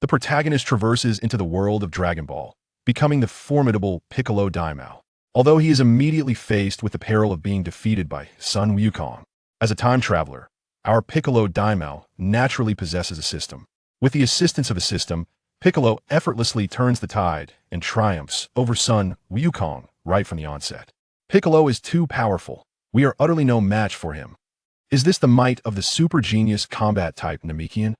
the protagonist traverses into the world of Dragon Ball, becoming the formidable Piccolo Daimao. Although he is immediately faced with the peril of being defeated by Sun Wukong. As a time traveler, our Piccolo Daimao naturally possesses a system. With the assistance of a system, Piccolo effortlessly turns the tide and triumphs over Sun Wukong right from the onset. Piccolo is too powerful. We are utterly no match for him. Is this the might of the super genius combat type Namekian?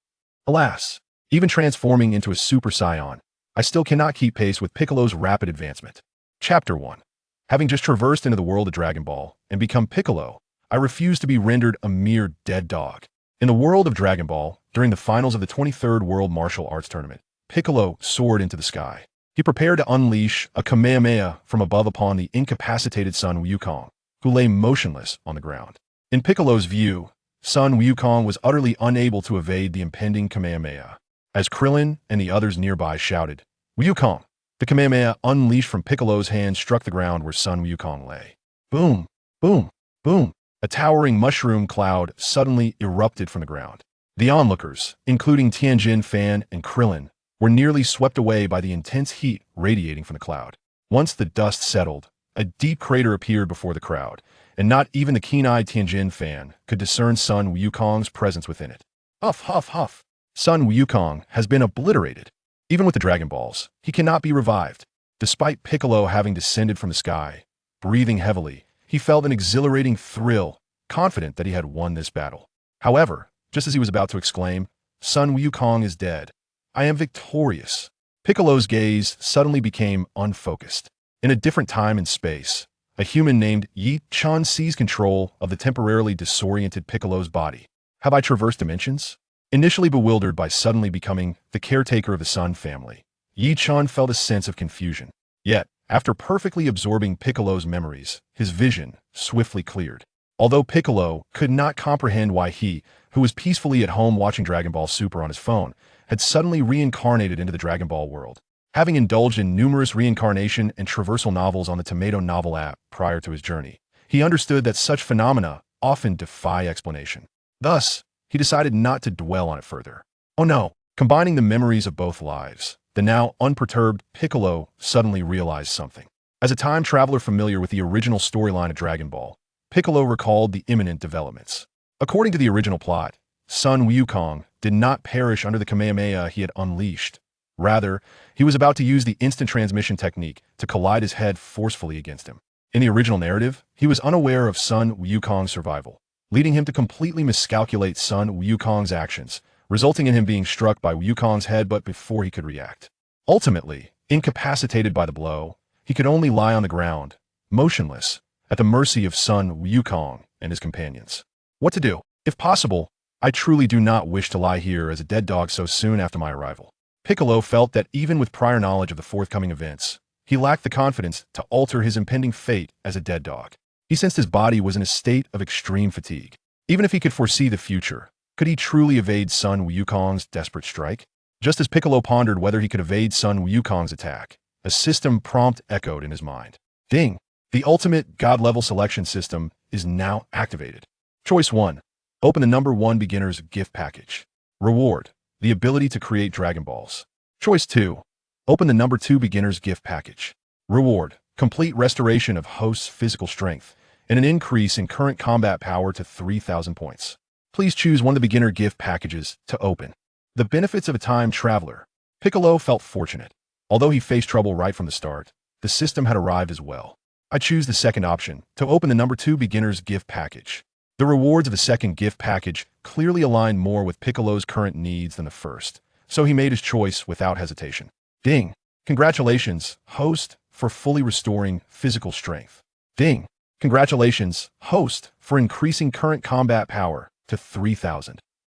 Alas, even transforming into a Super Saiyan, I still cannot keep pace with Piccolo's rapid advancement. Chapter 1. Having just traversed into the world of Dragon Ball and become Piccolo, I refuse to be rendered a mere dead dog. In the world of Dragon Ball, during the finals of the 23rd World Martial Arts Tournament, Piccolo soared into the sky. He prepared to unleash a Kamehameha from above upon the incapacitated Sun Wukong, who lay motionless on the ground. In Piccolo's view, Sun Wukong was utterly unable to evade the impending Kamehameha. As Krillin and the others nearby shouted, "Wukong!" the Kamehameha unleashed from Piccolo's hand struck the ground where Sun Wukong lay. Boom! Boom! Boom! A towering mushroom cloud suddenly erupted from the ground. The onlookers, including Tianjin Fan and Krillin, were nearly swept away by the intense heat radiating from the cloud. Once the dust settled, a deep crater appeared before the crowd, and not even the keen-eyed Tianjin Fan could discern Sun Wukong's presence within it. Huff, huff, huff. Sun Wukong has been obliterated. Even with the Dragon Balls, he cannot be revived. Despite Piccolo having descended from the sky, breathing heavily, he felt an exhilarating thrill, confident that he had won this battle. However, just as he was about to exclaim, "Sun Wukong is dead. I am victorious," Piccolo's gaze suddenly became unfocused. In a different time and space, a human named Yi Chan seized control of the temporarily disoriented Piccolo's body. Have I traversed dimensions? Initially bewildered by suddenly becoming the caretaker of the Sun family, Yi Chan felt a sense of confusion. Yet, after perfectly absorbing Piccolo's memories, his vision swiftly cleared. Although Piccolo could not comprehend why he, who was peacefully at home watching Dragon Ball Super on his phone, had suddenly reincarnated into the Dragon Ball world. Having indulged in numerous reincarnation and traversal novels on the Tomato Novel app prior to his journey, he understood that such phenomena often defy explanation. Thus, he decided not to dwell on it further. Oh no! Combining the memories of both lives, the now unperturbed Piccolo suddenly realized something. As a time traveler familiar with the original storyline of Dragon Ball, Piccolo recalled the imminent developments. According to the original plot, Sun Wukong did not perish under the Kamehameha he had unleashed. Rather, he was about to use the instant transmission technique to collide his head forcefully against him. In the original narrative, he was unaware of Sun Wukong's survival, leading him to completely miscalculate Sun Wukong's actions, resulting in him being struck by Wukong's headbutt before he could react. Ultimately, incapacitated by the blow, he could only lie on the ground, motionless, at the mercy of Sun Wukong and his companions. What to do? If possible, I truly do not wish to lie here as a dead dog so soon after my arrival. Piccolo felt that even with prior knowledge of the forthcoming events, he lacked the confidence to alter his impending fate as a dead dog. He sensed his body was in a state of extreme fatigue. Even if he could foresee the future, could he truly evade Sun Wukong's desperate strike? Just as Piccolo pondered whether he could evade Sun Wukong's attack, a system prompt echoed in his mind. Ding! The ultimate God-level selection system is now activated. Choice 1. Open the number 1 beginner's gift package. Reward: the ability to create Dragon Balls. Choice 2. Open the number 2 beginner's gift package. Reward: complete restoration of host's physical strength and an increase in current combat power to 3,000 points. Please choose one of the beginner gift packages to open. The benefits of a time traveler. Piccolo felt fortunate. Although he faced trouble right from the start, the system had arrived as well. I choose the second option, to open the number 2 beginner's gift package. The rewards of the second gift package clearly aligned more with Piccolo's current needs than the first, so he made his choice without hesitation. Ding! Congratulations, host, for fully restoring physical strength. Ding! Congratulations, host, for increasing current combat power to 3,000.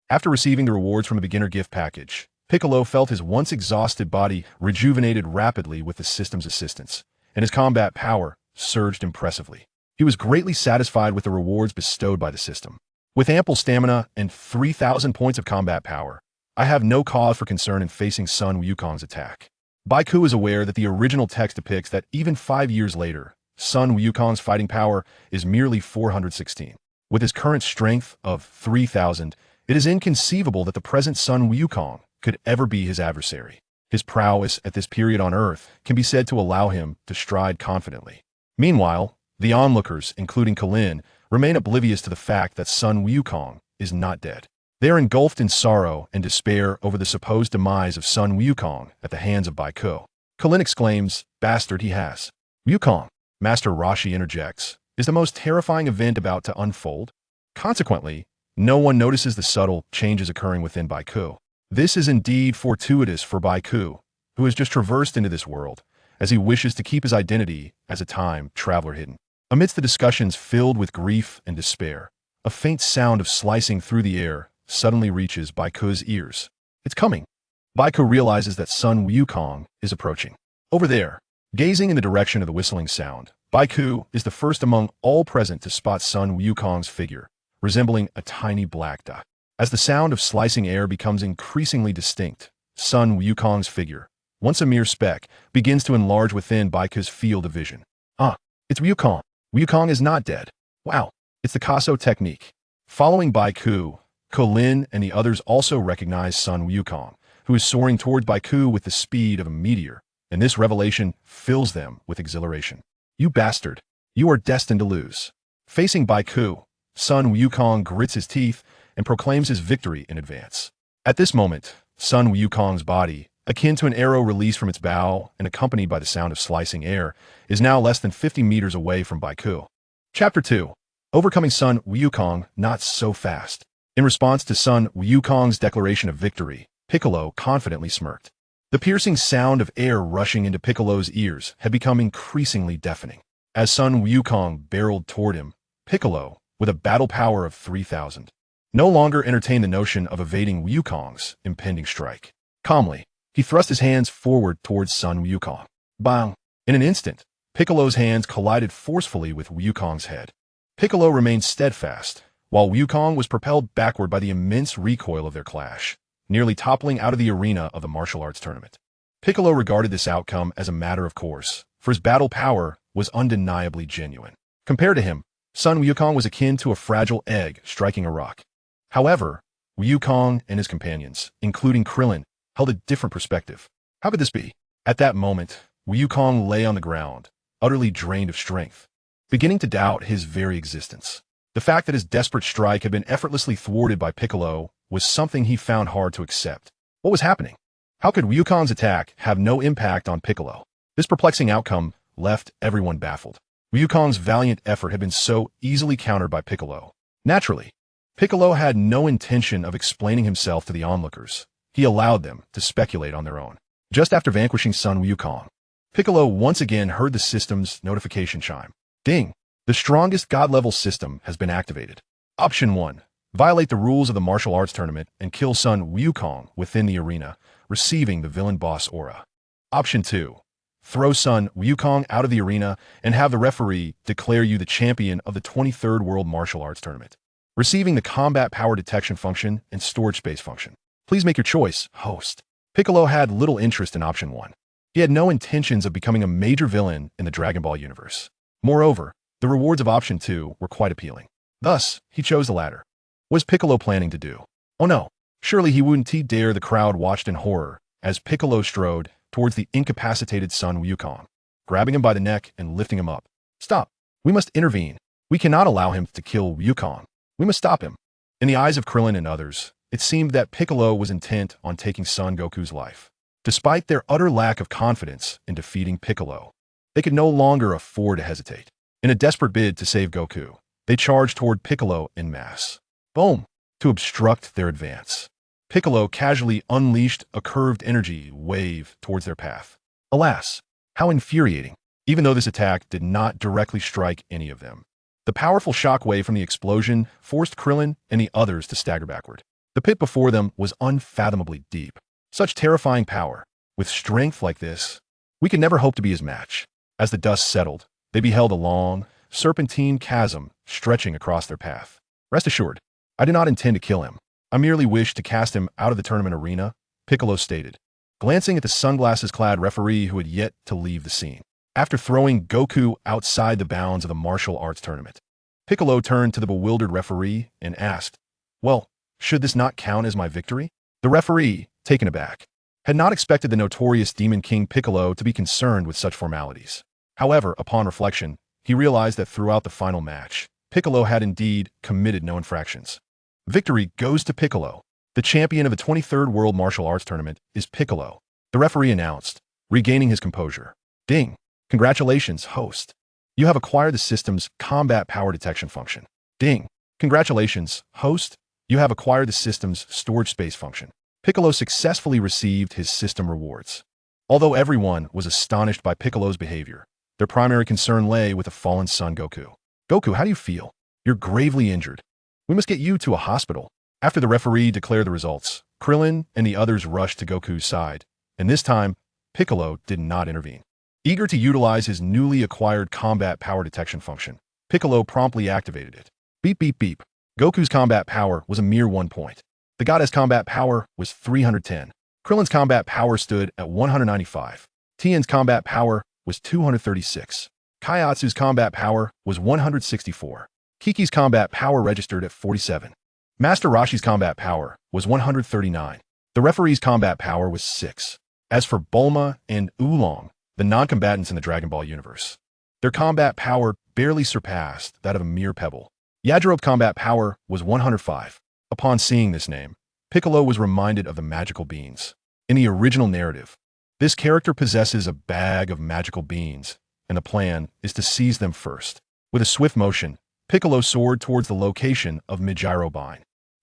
After receiving the rewards from the beginner gift package, Piccolo felt his once exhausted body rejuvenated rapidly with the system's assistance, and his combat power surged impressively. He was greatly satisfied with the rewards bestowed by the system. With ample stamina and 3,000 points of combat power, I have no cause for concern in facing Sun Wukong's attack. Baiku is aware that the original text depicts that even 5 years later, Sun Wukong's fighting power is merely 416. With his current strength of 3,000, it is inconceivable that the present Sun Wukong could ever be his adversary. His prowess at this period on Earth can be said to allow him to stride confidently. Meanwhile, the onlookers, including Krillin, remain oblivious to the fact that Sun Wukong is not dead. They are engulfed in sorrow and despair over the supposed demise of Sun Wukong at the hands of Goku. Krillin exclaims, "Bastard he has." Wukong, Master Roshi interjects, is the most terrifying event about to unfold. Consequently, no one notices the subtle changes occurring within Goku. This is indeed fortuitous for Goku, who has just traversed into this world, as he wishes to keep his identity as a time traveler hidden. Amidst the discussions filled with grief and despair, a faint sound of slicing through the air suddenly reaches Goku's ears. It's coming. Goku realizes that Sun Wukong is approaching. Over there, gazing in the direction of the whistling sound, Goku is the first among all present to spot Sun Wukong's figure, resembling a tiny black dot. As the sound of slicing air becomes increasingly distinct, Sun Wukong's figure, once a mere speck, begins to enlarge within Goku's field of vision. It's Wukong. Wukong is not dead. Wow, it's the Kaso technique. Following Goku, Krillin and the others also recognize Sun Wukong, who is soaring towards Goku with the speed of a meteor, and this revelation fills them with exhilaration. "You bastard, you are destined to lose." Facing Goku, Sun Wukong grits his teeth and proclaims his victory in advance. At this moment, Sun Wukong's body, akin to an arrow released from its bow and accompanied by the sound of slicing air, is now less than 50 meters away from Goku. Chapter 2. Overcoming Sun Wukong not so fast. In response to Sun Wukong's declaration of victory, Piccolo confidently smirked. The piercing sound of air rushing into Piccolo's ears had become increasingly deafening. As Sun Wukong barreled toward him, Piccolo, with a battle power of 3,000, no longer entertained the notion of evading Wukong's impending strike. Calmly, he thrust his hands forward towards Sun Wukong. Bang! In an instant, Piccolo's hands collided forcefully with Wukong's head. Piccolo remained steadfast, while Wukong was propelled backward by the immense recoil of their clash, nearly toppling out of the arena of the martial arts tournament. Piccolo regarded this outcome as a matter of course, for his battle power was undeniably genuine. Compared to him, Sun Wukong was akin to a fragile egg striking a rock. However, Wukong and his companions, including Krillin, held a different perspective. How could this be? At that moment, Wukong lay on the ground, utterly drained of strength, beginning to doubt his very existence. The fact that his desperate strike had been effortlessly thwarted by Piccolo was something he found hard to accept. What was happening? How could Wukong's attack have no impact on Piccolo? This perplexing outcome left everyone baffled. Wukong's valiant effort had been so easily countered by Piccolo. Naturally, Piccolo had no intention of explaining himself to the onlookers. He allowed them to speculate on their own. Just after vanquishing Sun Wukong, Piccolo once again heard the system's notification chime. Ding! The strongest God-level system has been activated. Option 1. Violate the rules of the martial arts tournament and kill Sun Wukong within the arena, receiving the villain boss aura. Option 2. Throw Sun Wukong out of the arena and have the referee declare you the champion of the 23rd World Martial Arts Tournament, receiving the combat power detection function and storage space function. Please make your choice, host. Piccolo had little interest in Option 1. He had no intentions of becoming a major villain in the Dragon Ball universe. Moreover, the rewards of Option 2 were quite appealing. Thus, he chose the latter. What was Piccolo planning to do? Oh no, surely he wouldn't dare. The crowd watched in horror as Piccolo strode towards the incapacitated Sun Wukong, grabbing him by the neck and lifting him up. Stop! We must intervene. We cannot allow him to kill Wukong. We must stop him. In the eyes of Krillin and others, it seemed that Piccolo was intent on taking Son Goku's life. Despite their utter lack of confidence in defeating Piccolo, they could no longer afford to hesitate. In a desperate bid to save Goku, they charged toward Piccolo en masse. Boom! To obstruct their advance, Piccolo casually unleashed a curved energy wave towards their path. Alas, how infuriating! Even though this attack did not directly strike any of them, the powerful shockwave from the explosion forced Krillin and the others to stagger backward. The pit before them was unfathomably deep. Such terrifying power, with strength like this, we could never hope to be his match. As the dust settled, they beheld a long, serpentine chasm stretching across their path. Rest assured, I do not intend to kill him. I merely wish to cast him out of the tournament arena, Piccolo stated, glancing at the sunglasses-clad referee who had yet to leave the scene. After throwing Goku outside the bounds of the martial arts tournament, Piccolo turned to the bewildered referee and asked, "Well, should this not count as my victory?" The referee, taken aback. Had not expected the notorious Demon King Piccolo to be concerned with such formalities. However, upon reflection, he realized that throughout the final match, Piccolo had indeed committed no infractions. Victory goes to Piccolo. The champion of the 23rd World Martial Arts Tournament is Piccolo, the referee announced, regaining his composure. Ding! Congratulations, host. You have acquired the system's combat power detection function. Ding! Congratulations, host. You have acquired the system's storage space function. Piccolo successfully received his system rewards. Although everyone was astonished by Piccolo's behavior, their primary concern lay with the fallen son Goku. Goku, how do you feel? You're gravely injured. We must get you to a hospital. After the referee declared the results, Krillin and the others rushed to Goku's side, and this time, Piccolo did not intervene. Eager to utilize his newly acquired combat power detection function, Piccolo promptly activated it. Beep beep beep. Goku's combat power was a mere 1 point. The goddess combat power was 310. Krillin's combat power stood at 195. Tien's combat power was 236. Kaiatsu's combat power was 164. Kiki's combat power registered at 47. Master Roshi's combat power was 139. The referee's combat power was 6. As for Bulma and Oolong, the non-combatants in the Dragon Ball universe, their combat power barely surpassed that of a mere pebble. Yajirobe's combat power was 105. Upon seeing this name, Piccolo was reminded of the magical beans. In the original narrative, this character possesses a bag of magical beans, and the plan is to seize them first. With a swift motion, Piccolo soared towards the location of Mijirobine.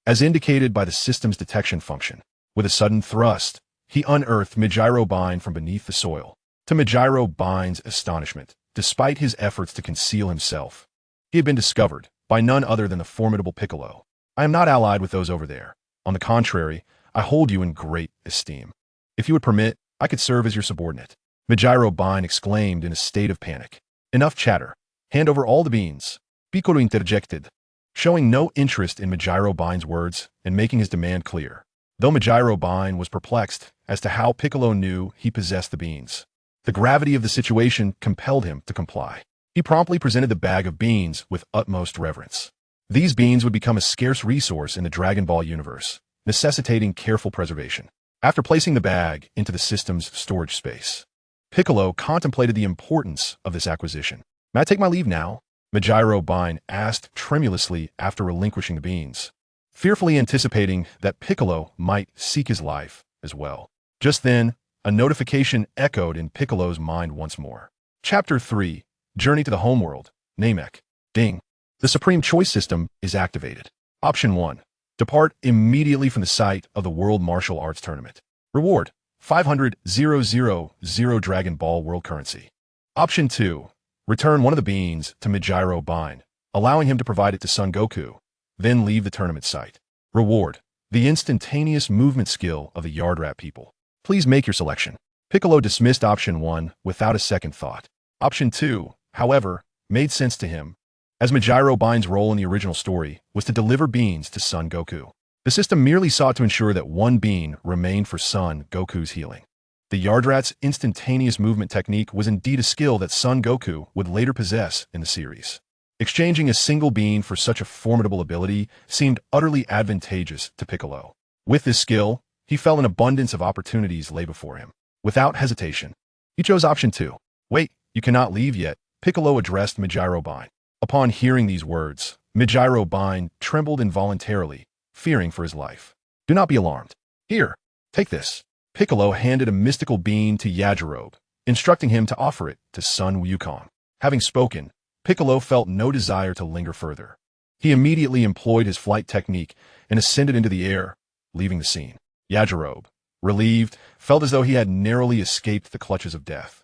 As indicated by the system's detection function, with a sudden thrust, he unearthed Mijirobine from beneath the soil. To Mijirobine's astonishment, despite his efforts to conceal himself, he had been discovered by none other than the formidable Piccolo. I am not allied with those over there. On the contrary, I hold you in great esteem. If you would permit, I could serve as your subordinate. Mijirobine exclaimed in a state of panic. Enough chatter. Hand over all the beans. Piccolo interjected, showing no interest in Mijirobine's words and making his demand clear. Though Mijirobine was perplexed as to how Piccolo knew he possessed the beans, the gravity of the situation compelled him to comply. He promptly presented the bag of beans with utmost reverence. These beans would become a scarce resource in the Dragon Ball universe, necessitating careful preservation. After placing the bag into the system's storage space, Piccolo contemplated the importance of this acquisition. May I take my leave now? Mijirobine asked tremulously after relinquishing the beans, fearfully anticipating that Piccolo might seek his life as well. Just then, a notification echoed in Piccolo's mind once more. Chapter 3, Journey to the Homeworld, Namek. Ding. The Supreme Choice System is activated. Option 1. Depart immediately from the site of the World Martial Arts Tournament. Reward, 500,000 Dragon Ball World Currency. Option 2. Return one of the beans to Mijirobine, allowing him to provide it to Son Goku, then leave the tournament site. Reward, the instantaneous movement skill of the Yardrat people. Please make your selection. Piccolo dismissed Option 1 without a second thought. Option 2, however, made sense to him, as Mijirobine's role in the original story was to deliver beans to Son Goku. The system merely sought to ensure that one bean remained for Son Goku's healing. The Yardrat's instantaneous movement technique was indeed a skill that Son Goku would later possess in the series. Exchanging a single bean for such a formidable ability seemed utterly advantageous to Piccolo. With this skill, he felt an abundance of opportunities lay before him. Without hesitation, he chose Option 2. Wait, you cannot leave yet, Piccolo addressed Mijirobine. Upon hearing these words, Mijirobine trembled involuntarily, fearing for his life. Do not be alarmed. Here, take this. Piccolo handed a mystical bean to Yajirobe, instructing him to offer it to Son Wukong. Having spoken, Piccolo felt no desire to linger further. He immediately employed his flight technique and ascended into the air, leaving the scene. Yajirobe, relieved, felt as though he had narrowly escaped the clutches of death.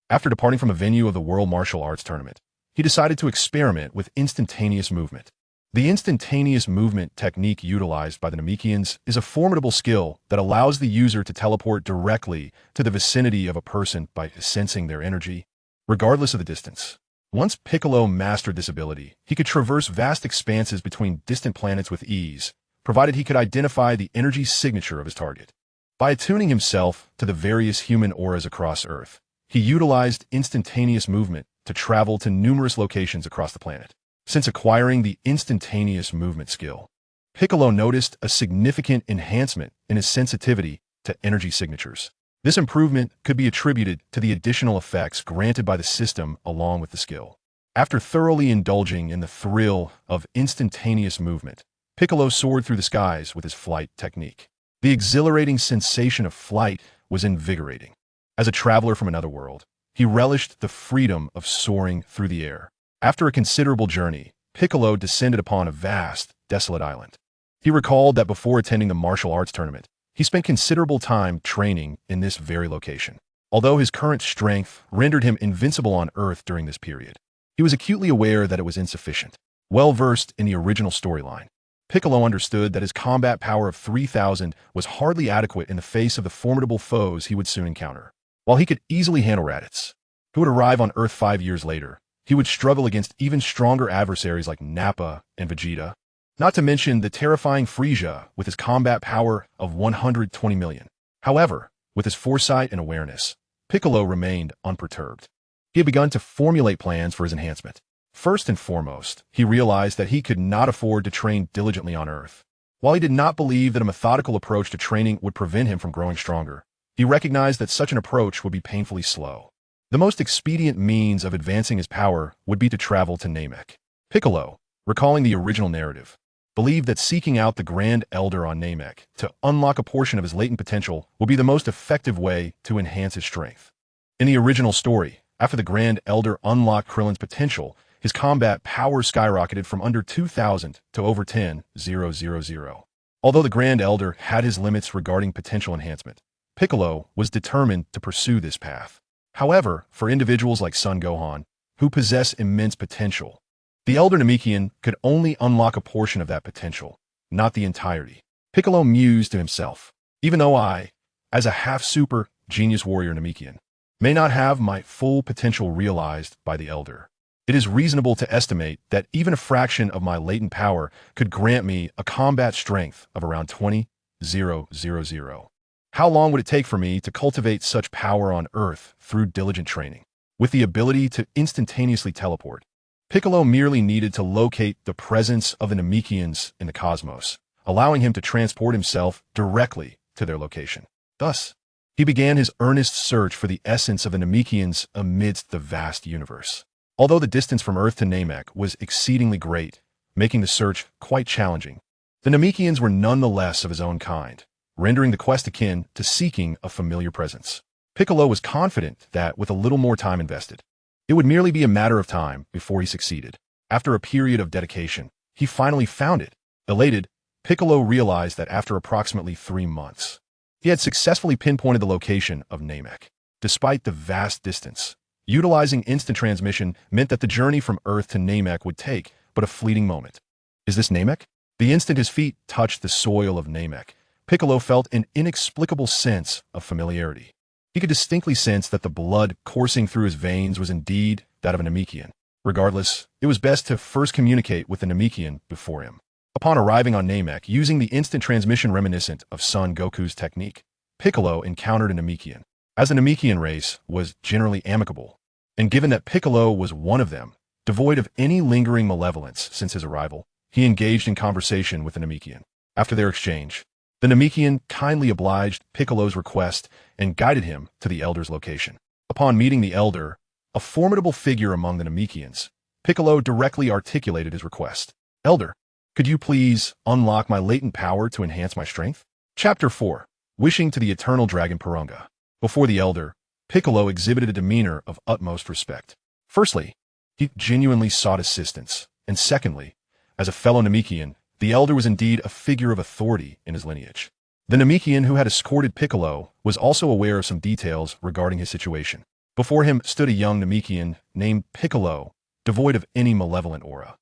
After departing from the venue of the World Martial Arts Tournament, he decided to experiment with instantaneous movement. The instantaneous movement technique utilized by the Namekians is a formidable skill that allows the user to teleport directly to the vicinity of a person by sensing their energy, regardless of the distance. Once Piccolo mastered this ability, he could traverse vast expanses between distant planets with ease, provided he could identify the energy signature of his target. By attuning himself to the various human auras across Earth, he utilized instantaneous movement to travel to numerous locations across the planet. Since acquiring the instantaneous movement skill, Piccolo noticed a significant enhancement in his sensitivity to energy signatures. This improvement could be attributed to the additional effects granted by the system along with the skill. After thoroughly indulging in the thrill of instantaneous movement, Piccolo soared through the skies with his flight technique. The exhilarating sensation of flight was invigorating. As a traveler from another world, he relished the freedom of soaring through the air. After a considerable journey, Piccolo descended upon a vast, desolate island. He recalled that before attending the martial arts tournament, he spent considerable time training in this very location. Although his current strength rendered him invincible on Earth during this period, he was acutely aware that it was insufficient. Well-versed in the original storyline, Piccolo understood that his combat power of 3,000 was hardly adequate in the face of the formidable foes he would soon encounter. While he could easily handle Raditz, who would arrive on Earth 5 years later, he would struggle against even stronger adversaries like Nappa and Vegeta, not to mention the terrifying Frieza with his combat power of 120 million. However, with his foresight and awareness, Piccolo remained unperturbed. He had begun to formulate plans for his enhancement. First and foremost, he realized that he could not afford to train diligently on Earth. While he did not believe that a methodical approach to training would prevent him from growing stronger, he recognized that such an approach would be painfully slow. The most expedient means of advancing his power would be to travel to Namek. Piccolo, recalling the original narrative, believed that seeking out the Grand Elder on Namek to unlock a portion of his latent potential would be the most effective way to enhance his strength. In the original story, after the Grand Elder unlocked Krillin's potential, his combat power skyrocketed from under 2,000 to over 10,000. Although the Grand Elder had his limits regarding potential enhancement, Piccolo was determined to pursue this path. However, for individuals like Son Gohan, who possess immense potential, the Elder Namekian could only unlock a portion of that potential, not the entirety. Piccolo mused to himself, even though I, as a half-super genius warrior Namekian, may not have my full potential realized by the Elder, it is reasonable to estimate that even a fraction of my latent power could grant me a combat strength of around 20,000. How long would it take for me to cultivate such power on Earth through diligent training? With the ability to instantaneously teleport, Piccolo merely needed to locate the presence of the Namekians in the cosmos, allowing him to transport himself directly to their location. Thus, he began his earnest search for the essence of the Namekians amidst the vast universe. Although the distance from Earth to Namek was exceedingly great, making the search quite challenging, the Namekians were nonetheless of his own kind, rendering the quest akin to seeking a familiar presence. Piccolo was confident that, with a little more time invested, it would merely be a matter of time before he succeeded. After a period of dedication, he finally found it. Elated, Piccolo realized that after approximately 3 months, he had successfully pinpointed the location of Namek. Despite the vast distance, utilizing instant transmission meant that the journey from Earth to Namek would take but a fleeting moment. Is this Namek? The instant his feet touched the soil of Namek, Piccolo felt an inexplicable sense of familiarity. He could distinctly sense that the blood coursing through his veins was indeed that of a Namekian. Regardless, it was best to first communicate with the Namekian before him. Upon arriving on Namek, using the instant transmission reminiscent of Son Goku's technique, Piccolo encountered a Namekian. As the Namekian race was generally amicable, and given that Piccolo was one of them, devoid of any lingering malevolence since his arrival, he engaged in conversation with the Namekian. After their exchange, the Namekian kindly obliged Piccolo's request and guided him to the Elder's location. Upon meeting the Elder, a formidable figure among the Namekians, Piccolo directly articulated his request. Elder, could you please unlock my latent power to enhance my strength? Chapter 4. Wishing to the Eternal Dragon Purunga. Before the Elder, Piccolo exhibited a demeanor of utmost respect. Firstly, he genuinely sought assistance, and secondly, as a fellow Namekian, the Elder was indeed a figure of authority in his lineage. The Namekian who had escorted Piccolo was also aware of some details regarding his situation. Before him stood a young Namekian named Piccolo, devoid of any malevolent aura.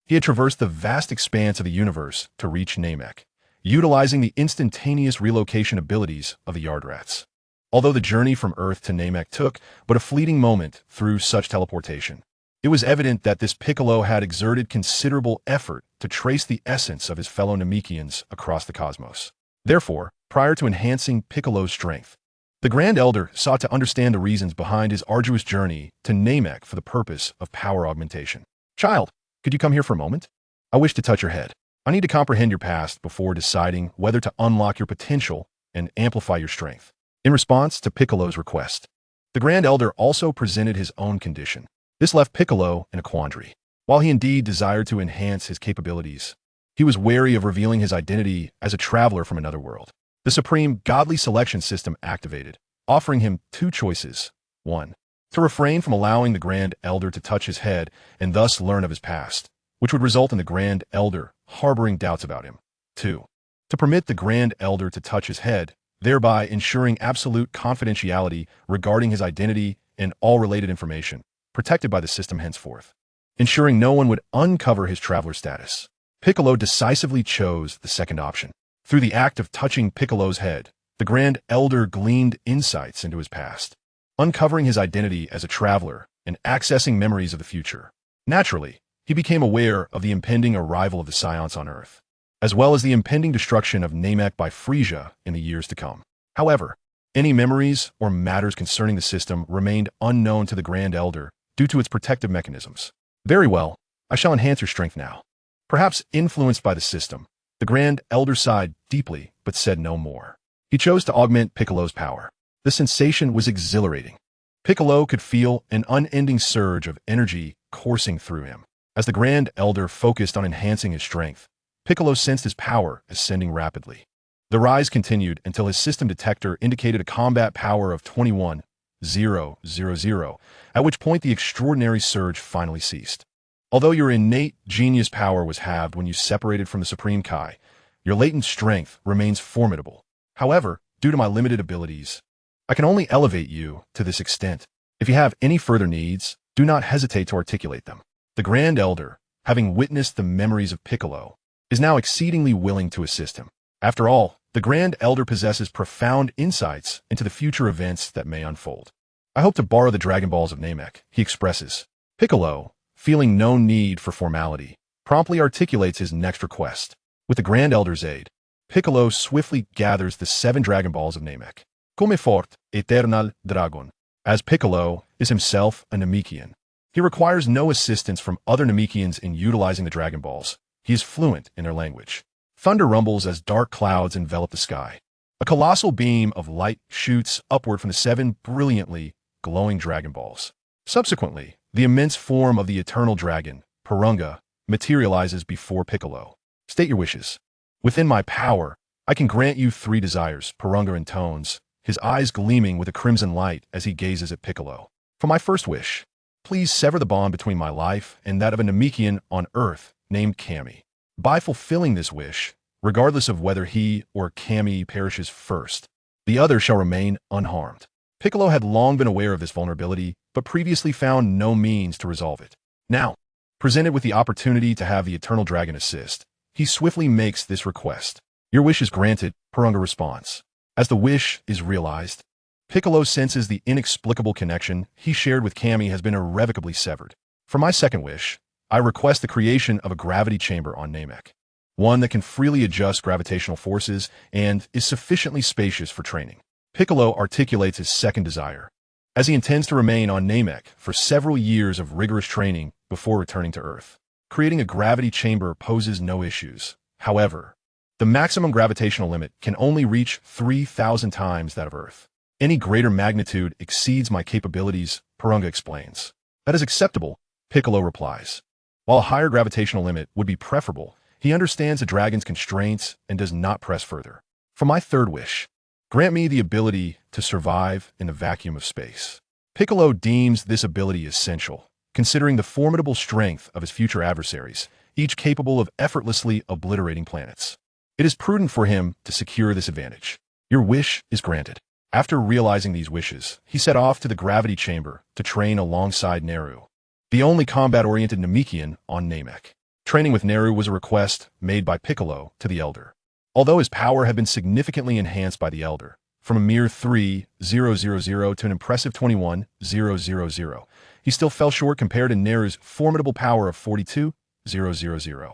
He had traversed the vast expanse of the universe to reach Namek, utilizing the instantaneous relocation abilities of the Yardrats. Although the journey from Earth to Namek took but a fleeting moment through such teleportation, it was evident that this Piccolo had exerted considerable effort to trace the essence of his fellow Namekians across the cosmos. Therefore, prior to enhancing Piccolo's strength, the Grand Elder sought to understand the reasons behind his arduous journey to Namek for the purpose of power augmentation. Child, could you come here for a moment? I wish to touch your head. I need to comprehend your past before deciding whether to unlock your potential and amplify your strength. In response to Piccolo's request, the Grand Elder also presented his own condition. This left Piccolo in a quandary. While he indeed desired to enhance his capabilities, he was wary of revealing his identity as a traveler from another world. The supreme godly selection system activated, offering him two choices. 1. To refrain from allowing the Grand Elder to touch his head and thus learn of his past, which would result in the Grand Elder harboring doubts about him. 2. To permit the Grand Elder to touch his head, thereby ensuring absolute confidentiality regarding his identity and all related information, protected by the system henceforth, ensuring no one would uncover his traveler status. Piccolo decisively chose the second option. Through the act of touching Piccolo's head, the Grand Elder gleaned insights into his past, uncovering his identity as a traveler and accessing memories of the future. Naturally, he became aware of the impending arrival of the Saiyans on Earth, as well as the impending destruction of Namek by Frisia in the years to come. However, any memories or matters concerning the system remained unknown to the Grand Elder due to its protective mechanisms. Very well, I shall enhance your strength now. Perhaps influenced by the system, the Grand Elder sighed deeply but said no more. He chose to augment Piccolo's power. The sensation was exhilarating. Piccolo could feel an unending surge of energy coursing through him. As the Grand Elder focused on enhancing his strength, Piccolo sensed his power ascending rapidly. The rise continued until his system detector indicated a combat power of 21,000, at which point the extraordinary surge finally ceased. Although your innate genius power was halved when you separated from the Supreme Kai, your latent strength remains formidable. However, due to my limited abilities, I can only elevate you to this extent. If you have any further needs, do not hesitate to articulate them. The Grand Elder, having witnessed the memories of Piccolo, is now exceedingly willing to assist him. After all, the Grand Elder possesses profound insights into the future events that may unfold. I hope to borrow the Dragon Balls of Namek, he expresses. Piccolo, feeling no need for formality, promptly articulates his next request. With the Grand Elder's aid, Piccolo swiftly gathers the 7 Dragon Balls of Namek. Come fort, eternal dragon. As Piccolo is himself a Namekian, he requires no assistance from other Namekians in utilizing the Dragon Balls. He is fluent in their language. Thunder rumbles as dark clouds envelop the sky. A colossal beam of light shoots upward from the 7 brilliantly glowing Dragon Balls. Subsequently, the immense form of the eternal dragon, Purunga, materializes before Piccolo. State your wishes. Within my power, I can grant you 3 desires, Purunga intones, his eyes gleaming with a crimson light as he gazes at Piccolo. For my first wish, please sever the bond between my life and that of a Namekian on Earth named Kami. By fulfilling this wish, regardless of whether he or Kami perishes first, the other shall remain unharmed. Piccolo had long been aware of this vulnerability, but previously found no means to resolve it. Now, presented with the opportunity to have the Eternal Dragon assist, he swiftly makes this request. Your wish is granted, Purunga responds. As the wish is realized, Piccolo senses the inexplicable connection he shared with Kami has been irrevocably severed. For my second wish, I request the creation of a gravity chamber on Namek, one that can freely adjust gravitational forces and is sufficiently spacious for training. Piccolo articulates his second desire, as he intends to remain on Namek for several years of rigorous training before returning to Earth. Creating a gravity chamber poses no issues. However, the maximum gravitational limit can only reach 3,000 times that of Earth. Any greater magnitude exceeds my capabilities, Purunga explains. That is acceptable, Piccolo replies. While a higher gravitational limit would be preferable, he understands the dragon's constraints and does not press further. For my third wish, grant me the ability to survive in the vacuum of space. Piccolo deems this ability essential, considering the formidable strength of his future adversaries, each capable of effortlessly obliterating planets. It is prudent for him to secure this advantage. Your wish is granted. After realizing these wishes, he set off to the gravity chamber to train alongside Neru, the only combat-oriented Namekian on Namek. Training with Neru was a request made by Piccolo to the Elder. Although his power had been significantly enhanced by the Elder, from a mere 3,000 to an impressive 21,000, he still fell short compared to Neru's formidable power of 42,000.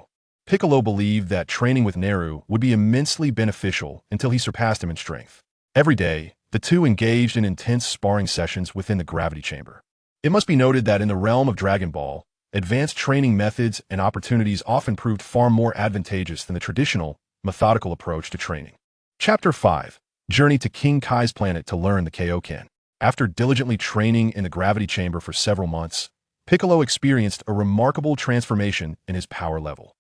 Piccolo believed that training with Neru would be immensely beneficial until he surpassed him in strength. Every day, the two engaged in intense sparring sessions within the gravity chamber. It must be noted that in the realm of Dragon Ball, advanced training methods and opportunities often proved far more advantageous than the traditional, methodical approach to training. Chapter 5. journeyed to King Kai's planet to learn the Kaioken. After diligently training in the gravity chamber for several months, Piccolo experienced a remarkable transformation in his power level.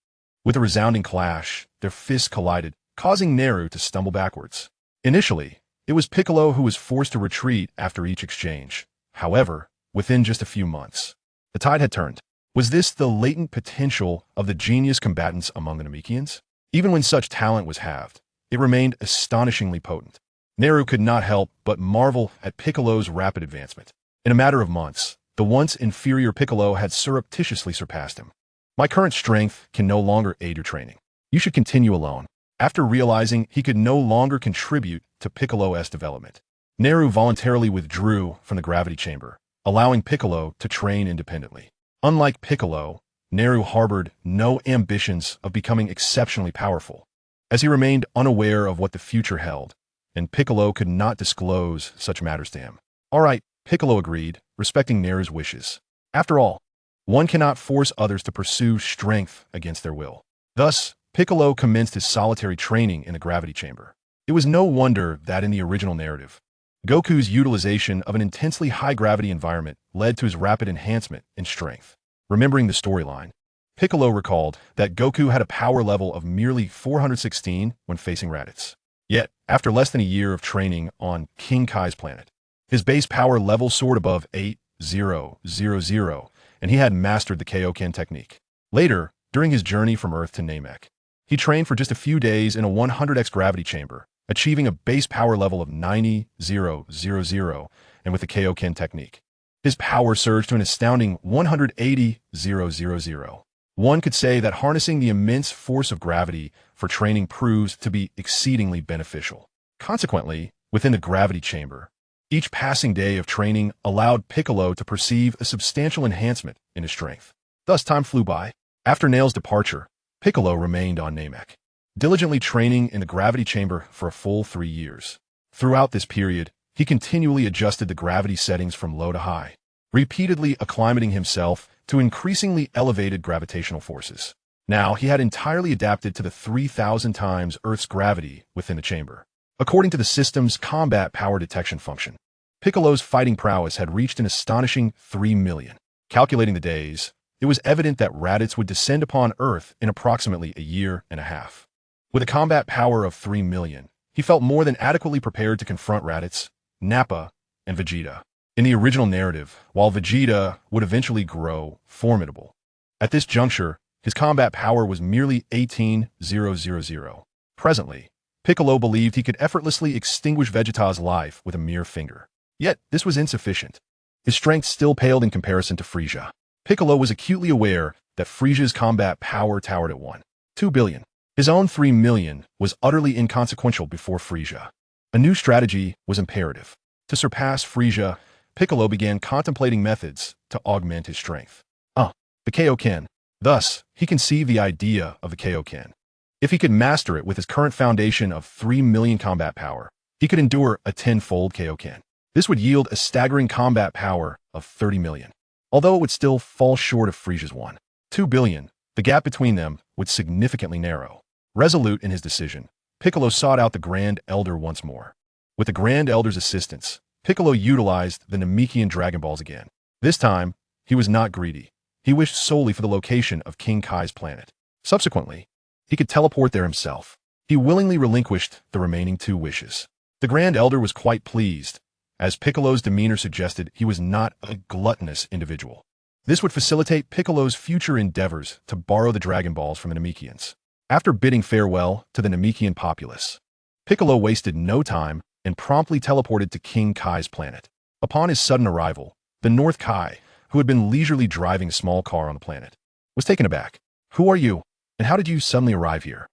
With a resounding clash, their fists collided, causing Naru to stumble backwards. Initially, it was Piccolo who was forced to retreat after each exchange. However, within just a few months, the tide had turned. Was this the latent potential of the genius combatants among the Namekians? Even when such talent was halved, it remained astonishingly potent. Naru could not help but marvel at Piccolo's rapid advancement. In a matter of months, the once inferior Piccolo had surreptitiously surpassed him. My current strength can no longer aid your training. You should continue alone. After realizing he could no longer contribute to Piccolo's development, Naru voluntarily withdrew from the gravity chamber, allowing Piccolo to train independently. Unlike Piccolo, Naru harbored no ambitions of becoming exceptionally powerful, as he remained unaware of what the future held, and Piccolo could not disclose such matters to him. All right, Piccolo agreed, respecting Naru's wishes. After all, one cannot force others to pursue strength against their will. Thus, Piccolo commenced his solitary training in the gravity chamber. It was no wonder that in the original narrative, Goku's utilization of an intensely high-gravity environment led to his rapid enhancement in strength. Remembering the storyline, Piccolo recalled that Goku had a power level of merely 416 when facing Raditz. Yet, after less than a year of training on King Kai's planet, his base power level soared above 8,000, and he had mastered the Kaioken technique. Later, during his journey from Earth to Namek, he trained for just a few days in a 100x gravity chamber, achieving a base power level of 90,000, and with the Kaioken technique, his power surged to an astounding 180,000. One could say that harnessing the immense force of gravity for training proves to be exceedingly beneficial. Consequently, within the gravity chamber, each passing day of training allowed Piccolo to perceive a substantial enhancement in his strength. Thus, time flew by. After Nail's departure, Piccolo remained on Namek, diligently training in the gravity chamber for a full 3 years. Throughout this period, he continually adjusted the gravity settings from low to high, repeatedly acclimating himself to increasingly elevated gravitational forces. Now, he had entirely adapted to the 3,000 times Earth's gravity within the chamber. According to the system's combat power detection function, Piccolo's fighting prowess had reached an astonishing 3 million. Calculating the days, it was evident that Raditz would descend upon Earth in approximately a year and a half. With a combat power of 3 million, he felt more than adequately prepared to confront Raditz, Nappa, and Vegeta. In the original narrative, while Vegeta would eventually grow formidable, at this juncture, his combat power was merely 18,000. Presently, Piccolo believed he could effortlessly extinguish Vegeta's life with a mere finger. Yet, this was insufficient. His strength still paled in comparison to Frieza. Piccolo was acutely aware that Frieza's combat power towered at 1.2 billion. His own 3 million was utterly inconsequential before Frieza. A new strategy was imperative. To surpass Frieza, Piccolo began contemplating methods to augment his strength. The Kaioken. Thus, he conceived the idea of the Kaioken. If he could master it with his current foundation of 3 million combat power, he could endure a 10-fold Kaioken. This would yield a staggering combat power of 30 million. Although it would still fall short of Frieza's 1.2 billion, the gap between them would significantly narrow. Resolute in his decision, Piccolo sought out the Grand Elder once more. With the Grand Elder's assistance, Piccolo utilized the Namekian Dragon Balls again. This time, he was not greedy. He wished solely for the location of King Kai's planet. Subsequently, he could teleport there himself. He willingly relinquished the remaining 2 wishes. The Grand Elder was quite pleased, as Piccolo's demeanor suggested he was not a gluttonous individual. This would facilitate Piccolo's future endeavors to borrow the Dragon Balls from the Namekians. After bidding farewell to the Namekian populace, Piccolo wasted no time and promptly teleported to King Kai's planet. Upon his sudden arrival, the North Kai, who had been leisurely driving a small car on the planet, was taken aback. Who are you, and how did you suddenly arrive here?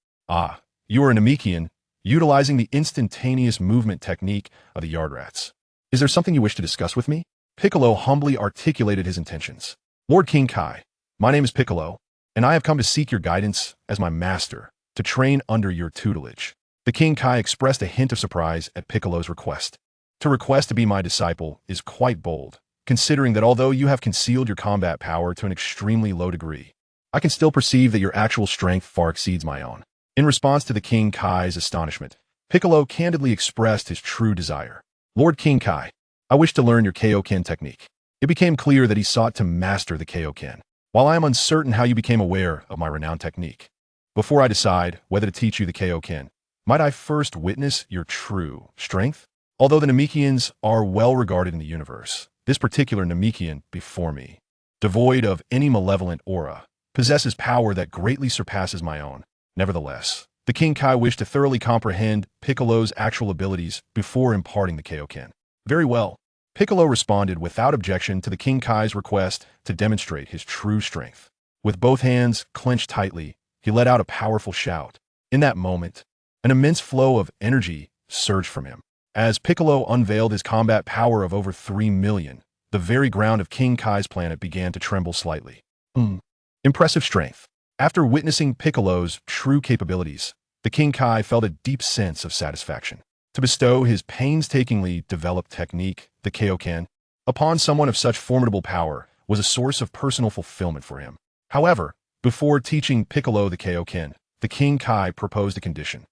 You are a Namekian, utilizing the instantaneous movement technique of the Yard Rats. Is there something you wish to discuss with me? Piccolo humbly articulated his intentions. Lord King Kai, my name is Piccolo, and I have come to seek your guidance as my master, to train under your tutelage. The King Kai expressed a hint of surprise at Piccolo's request. To request to be my disciple is quite bold, considering that although you have concealed your combat power to an extremely low degree, I can still perceive that your actual strength far exceeds my own. In response to the King Kai's astonishment, Piccolo candidly expressed his true desire. Lord King Kai, I wish to learn your Kaioken technique. It became clear that he sought to master the Kaioken. While I am uncertain how you became aware of my renowned technique, before I decide whether to teach you the Kaioken, might I first witness your true strength? Although the Namekians are well regarded in the universe, this particular Namekian before me, devoid of any malevolent aura, possesses power that greatly surpasses my own. Nevertheless, the King Kai wished to thoroughly comprehend Piccolo's actual abilities before imparting the Kaioken. Very well. Piccolo responded without objection to the King Kai's request to demonstrate his true strength. With both hands clenched tightly, he let out a powerful shout. In that moment, an immense flow of energy surged from him. As Piccolo unveiled his combat power of over 3 million, the very ground of King Kai's planet began to tremble slightly. Impressive strength. After witnessing Piccolo's true capabilities, the King Kai felt a deep sense of satisfaction. To bestow his painstakingly developed technique, the Kaioken, upon someone of such formidable power was a source of personal fulfillment for him. However, before teaching Piccolo the Kaioken, the King Kai proposed a condition.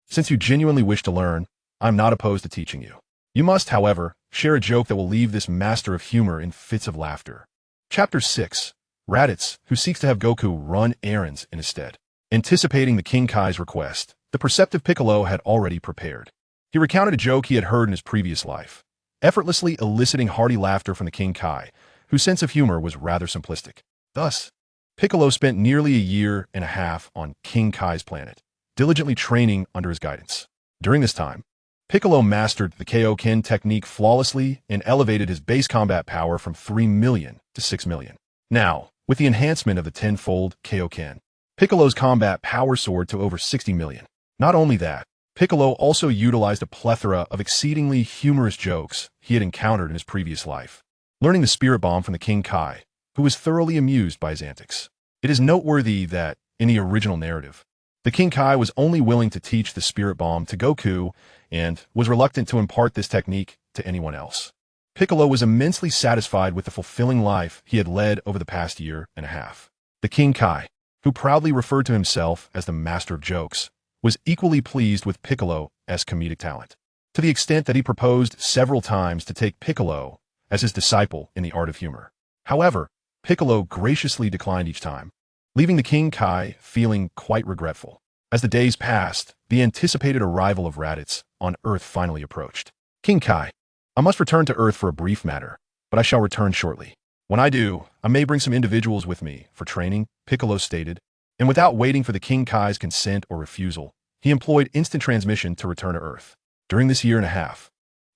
Since you genuinely wish to learn, I'm not opposed to teaching you. You must, however, share a joke that will leave this master of humor in fits of laughter. Chapter 6. Raditz, who seeks to have Goku run errands in his stead. Anticipating the King Kai's request, the perceptive Piccolo had already prepared. He recounted a joke he had heard in his previous life, effortlessly eliciting hearty laughter from the King Kai, whose sense of humor was rather simplistic. Thus, Piccolo spent nearly a year and a half on King Kai's planet, diligently training under his guidance. During this time, Piccolo mastered the Kaioken technique flawlessly and elevated his base combat power from 3 million to 6 million. Now, with the enhancement of the tenfold Kaioken, Piccolo's combat power soared to over 60 million. Not only that, Piccolo also utilized a plethora of exceedingly humorous jokes he had encountered in his previous life, learning the spirit bomb from the King Kai, who was thoroughly amused by his antics. It is noteworthy that, in the original narrative, the King Kai was only willing to teach the spirit bomb to Goku and was reluctant to impart this technique to anyone else. Piccolo was immensely satisfied with the fulfilling life he had led over the past year and a half. The King Kai, who proudly referred to himself as the master of jokes, was equally pleased with Piccolo's comedic talent, to the extent that he proposed several times to take Piccolo as his disciple in the art of humor. However, Piccolo graciously declined each time, leaving the King Kai feeling quite regretful. As the days passed, the anticipated arrival of Raditz on Earth finally approached. King Kai, I must return to Earth for a brief matter, but I shall return shortly. When I do, I may bring some individuals with me for training, Piccolo stated, and without waiting for the King Kai's consent or refusal, he employed instant transmission to return to Earth. During this year and a half,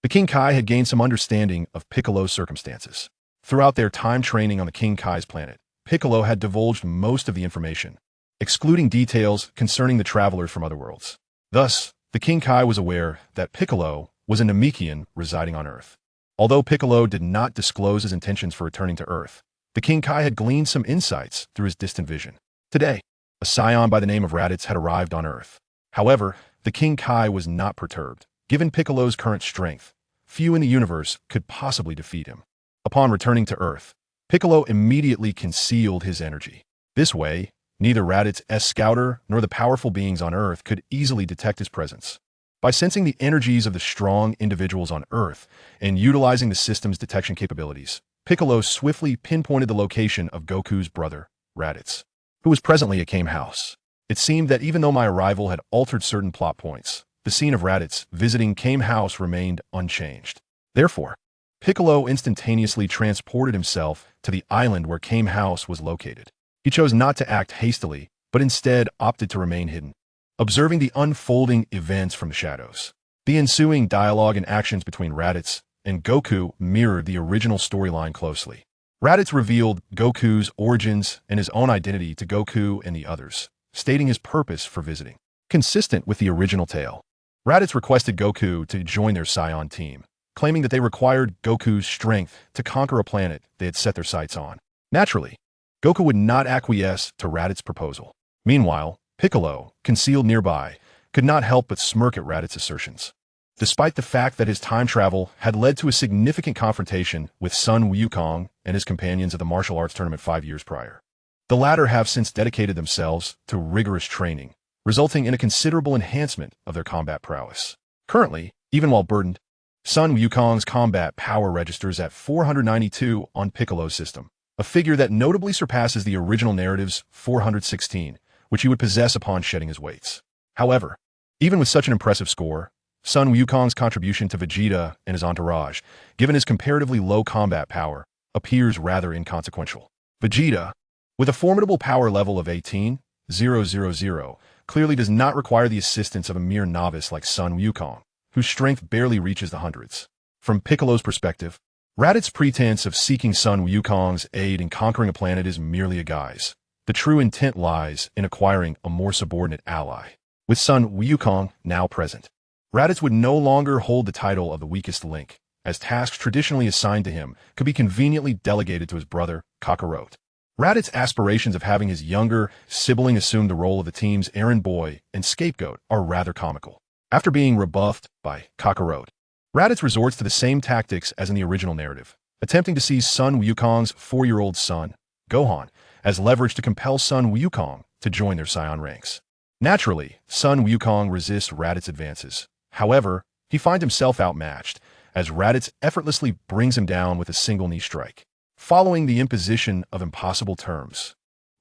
the King Kai had gained some understanding of Piccolo's circumstances. Throughout their time training on the King Kai's planet, Piccolo had divulged most of the information, excluding details concerning the travelers from other worlds. Thus, the King Kai was aware that Piccolo was a Namekian residing on Earth. Although Piccolo did not disclose his intentions for returning to Earth, the King Kai had gleaned some insights through his distant vision. Today, a Saiyan by the name of Raditz had arrived on Earth. However, the King Kai was not perturbed. Given Piccolo's current strength, few in the universe could possibly defeat him. Upon returning to Earth, Piccolo immediately concealed his energy. This way, neither Raditz's scouter nor the powerful beings on Earth could easily detect his presence. By sensing the energies of the strong individuals on Earth and utilizing the system's detection capabilities, Piccolo swiftly pinpointed the location of Goku's brother, Raditz, who was presently at Kame House. It seemed that even though my arrival had altered certain plot points, the scene of Raditz visiting Kame House remained unchanged. Therefore, Piccolo instantaneously transported himself to the island where Kame House was located. He chose not to act hastily, but instead opted to remain hidden, observing the unfolding events from the shadows. The ensuing dialogue and actions between Raditz and Goku mirrored the original storyline closely. Raditz revealed Goku's origins and his own identity to Goku and the others, stating his purpose for visiting. Consistent with the original tale, Raditz requested Goku to join their Saiyan team, claiming that they required Goku's strength to conquer a planet they had set their sights on. Naturally, Goku would not acquiesce to Raditz's proposal. Meanwhile, Piccolo, concealed nearby, could not help but smirk at Raditz's assertions. Despite the fact that his time travel had led to a significant confrontation with Sun Wukong and his companions at the martial arts tournament 5 years prior. The latter have since dedicated themselves to rigorous training, resulting in a considerable enhancement of their combat prowess. Currently, even while burdened, Sun Wukong's combat power registers at 492 on Piccolo's system, a figure that notably surpasses the original narrative's 416, which he would possess upon shedding his weights. However, even with such an impressive score, Sun Wukong's contribution to Vegeta and his entourage, given his comparatively low combat power, appears rather inconsequential. Vegeta, with a formidable power level of 18,000, clearly does not require the assistance of a mere novice like Sun Wukong, whose strength barely reaches the hundreds. From Piccolo's perspective, Raditz' pretense of seeking Sun Wukong's aid in conquering a planet is merely a guise. The true intent lies in acquiring a more subordinate ally. With Sun Wukong now present, Raditz would no longer hold the title of the weakest link, as tasks traditionally assigned to him could be conveniently delegated to his brother, Kakarot. Raditz's aspirations of having his younger sibling assume the role of the team's errand boy and scapegoat are rather comical. After being rebuffed by Kakarot, Raditz resorts to the same tactics as in the original narrative, attempting to seize Sun Wukong's 4-year-old son, Gohan, as leverage to compel Sun Wukong to join their Saiyan ranks. Naturally, Sun Wukong resists Raditz's advances. However, he finds himself outmatched, as Raditz effortlessly brings him down with a single knee strike. Following the imposition of impossible terms,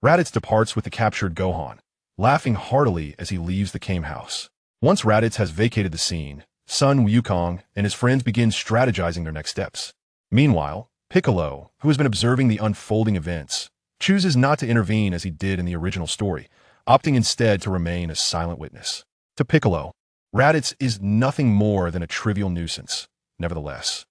Raditz departs with the captured Gohan, laughing heartily as he leaves the Kame house. Once Raditz has vacated the scene, Sun Wukong and his friends begin strategizing their next steps. Meanwhile, Piccolo, who has been observing the unfolding events, chooses not to intervene as he did in the original story, opting instead to remain a silent witness. To Piccolo, Raditz is nothing more than a trivial nuisance. Nevertheless,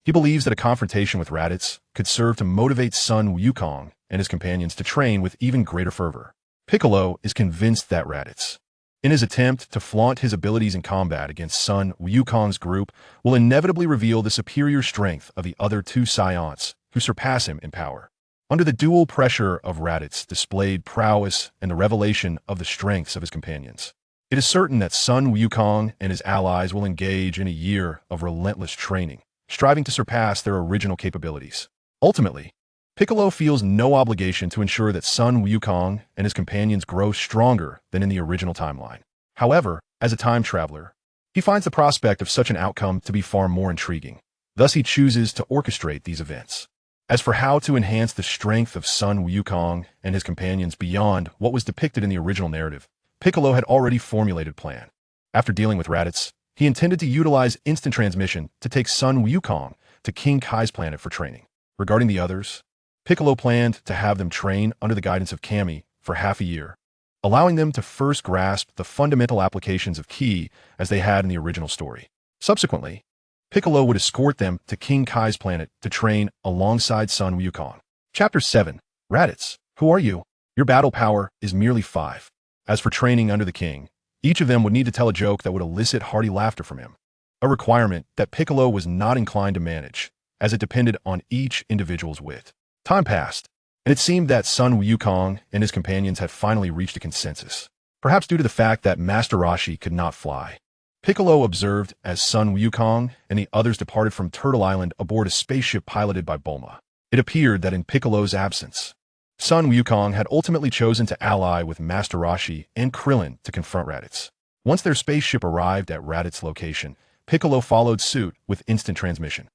he believes that a confrontation with Raditz could serve to motivate Sun Wukong and his companions to train with even greater fervor. Piccolo is convinced that Raditz, in his attempt to flaunt his abilities in combat against Sun Wukong's group, will inevitably reveal the superior strength of the other two Saiyans who surpass him in power. Under the dual pressure of Raditz's displayed prowess and the revelation of the strengths of his companions, it is certain that Sun Wukong and his allies will engage in a year of relentless training, striving to surpass their original capabilities. Ultimately, Piccolo feels no obligation to ensure that Sun Wukong and his companions grow stronger than in the original timeline. However, as a time traveler, he finds the prospect of such an outcome to be far more intriguing. Thus, he chooses to orchestrate these events. As for how to enhance the strength of Sun Wukong and his companions beyond what was depicted in the original narrative, Piccolo had already formulated a plan. After dealing with Raditz, he intended to utilize instant transmission to take Sun Wukong to King Kai's planet for training. Regarding the others, Piccolo planned to have them train under the guidance of Kami for half a year, allowing them to first grasp the fundamental applications of Ki as they had in the original story. Subsequently, Piccolo would escort them to King Kai's planet to train alongside Sun Wukong. Chapter 7. Raditz, who are you? Your battle power is merely 5. As for training under the king, each of them would need to tell a joke that would elicit hearty laughter from him, a requirement that Piccolo was not inclined to manage, as it depended on each individual's wit. Time passed, and it seemed that Sun Wukong and his companions had finally reached a consensus, perhaps due to the fact that Master Roshi could not fly. Piccolo observed as Sun Wukong and the others departed from Turtle Island aboard a spaceship piloted by Bulma. It appeared that in Piccolo's absence, Sun Wukong had ultimately chosen to ally with Master Roshi and Krillin to confront Raditz. Once their spaceship arrived at Raditz's location, Piccolo followed suit with instant transmission.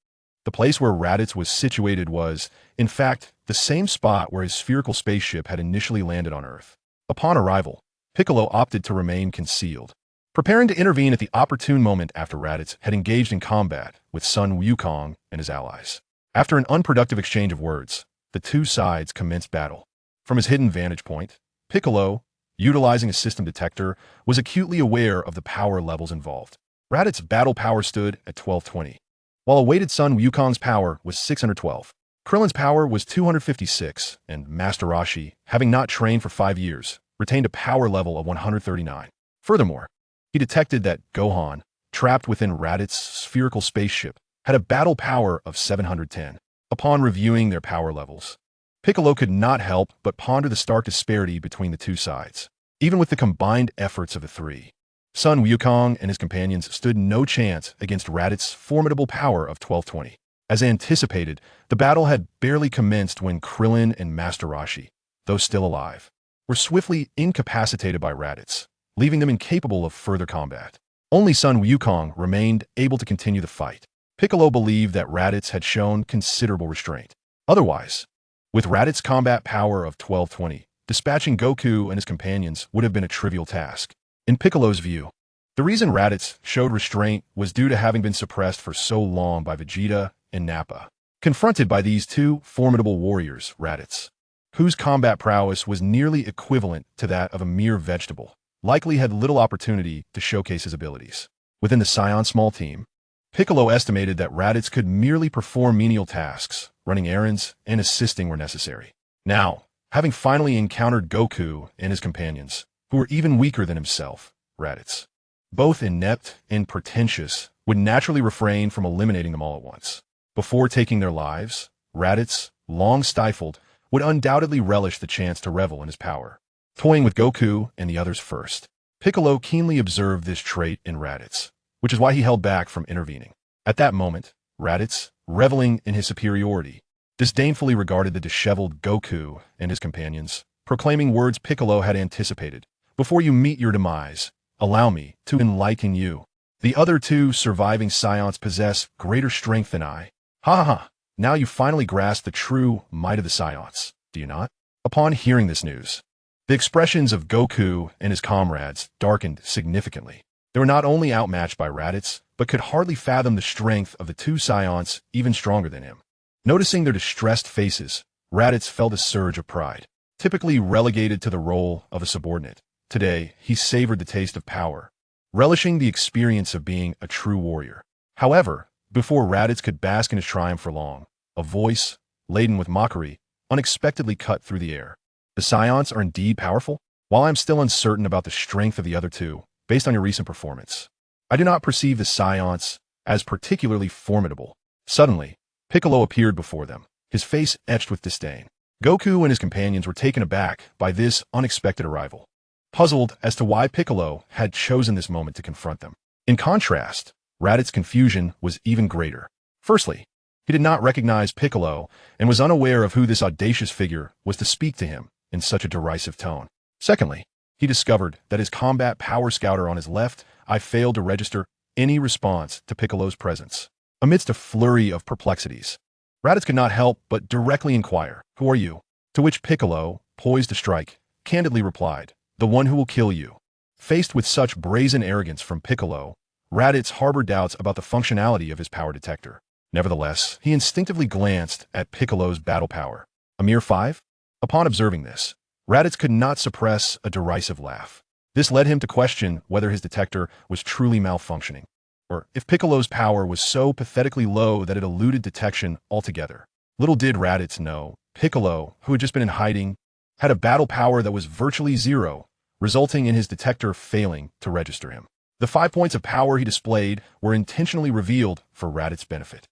The place where Raditz was situated was, in fact, the same spot where his spherical spaceship had initially landed on Earth. Upon arrival, Piccolo opted to remain concealed, preparing to intervene at the opportune moment after Raditz had engaged in combat with Sun Wukong and his allies. After an unproductive exchange of words, the two sides commenced battle. From his hidden vantage point, Piccolo, utilizing a system detector, was acutely aware of the power levels involved. Raditz's battle power stood at 1220, while awaited Sun Wukong's power was 612. Krillin's power was 256, and Master Roshi, having not trained for 5 years, retained a power level of 139. Furthermore, he detected that Gohan, trapped within Raditz's spherical spaceship, had a battle power of 710. Upon reviewing their power levels, Piccolo could not help but ponder the stark disparity between the two sides. Even with the combined efforts of the three, Sun Wukong and his companions stood no chance against Raditz's formidable power of 1220. As anticipated, the battle had barely commenced when Krillin and Master Roshi, though still alive, were swiftly incapacitated by Raditz, leaving them incapable of further combat. Only son Wukong remained able to continue the fight. Piccolo believed that Raditz had shown considerable restraint. Otherwise, with Raditz's combat power of 1220, dispatching Goku and his companions would have been a trivial task. In Piccolo's view, the reason Raditz showed restraint was due to having been suppressed for so long by Vegeta and Nappa. Confronted by these two formidable warriors, Raditz, whose combat prowess was nearly equivalent to that of a mere vegetable, likely had little opportunity to showcase his abilities. Within the Saiyan small team, Piccolo estimated that Raditz could merely perform menial tasks, running errands and assisting where necessary. Now, having finally encountered Goku and his companions, who were even weaker than himself, Raditz, both inept and pretentious, would naturally refrain from eliminating them all at once. Before taking their lives, Raditz, long stifled, would undoubtedly relish the chance to revel in his power. Toying with Goku and the others first, Piccolo keenly observed this trait in Raditz, which is why he held back from intervening. At that moment, Raditz, reveling in his superiority, disdainfully regarded the disheveled Goku and his companions, proclaiming words Piccolo had anticipated. "Before you meet your demise, allow me to enlighten you. The other two surviving Saiyans possess greater strength than I. Ha ha ha! Now you finally grasp the true might of the Saiyans, do you not?" Upon hearing this news, the expressions of Goku and his comrades darkened significantly. They were not only outmatched by Raditz, but could hardly fathom the strength of the two Saiyans even stronger than him. Noticing their distressed faces, Raditz felt a surge of pride. Typically relegated to the role of a subordinate, today he savored the taste of power, relishing the experience of being a true warrior. However, before Raditz could bask in his triumph for long, a voice, laden with mockery, unexpectedly cut through the air. "The Saiyans are indeed powerful? While I am still uncertain about the strength of the other two, based on your recent performance, I do not perceive the Saiyans as particularly formidable." Suddenly, Piccolo appeared before them, his face etched with disdain. Goku and his companions were taken aback by this unexpected arrival, puzzled as to why Piccolo had chosen this moment to confront them. In contrast, Raditz's confusion was even greater. Firstly, he did not recognize Piccolo and was unaware of who this audacious figure was to speak to him in such a derisive tone. Secondly, he discovered that his combat power scouter on his left eye failed to register any response to Piccolo's presence. Amidst a flurry of perplexities, Raditz could not help but directly inquire, "Who are you?" To which Piccolo, poised to strike, candidly replied, "The one who will kill you." Faced with such brazen arrogance from Piccolo, Raditz harbored doubts about the functionality of his power detector. Nevertheless, he instinctively glanced at Piccolo's battle power. A mere 5? Upon observing this, Raditz could not suppress a derisive laugh. This led him to question whether his detector was truly malfunctioning, or if Piccolo's power was so pathetically low that it eluded detection altogether. Little did Raditz know, Piccolo, who had just been in hiding, had a battle power that was virtually zero, resulting in his detector failing to register him. The 5 points of power he displayed were intentionally revealed for Raditz's benefit.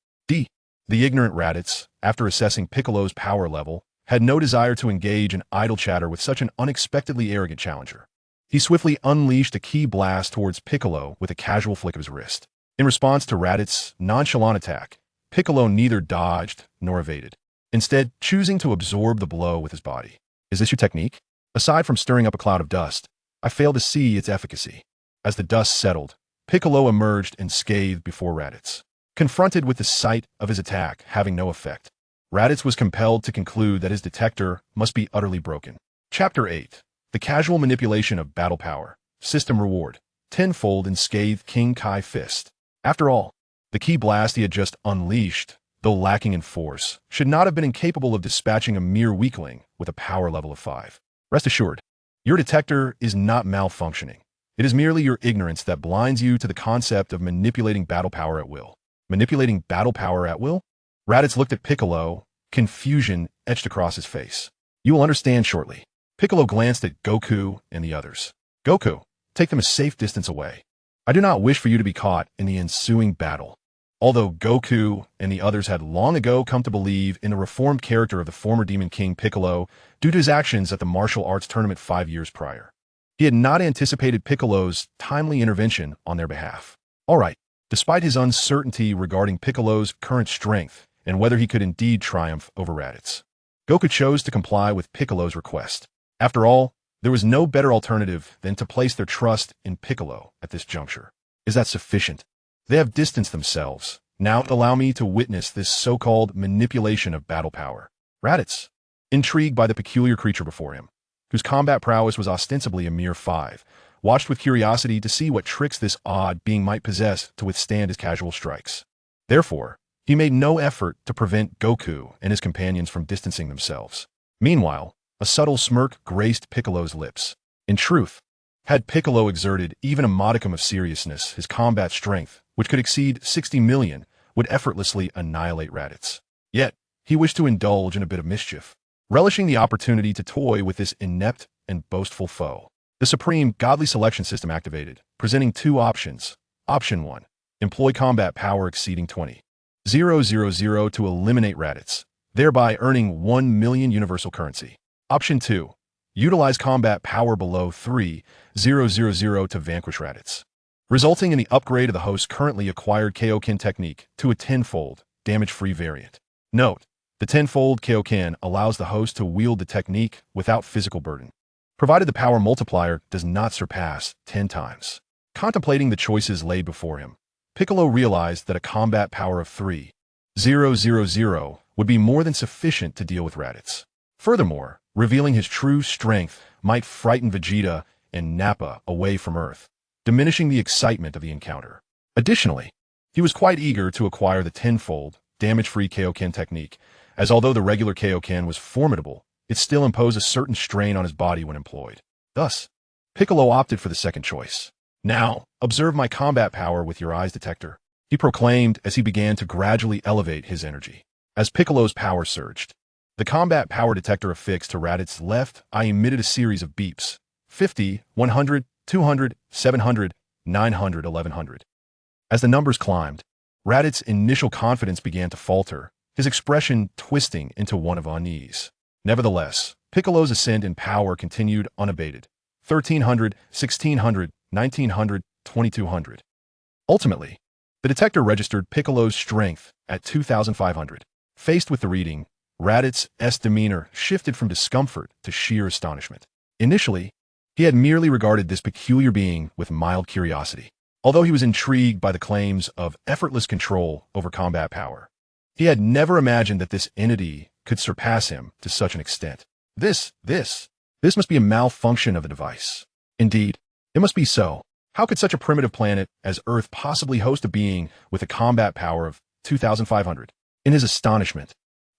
The ignorant Raditz, after assessing Piccolo's power level, had no desire to engage in idle chatter with such an unexpectedly arrogant challenger. He swiftly unleashed a ki blast towards Piccolo with a casual flick of his wrist. In response to Raditz's nonchalant attack, Piccolo neither dodged nor evaded, instead choosing to absorb the blow with his body. "Is this your technique? Aside from stirring up a cloud of dust, I fail to see its efficacy." As the dust settled, Piccolo emerged unscathed before Raditz. Confronted with the sight of his attack having no effect, Raditz was compelled to conclude that his detector must be utterly broken. Chapter 8. The Casual Manipulation of Battle Power. System Reward. Tenfold Unscathed King Kai Fist. After all, the ki blast he had just unleashed, though lacking in force, should not have been incapable of dispatching a mere weakling with a power level of 5. Rest assured, your detector is not malfunctioning. It is merely your ignorance that blinds you to the concept of manipulating battle power at will. Manipulating battle power at will? Raditz looked at Piccolo, confusion etched across his face. "You will understand shortly." Piccolo glanced at Goku and the others. "Goku, take them a safe distance away. I do not wish for you to be caught in the ensuing battle." Although Goku and the others had long ago come to believe in the reformed character of the former Demon King Piccolo due to his actions at the martial arts tournament 5 years prior, he had not anticipated Piccolo's timely intervention on their behalf. All right. Despite his uncertainty regarding Piccolo's current strength and whether he could indeed triumph over Raditz, Goku chose to comply with Piccolo's request. After all, There was no better alternative than to place their trust in Piccolo at this juncture. Is that sufficient? They have distanced themselves. Now allow me to witness this so-called manipulation of battle power. Raditz, intrigued by the peculiar creature before him, whose combat prowess was ostensibly a mere 5, watched with curiosity to see what tricks this odd being might possess to withstand his casual strikes. Therefore, he made no effort to prevent Goku and his companions from distancing themselves. Meanwhile, a subtle smirk graced Piccolo's lips. In truth, had Piccolo exerted even a modicum of seriousness, his combat strength, which could exceed 60 million, would effortlessly annihilate Raditz. Yet, he wished to indulge in a bit of mischief, relishing the opportunity to toy with this inept and boastful foe. The supreme godly selection system activated, presenting two options. Option 1. Employ combat power exceeding 20,000 to eliminate Raditz, thereby earning 1 million universal currency. Option 2. Utilize combat power below 3,000 to vanquish Raditz, resulting in the upgrade of the host's currently acquired Kaioken technique to a tenfold, damage-free variant. Note, the tenfold Kaioken allows the host to wield the technique without physical burden, provided the power multiplier does not surpass 10 times. Contemplating the choices laid before him, Piccolo realized that a combat power of 3,000 would be more than sufficient to deal with Raditz. Furthermore, revealing his true strength might frighten Vegeta and Nappa away from Earth, diminishing the excitement of the encounter. Additionally, he was quite eager to acquire the tenfold, damage-free Kaioken technique, as although the regular Kaioken was formidable, it still imposed a certain strain on his body when employed. Thus, Piccolo opted for the second choice. Now, observe my combat power with your eyes detector, he proclaimed as he began to gradually elevate his energy. As Piccolo's power surged, the combat power detector affixed to Raditz's left eye emitted a series of beeps. 50, 100, 200, 700, 900, 1100. As the numbers climbed, Raditz's initial confidence began to falter, his expression twisting into one of unease. Nevertheless, Piccolo's ascent in power continued unabated. 1300, 1600, 1900, 2200. Ultimately, the detector registered Piccolo's strength at 2500. Faced with the reading, Raditz's demeanor shifted from discomfort to sheer astonishment. Initially, he had merely regarded this peculiar being with mild curiosity. Although he was intrigued by the claims of effortless control over combat power, he had never imagined that this entity could surpass him to such an extent. This must be a malfunction of the device. Indeed, it must be so. How could such a primitive planet as Earth possibly host a being with a combat power of 2500? In his astonishment,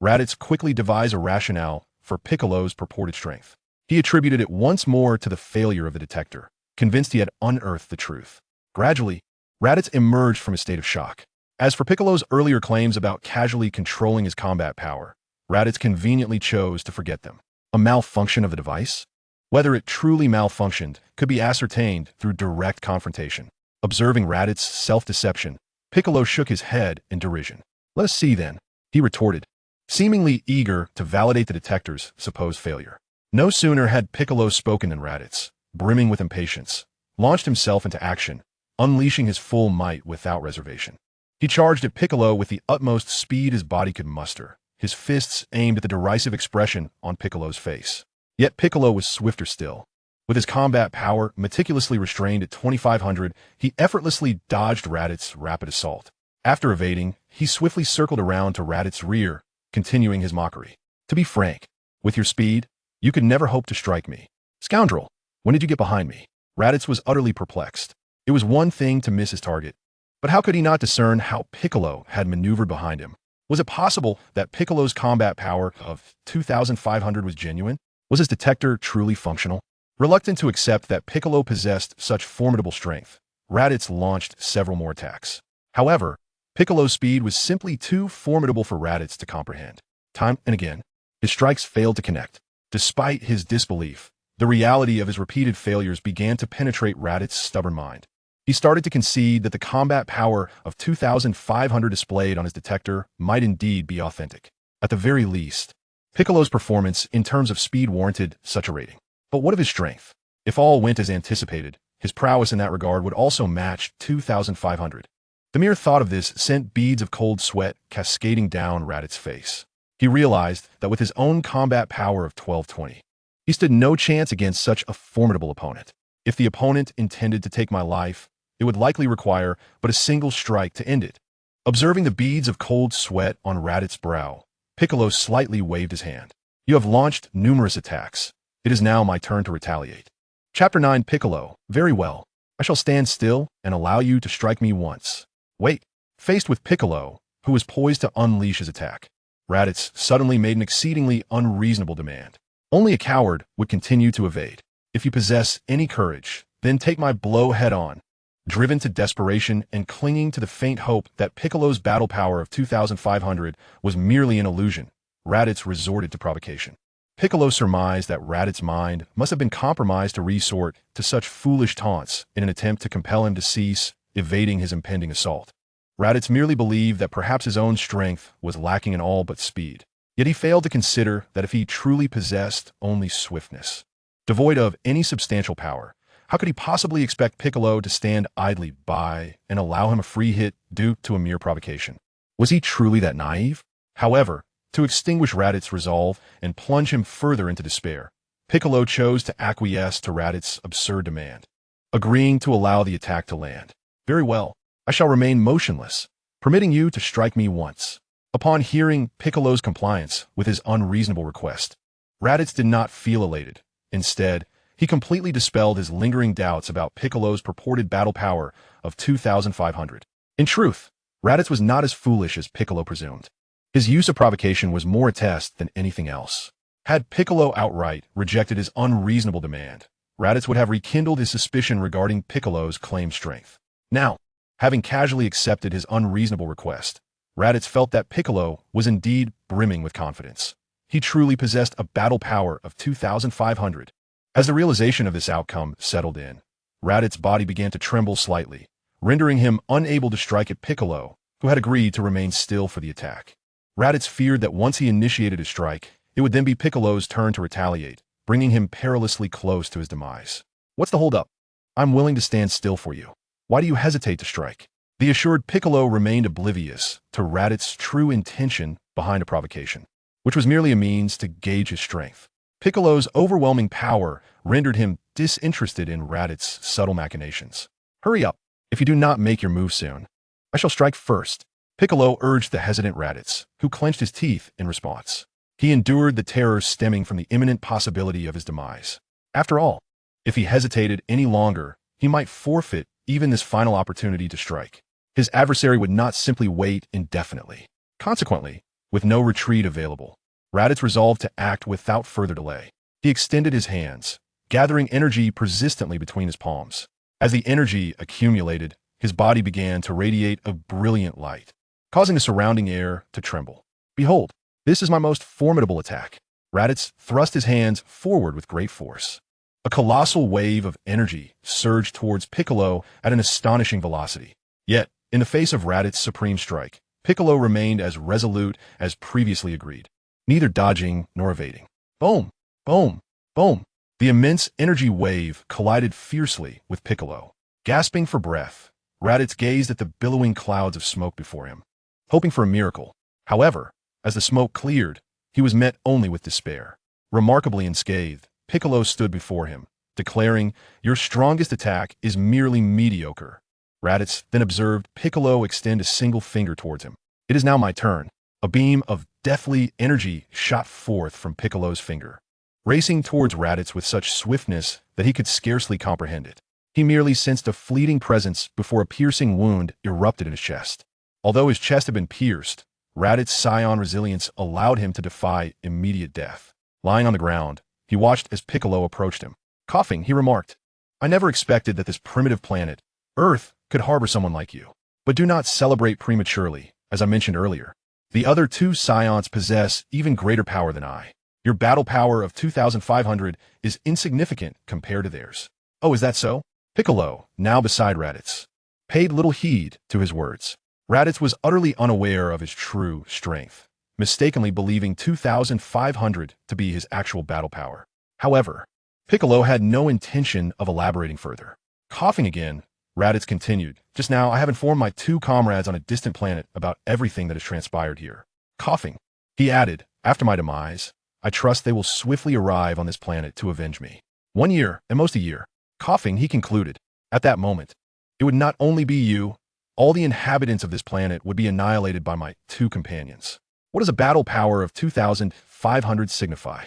Raditz quickly devised a rationale for Piccolo's purported strength. He attributed it once more to the failure of the detector, convinced he had unearthed the truth. Gradually, Raditz emerged from a state of shock. As for Piccolo's earlier claims about casually controlling his combat power, Raditz conveniently chose to forget them. A malfunction of the device? Whether it truly malfunctioned could be ascertained through direct confrontation. Observing Raditz's self-deception, Piccolo shook his head in derision. "Let us see then," he retorted, seemingly eager to validate the detector's supposed failure. No sooner had Piccolo spoken than Raditz, brimming with impatience, launched himself into action, unleashing his full might without reservation. He charged at Piccolo with the utmost speed his body could muster, his fists aimed at the derisive expression on Piccolo's face. Yet Piccolo was swifter still. With his combat power meticulously restrained at 2500, he effortlessly dodged Raditz's rapid assault. After evading, he swiftly circled around to Raditz's rear, continuing his mockery. "To be frank, with your speed, you could never hope to strike me. Scoundrel, when did you get behind me?" Raditz was utterly perplexed. It was one thing to miss his target, but how could he not discern how Piccolo had maneuvered behind him? Was it possible that Piccolo's combat power of 2500 was genuine? Was his detector truly functional? Reluctant to accept that Piccolo possessed such formidable strength, Raditz launched several more attacks. However, Piccolo's speed was simply too formidable for Raditz to comprehend. Time and again, his strikes failed to connect. Despite his disbelief, the reality of his repeated failures began to penetrate Raditz's stubborn mind. He started to concede that the combat power of 2500 displayed on his detector might indeed be authentic. At the very least, Piccolo's performance in terms of speed warranted such a rating. But what of his strength? If all went as anticipated, his prowess in that regard would also match 2500. The mere thought of this sent beads of cold sweat cascading down Raditz's face. He realized that with his own combat power of 1220, He stood no chance against such a formidable opponent. If the opponent intended to take my life, it would likely require but a single strike to end it. Observing the beads of cold sweat on Raditz' brow, Piccolo slightly waved his hand. You have launched numerous attacks. It is now my turn to retaliate. Chapter 9 Piccolo, very well. I shall stand still and allow you to strike me once. Wait. Faced with Piccolo, who was poised to unleash his attack, Raditz suddenly made an exceedingly unreasonable demand. Only a coward would continue to evade. If you possess any courage, then take my blow head-on. Driven to desperation and clinging to the faint hope that Piccolo's battle power of 2,500 was merely an illusion, Raditz resorted to provocation. Piccolo surmised that Raditz's mind must have been compromised to resort to such foolish taunts in an attempt to compel him to cease evading his impending assault. Raditz merely believed that perhaps his own strength was lacking in all but speed. Yet he failed to consider that if he truly possessed only swiftness, devoid of any substantial power, how could he possibly expect Piccolo to stand idly by and allow him a free hit due to a mere provocation? Was he truly that naive? However, to extinguish Raditz's resolve and plunge him further into despair, Piccolo chose to acquiesce to Raditz's absurd demand, agreeing to allow the attack to land. Very well, I shall remain motionless, permitting you to strike me once. Upon hearing Piccolo's compliance with his unreasonable request, Raditz did not feel elated. Instead, he completely dispelled his lingering doubts about Piccolo's purported battle power of 2,500. In truth, Raditz was not as foolish as Piccolo presumed. His use of provocation was more a test than anything else. Had Piccolo outright rejected his unreasonable demand, Raditz would have rekindled his suspicion regarding Piccolo's claimed strength. Now, having casually accepted his unreasonable request, Raditz felt that Piccolo was indeed brimming with confidence. He truly possessed a battle power of 2,500. As the realization of this outcome settled in, Raditz's body began to tremble slightly, rendering him unable to strike at Piccolo, who had agreed to remain still for the attack. Raditz feared that once he initiated a strike, it would then be Piccolo's turn to retaliate, bringing him perilously close to his demise. What's the holdup? I'm willing to stand still for you. Why do you hesitate to strike? The assured Piccolo remained oblivious to Raditz's true intention behind a provocation, which was merely a means to gauge his strength. Piccolo's overwhelming power rendered him disinterested in Raditz's subtle machinations. Hurry up. If you do not make your move soon, I shall strike first. Piccolo urged the hesitant Raditz, who clenched his teeth in response. He endured the terror stemming from the imminent possibility of his demise. After all, if he hesitated any longer, he might forfeit even this final opportunity to strike. His adversary would not simply wait indefinitely. Consequently, with no retreat available, Raditz resolved to act without further delay. He extended his hands, gathering energy persistently between his palms. As the energy accumulated, his body began to radiate a brilliant light, causing the surrounding air to tremble. Behold, this is my most formidable attack. Raditz thrust his hands forward with great force. A colossal wave of energy surged towards Piccolo at an astonishing velocity. Yet, in the face of Raditz's supreme strike, Piccolo remained as resolute as previously agreed, neither dodging nor evading. Boom! Boom! Boom! The immense energy wave collided fiercely with Piccolo. Gasping for breath, Raditz gazed at the billowing clouds of smoke before him, hoping for a miracle. However, as the smoke cleared, he was met only with despair. Remarkably unscathed, Piccolo stood before him, declaring, "Your strongest attack is merely mediocre." Raditz then observed Piccolo extend a single finger towards him. "It is now my turn." A beam of deathly energy shot forth from Piccolo's finger, racing towards Raditz with such swiftness that he could scarcely comprehend it. He merely sensed a fleeting presence before a piercing wound erupted in his chest. Although his chest had been pierced, Raditz's Saiyan resilience allowed him to defy immediate death. Lying on the ground, he watched as Piccolo approached him. Coughing, he remarked, "I never expected that this primitive planet, Earth, could harbor someone like you. But do not celebrate prematurely, as I mentioned earlier. The other two Saiyans possess even greater power than I. Your battle power of 2,500 is insignificant compared to theirs." "Oh, is that so?" Piccolo, now beside Raditz, paid little heed to his words. Raditz was utterly unaware of his true strength, mistakenly believing 2,500 to be his actual battle power. However, Piccolo had no intention of elaborating further. Coughing again, Raditz continued, "Just now I have informed my two comrades on a distant planet about everything that has transpired here." Coughing, he added, "After my demise, I trust they will swiftly arrive on this planet to avenge me. 1 year, at most a year. Coughing, he concluded. At that moment, it would not only be you, all the inhabitants of this planet would be annihilated by my 2 companions. What does a battle power of 2,500 signify?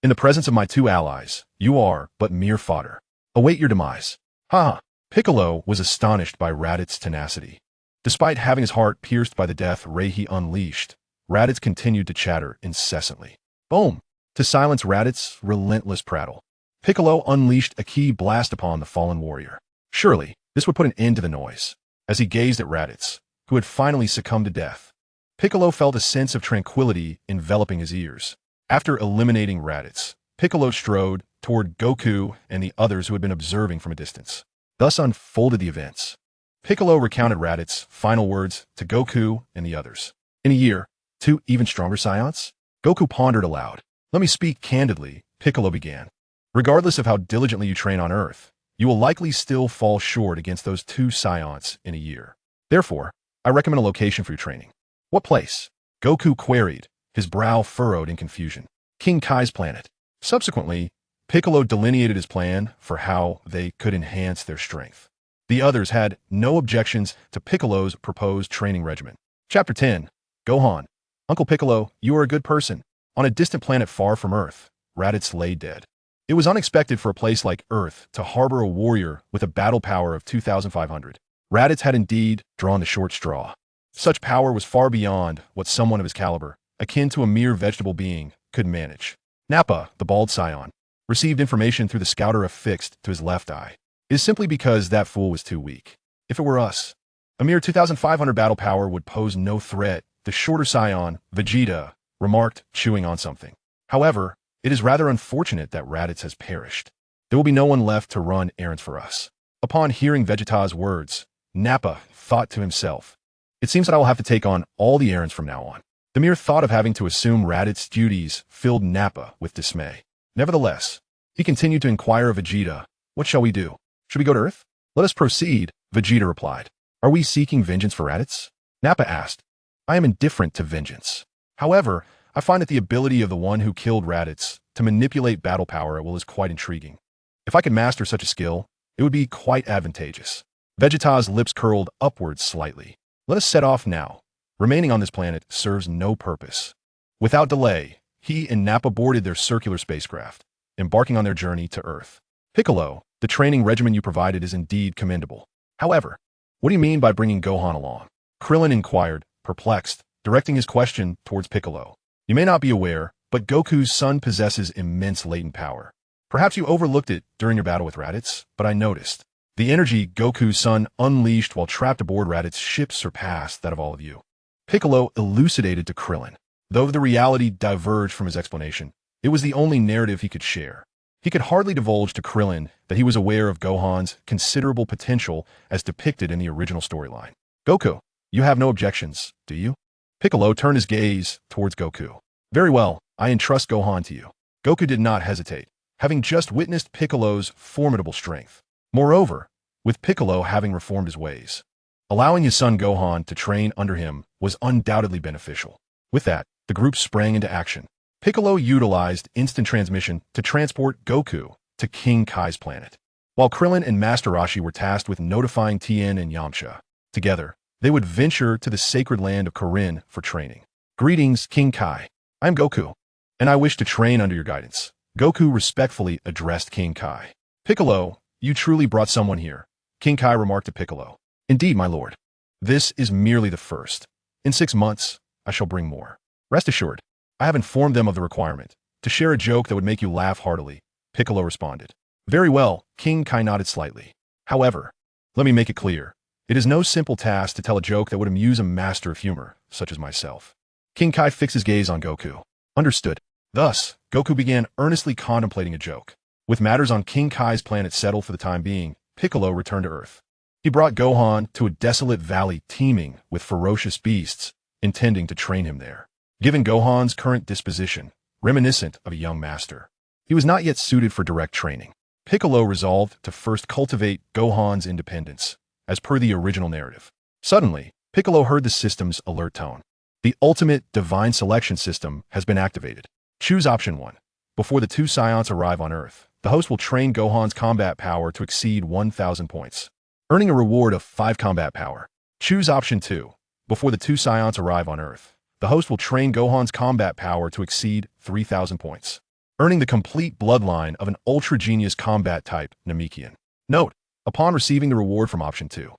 In the presence of my 2 allies, you are but mere fodder. Await your demise. Haha. Piccolo was astonished by Raditz's tenacity. Despite having his heart pierced by the death ray he unleashed, Raditz continued to chatter incessantly. Boom! To silence Raditz's relentless prattle, Piccolo unleashed a ki blast upon the fallen warrior. Surely, this would put an end to the noise. As he gazed at Raditz, who had finally succumbed to death, Piccolo felt a sense of tranquility enveloping his ears. After eliminating Raditz, Piccolo strode toward Goku and the others who had been observing from a distance. Thus unfolded the events. Piccolo recounted Raditz's final words to Goku and the others. In a year, 2 even stronger Saiyans? Goku pondered aloud. Let me speak candidly, Piccolo began. Regardless of how diligently you train on Earth, you will likely still fall short against those 2 Saiyans in a year. Therefore, I recommend a location for your training. What place? Goku queried, his brow furrowed in confusion. King Kai's planet. Subsequently, Piccolo delineated his plan for how they could enhance their strength. The others had no objections to Piccolo's proposed training regimen. Chapter 10. Gohan. Uncle Piccolo, you are a good person. On a distant planet far from Earth, Raditz lay dead. It was unexpected for a place like Earth to harbor a warrior with a battle power of 2,500. Raditz had indeed drawn the short straw. Such power was far beyond what someone of his caliber, akin to a mere vegetable being, could manage. Nappa, the bald Saiyan, received information through the scouter affixed to his left eye. It is simply because that fool was too weak. If it were us, a mere 2,500 battle power would pose no threat, the shorter Saiyan, Vegeta, remarked, chewing on something. However, it is rather unfortunate that Raditz has perished. There will be no one left to run errands for us. Upon hearing Vegeta's words, Nappa thought to himself, it seems that I will have to take on all the errands from now on. The mere thought of having to assume Raditz's duties filled Nappa with dismay. Nevertheless, he continued to inquire of Vegeta, what shall we do? Should we go to Earth? Let us proceed, Vegeta replied. Are we seeking vengeance for Raditz? Nappa asked. I am indifferent to vengeance. However, I find that the ability of the one who killed Raditz to manipulate battle power at will is quite intriguing. If I could master such a skill, it would be quite advantageous. Vegeta's lips curled upwards slightly. Let us set off now. Remaining on this planet serves no purpose. Without delay, he and Nappa boarded their circular spacecraft, embarking on their journey to Earth. Piccolo, the training regimen you provided is indeed commendable. However, what do you mean by bringing Gohan along? Krillin inquired, perplexed, directing his question towards Piccolo. You may not be aware, but Goku's son possesses immense latent power. Perhaps you overlooked it during your battle with Raditz, but I noticed. The energy Goku's son unleashed while trapped aboard Raditz's ship surpassed that of all of you. Piccolo elucidated to Krillin. Though the reality diverged from his explanation, it was the only narrative he could share. He could hardly divulge to Krillin that he was aware of Gohan's considerable potential as depicted in the original storyline. Goku, you have no objections, do you? Piccolo turned his gaze towards Goku. Very well, I entrust Gohan to you. Goku did not hesitate, having just witnessed Piccolo's formidable strength. Moreover, with Piccolo having reformed his ways, allowing his son Gohan to train under him was undoubtedly beneficial. With that, the group sprang into action. Piccolo utilized instant transmission to transport Goku to King Kai's planet, while Krillin and Master Roshi were tasked with notifying Tien and Yamcha. Together, they would venture to the sacred land of Korin for training. Greetings, King Kai. I am Goku, and I wish to train under your guidance. Goku respectfully addressed King Kai. Piccolo, you truly brought someone here, King Kai remarked to Piccolo. Indeed, my lord. This is merely the first. In 6 months, I shall bring more. Rest assured, I have informed them of the requirement. To share a joke that would make you laugh heartily, Piccolo responded. Very well, King Kai nodded slightly. However, let me make it clear. It is no simple task to tell a joke that would amuse a master of humor, such as myself. King Kai fixed his gaze on Goku. Understood. Thus, Goku began earnestly contemplating a joke. With matters on King Kai's planet settled for the time being, Piccolo returned to Earth. He brought Gohan to a desolate valley teeming with ferocious beasts, intending to train him there. Given Gohan's current disposition, reminiscent of a young master, he was not yet suited for direct training. Piccolo resolved to first cultivate Gohan's independence, as per the original narrative. Suddenly, Piccolo heard the system's alert tone. The ultimate divine selection system has been activated. Choose option 1. Before the two Saiyans arrive on Earth, the host will train Gohan's combat power to exceed 1,000 points, earning a reward of 5 combat power. Choose option 2. Before the two Saiyans arrive on Earth, the host will train Gohan's combat power to exceed 3,000 points, earning the complete bloodline of an ultra-genius combat type Namekian. Note, upon receiving the reward from option 2,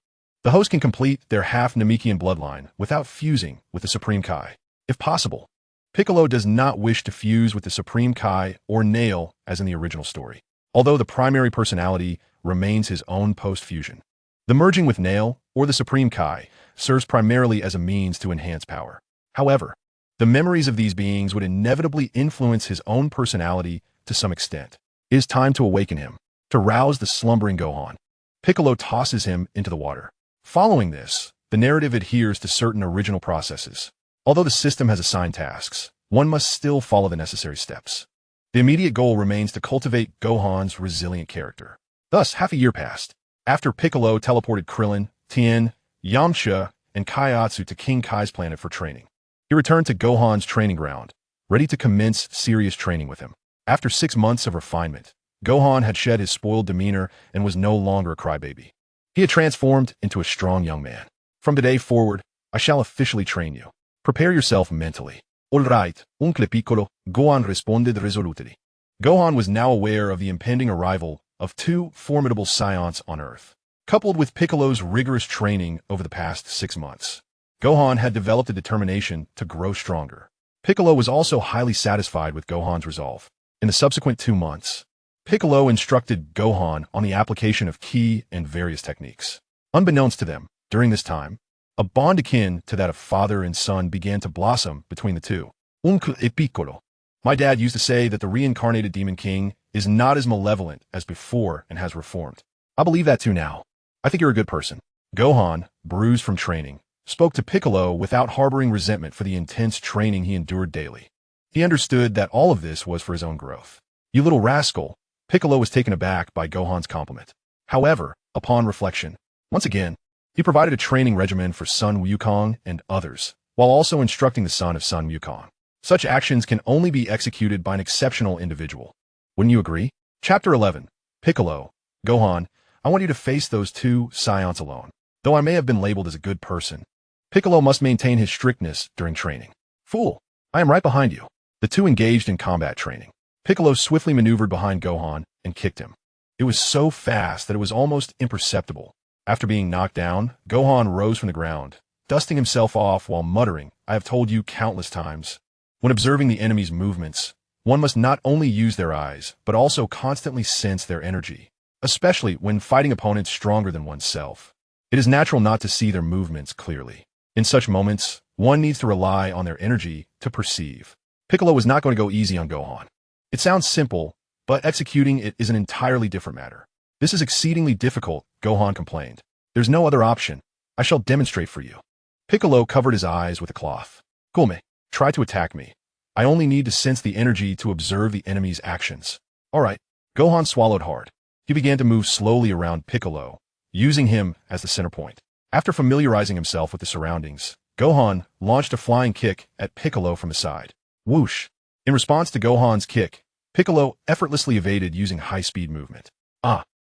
the host can complete their half Namekian bloodline without fusing with the Supreme Kai. If possible, Piccolo does not wish to fuse with the Supreme Kai or Nail as in the original story, although the primary personality remains his own post-fusion. The merging with Nail or the Supreme Kai serves primarily as a means to enhance power. However, the memories of these beings would inevitably influence his own personality to some extent. It is time to awaken him, to rouse the slumbering Gohan. Piccolo tosses him into the water. Following this, the narrative adheres to certain original processes. Although the system has assigned tasks, one must still follow the necessary steps. The immediate goal remains to cultivate Gohan's resilient character. Thus, half a year passed. After Piccolo teleported Krillin, Tien, Yamcha, and Kaiatsu to King Kai's planet for training, he returned to Gohan's training ground, ready to commence serious training with him. After 6 months of refinement, Gohan had shed his spoiled demeanor and was no longer a crybaby. He had transformed into a strong young man. From today forward, I shall officially train you. Prepare yourself mentally. All right, Uncle Piccolo, Gohan responded resolutely. Gohan was now aware of the impending arrival of 2 formidable Saiyans on Earth. Coupled with Piccolo's rigorous training over the past 6 months, Gohan had developed a determination to grow stronger. Piccolo was also highly satisfied with Gohan's resolve. In the subsequent 2 months, Piccolo instructed Gohan on the application of ki and various techniques. Unbeknownst to them, during this time, a bond akin to that of father and son began to blossom between the two. Uncle Piccolo. My dad used to say that the reincarnated Demon King is not as malevolent as before and has reformed. I believe that too now. I think you're a good person. Gohan, bruised from training, spoke to Piccolo without harboring resentment for the intense training he endured daily. He understood that all of this was for his own growth. You little rascal, Piccolo was taken aback by Gohan's compliment. However, upon reflection, once again, he provided a training regimen for Sun Wukong and others, while also instructing the son of Sun Wukong. Such actions can only be executed by an exceptional individual. Wouldn't you agree? Chapter 11. Piccolo. Gohan, I want you to face those 2 Saiyans alone. Though I may have been labeled as a good person, Piccolo must maintain his strictness during training. Fool, I am right behind you. The 2 engaged in combat training. Piccolo swiftly maneuvered behind Gohan and kicked him. It was so fast that it was almost imperceptible. After being knocked down, Gohan rose from the ground, dusting himself off while muttering, I have told you countless times. When observing the enemy's movements, one must not only use their eyes, but also constantly sense their energy, especially when fighting opponents stronger than oneself. It is natural not to see their movements clearly. In such moments, one needs to rely on their energy to perceive. Piccolo was not going to go easy on Gohan. It sounds simple, but executing it is an entirely different matter. This is exceedingly difficult, Gohan complained. There's no other option. I shall demonstrate for you. Piccolo covered his eyes with a cloth. Come, try to attack me. I only need to sense the energy to observe the enemy's actions. All right. Gohan swallowed hard. He began to move slowly around Piccolo, using him as the center point. After familiarizing himself with the surroundings, Gohan launched a flying kick at Piccolo from the side. Whoosh! In response to Gohan's kick, Piccolo effortlessly evaded using high-speed movement.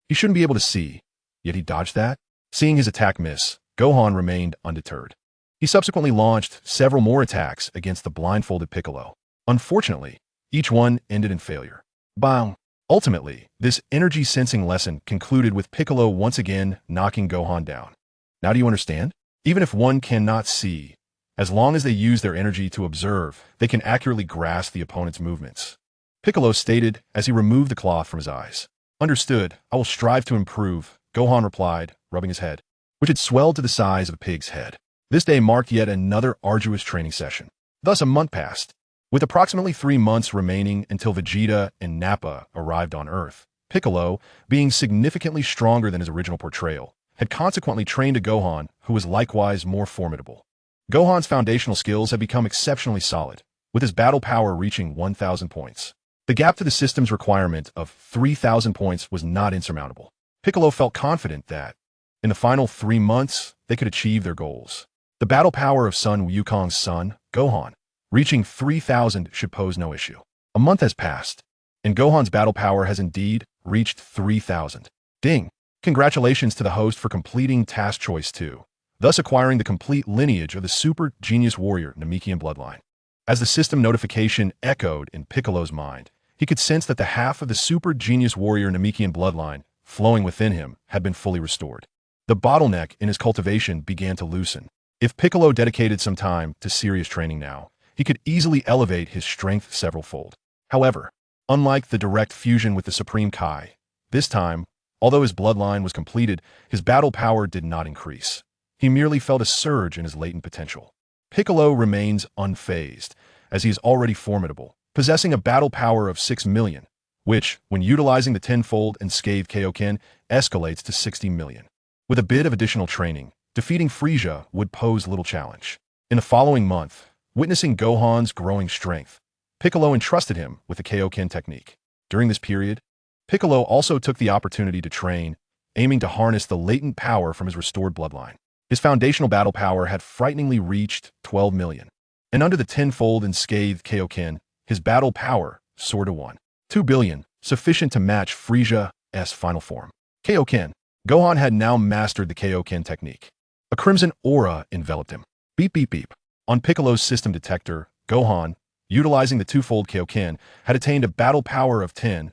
He shouldn't be able to see, yet he dodged that. Seeing his attack miss, Gohan remained undeterred. He subsequently launched several more attacks against the blindfolded Piccolo. Unfortunately, each one ended in failure. Bang! Ultimately, this energy-sensing lesson concluded with Piccolo once again knocking Gohan down. Now do you understand? Even if one cannot see, as long as they use their energy to observe, they can accurately grasp the opponent's movements. Piccolo stated as he removed the cloth from his eyes. Understood, I will strive to improve, Gohan replied, rubbing his head, which had swelled to the size of a pig's head. This day marked yet another arduous training session. Thus a month passed. With approximately 3 months remaining until Vegeta and Nappa arrived on Earth, Piccolo, being significantly stronger than his original portrayal, had consequently trained a Gohan who was likewise more formidable. Gohan's foundational skills had become exceptionally solid, with his battle power reaching 1,000 points. The gap to the system's requirement of 3,000 points was not insurmountable. Piccolo felt confident that, in the final 3 months, they could achieve their goals. The battle power of Sun Wukong's son, Gohan, reaching 3,000 should pose no issue. A month has passed, and Gohan's battle power has indeed reached 3,000. Ding! Congratulations to the host for completing Task Choice 2, thus acquiring the complete lineage of the Super Genius Warrior Namekian bloodline. As the system notification echoed in Piccolo's mind, he could sense that the half of the Super Genius Warrior Namekian bloodline flowing within him had been fully restored. The bottleneck in his cultivation began to loosen. If Piccolo dedicated some time to serious training now, he could easily elevate his strength several-fold. However, unlike the direct fusion with the Supreme Kai, this time, although his bloodline was completed, his battle power did not increase. He merely felt a surge in his latent potential. Piccolo remains unfazed, as he is already formidable, possessing a battle power of 6 million, which, when utilizing the tenfold and scathed Kaioken, escalates to 60 million. With a bit of additional training, defeating Frieza would pose little challenge. In the following month, witnessing Gohan's growing strength, Piccolo entrusted him with the Kaioken technique. During this period, Piccolo also took the opportunity to train, aiming to harness the latent power from his restored bloodline. His foundational battle power had frighteningly reached 12 million, and under the tenfold and scathed Kaioken, his battle power soared to 2 billion, sufficient to match Frieza's final form. Kaioken. Gohan had now mastered the Kaioken technique. A crimson aura enveloped him. Beep beep beep. On Piccolo's system detector, Gohan, utilizing the twofold Kaioken, had attained a battle power of 10,000.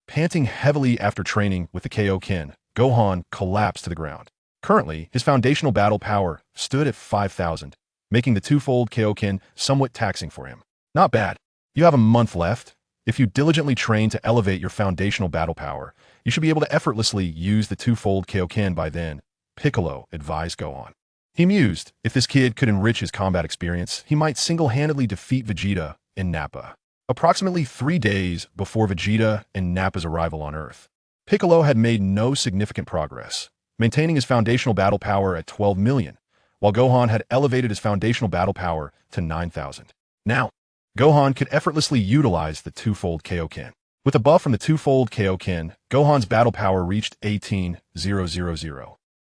Panting heavily after training with the Kaioken, Gohan collapsed to the ground. Currently, his foundational battle power stood at 5,000, making the twofold Kaioken somewhat taxing for him. Not bad. You have a month left. If you diligently train to elevate your foundational battle power, you should be able to effortlessly use the twofold Kaioken by then, Piccolo advised Gohan. He mused, if this kid could enrich his combat experience, he might single-handedly defeat Vegeta and Nappa. Approximately 3 days before Vegeta and Nappa's arrival on Earth, Piccolo had made no significant progress, maintaining his foundational battle power at 12 million, while Gohan had elevated his foundational battle power to 9,000. Now, Gohan could effortlessly utilize the twofold Kaioken. With a buff from the twofold Kaioken, Gohan's battle power reached 18,000.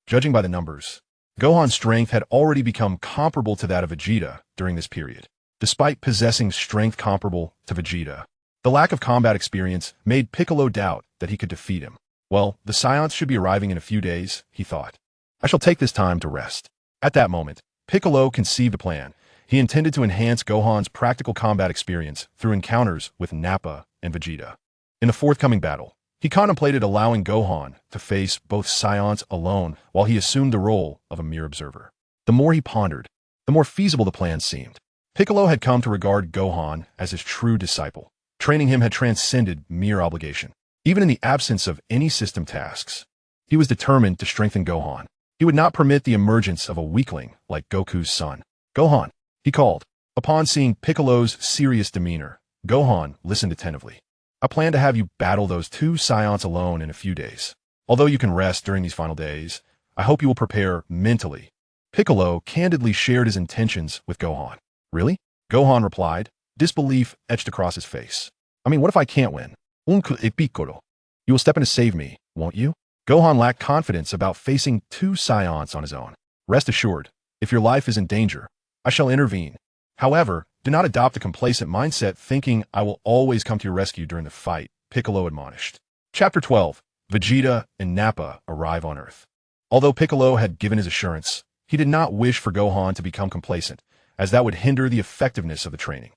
Judging by the numbers, Gohan's strength had already become comparable to that of Vegeta during this period. Despite possessing strength comparable to Vegeta, the lack of combat experience made Piccolo doubt that he could defeat him. Well, the Saiyans should be arriving in a few days, he thought. I shall take this time to rest. At that moment, Piccolo conceived a plan. He intended to enhance Gohan's practical combat experience through encounters with Nappa and Vegeta. In the forthcoming battle, he contemplated allowing Gohan to face both Saiyans alone while he assumed the role of a mere observer. The more he pondered, the more feasible the plan seemed. Piccolo had come to regard Gohan as his true disciple. Training him had transcended mere obligation. Even in the absence of any system tasks, he was determined to strengthen Gohan. He would not permit the emergence of a weakling like Goku's son. Gohan, he called. Upon seeing Piccolo's serious demeanor, Gohan listened attentively. I plan to have you battle those 2 Saiyans alone in a few days. Although you can rest during these final days, I hope you will prepare mentally. Piccolo candidly shared his intentions with Gohan. Really? Gohan replied, disbelief etched across his face. I mean, what if I can't win? Piccolo. You will step in to save me, won't you? Gohan lacked confidence about facing 2 Saiyans on his own. Rest assured, if your life is in danger, I shall intervene. However, do not adopt a complacent mindset thinking I will always come to your rescue during the fight, Piccolo admonished. Chapter 12. Vegeta and Nappa arrive on Earth. Although Piccolo had given his assurance, he did not wish for Gohan to become complacent, as that would hinder the effectiveness of the training.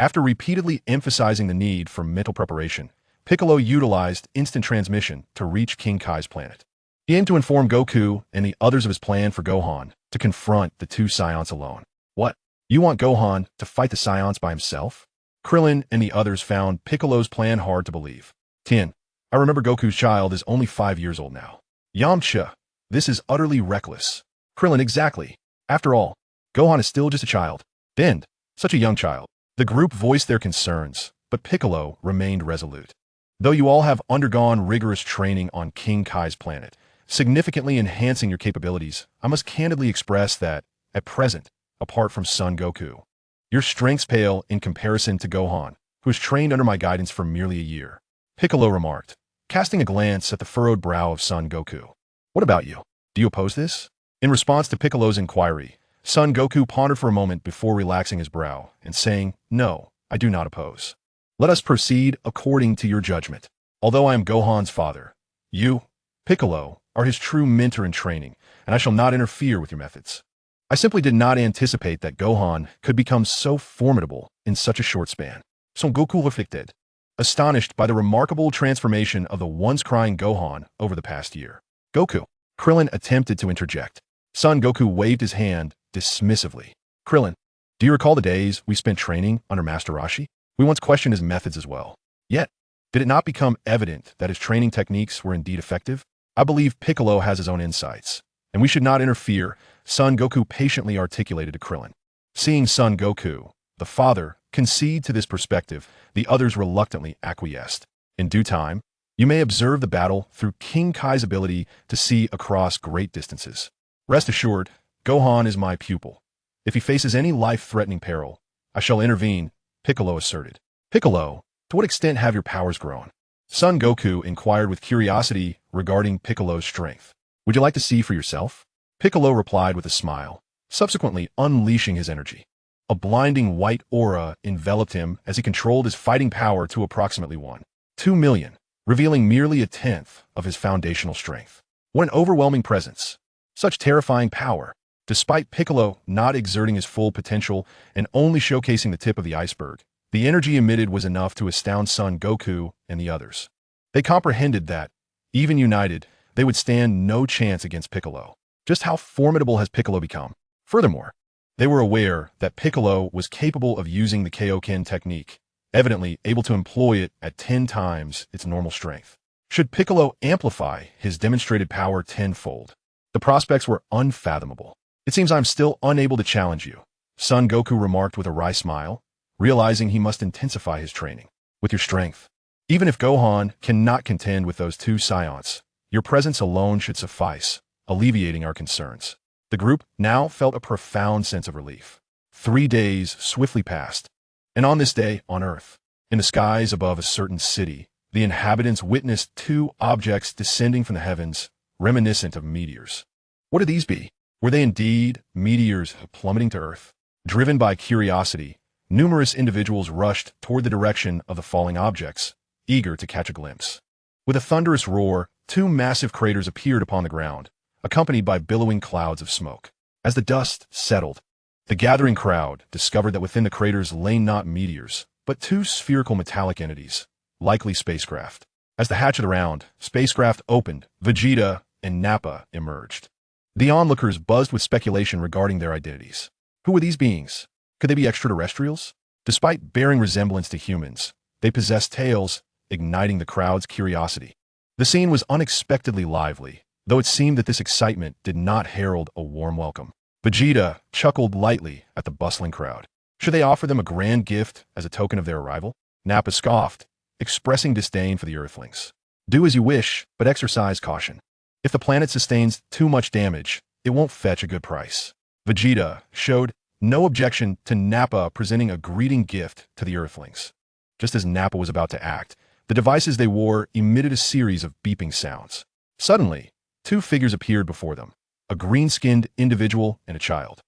After repeatedly emphasizing the need for mental preparation, Piccolo utilized instant transmission to reach King Kai's planet. He aimed to inform Goku and the others of his plan for Gohan to confront the 2 Saiyans alone. What? You want Gohan to fight the Saiyans by himself? Krillin and the others found Piccolo's plan hard to believe. 10. I remember Goku's child is only 5 years old now. Yamcha, this is utterly reckless. Krillin, exactly. After all, Gohan is still just a child. Then, such a young child. The group voiced their concerns, but Piccolo remained resolute. Though you all have undergone rigorous training on King Kai's planet, significantly enhancing your capabilities, I must candidly express that, at present, apart from Son Goku, your strengths pale in comparison to Gohan, who has trained under my guidance for merely a year. Piccolo remarked, casting a glance at the furrowed brow of Son Goku. What about you? Do you oppose this? In response to Piccolo's inquiry, Son Goku pondered for a moment before relaxing his brow and saying, No, I do not oppose. Let us proceed according to your judgment. Although I am Gohan's father, you, Piccolo, are his true mentor in training, and I shall not interfere with your methods. I simply did not anticipate that Gohan could become so formidable in such a short span. Son Goku reflected, astonished by the remarkable transformation of the once-crying Gohan over the past year. Goku. Krillin attempted to interject. Son Goku waved his hand dismissively. Krillin, do you recall the days we spent training under Master Roshi? We once questioned his methods as well. Yet, did it not become evident that his training techniques were indeed effective? I believe Piccolo has his own insights, and we should not interfere, Son Goku patiently articulated to Krillin. Seeing Son Goku, the father, concede to this perspective, the others reluctantly acquiesced. In due time, you may observe the battle through King Kai's ability to see across great distances. Rest assured, Gohan is my pupil. If he faces any life-threatening peril, I shall intervene, Piccolo asserted. Piccolo, to what extent have your powers grown? Son Goku inquired with curiosity regarding Piccolo's strength. Would you like to see for yourself? Piccolo replied with a smile, subsequently unleashing his energy. A blinding white aura enveloped him as he controlled his fighting power to approximately 1.2 million, revealing merely a tenth of his foundational strength. What an overwhelming presence! Such terrifying power, despite Piccolo not exerting his full potential and only showcasing the tip of the iceberg. The energy emitted was enough to astound Son Goku and the others. They comprehended that, even united, they would stand no chance against Piccolo. Just how formidable has Piccolo become? Furthermore, they were aware that Piccolo was capable of using the Kaioken technique, evidently able to employ it at 10 times its normal strength. Should Piccolo amplify his demonstrated power tenfold? The prospects were unfathomable. It seems I'm still unable to challenge you, Son Goku remarked with a wry smile, realizing he must intensify his training. With your strength, even if Gohan cannot contend with those two Saiyans, your presence alone should suffice, alleviating our concerns. The group now felt a profound sense of relief. 3 days swiftly passed, and on this day on Earth, in the skies above a certain city, the inhabitants witnessed 2 objects descending from the heavens, reminiscent of meteors. What did these be? Were they indeed meteors plummeting to Earth? Driven by curiosity, numerous individuals rushed toward the direction of the falling objects, eager to catch a glimpse. With a thunderous roar, 2 massive craters appeared upon the ground, accompanied by billowing clouds of smoke. As the dust settled, the gathering crowd discovered that within the craters lay not meteors, but 2 spherical metallic entities, likely spacecraft. As the hatch of the round spacecraft opened, Vegeta and Nappa emerged. The onlookers buzzed with speculation regarding their identities. Who were these beings? Could they be extraterrestrials? Despite bearing resemblance to humans, they possessed tails, igniting the crowd's curiosity. The scene was unexpectedly lively, though it seemed that this excitement did not herald a warm welcome. Vegeta chuckled lightly at the bustling crowd. Should they offer them a grand gift as a token of their arrival? Nappa scoffed, expressing disdain for the Earthlings. Do as you wish, but exercise caution. If the planet sustains too much damage, it won't fetch a good price. Vegeta showed no objection to Nappa presenting a greeting gift to the Earthlings. Just as Nappa was about to act, the devices they wore emitted a series of beeping sounds. Suddenly, 2 figures appeared before them, a green-skinned individual and a child.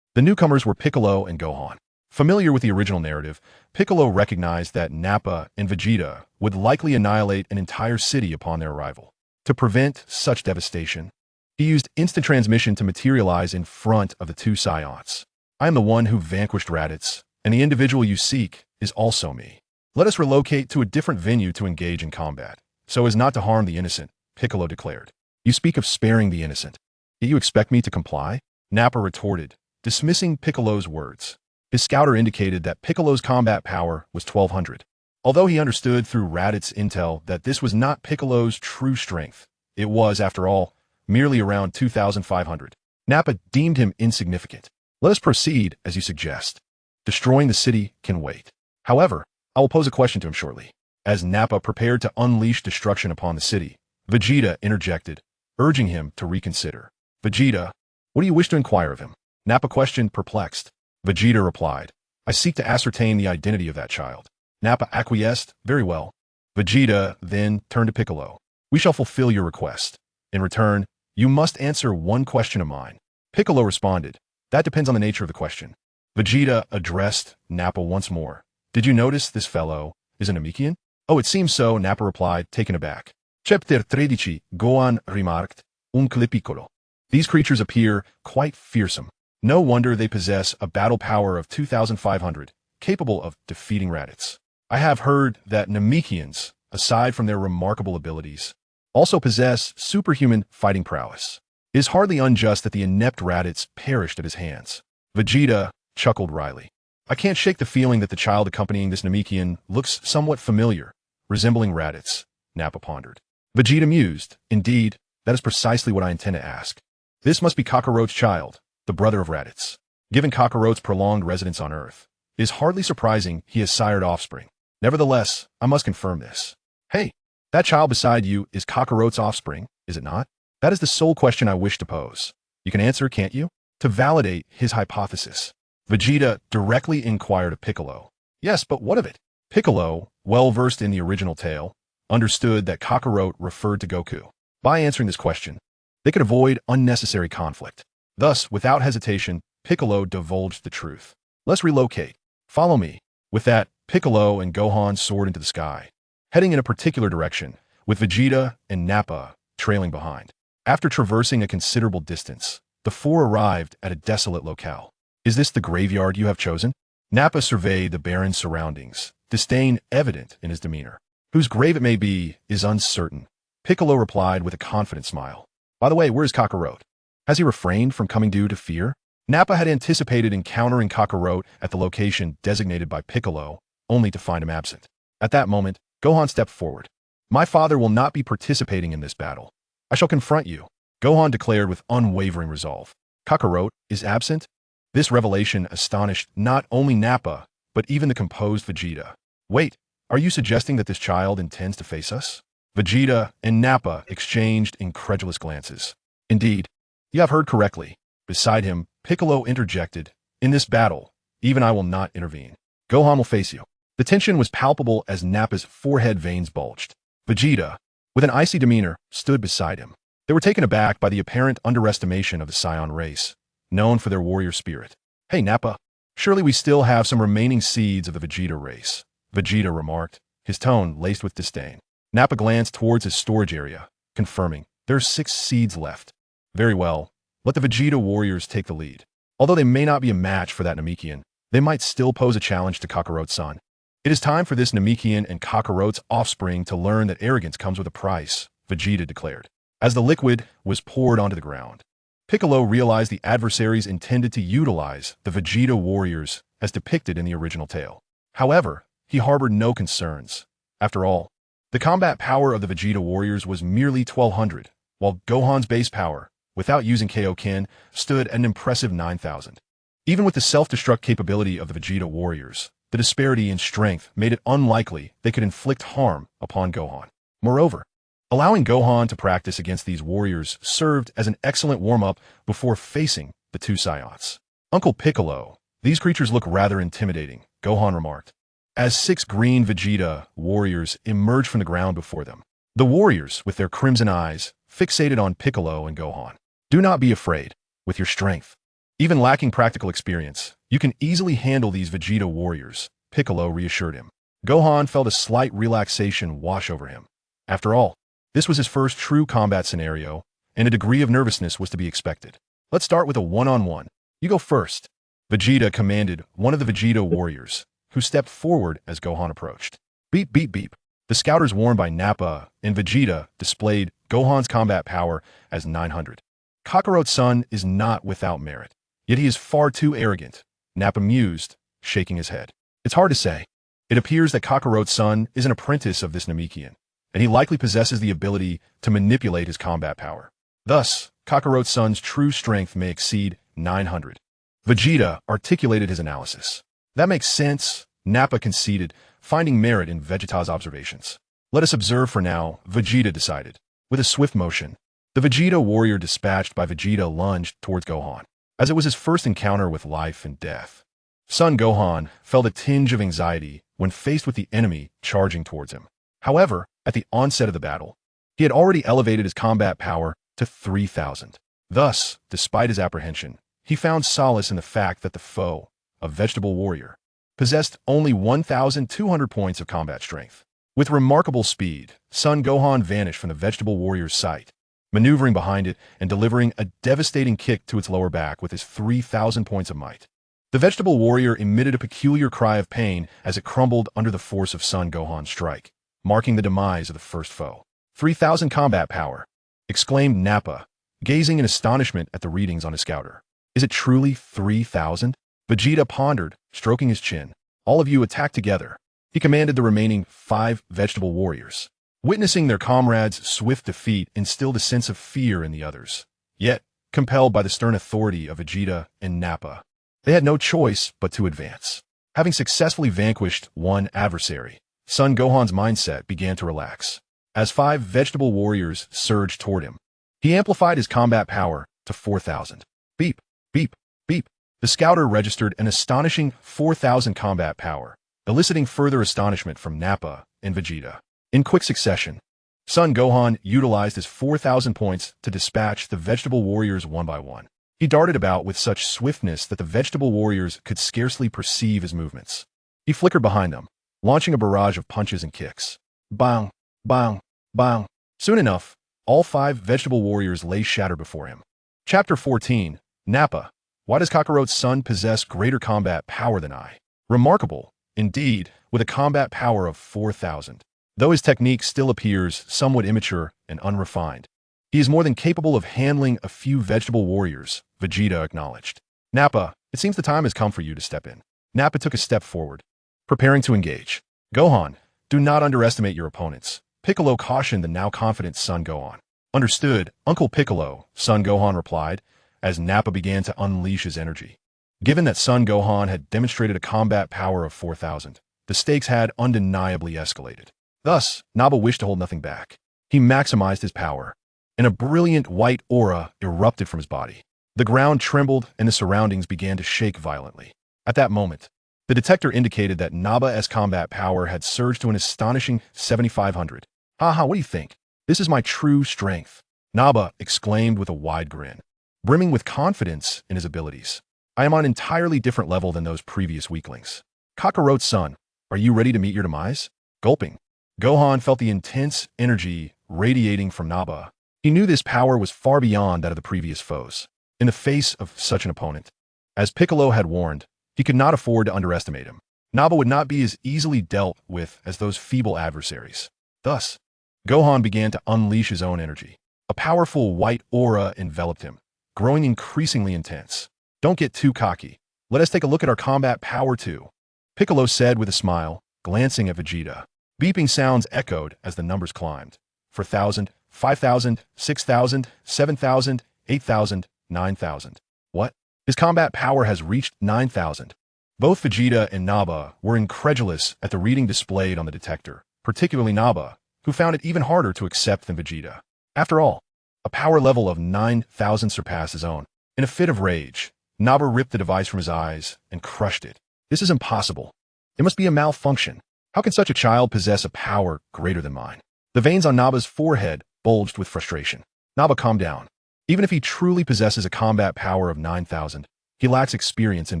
The newcomers were Piccolo and Gohan. Familiar with the original narrative, Piccolo recognized that Nappa and Vegeta would likely annihilate an entire city upon their arrival. To prevent such devastation, he used instant transmission to materialize in front of the 2 Saiyans. I am the one who vanquished Raditz, and the individual you seek is also me. Let us relocate to a different venue to engage in combat, so as not to harm the innocent, Piccolo declared. You speak of sparing the innocent. Yet you expect me to comply? Nappa retorted, dismissing Piccolo's words. His scouter indicated that Piccolo's combat power was 1200. Although he understood through Raditz's intel that this was not Piccolo's true strength, it was, after all, merely around 2500. Nappa deemed him insignificant. Let us proceed as you suggest. Destroying the city can wait. However, I will pose a question to him shortly. As Nappa prepared to unleash destruction upon the city, Vegeta interjected, urging him to reconsider. Vegeta, what do you wish to inquire of him? Nappa questioned, perplexed. Vegeta replied, I seek to ascertain the identity of that child. Nappa acquiesced, very well. Vegeta then turned to Piccolo. We shall fulfill your request. In return, you must answer one question of mine. Piccolo responded, that depends on the nature of the question. Vegeta addressed Nappa once more, Did you notice this fellow is a Namekian? Oh, it seems so, Nappa replied, taken aback. Chapter 13, Gohan remarked, Piccolo. These creatures appear quite fearsome. No wonder they possess a battle power of 2,500, capable of defeating Raditz. I have heard that Namekians, aside from their remarkable abilities, also possess superhuman fighting prowess. It is hardly unjust that the inept Raditz perished at his hands. Vegeta chuckled wryly. I can't shake the feeling that the child accompanying this Namekian looks somewhat familiar, resembling Raditz, Nappa pondered. Vegeta mused. Indeed, that is precisely what I intend to ask. This must be Kakarot's child, the brother of Raditz. Given Kakarot's prolonged residence on Earth, it is hardly surprising he has sired offspring. Nevertheless, I must confirm this. Hey, that child beside you is Kakarot's offspring, is it not? That is the sole question I wish to pose. You can answer, can't you? To validate his hypothesis. Vegeta directly inquired of Piccolo. Yes, but what of it? Piccolo, well versed in the original tale, understood that Kakarot referred to Goku. By answering this question, they could avoid unnecessary conflict. Thus, without hesitation, Piccolo divulged the truth. Let's relocate. Follow me. With that, Piccolo and Gohan soared into the sky, heading in a particular direction, with Vegeta and Nappa trailing behind. After traversing a considerable distance, the four arrived at a desolate locale. Is this the graveyard you have chosen? Nappa surveyed the barren surroundings, disdain evident in his demeanor. Whose grave it may be is uncertain. Piccolo replied with a confident smile. By the way, where is Kakarot? Has he refrained from coming due to fear? Nappa had anticipated encountering Kakarot at the location designated by Piccolo, only to find him absent. At that moment, Gohan stepped forward. My father will not be participating in this battle. I shall confront you, Gohan declared with unwavering resolve. Kakarot is absent? This revelation astonished not only Nappa, but even the composed Vegeta. Wait, are you suggesting that this child intends to face us? Vegeta and Nappa exchanged incredulous glances. Indeed, you have heard correctly. Beside him, Piccolo interjected, in this battle, even I will not intervene. Gohan will face you. The tension was palpable as Nappa's forehead veins bulged. Vegeta, with an icy demeanor, stood beside him. They were taken aback by the apparent underestimation of the Saiyan race, known for their warrior spirit. Hey Nappa, surely we still have some remaining seeds of the Vegeta race, Vegeta remarked, his tone laced with disdain. Nappa glanced towards his storage area, confirming, there are 6 seeds left. Very well, let the Vegeta warriors take the lead. Although they may not be a match for that Namekian, they might still pose a challenge to Kakarot's son. It is time for this Namekian and Kakarot's offspring to learn that arrogance comes with a price, Vegeta declared. As the liquid was poured onto the ground, Piccolo realized the adversaries intended to utilize the Vegeta warriors as depicted in the original tale. However, he harbored no concerns. After all, the combat power of the Vegeta warriors was merely 1,200, while Gohan's base power, without using Kaioken, stood at an impressive 9,000. Even with the self-destruct capability of the Vegeta warriors, the disparity in strength made it unlikely they could inflict harm upon Gohan. Moreover, allowing Gohan to practice against these warriors served as an excellent warm-up before facing the 2 Saiyans. Uncle Piccolo, these creatures look rather intimidating, Gohan remarked, as 6 green Vegeta warriors emerged from the ground before them. The warriors, with their crimson eyes, fixated on Piccolo and Gohan. Do not be afraid. With your strength, even lacking practical experience, you can easily handle these Vegeta warriors, Piccolo reassured him. Gohan felt a slight relaxation wash over him. After all, this was his first true combat scenario, and a degree of nervousness was to be expected. Let's start with a one-on-one. You go first. Vegeta commanded one of the Vegeta warriors, who stepped forward as Gohan approached. Beep, beep, beep. The scouters worn by Nappa and Vegeta displayed Gohan's combat power as 900. Kakarot's son is not without merit, yet he is far too arrogant, Nappa mused, shaking his head. It's hard to say. It appears that Kakarot's son is an apprentice of this Namekian, and he likely possesses the ability to manipulate his combat power. Thus, Kakarot's son's true strength may exceed 900. Vegeta articulated his analysis. That makes sense, Nappa conceded, finding merit in Vegeta's observations. Let us observe for now, Vegeta decided. With a swift motion, the Vegeta warrior dispatched by Vegeta lunged towards Gohan. As it was his first encounter with life and death, son Gohan felt a tinge of anxiety when faced with the enemy charging towards him. However, at the onset of the battle, he had already elevated his combat power to 3,000. Thus, despite his apprehension, he found solace in the fact that the foe, a vegetable warrior, possessed only 1,200 points of combat strength. With remarkable speed, Son Gohan vanished from the vegetable warrior's sight, maneuvering behind it and delivering a devastating kick to its lower back with his 3,000 points of might. The vegetable warrior emitted a peculiar cry of pain as it crumbled under the force of Son Gohan's strike, marking the demise of the first foe. 3,000 combat power, exclaimed Nappa, gazing in astonishment at the readings on his scouter. Is it truly 3,000? Vegeta pondered, stroking his chin. All of you attack together. He commanded the remaining 5 vegetable warriors. Witnessing their comrades' swift defeat instilled a sense of fear in the others. Yet, compelled by the stern authority of Vegeta and Nappa, they had no choice but to advance. Having successfully vanquished one adversary, Son Gohan's mindset began to relax. As 5 vegetable warriors surged toward him, he amplified his combat power to 4,000. Beep, beep, beep. The scouter registered an astonishing 4,000 combat power, eliciting further astonishment from Nappa and Vegeta. In quick succession, Son Gohan utilized his 4,000 points to dispatch the vegetable warriors one by one. He darted about with such swiftness that the vegetable warriors could scarcely perceive his movements. He flickered behind them, launching a barrage of punches and kicks. Bang, bang, bang. Soon enough, all 5 vegetable warriors lay shattered before him. Chapter 14, Nappa. Why does Kakarot's son possess greater combat power than I? Remarkable, indeed, with a combat power of 4,000. Though his technique still appears somewhat immature and unrefined, he is more than capable of handling a few vegetable warriors, Vegeta acknowledged. Nappa, it seems the time has come for you to step in. Nappa took a step forward, preparing to engage. Gohan, do not underestimate your opponents. Piccolo cautioned the now confident Son Gohan. Understood, Uncle Piccolo, Son Gohan replied, as Nappa began to unleash his energy. Given that Son Gohan had demonstrated a combat power of 4,000, the stakes had undeniably escalated. Thus, Nappa wished to hold nothing back. He maximized his power, and a brilliant white aura erupted from his body. The ground trembled and the surroundings began to shake violently. At that moment, the detector indicated that Nappa's combat power had surged to an astonishing 7,500. Haha, what do you think? This is my true strength, Nappa exclaimed with a wide grin, brimming with confidence in his abilities. I am on an entirely different level than those previous weaklings. Kakarot's son, are you ready to meet your demise? Gulping, Gohan felt the intense energy radiating from Nappa. He knew this power was far beyond that of the previous foes. In the face of such an opponent, as Piccolo had warned, he could not afford to underestimate him. Nappa would not be as easily dealt with as those feeble adversaries. Thus, Gohan began to unleash his own energy. A powerful white aura enveloped him, growing increasingly intense. Don't get too cocky. Let us take a look at our combat power too, Piccolo said with a smile, glancing at Vegeta. Beeping sounds echoed as the numbers climbed. 4,000, 5,000, 6,000, 7,000, 8,000, 9,000. What? His combat power has reached 9,000. Both Vegeta and Nappa were incredulous at the reading displayed on the detector, particularly Nappa, who found it even harder to accept than Vegeta. After all, a power level of 9,000 surpassed his own. In a fit of rage, Nappa ripped the device from his eyes and crushed it. This is impossible. It must be a malfunction. How can such a child possess a power greater than mine? The veins on Nappa's forehead bulged with frustration. Nappa, calm down. Even if he truly possesses a combat power of 9,000, he lacks experience in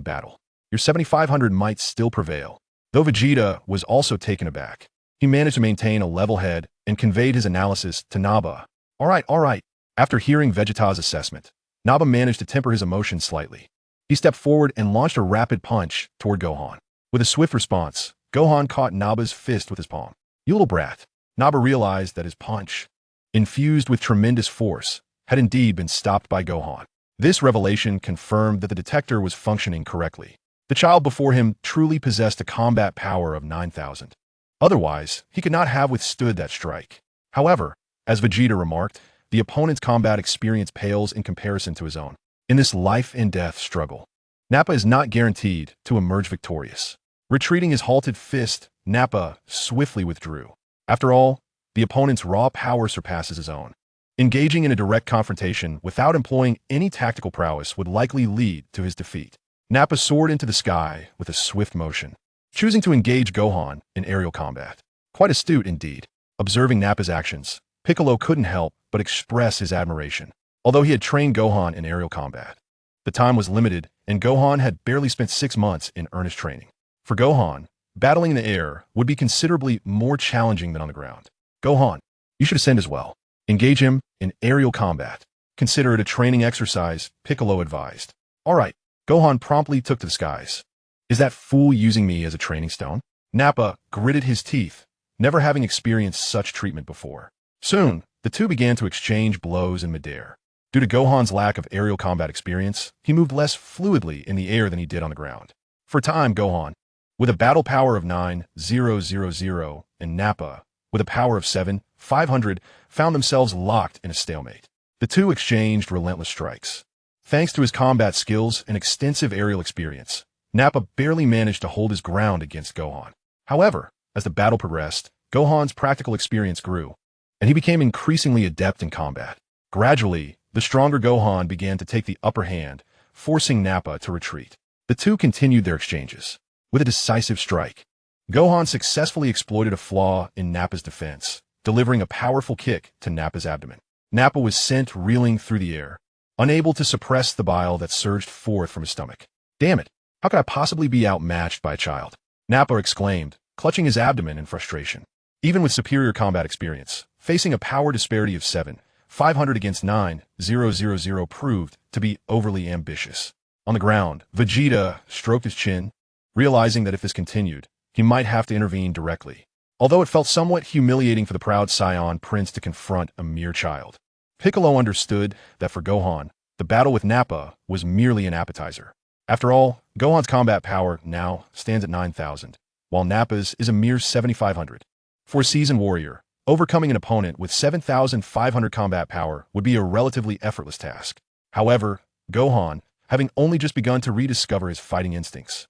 battle. Your 7,500 might still prevail. Though Vegeta was also taken aback, he managed to maintain a level head and conveyed his analysis to Nappa. All right. After hearing Vegeta's assessment, Nappa managed to temper his emotions slightly. He stepped forward and launched a rapid punch toward Gohan. With a swift response, Gohan caught Nappa's fist with his palm. You little brat. Nappa realized that his punch, infused with tremendous force, had indeed been stopped by Gohan. This revelation confirmed that the detector was functioning correctly. The child before him truly possessed a combat power of 9,000. Otherwise, he could not have withstood that strike. However, as Vegeta remarked, the opponent's combat experience pales in comparison to his own. In this life-and-death struggle, Nappa is not guaranteed to emerge victorious. Retreating his halted fist, Nappa swiftly withdrew. After all, the opponent's raw power surpasses his own. Engaging in a direct confrontation without employing any tactical prowess would likely lead to his defeat. Nappa soared into the sky with a swift motion, choosing to engage Gohan in aerial combat. Quite astute indeed. Observing Nappa's actions, Piccolo couldn't help but express his admiration. Although he had trained Gohan in aerial combat, the time was limited and Gohan had barely spent 6 months in earnest training. For Gohan, battling in the air would be considerably more challenging than on the ground. Gohan, you should ascend as well. Engage him in aerial combat. Consider it a training exercise, Piccolo advised. All right, Gohan promptly took to the skies. Is that fool using me as a training stone? Nappa gritted his teeth, never having experienced such treatment before. Soon, the two began to exchange blows in midair. Due to Gohan's lack of aerial combat experience, he moved less fluidly in the air than he did on the ground. For a time, Gohan, with a battle power of 9,000, and Nappa, with a power of 7,500, found themselves locked in a stalemate. The two exchanged relentless strikes. Thanks to his combat skills and extensive aerial experience, Nappa barely managed to hold his ground against Gohan. However, as the battle progressed, Gohan's practical experience grew, and he became increasingly adept in combat. Gradually, the stronger Gohan began to take the upper hand, forcing Nappa to retreat. The two continued their exchanges. With a decisive strike, Gohan successfully exploited a flaw in Nappa's defense, delivering a powerful kick to Nappa's abdomen. Nappa was sent reeling through the air, unable to suppress the bile that surged forth from his stomach. Damn it, how could I possibly be outmatched by a child? Nappa exclaimed, clutching his abdomen in frustration. Even with superior combat experience, facing a power disparity of 7,500 against 9,000 proved to be overly ambitious. On the ground, Vegeta stroked his chin, realizing that if this continued, he might have to intervene directly. Although it felt somewhat humiliating for the proud Saiyan prince to confront a mere child, Piccolo understood that for Gohan, the battle with Nappa was merely an appetizer. After all, Gohan's combat power now stands at 9,000, while Nappa's is a mere 7,500. For a seasoned warrior, overcoming an opponent with 7,500 combat power would be a relatively effortless task. However, Gohan, having only just begun to rediscover his fighting instincts,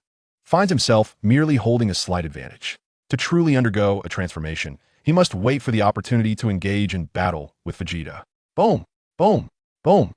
finds himself merely holding a slight advantage. To truly undergo a transformation, he must wait for the opportunity to engage in battle with Vegeta. Boom! Boom! Boom!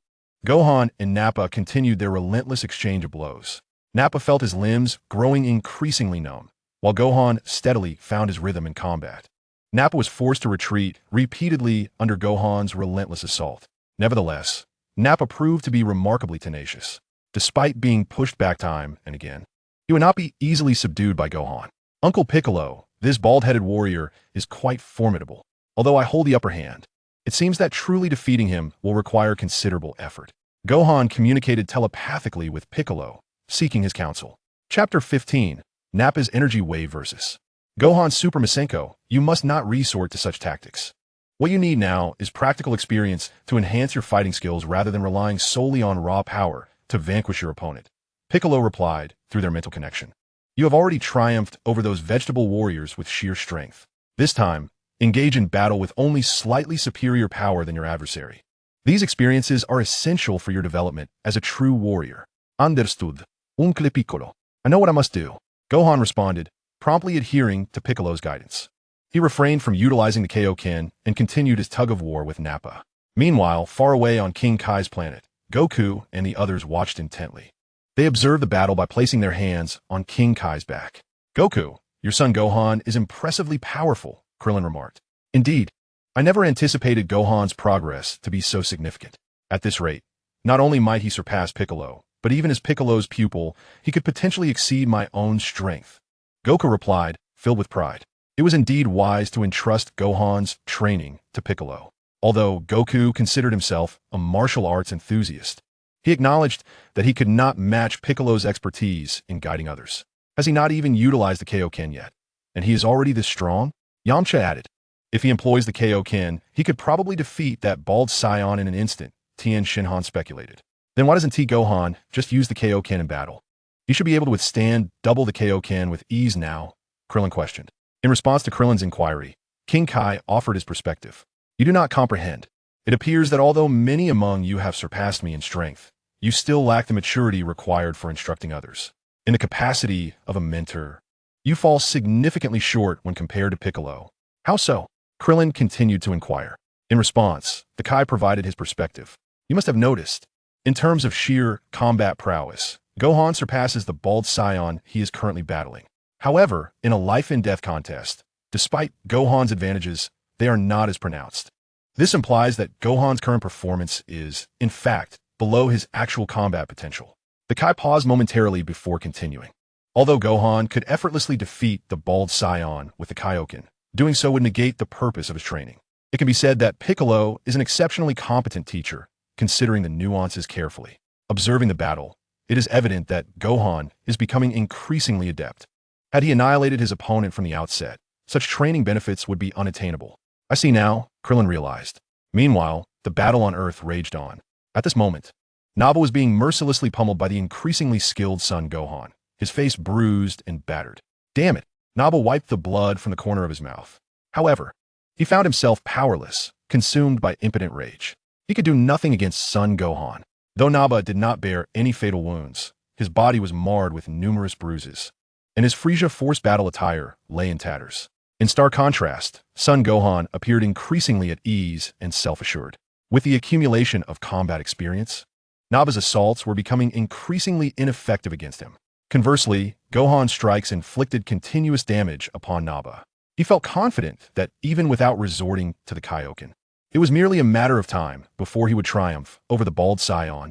Gohan and Nappa continued their relentless exchange of blows. Nappa felt his limbs growing increasingly numb, while Gohan steadily found his rhythm in combat. Nappa was forced to retreat repeatedly under Gohan's relentless assault. Nevertheless, Nappa proved to be remarkably tenacious. Despite being pushed back time and again, he would not be easily subdued by Gohan. Uncle Piccolo, this bald-headed warrior, is quite formidable. Although I hold the upper hand, it seems that truly defeating him will require considerable effort. Gohan communicated telepathically with Piccolo, seeking his counsel. Chapter 15, Nappa's Energy Wave versus Gohan Super Masenko. You must not resort to such tactics. What you need now is practical experience to enhance your fighting skills rather than relying solely on raw power to vanquish your opponent. Piccolo replied through their mental connection. You have already triumphed over those vegetable warriors with sheer strength. This time, engage in battle with only slightly superior power than your adversary. These experiences are essential for your development as a true warrior. Understood, Uncle Piccolo. I know what I must do. Gohan responded, promptly adhering to Piccolo's guidance. He refrained from utilizing the Kaioken and continued his tug-of-war with Nappa. Meanwhile, far away on King Kai's planet, Goku and the others watched intently. They observed the battle by placing their hands on King Kai's back. Goku, your son Gohan is impressively powerful, Krillin remarked. Indeed, I never anticipated Gohan's progress to be so significant. At this rate, not only might he surpass Piccolo, but even as Piccolo's pupil, he could potentially exceed my own strength. Goku replied, filled with pride. It was indeed wise to entrust Gohan's training to Piccolo. Although Goku considered himself a martial arts enthusiast, he acknowledged that he could not match Piccolo's expertise in guiding others. Has he not even utilized the Kaioken yet? And he is already this strong? Yamcha added. If he employs the Kaioken, he could probably defeat that bald Saiyan in an instant, Tien Shinhan speculated. Then why doesn't Gohan just use the Kaioken in battle? He should be able to withstand double the Kaioken with ease now, Krillin questioned. In response to Krillin's inquiry, King Kai offered his perspective. You do not comprehend. It appears that although many among you have surpassed me in strength, you still lack the maturity required for instructing others. In the capacity of a mentor, you fall significantly short when compared to Piccolo. How so? Krillin continued to inquire. In response, the Kai provided his perspective. You must have noticed, in terms of sheer combat prowess, Gohan surpasses the bald Saiyan he is currently battling. However, in a life-and-death contest, despite Gohan's advantages, they are not as pronounced. This implies that Gohan's current performance is, in fact, below his actual combat potential. The Kai paused momentarily before continuing. Although Gohan could effortlessly defeat the bald Saiyan with the Kaioken, doing so would negate the purpose of his training. It can be said that Piccolo is an exceptionally competent teacher, considering the nuances carefully. Observing the battle, it is evident that Gohan is becoming increasingly adept. Had he annihilated his opponent from the outset, such training benefits would be unattainable. I see now, Krillin realized. Meanwhile, the battle on Earth raged on. At this moment, Nappa was being mercilessly pummeled by the increasingly skilled son Gohan, his face bruised and battered. Damn it! Nappa wiped the blood from the corner of his mouth. However, he found himself powerless, consumed by impotent rage. He could do nothing against son Gohan. Though Nappa did not bear any fatal wounds, his body was marred with numerous bruises, and his Frieza Force battle attire lay in tatters. In stark contrast, son Gohan appeared increasingly at ease and self-assured. With the accumulation of combat experience, Nappa's assaults were becoming increasingly ineffective against him. Conversely, Gohan's strikes inflicted continuous damage upon Nappa. He felt confident that even without resorting to the Kaioken, it was merely a matter of time before he would triumph over the bald Saiyan.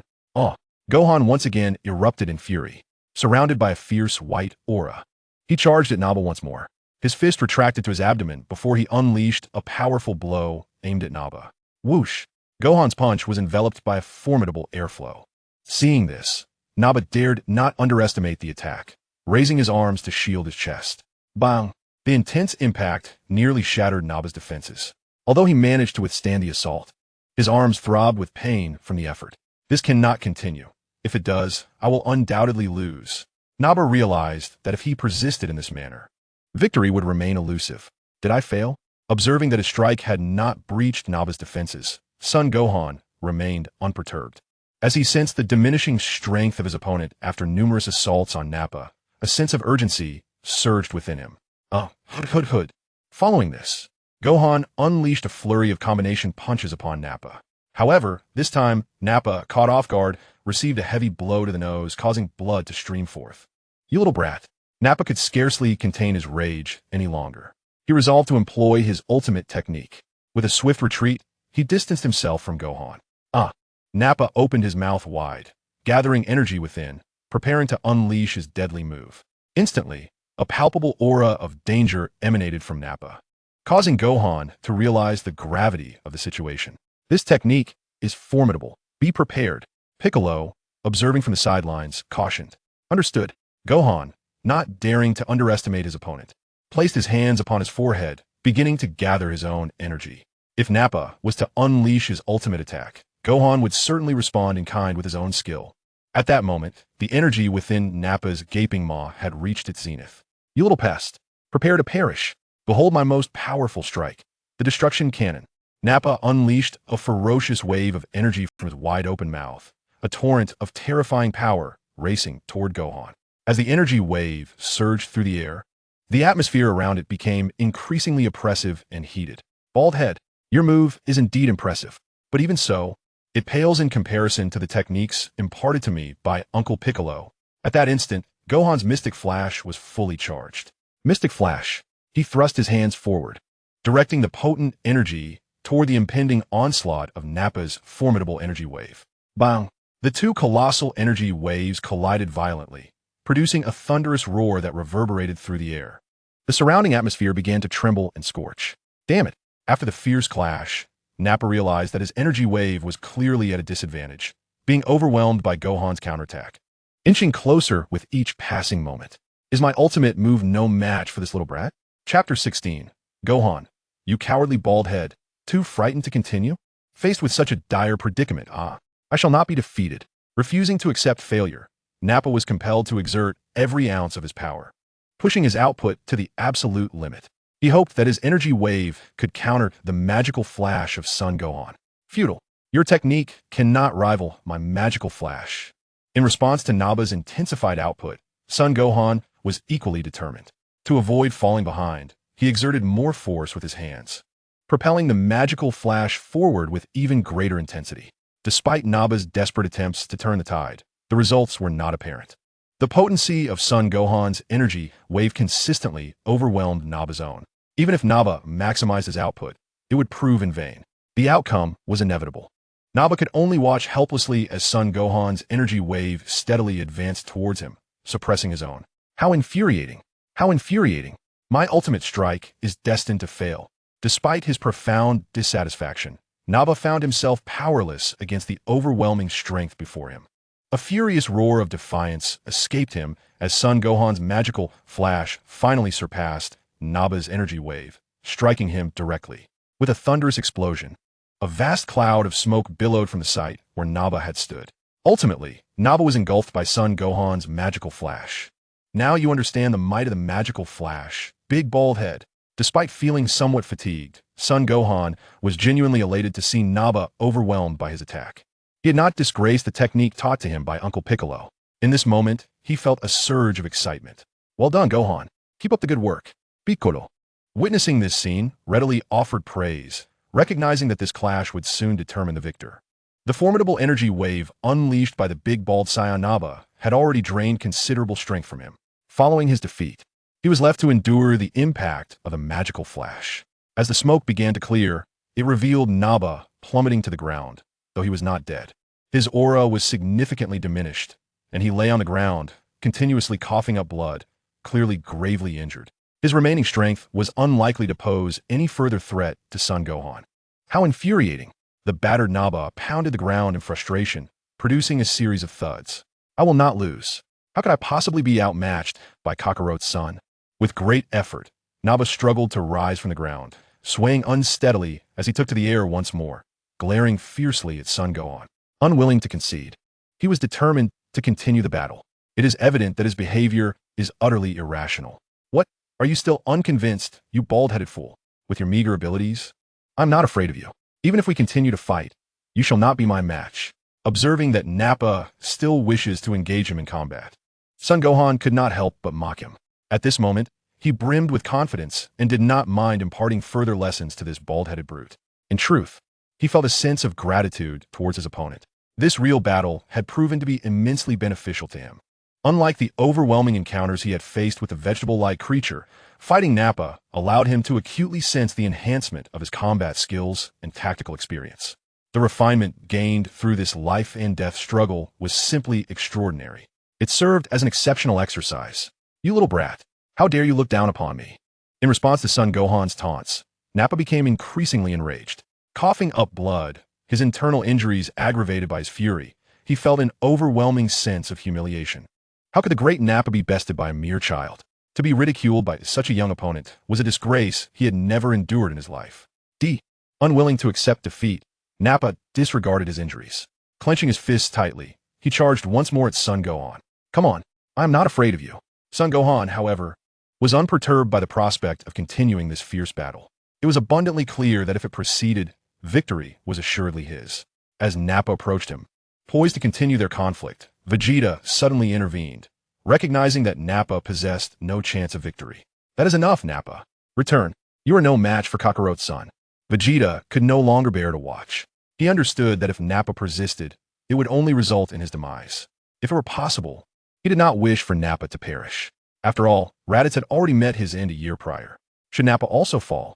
Gohan once again erupted in fury, surrounded by a fierce white aura. He charged at Nappa once more. His fist retracted to his abdomen before he unleashed a powerful blow aimed at Nappa. Whoosh! Gohan's punch was enveloped by a formidable airflow. Seeing this, Nappa dared not underestimate the attack, raising his arms to shield his chest. Bang! The intense impact nearly shattered Nappa's defenses. Although he managed to withstand the assault, his arms throbbed with pain from the effort. This cannot continue. If it does, I will undoubtedly lose. Nappa realized that if he persisted in this manner, victory would remain elusive. Did I fail? Observing that his strike had not breached Nappa's defenses, son Gohan remained unperturbed. As he sensed the diminishing strength of his opponent after numerous assaults on Nappa, a sense of urgency surged within him. Hood. Following this, Gohan unleashed a flurry of combination punches upon Nappa. However, this time, Nappa, caught off guard, received a heavy blow to the nose, causing blood to stream forth. You little brat. Nappa could scarcely contain his rage any longer. He resolved to employ his ultimate technique. With a swift retreat, he distanced himself from Gohan. Nappa opened his mouth wide, gathering energy within, preparing to unleash his deadly move. Instantly, a palpable aura of danger emanated from Nappa, causing Gohan to realize the gravity of the situation. This technique is formidable. Be prepared. Piccolo, observing from the sidelines, cautioned. Understood. Gohan, not daring to underestimate his opponent, placed his hands upon his forehead, beginning to gather his own energy. If Nappa was to unleash his ultimate attack, Gohan would certainly respond in kind with his own skill. At that moment, the energy within Nappa's gaping maw had reached its zenith. You little pest, prepare to perish. Behold my most powerful strike, the destruction cannon. Nappa unleashed a ferocious wave of energy from his wide-open mouth, a torrent of terrifying power racing toward Gohan. As the energy wave surged through the air, the atmosphere around it became increasingly oppressive and heated. Bald head, your move is indeed impressive, but even so, it pales in comparison to the techniques imparted to me by Uncle Piccolo. At that instant, Gohan's Mystic Flash was fully charged. Mystic Flash. He thrust his hands forward, directing the potent energy toward the impending onslaught of Nappa's formidable energy wave. Bang! The two colossal energy waves collided violently, producing a thunderous roar that reverberated through the air. The surrounding atmosphere began to tremble and scorch. Damn it! After the fierce clash, Nappa realized that his energy wave was clearly at a disadvantage, being overwhelmed by Gohan's counterattack. Inching closer with each passing moment. Is my ultimate move no match for this little brat? Chapter 16. Gohan, you cowardly bald head, too frightened to continue? Faced with such a dire predicament, I shall not be defeated. Refusing to accept failure, Nappa was compelled to exert every ounce of his power, pushing his output to the absolute limit. He hoped that his energy wave could counter the magical flash of Son Gohan. Futile. Your technique cannot rival my magical flash. In response to Nappa's intensified output, Son Gohan was equally determined. To avoid falling behind, he exerted more force with his hands, propelling the magical flash forward with even greater intensity. Despite Nappa's desperate attempts to turn the tide, the results were not apparent. The potency of Son Gohan's energy wave consistently overwhelmed Nappa's own. Even if Nappa maximized his output, it would prove in vain. The outcome was inevitable. Nappa could only watch helplessly as Son Gohan's energy wave steadily advanced towards him, suppressing his own. How infuriating! How infuriating! My ultimate strike is destined to fail. Despite his profound dissatisfaction, Naba found himself powerless against the overwhelming strength before him. A furious roar of defiance escaped him as Son Gohan's magical flash finally surpassed Naba's energy wave, striking him directly. With a thunderous explosion, a vast cloud of smoke billowed from the site where Naba had stood. Ultimately, Naba was engulfed by Son Gohan's magical flash. Now you understand the might of the magical flash. Big bald head. Despite feeling somewhat fatigued, Son Gohan was genuinely elated to see Naba overwhelmed by his attack. He had not disgraced the technique taught to him by Uncle Piccolo. In this moment, he felt a surge of excitement. Well done, Gohan. Keep up the good work. Piccolo, witnessing this scene, readily offered praise, recognizing that this clash would soon determine the victor. The formidable energy wave unleashed by the big bald Saiyan Naba had already drained considerable strength from him. Following his defeat, he was left to endure the impact of the magical flash. As the smoke began to clear, it revealed Naba plummeting to the ground, though he was not dead. His aura was significantly diminished, and he lay on the ground, continuously coughing up blood, clearly gravely injured. His remaining strength was unlikely to pose any further threat to Son Gohan. How infuriating! The battered Naba pounded the ground in frustration, producing a series of thuds. I will not lose. How could I possibly be outmatched by Kakarot's son? With great effort, Naba struggled to rise from the ground, swaying unsteadily as he took to the air once more, glaring fiercely at Son Gohan. Unwilling to concede, he was determined to continue the battle. It is evident that his behavior is utterly irrational. What? Are you still unconvinced, you bald-headed fool? With your meager abilities? I'm not afraid of you. Even if we continue to fight, you shall not be my match. Observing that Nappa still wishes to engage him in combat, Son Gohan could not help but mock him. At this moment, he brimmed with confidence and did not mind imparting further lessons to this bald-headed brute. In truth, he felt a sense of gratitude towards his opponent. This real battle had proven to be immensely beneficial to him. Unlike the overwhelming encounters he had faced with the vegetable-like creature, fighting Nappa allowed him to acutely sense the enhancement of his combat skills and tactical experience. The refinement gained through this life-and-death struggle was simply extraordinary. It served as an exceptional exercise. You little brat, how dare you look down upon me? In response to Son Gohan's taunts, Nappa became increasingly enraged. Coughing up blood, his internal injuries aggravated by his fury, he felt an overwhelming sense of humiliation. How could the great Nappa be bested by a mere child? To be ridiculed by such a young opponent was a disgrace he had never endured in his life. Unwilling to accept defeat, Nappa disregarded his injuries. Clenching his fists tightly, he charged once more at Son Gohan. Come on, I am not afraid of you. Son Gohan, however, was unperturbed by the prospect of continuing this fierce battle. It was abundantly clear that if it proceeded, victory was assuredly his. As Nappa approached him, poised to continue their conflict, Vegeta suddenly intervened, recognizing that Nappa possessed no chance of victory. That is enough, Nappa. Return. You are no match for Kakarot's son. Vegeta could no longer bear to watch. He understood that if Nappa persisted, it would only result in his demise. If it were possible, he did not wish for Nappa to perish. After all, Raditz had already met his end a year prior. Should Nappa also fall,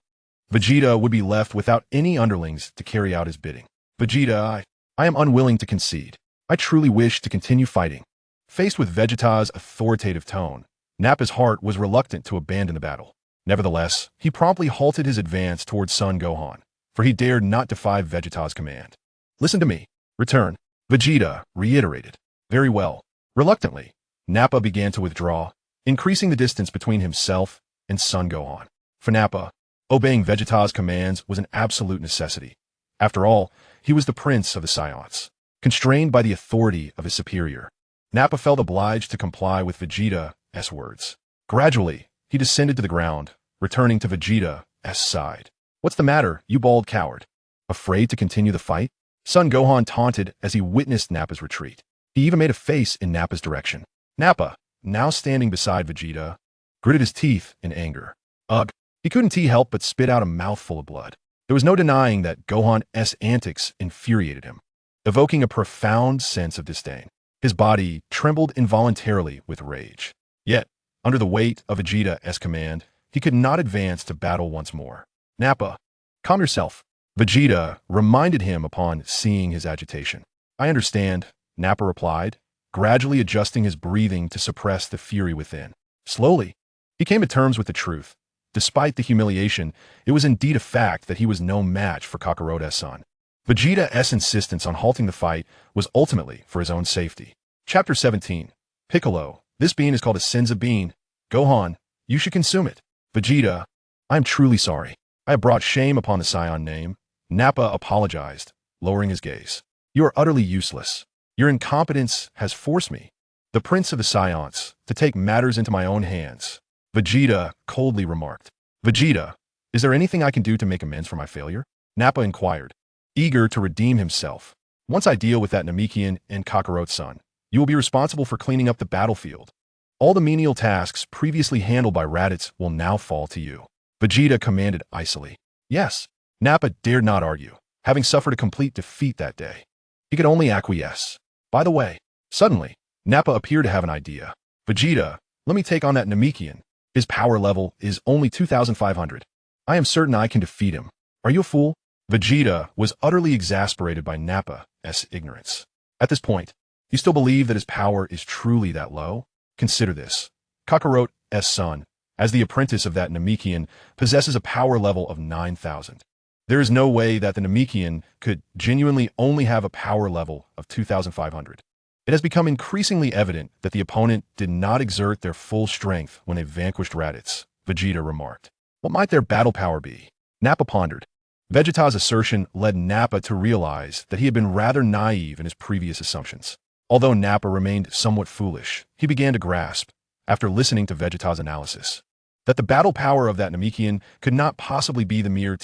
Vegeta would be left without any underlings to carry out his bidding. Vegeta, I am unwilling to concede. I truly wish to continue fighting. Faced with Vegeta's authoritative tone, Nappa's heart was reluctant to abandon the battle. Nevertheless, he promptly halted his advance towards Son Gohan, for he dared not defy Vegeta's command. Listen to me. Return. Vegeta reiterated. Very well. Reluctantly, Nappa began to withdraw, increasing the distance between himself and Son Gohan. For Nappa, obeying Vegeta's commands was an absolute necessity. After all, he was the prince of the Saiyans. Constrained by the authority of his superior, Nappa felt obliged to comply with Vegeta's words. Gradually, he descended to the ground, returning to Vegeta's side. What's the matter, you bald coward? Afraid to continue the fight? Son Gohan taunted as he witnessed Nappa's retreat. He even made a face in Nappa's direction. Nappa, now standing beside Vegeta, gritted his teeth in anger. Ugh, he couldn't help but spit out a mouthful of blood. There was no denying that Gohan's antics infuriated him, evoking a profound sense of disdain. His body trembled involuntarily with rage. Yet, under the weight of Vegeta's command, he could not advance to battle once more. Nappa, calm yourself, Vegeta reminded him upon seeing his agitation. I understand, Nappa replied, gradually adjusting his breathing to suppress the fury within. Slowly, he came to terms with the truth. Despite the humiliation, it was indeed a fact that he was no match for Kakaroto's son. Vegeta's insistence on halting the fight was ultimately for his own safety. Chapter 17. Piccolo. This bean is called a Senza bean. Gohan, you should consume it. Vegeta, I am truly sorry. I have brought shame upon the Saiyan name. Nappa apologized, lowering his gaze. You are utterly useless. Your incompetence has forced me, the Prince of the Saiyans, to take matters into my own hands. Vegeta coldly remarked. Vegeta, is there anything I can do to make amends for my failure? Nappa inquired, eager to redeem himself. Once I deal with that Namekian and Kakaroto's son, you will be responsible for cleaning up the battlefield. All the menial tasks previously handled by Raditz will now fall to you. Vegeta commanded icily. Yes. Nappa dared not argue, having suffered a complete defeat that day. He could only acquiesce. By the way, suddenly, Nappa appeared to have an idea. Vegeta, let me take on that Namekian. His power level is only 2,500. I am certain I can defeat him. Are you a fool? Vegeta was utterly exasperated by Nappa's ignorance. At this point, you still believe that his power is truly that low? Consider this. Kakaroto's son, as the apprentice of that Namekian, possesses a power level of 9,000. There is no way that the Namekian could genuinely only have a power level of 2,500. It has become increasingly evident that the opponent did not exert their full strength when they vanquished Raditz, Vegeta remarked. What might their battle power be? Nappa pondered. Vegeta's assertion led Nappa to realize that he had been rather naive in his previous assumptions. Although Nappa remained somewhat foolish, he began to grasp, after listening to Vegeta's analysis, that the battle power of that Namekian could not possibly be the mere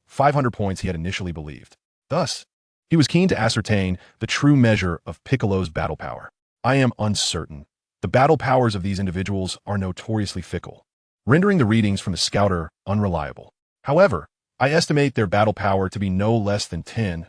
500 points he had initially believed. Thus, he was keen to ascertain the true measure of Piccolo's battle power. I am uncertain. The battle powers of these individuals are notoriously fickle, rendering the readings from the scouter unreliable. However, I estimate their battle power to be no less than 10,000.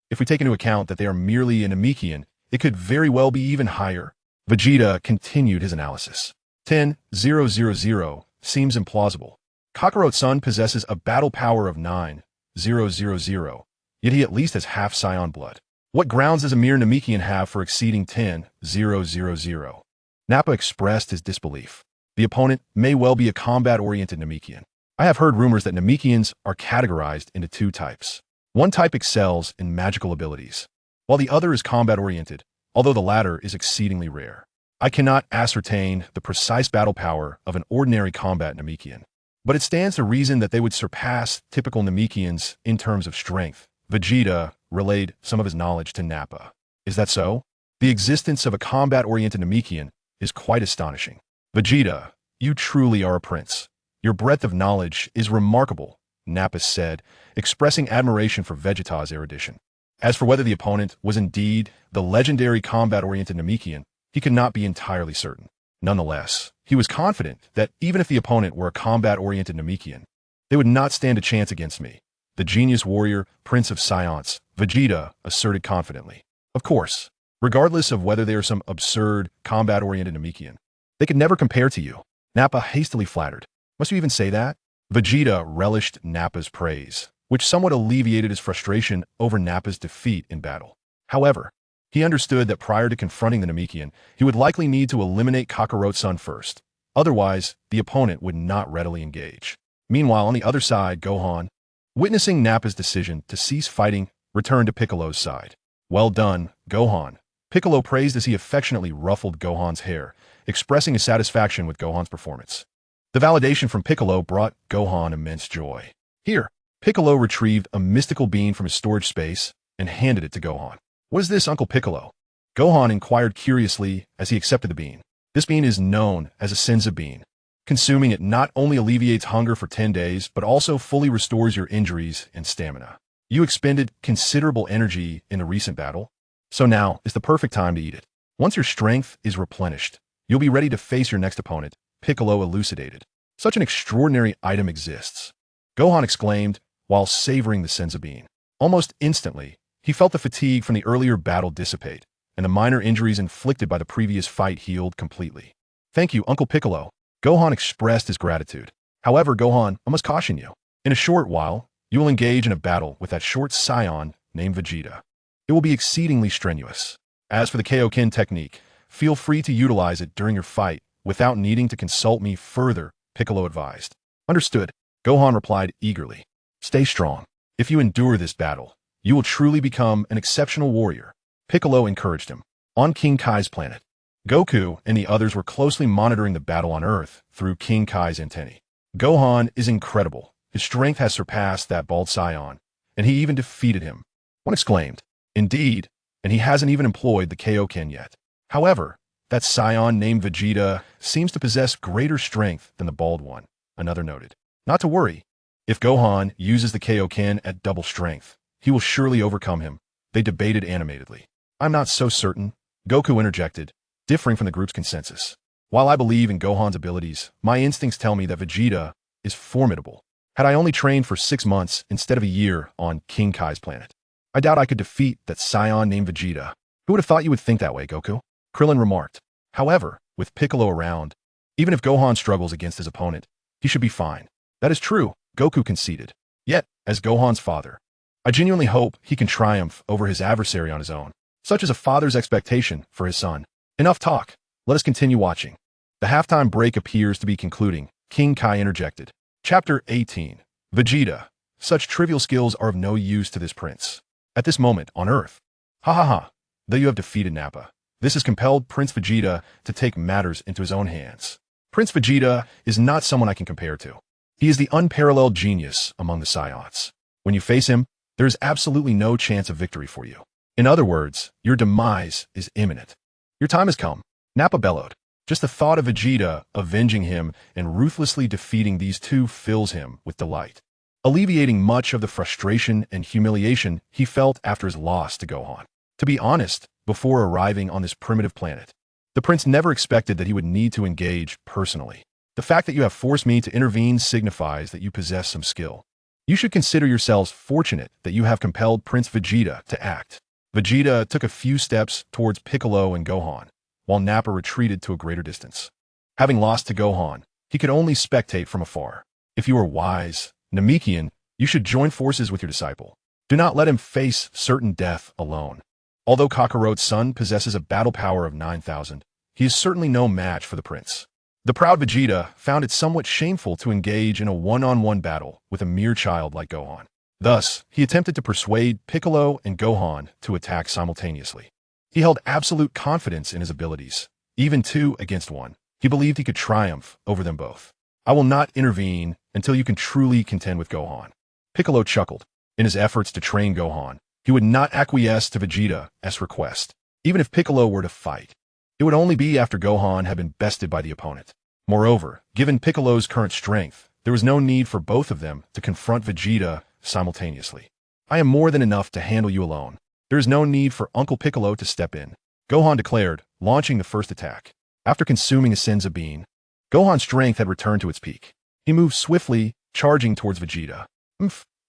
If we take into account that they are merely a Namekian, it could very well be even higher. Vegeta continued his analysis. 10,000 seems implausible. Kakaroto's son possesses a battle power of 9,000, yet he at least has half Saiyan blood. What grounds does a mere Namekian have for exceeding 10,000? Nappa expressed his disbelief. The opponent may well be a combat-oriented Namekian. I have heard rumors that Namekians are categorized into two types. One type excels in magical abilities, while the other is combat-oriented, although the latter is exceedingly rare. I cannot ascertain the precise battle power of an ordinary combat Namekian, but it stands to reason that they would surpass typical Namekians in terms of strength. Vegeta relayed some of his knowledge to Nappa. Is that so? The existence of a combat-oriented Namekian is quite astonishing. Vegeta, you truly are a prince. Your breadth of knowledge is remarkable, Nappa said, expressing admiration for Vegeta's erudition. As for whether the opponent was indeed the legendary combat-oriented Namekian, he could not be entirely certain. Nonetheless, he was confident that even if the opponent were a combat-oriented Namekian, they would not stand a chance against me. The genius warrior, Prince of Saiyans, Vegeta asserted confidently. Of course, regardless of whether they are some absurd, combat-oriented Namekian, they could never compare to you. Nappa hastily flattered. Must you even say that? Vegeta relished Nappa's praise, which somewhat alleviated his frustration over Nappa's defeat in battle. However, he understood that prior to confronting the Namekian, he would likely need to eliminate Kakaroto's son first. Otherwise, the opponent would not readily engage. Meanwhile, on the other side, Gohan, witnessing Nappa's decision to cease fighting, returned to Piccolo's side. Well done, Gohan. Piccolo praised as he affectionately ruffled Gohan's hair, expressing his satisfaction with Gohan's performance. The validation from Piccolo brought Gohan immense joy. Here, Piccolo retrieved a mystical bean from his storage space and handed it to Gohan. What is this, Uncle Piccolo? Gohan inquired curiously as he accepted the bean. This bean is known as a Senza bean. Consuming it not only alleviates hunger for 10 days, but also fully restores your injuries and stamina. You expended considerable energy in the recent battle, so now is the perfect time to eat it. Once your strength is replenished, you'll be ready to face your next opponent, Piccolo elucidated. Such an extraordinary item exists, Gohan exclaimed while savoring the Senza bean. Almost instantly, he felt the fatigue from the earlier battle dissipate, and the minor injuries inflicted by the previous fight healed completely. Thank you, Uncle Piccolo. Gohan expressed his gratitude. However, Gohan, I must caution you. In a short while, you will engage in a battle with that short Saiyan named Vegeta. It will be exceedingly strenuous. As for the Kaioken technique, feel free to utilize it during your fight without needing to consult me further, Piccolo advised. Understood, Gohan replied eagerly. Stay strong. If you endure this battle, you will truly become an exceptional warrior. Piccolo encouraged him. On King Kai's planet, Goku and the others were closely monitoring the battle on Earth through King Kai's antennae. Gohan is incredible. His strength has surpassed that bald Saiyan, and he even defeated him. One exclaimed. Indeed, and he hasn't even employed the Kaioken yet. However, that Saiyan named Vegeta seems to possess greater strength than the bald one, another noted. Not to worry. If Gohan uses the Kaioken at double strength, he will surely overcome him. They debated animatedly. I'm not so certain, Goku interjected, differing from the group's consensus. While I believe in Gohan's abilities, my instincts tell me that Vegeta is formidable. Had I only trained for 6 months instead of a year on King Kai's planet, I doubt I could defeat that Saiyan named Vegeta. Who would have thought you would think that way, Goku? Krillin remarked. However, with Piccolo around, even if Gohan struggles against his opponent, he should be fine. That is true, Goku conceded. Yet, as Gohan's father, I genuinely hope he can triumph over his adversary on his own. Such is a father's expectation for his son. Enough talk. Let us continue watching. The halftime break appears to be concluding. King Kai interjected. Chapter 18. Vegeta. Such trivial skills are of no use to this prince. At this moment, on Earth. Ha ha ha. Though you have defeated Nappa, this has compelled Prince Vegeta to take matters into his own hands. Prince Vegeta is not someone I can compare to. He is the unparalleled genius among the Saiyans. When you face him, there is absolutely no chance of victory for you. In other words, your demise is imminent. Your time has come, Nappa bellowed. Just the thought of Vegeta avenging him and ruthlessly defeating these two fills him with delight, alleviating much of the frustration and humiliation he felt after his loss to Gohan. To be honest, before arriving on this primitive planet, the prince never expected that he would need to engage personally. The fact that you have forced me to intervene signifies that you possess some skill. You should consider yourselves fortunate that you have compelled Prince Vegeta to act. Vegeta took a few steps towards Piccolo and Gohan, while Nappa retreated to a greater distance. Having lost to Gohan, he could only spectate from afar. If you are wise, Namekian, you should join forces with your disciple. Do not let him face certain death alone. Although Kakaroto's son possesses a battle power of 9,000, he is certainly no match for the prince. The proud Vegeta found it somewhat shameful to engage in a one-on-one battle with a mere child like Gohan. Thus, he attempted to persuade Piccolo and Gohan to attack simultaneously. He held absolute confidence in his abilities. Even 2 against 1, he believed he could triumph over them both. I will not intervene until you can truly contend with Gohan. Piccolo chuckled. In his efforts to train Gohan, he would not acquiesce to Vegeta's request. Even if Piccolo were to fight, it would only be after Gohan had been bested by the opponent. Moreover, given Piccolo's current strength, there was no need for both of them to confront Vegeta simultaneously. I am more than enough to handle you alone. There is no need for Uncle Piccolo to step in, Gohan declared, launching the first attack. After consuming a Senzu bean, Gohan's strength had returned to its peak. He moved swiftly, charging towards Vegeta.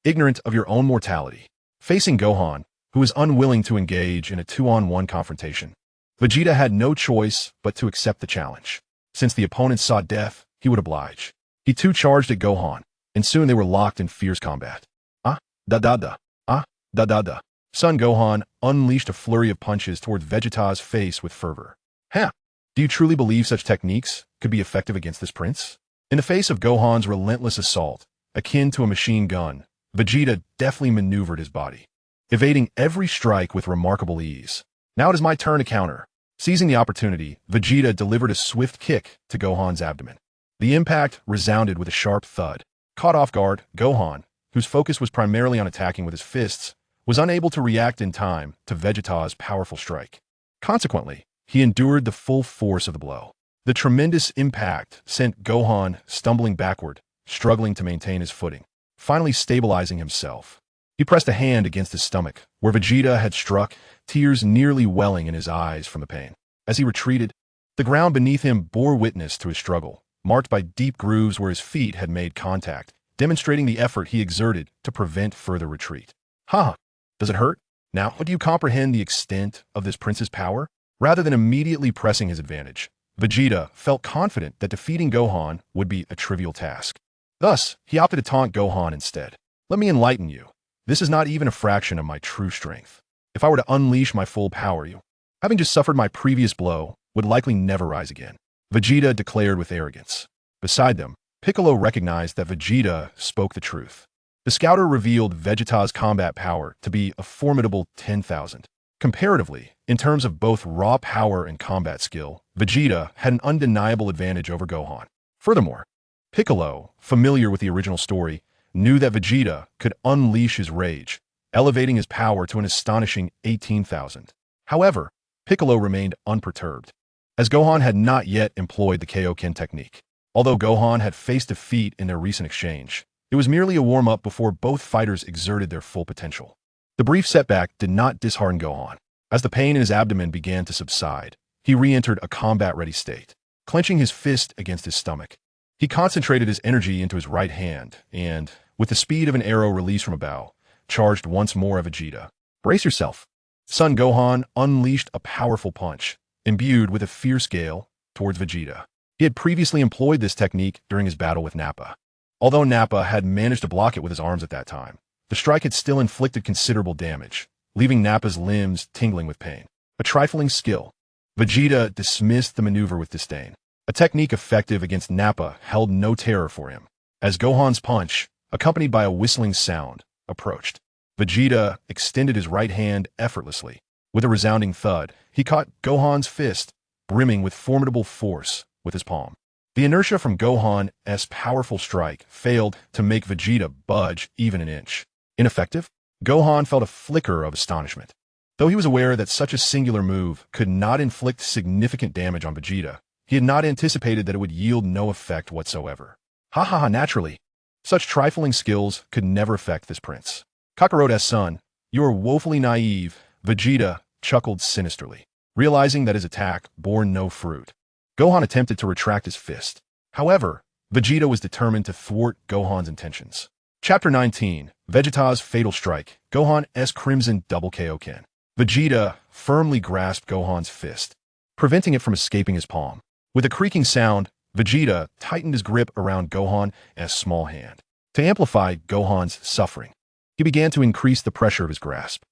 Ignorant of your own mortality. Facing Gohan, who was unwilling to engage in a 2-on-1 confrontation, Vegeta had no choice but to accept the challenge. Since the opponent sought death, he would oblige. He too charged at Gohan, and soon they were locked in fierce combat. Da-da-da. Son Gohan unleashed a flurry of punches towards Vegeta's face with fervor. Do you truly believe such techniques could be effective against this prince? In the face of Gohan's relentless assault, akin to a machine gun, Vegeta deftly maneuvered his body, evading every strike with remarkable ease. Now it is my turn to counter. Seizing the opportunity, Vegeta delivered a swift kick to Gohan's abdomen. The impact resounded with a sharp thud. Caught off guard, Gohan, whose focus was primarily on attacking with his fists, was unable to react in time to Vegeta's powerful strike. Consequently, he endured the full force of the blow. The tremendous impact sent Gohan stumbling backward, struggling to maintain his footing. Finally stabilizing himself, he pressed a hand against his stomach, where Vegeta had struck, tears nearly welling in his eyes from the pain. As he retreated, the ground beneath him bore witness to his struggle, marked by deep grooves where his feet had made contact, demonstrating the effort he exerted to prevent further retreat. Does it hurt? Now, do you comprehend the extent of this prince's power? Rather than immediately pressing his advantage, Vegeta felt confident that defeating Gohan would be a trivial task. Thus, he opted to taunt Gohan instead. Let me enlighten you. This is not even a fraction of my true strength. If I were to unleash my full power, you, having just suffered my previous blow, would likely never rise again. Vegeta declared with arrogance. Beside them, Piccolo recognized that Vegeta spoke the truth. The scouter revealed Vegeta's combat power to be a formidable 10,000. Comparatively, in terms of both raw power and combat skill, Vegeta had an undeniable advantage over Gohan. Furthermore, Piccolo, familiar with the original story, knew that Vegeta could unleash his rage, elevating his power to an astonishing 18,000. However, Piccolo remained unperturbed, as Gohan had not yet employed the Kaioken technique. Although Gohan had faced defeat in their recent exchange, it was merely a warm-up before both fighters exerted their full potential. The brief setback did not dishearten Gohan. As the pain in his abdomen began to subside, he re-entered a combat-ready state. Clenching his fist against his stomach, he concentrated his energy into his right hand and, with the speed of an arrow released from a bow, charged once more at Vegeta. Brace yourself. Son Gohan unleashed a powerful punch, imbued with a fierce gale, towards Vegeta. He had previously employed this technique during his battle with Nappa. Although Nappa had managed to block it with his arms at that time, the strike had still inflicted considerable damage, leaving Nappa's limbs tingling with pain. A trifling skill. Vegeta dismissed the maneuver with disdain. A technique effective against Nappa held no terror for him. As Gohan's punch, accompanied by a whistling sound, approached, Vegeta extended his right hand effortlessly. With a resounding thud, he caught Gohan's fist, brimming with formidable force, with his palm. The inertia from Gohan's powerful strike failed to make Vegeta budge even an inch. Ineffective? Gohan felt a flicker of astonishment. Though he was aware that such a singular move could not inflict significant damage on Vegeta, he had not anticipated that it would yield no effect whatsoever. Ha ha ha, naturally. Such trifling skills could never affect this prince. Kakarota's son, you are woefully naive, Vegeta chuckled sinisterly, realizing that his attack bore no fruit. Gohan attempted to retract his fist. However, Vegeta was determined to thwart Gohan's intentions. Chapter 19, Vegeta's Fatal Strike, Gohan's Crimson Double Kaioken. Vegeta firmly grasped Gohan's fist, preventing it from escaping his palm. With a creaking sound, Vegeta tightened his grip around Gohan's small hand. To amplify Gohan's suffering, he began to increase the pressure of his grasp.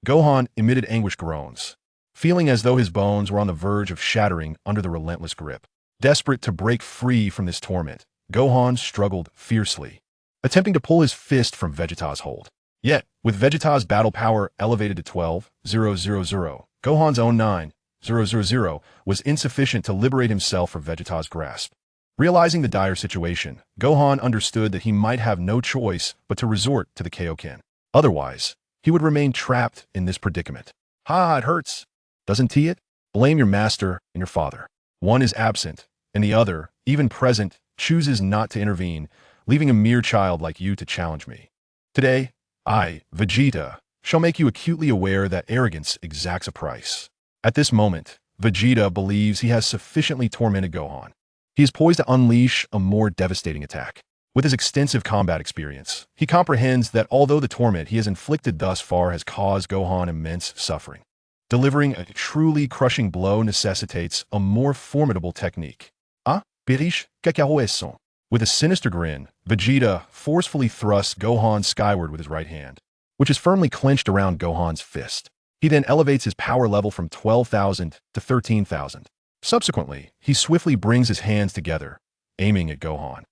Gohan emitted anguished groans, feeling as though his bones were on the verge of shattering under the relentless grip. Desperate to break free from this torment, Gohan struggled fiercely, attempting to pull his fist from Vegeta's hold. Yet, with Vegeta's battle power elevated to 12,000, Gohan's own 9,000 was insufficient to liberate himself from Vegeta's grasp. Realizing the dire situation, Gohan understood that he might have no choice but to resort to the Kaioken. Otherwise, he would remain trapped in this predicament. Ha, it hurts. Doesn't it? Blame your master and your father. One is absent, and the other, even present, chooses not to intervene, leaving a mere child like you to challenge me. Today, I, Vegeta, shall make you acutely aware that arrogance exacts a price. At this moment, Vegeta believes he has sufficiently tormented Gohan. He is poised to unleash a more devastating attack. With his extensive combat experience, he comprehends that although the torment he has inflicted thus far has caused Gohan immense suffering, delivering a truly crushing blow necessitates a more formidable technique. Birish Kakaroeson. With a sinister grin, Vegeta forcefully thrusts Gohan skyward with his right hand, which is firmly clenched around Gohan's fist. He then elevates his power level from 12,000 to 13,000. Subsequently, he swiftly brings his hands together, aiming at Gohan,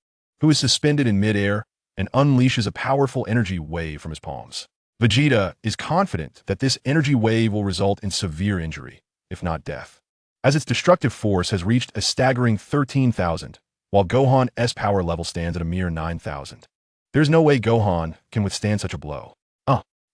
who is suspended in midair, and unleashes a powerful energy wave from his palms. Vegeta is confident that this energy wave will result in severe injury, if not death, as its destructive force has reached a staggering 13,000, while Gohan's power level stands at a mere 9,000. There's no way Gohan can withstand such a blow.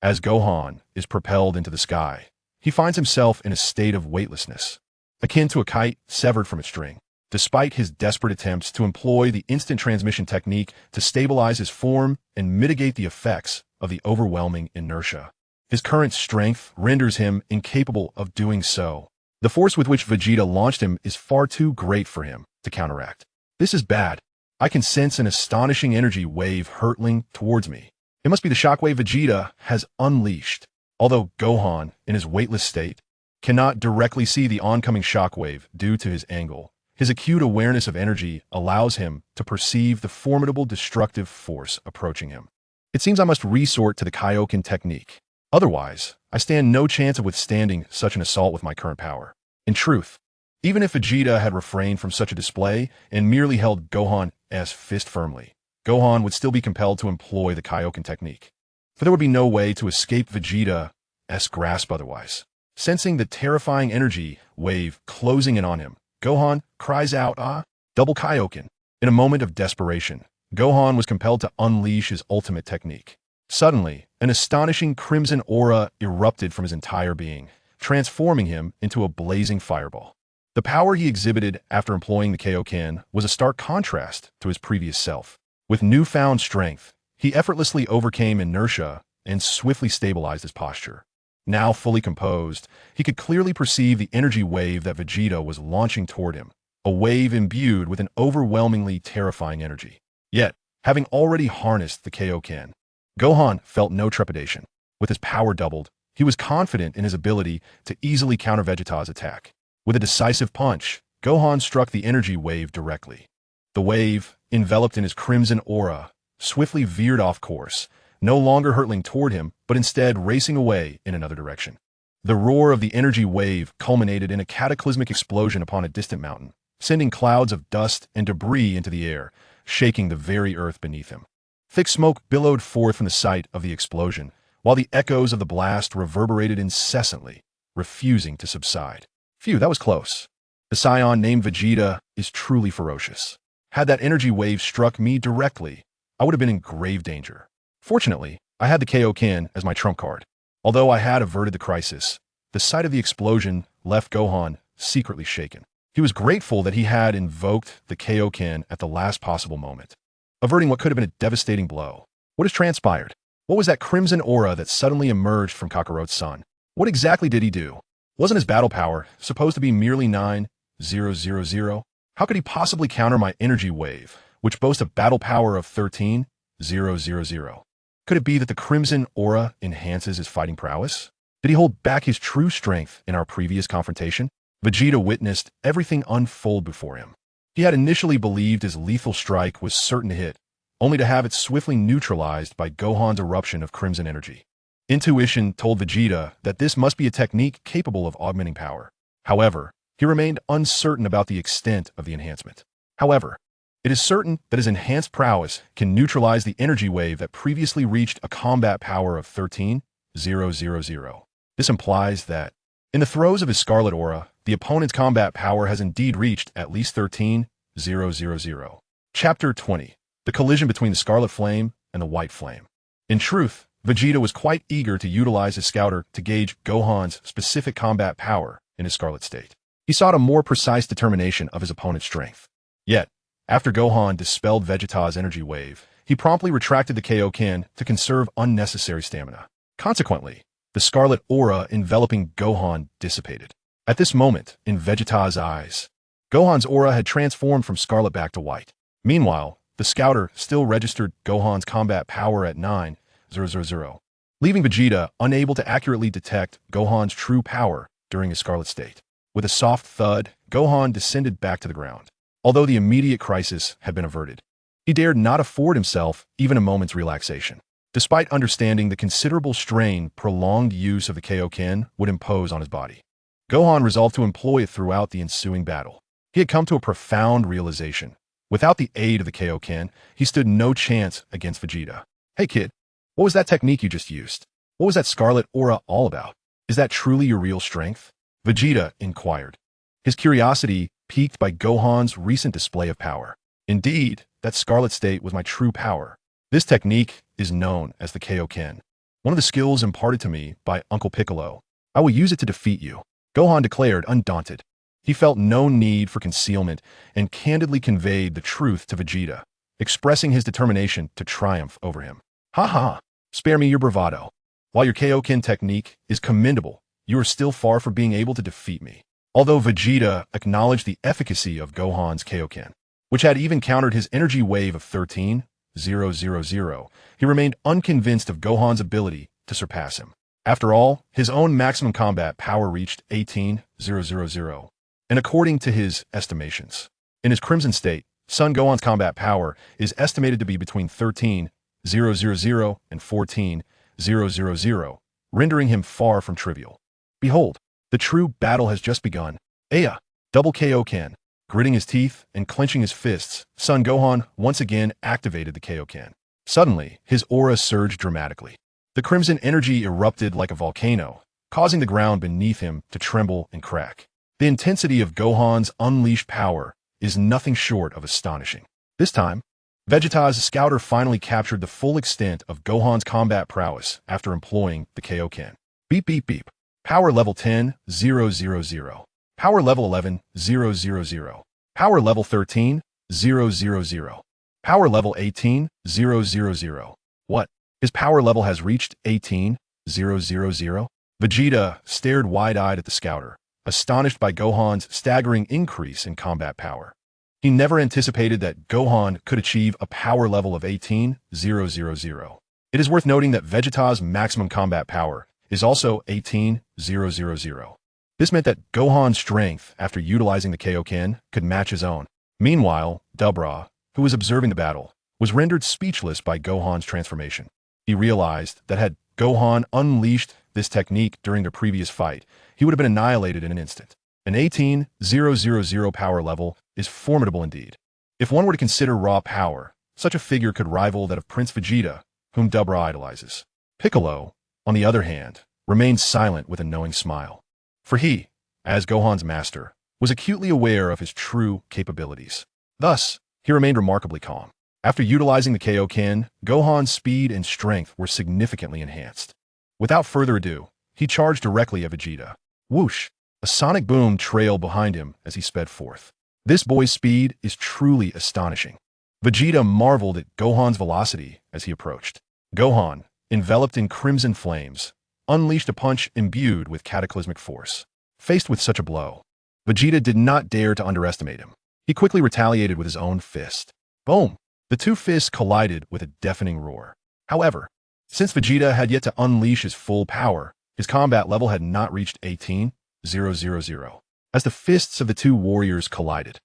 As Gohan is propelled into the sky, he finds himself in a state of weightlessness, akin to a kite severed from its string. Despite his desperate attempts to employ the instant transmission technique to stabilize his form and mitigate the effects of the overwhelming inertia, his current strength renders him incapable of doing so. The force with which Vegeta launched him is far too great for him to counteract. This is bad. I can sense an astonishing energy wave hurtling towards me. It must be the shockwave Vegeta has unleashed. Although Gohan, in his weightless state, cannot directly see the oncoming shockwave due to his angle, his acute awareness of energy allows him to perceive the formidable destructive force approaching him. It seems I must resort to the Kaioken technique. Otherwise, I stand no chance of withstanding such an assault with my current power. In truth, Even if Vegeta had refrained from such a display and merely held Gohan's fist firmly, Gohan would still be compelled to employ the Kaioken technique. For there would be no way to escape Vegeta's grasp otherwise. Sensing the terrifying energy wave closing in on him, Gohan cries out, "Ah!" Double Kaioken. In a moment of desperation, Gohan was compelled to unleash his ultimate technique. Suddenly, an astonishing crimson aura erupted from his entire being, transforming him into a blazing fireball. The power he exhibited after employing the Kaioken was a stark contrast to his previous self. With newfound strength, he effortlessly overcame inertia and swiftly stabilized his posture. Now fully composed, he could clearly perceive the energy wave that Vegeta was launching toward him, a wave imbued with an overwhelmingly terrifying energy. Yet, having already harnessed the Kaioken, Gohan felt no trepidation. With his power doubled, he was confident in his ability to easily counter Vegeta's attack. With a decisive punch, Gohan struck the energy wave directly. The wave, enveloped in his crimson aura, swiftly veered off course, no longer hurtling toward him, but instead racing away in another direction. The roar of the energy wave culminated in a cataclysmic explosion upon a distant mountain, sending clouds of dust and debris into the air, shaking the very earth beneath him. Thick smoke billowed forth from the site of the explosion, while the echoes of the blast reverberated incessantly, refusing to subside. Phew, that was close. The Saiyan named Vegeta is truly ferocious. Had that energy wave struck me directly, I would have been in grave danger. Fortunately, I had the Kaioken as my trump card. Although I had averted the crisis, the sight of the explosion left Gohan secretly shaken. He was grateful that he had invoked the Kaioken at the last possible moment, averting what could have been a devastating blow. What has transpired? What was that crimson aura that suddenly emerged from Kakarot's son? What exactly did he do? Wasn't his battle power supposed to be merely 9,000? How could he possibly counter my energy wave, which boasts a battle power of 13,000? Could it be that the crimson aura enhances his fighting prowess? Did he hold back his true strength in our previous confrontation? Vegeta witnessed everything unfold before him. He had initially believed his lethal strike was certain to hit, only to have it swiftly neutralized by Gohan's eruption of crimson energy. Intuition told Vegeta that this must be a technique capable of augmenting power. However, he remained uncertain about the extent of the enhancement. However, it is certain that his enhanced prowess can neutralize the energy wave that previously reached a combat power of 13,000. This implies that, in the throes of his Scarlet Aura, the opponent's combat power has indeed reached at least 13,000. Chapter 20. The collision between the Scarlet Flame and the White Flame. In truth, Vegeta was quite eager to utilize his scouter to gauge Gohan's specific combat power in his Scarlet state. He sought a more precise determination of his opponent's strength. Yet, after Gohan dispelled Vegeta's energy wave, he promptly retracted the Kaioken to conserve unnecessary stamina. Consequently, the Scarlet Aura enveloping Gohan dissipated. At this moment, in Vegeta's eyes, Gohan's aura had transformed from scarlet back to white. Meanwhile, the scouter still registered Gohan's combat power at 9,000, leaving Vegeta unable to accurately detect Gohan's true power during his Scarlet state. With a soft thud, Gohan descended back to the ground. Although the immediate crisis had been averted, he dared not afford himself even a moment's relaxation. Despite understanding the considerable strain prolonged use of the Kaioken would impose on his body, Gohan resolved to employ it throughout the ensuing battle. He had come to a profound realization. Without the aid of the Kaioken, he stood no chance against Vegeta. Hey kid, what was that technique you just used? What was that Scarlet Aura all about? Is that truly your real strength? Vegeta inquired, his curiosity piqued by Gohan's recent display of power. Indeed, that Scarlet state was my true power. This technique is known as the Kaioken, one of the skills imparted to me by Uncle Piccolo. I will use it to defeat you, Gohan declared, undaunted. He felt no need for concealment and candidly conveyed the truth to Vegeta, expressing his determination to triumph over him. Ha ha, spare me your bravado. While your Kaioken technique is commendable, you are still far from being able to defeat me. Although Vegeta acknowledged the efficacy of Gohan's Kaioken, which had even countered his energy wave of 13,000, he remained unconvinced of Gohan's ability to surpass him. After all, his own maximum combat power reached 18,000, and according to his estimations, in his Crimson state, Son Gohan's combat power is estimated to be between 13,000 and 14,000, rendering him far from trivial. Behold, the true battle has just begun. Aya! Double KO Ken. Gritting his teeth and clenching his fists, Son Gohan once again activated the Kaioken. Suddenly, his aura surged dramatically. The crimson energy erupted like a volcano, causing the ground beneath him to tremble and crack. The intensity of Gohan's unleashed power is nothing short of astonishing. This time, Vegeta's scouter finally captured the full extent of Gohan's combat prowess after employing the Kaioken. Beep beep beep. Power level 10, 000. Power level 11, 000. Power level 13, 000. Power level 18, 000. What? His power level has reached 18, 000? Vegeta stared wide-eyed at the scouter, astonished by Gohan's staggering increase in combat power. He never anticipated that Gohan could achieve a power level of 18, 000. It is worth noting that Vegeta's maximum combat power is also 18, 000. This meant that Gohan's strength after utilizing the Kaioken could match his own. Meanwhile, Dubra, who was observing the battle, was rendered speechless by Gohan's transformation. He realized that had Gohan unleashed this technique during their previous fight, he would have been annihilated in an instant. An 18,000 power level is formidable indeed. If one were to consider raw power, such a figure could rival that of Prince Vegeta, whom Dubra idolizes. Piccolo, on the other hand, remained silent with a knowing smile. For he, as Gohan's master, was acutely aware of his true capabilities. Thus, he remained remarkably calm. After utilizing the Kaioken, Gohan's speed and strength were significantly enhanced. Without further ado, he charged directly at Vegeta. Whoosh! A sonic boom trailed behind him as he sped forth. This boy's speed is truly astonishing. Vegeta marveled at Gohan's velocity as he approached. Gohan, enveloped in crimson flames, unleashed a punch imbued with cataclysmic force. Faced with such a blow, Vegeta did not dare to underestimate him. He quickly retaliated with his own fist. Boom! The two fists collided with a deafening roar. However, since Vegeta had yet to unleash his full power, his combat level had not reached 18,000. As the fists of the two warriors collided,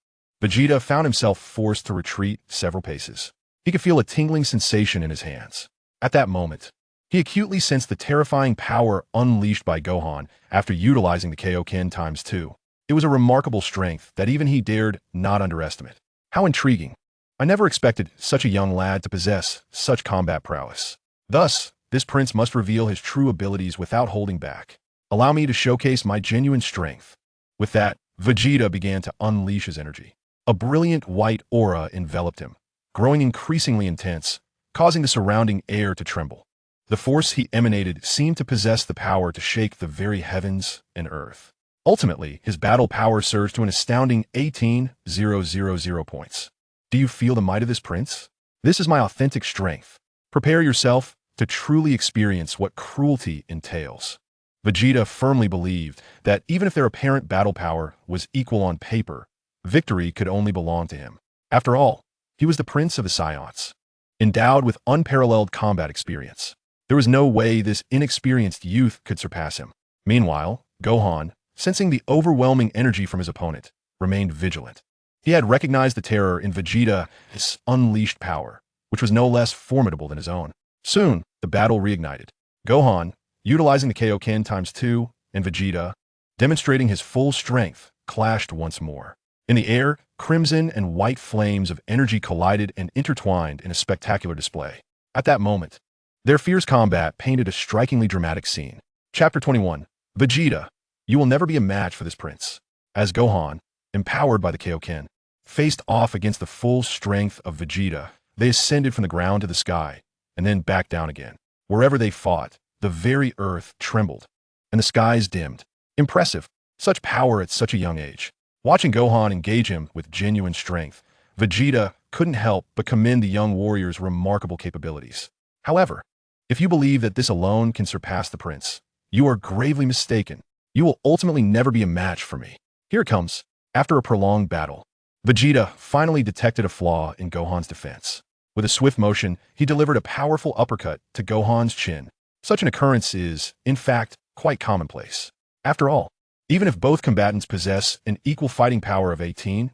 Vegeta found himself forced to retreat several paces. He could feel a tingling sensation in his hands. At that moment, he acutely sensed the terrifying power unleashed by Gohan after utilizing the Kaioken ×2. It was a remarkable strength that even he dared not underestimate. How intriguing. I never expected such a young lad to possess such combat prowess. Thus, this prince must reveal his true abilities without holding back. Allow me to showcase my genuine strength. With that, Vegeta began to unleash his energy. A brilliant white aura enveloped him, growing increasingly intense, causing the surrounding air to tremble. The force he emanated seemed to possess the power to shake the very heavens and earth. Ultimately, his battle power surged to an astounding 18,000 points. Do you feel the might of this prince? This is my authentic strength. Prepare yourself to truly experience what cruelty entails. Vegeta firmly believed that even if their apparent battle power was equal on paper, victory could only belong to him. After all, he was the prince of the Saiyans, endowed with unparalleled combat experience. There was no way this inexperienced youth could surpass him. Meanwhile, Gohan, sensing the overwhelming energy from his opponent, remained vigilant. He had recognized the terror in Vegeta's unleashed power, which was no less formidable than his own. Soon, the battle reignited. Gohan, utilizing the Kaioken ×2, and Vegeta, demonstrating his full strength, clashed once more. In the air, crimson and white flames of energy collided and intertwined in a spectacular display. At that moment, their fierce combat painted a strikingly dramatic scene. Chapter 21. Vegeta, you will never be a match for this prince. As Gohan, empowered by the Kaioken, faced off against the full strength of Vegeta, they ascended from the ground to the sky, and then back down again. Wherever they fought, the very earth trembled, and the skies dimmed. Impressive. Such power at such a young age. Watching Gohan engage him with genuine strength, Vegeta couldn't help but commend the young warrior's remarkable capabilities. However, if you believe that this alone can surpass the prince, you are gravely mistaken. You will ultimately never be a match for me. Here it comes. After a prolonged battle, Vegeta finally detected a flaw in Gohan's defense. With a swift motion, he delivered a powerful uppercut to Gohan's chin. Such an occurrence is, in fact, quite commonplace. After all, even if both combatants possess an equal fighting power of 18,000,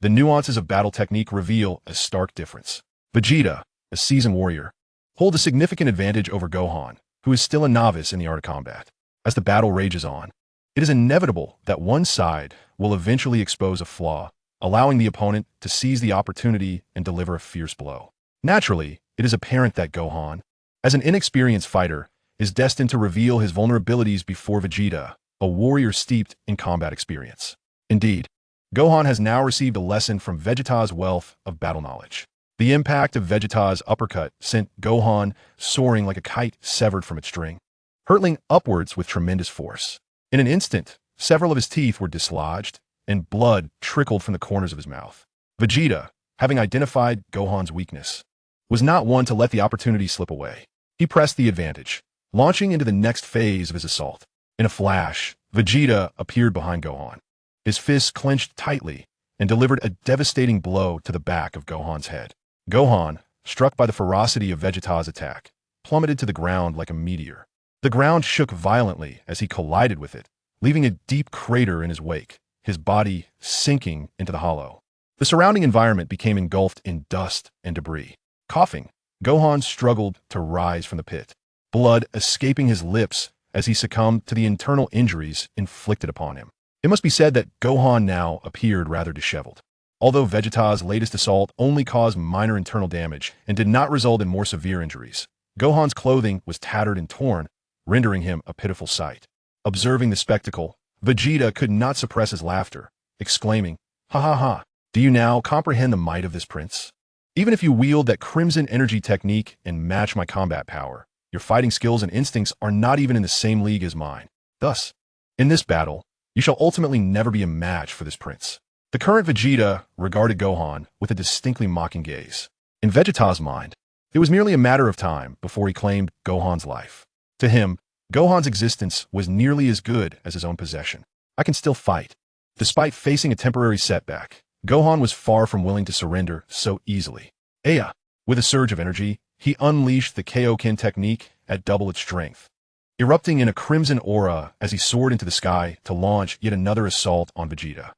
the nuances of battle technique reveal a stark difference. Vegeta, a seasoned warrior, holds a significant advantage over Gohan, who is still a novice in the art of combat. As the battle rages on, It is inevitable that one side will eventually expose a flaw, allowing the opponent to seize the opportunity and deliver a fierce blow. Naturally, it is apparent that Gohan, as an inexperienced fighter, is destined to reveal his vulnerabilities before Vegeta, a warrior steeped in combat experience. Indeed, Gohan has now received a lesson from Vegeta's wealth of battle knowledge. The impact of Vegeta's uppercut sent Gohan soaring like a kite severed from its string, hurtling upwards with tremendous force. In an instant, several of his teeth were dislodged, and blood trickled from the corners of his mouth. Vegeta, having identified Gohan's weakness, was not one to let the opportunity slip away. He pressed the advantage, launching into the next phase of his assault. In a flash, Vegeta appeared behind Gohan. His fists clenched tightly and delivered a devastating blow to the back of Gohan's head. Gohan, struck by the ferocity of Vegeta's attack, plummeted to the ground like a meteor. The ground shook violently as he collided with it, leaving a deep crater in his wake, his body sinking into the hollow. The surrounding environment became engulfed in dust and debris. Coughing, Gohan struggled to rise from the pit, blood escaping his lips as he succumbed to the internal injuries inflicted upon him. It must be said that Gohan now appeared rather disheveled. Although Vegeta's latest assault only caused minor internal damage and did not result in more severe injuries, Gohan's clothing was tattered and torn, rendering him a pitiful sight. Observing the spectacle, Vegeta could not suppress his laughter, exclaiming, "Ha ha ha, do you now comprehend the might of this prince? Even if you wield that crimson energy technique and match my combat power, your fighting skills and instincts are not even in the same league as mine. Thus, in this battle, you shall ultimately never be a match for this prince." The current Vegeta regarded Gohan with a distinctly mocking gaze. In Vegeta's mind, it was merely a matter of time before he claimed Gohan's life. To him, Gohan's existence was nearly as good as his own possession. I can still fight. Despite facing a temporary setback, Gohan was far from willing to surrender so easily. Aya, with a surge of energy, he unleashed the Kaioken technique at double its strength, erupting in a crimson aura as he soared into the sky to launch yet another assault on Vegeta.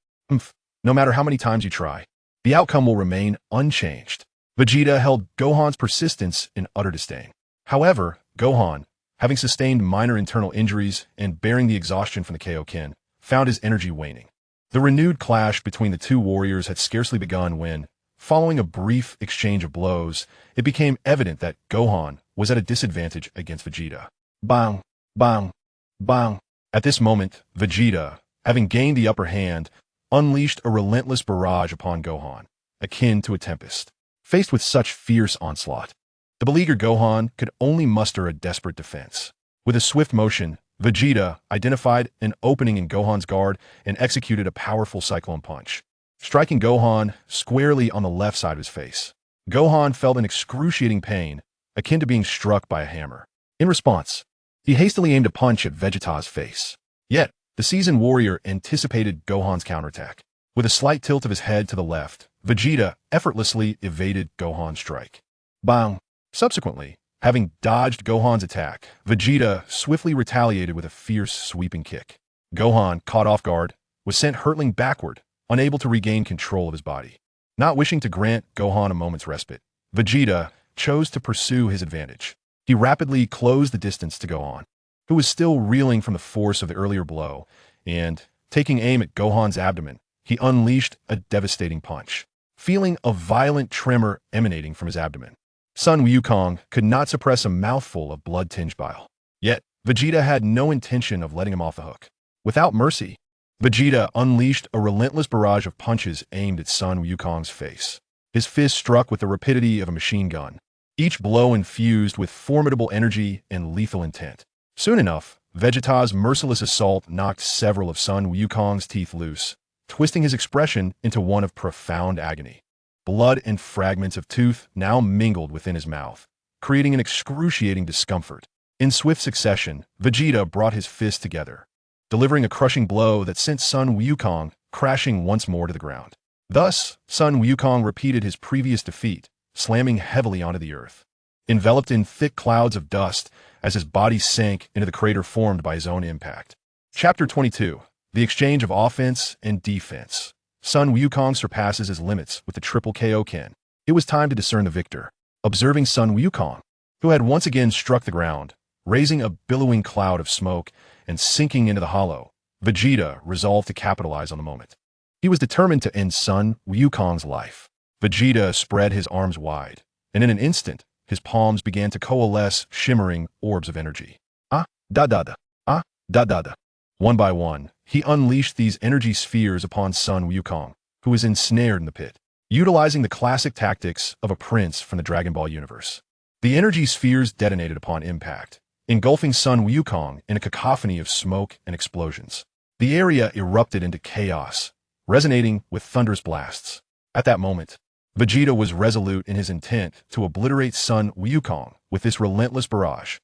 No matter how many times you try, the outcome will remain unchanged. Vegeta held Gohan's persistence in utter disdain. However, Gohan, having sustained minor internal injuries and bearing the exhaustion from the Kaioken, found his energy waning. The renewed clash between the two warriors had scarcely begun when, following a brief exchange of blows, it became evident that Gohan was at a disadvantage against Vegeta. Bang, bang, bang. At this moment, Vegeta, having gained the upper hand, unleashed a relentless barrage upon Gohan, akin to a tempest. Faced with such fierce onslaught, the beleaguered Gohan could only muster a desperate defense. With a swift motion, Vegeta identified an opening in Gohan's guard and executed a powerful cyclone punch, striking Gohan squarely on the left side of his face. Gohan felt an excruciating pain, akin to being struck by a hammer. In response, he hastily aimed a punch at Vegeta's face. Yet, the seasoned warrior anticipated Gohan's counterattack. With a slight tilt of his head to the left, Vegeta effortlessly evaded Gohan's strike. Bang! Subsequently, having dodged Gohan's attack, Vegeta swiftly retaliated with a fierce sweeping kick. Gohan, caught off guard, was sent hurtling backward, unable to regain control of his body. Not wishing to grant Gohan a moment's respite, Vegeta chose to pursue his advantage. He rapidly closed the distance to Gohan, who was still reeling from the force of the earlier blow, and, taking aim at Gohan's abdomen, he unleashed a devastating punch, feeling a violent tremor emanating from his abdomen. Sun Wukong could not suppress a mouthful of blood-tinged bile. Yet, Vegeta had no intention of letting him off the hook. Without mercy, Vegeta unleashed a relentless barrage of punches aimed at Sun Wukong's face. His fists struck with the rapidity of a machine gun, each blow infused with formidable energy and lethal intent. Soon enough, Vegeta's merciless assault knocked several of Sun Wukong's teeth loose, twisting his expression into one of profound agony. Blood and fragments of tooth now mingled within his mouth, creating an excruciating discomfort. In swift succession, Vegeta brought his fists together, delivering a crushing blow that sent Sun Wukong crashing once more to the ground. Thus, Sun Wukong repeated his previous defeat, slamming heavily onto the earth, enveloped in thick clouds of dust as his body sank into the crater formed by his own impact. Chapter 22. The Exchange of Offense and Defense. Sun Wukong surpasses his limits with the triple Kaioken. It was time to discern the victor. Observing Sun Wukong, who had once again struck the ground, raising a billowing cloud of smoke and sinking into the hollow, Vegeta resolved to capitalize on the moment. He was determined to end Sun Wukong's life. Vegeta spread his arms wide, and in an instant, his palms began to coalesce shimmering orbs of energy. Ah, da da da, ah, da da da. One by one, he unleashed these energy spheres upon Sun Wukong, who was ensnared in the pit, utilizing the classic tactics of a prince from the Dragon Ball universe. The energy spheres detonated upon impact, engulfing Sun Wukong in a cacophony of smoke and explosions. The area erupted into chaos, resonating with thunderous blasts. At that moment, Vegeta was resolute in his intent to obliterate Sun Wukong with this relentless barrage.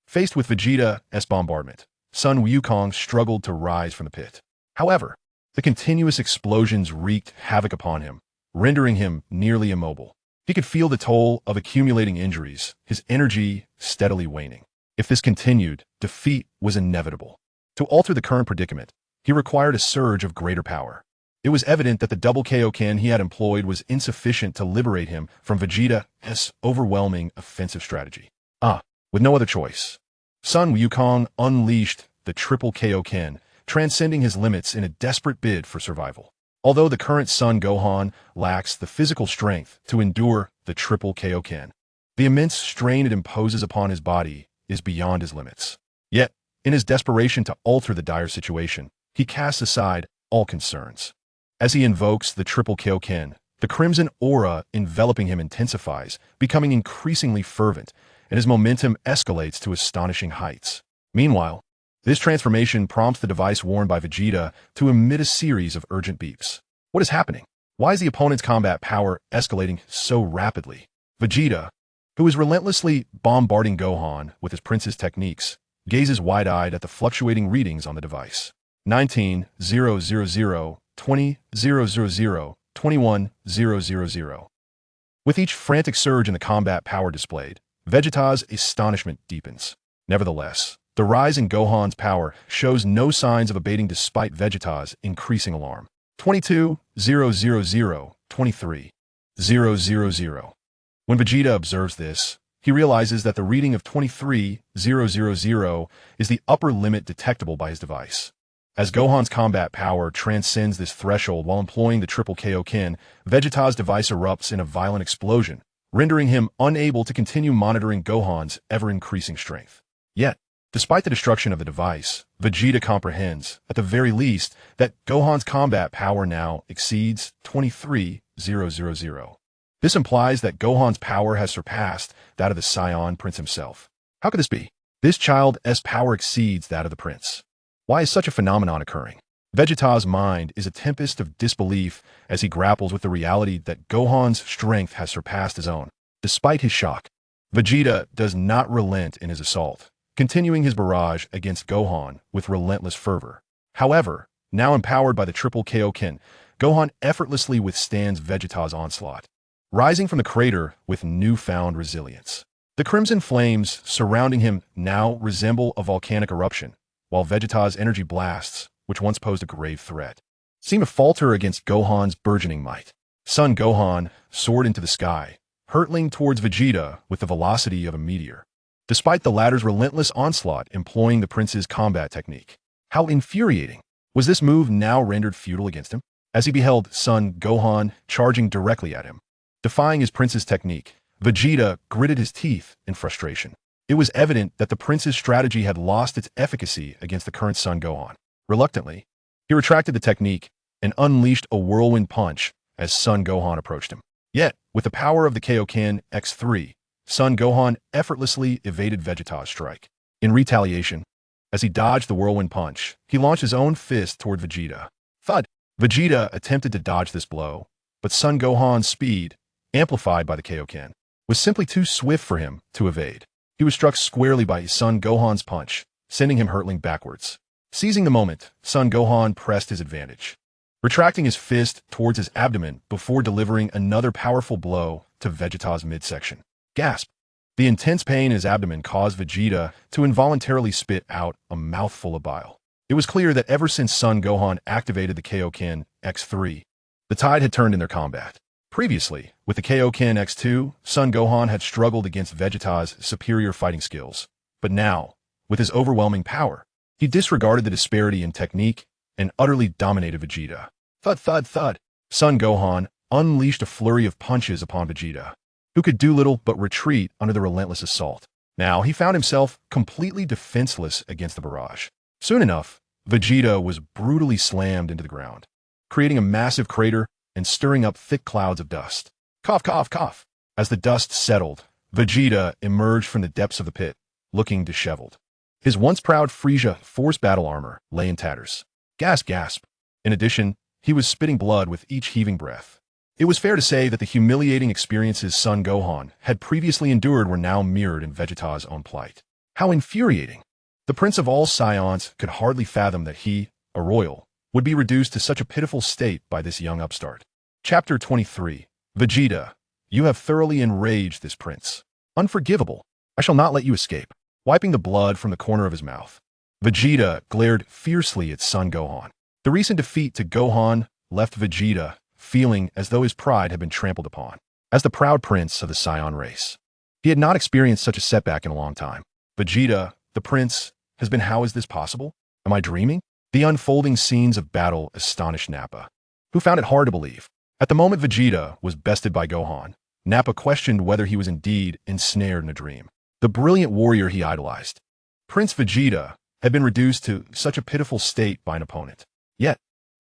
Faced with Vegeta's bombardment, Sun Wukong struggled to rise from the pit. However, the continuous explosions wreaked havoc upon him, rendering him nearly immobile. He could feel the toll of accumulating injuries, his energy steadily waning. If this continued, defeat was inevitable. To alter the current predicament, he required a surge of greater power. It was evident that the double Kaioken he had employed was insufficient to liberate him from Vegeta's overwhelming offensive strategy. With no other choice, Sun Wukong unleashed the triple Kaioken, transcending his limits in a desperate bid for survival. Although the current Son Gohan lacks the physical strength to endure the triple Kaioken, the immense strain it imposes upon his body is beyond his limits. Yet, in his desperation to alter the dire situation, he casts aside all concerns. As he invokes the triple Kaioken, the crimson aura enveloping him intensifies, becoming increasingly fervent, and his momentum escalates to astonishing heights. Meanwhile, this transformation prompts the device worn by Vegeta to emit a series of urgent beeps. What is happening? Why is the opponent's combat power escalating so rapidly? Vegeta, who is relentlessly bombarding Gohan with his prince's techniques, gazes wide-eyed at the fluctuating readings on the device. 19,000, 20,000, 21,000. With each frantic surge in the combat power displayed, Vegeta's astonishment deepens. Nevertheless, the rise in Gohan's power shows no signs of abating despite Vegeta's increasing alarm. 22,000, 23,000. When Vegeta observes this, he realizes that the reading of 23,000 is the upper limit detectable by his device. As Gohan's combat power transcends this threshold while employing the triple Kaioken, Vegeta's device erupts in a violent explosion, rendering him unable to continue monitoring Gohan's ever-increasing strength. Yet, despite the destruction of the device, Vegeta comprehends, at the very least, that Gohan's combat power now exceeds 23,000. This implies that Gohan's power has surpassed that of the Saiyan prince himself. How could this be? This child's power exceeds that of the prince. Why is such a phenomenon occurring? Vegeta's mind is a tempest of disbelief as he grapples with the reality that Gohan's strength has surpassed his own. Despite his shock, Vegeta does not relent in his assault, continuing his barrage against Gohan with relentless fervor. However, now empowered by the triple Kaioken, Gohan effortlessly withstands Vegeta's onslaught, rising from the crater with newfound resilience. The crimson flames surrounding him now resemble a volcanic eruption, while Vegeta's energy blasts, which once posed a grave threat, seem to falter against Gohan's burgeoning might. Son Gohan soared into the sky, hurtling towards Vegeta with the velocity of a meteor, despite the latter's relentless onslaught employing the prince's combat technique. How infuriating! Was this move now rendered futile against him? As he beheld Son Gohan charging directly at him, defying his prince's technique, Vegeta gritted his teeth in frustration. It was evident that the prince's strategy had lost its efficacy against the current Son Gohan. Reluctantly, he retracted the technique and unleashed a whirlwind punch as Son Gohan approached him. Yet, with the power of the Kaioken X3, Son Gohan effortlessly evaded Vegeta's strike. In retaliation, as he dodged the whirlwind punch, he launched his own fist toward Vegeta. Thud! Vegeta attempted to dodge this blow, but Son Gohan's speed, amplified by the Kaioken, was simply too swift for him to evade. He was struck squarely by Son Gohan's punch, sending him hurtling backwards. Seizing the moment, Son Gohan pressed his advantage, retracting his fist towards his abdomen before delivering another powerful blow to Vegeta's midsection. Gasp! The intense pain in his abdomen caused Vegeta to involuntarily spit out a mouthful of bile. It was clear that ever since Son Gohan activated the Kaioken X3, the tide had turned in their combat. Previously, with the Kaioken X2, Son Gohan had struggled against Vegeta's superior fighting skills. But now, with his overwhelming power, He disregarded the disparity in technique and utterly dominated Vegeta. Thud, thud, thud. Son Gohan unleashed a flurry of punches upon Vegeta, who could do little but retreat under the relentless assault. Now he found himself completely defenseless against the barrage. Soon enough, Vegeta was brutally slammed into the ground, creating a massive crater and stirring up thick clouds of dust. Cough, cough, cough. As the dust settled, Vegeta emerged from the depths of the pit, looking disheveled. His once proud Frieza Force battle armor lay in tatters. Gasp, gasp. In addition, he was spitting blood with each heaving breath. It was fair to say that the humiliating experiences Son Gohan had previously endured were now mirrored in Vegeta's own plight. How infuriating! The Prince of all Saiyans could hardly fathom that he, a royal, would be reduced to such a pitiful state by this young upstart. Chapter 23. Vegeta, you have thoroughly enraged this prince. Unforgivable. I shall not let you escape. Wiping the blood from the corner of his mouth, Vegeta glared fiercely at Son Gohan. The recent defeat to Gohan left Vegeta feeling as though his pride had been trampled upon. As the proud prince of the Saiyan race, he had not experienced such a setback in a long time. Vegeta, the prince, has been. How is this possible? Am I dreaming? The unfolding scenes of battle astonished Nappa, who found it hard to believe. At the moment Vegeta was bested by Gohan, Nappa questioned whether he was indeed ensnared in a dream. The brilliant warrior he idolized, Prince Vegeta, had been reduced to such a pitiful state by an opponent. Yet,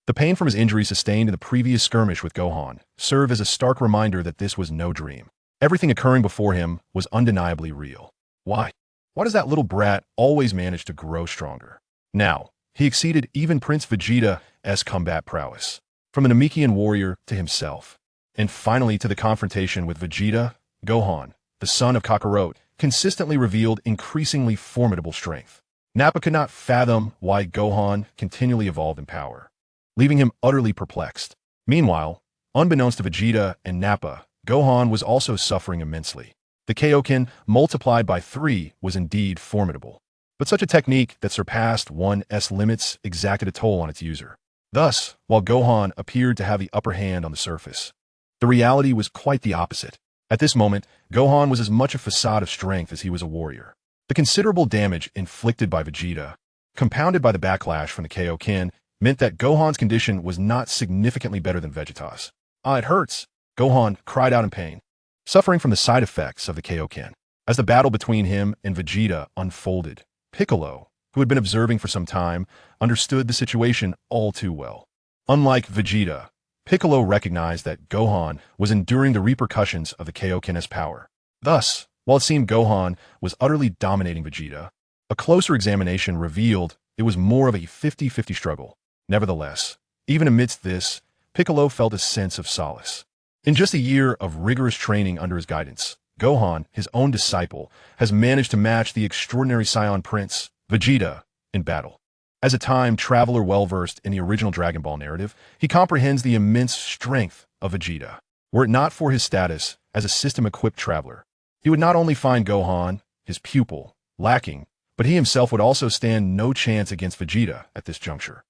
the pain from his injury sustained in the previous skirmish with Gohan served as a stark reminder that this was no dream. Everything occurring before him was undeniably real. Why? Why does that little brat always manage to grow stronger? Now, he exceeded even Prince Vegeta's combat prowess, from a Namekian warrior to himself. And finally to the confrontation with Vegeta, Gohan, the son of Kakarot, consistently revealed increasingly formidable strength. Nappa could not fathom why Gohan continually evolved in power, leaving him utterly perplexed. Meanwhile, unbeknownst to Vegeta and Nappa, Gohan was also suffering immensely. The Kaioken multiplied by 3 was indeed formidable, but such a technique that surpassed one's limits exacted a toll on its user. Thus, while Gohan appeared to have the upper hand on the surface, the reality was quite the opposite. At this moment, Gohan was as much a facade of strength as he was a warrior. The considerable damage inflicted by Vegeta, compounded by the backlash from the Kaioken, meant that Gohan's condition was not significantly better than Vegeta's. Ah, it hurts! Gohan cried out in pain, suffering from the side effects of the Kaioken. As the battle between him and Vegeta unfolded, Piccolo, who had been observing for some time, understood the situation all too well. Unlike Vegeta, Piccolo recognized that Gohan was enduring the repercussions of the Kaioken's power. Thus, while it seemed Gohan was utterly dominating Vegeta, a closer examination revealed it was more of a 50-50 struggle. Nevertheless, even amidst this, Piccolo felt a sense of solace. In just a year of rigorous training under his guidance, Gohan, his own disciple, has managed to match the extraordinary Saiyan prince, Vegeta, in battle. As a time traveler well-versed in the original Dragon Ball narrative, he comprehends the immense strength of Vegeta. Were it not for his status as a system-equipped traveler, he would not only find Gohan, his pupil, lacking, but he himself would also stand no chance against Vegeta at this juncture.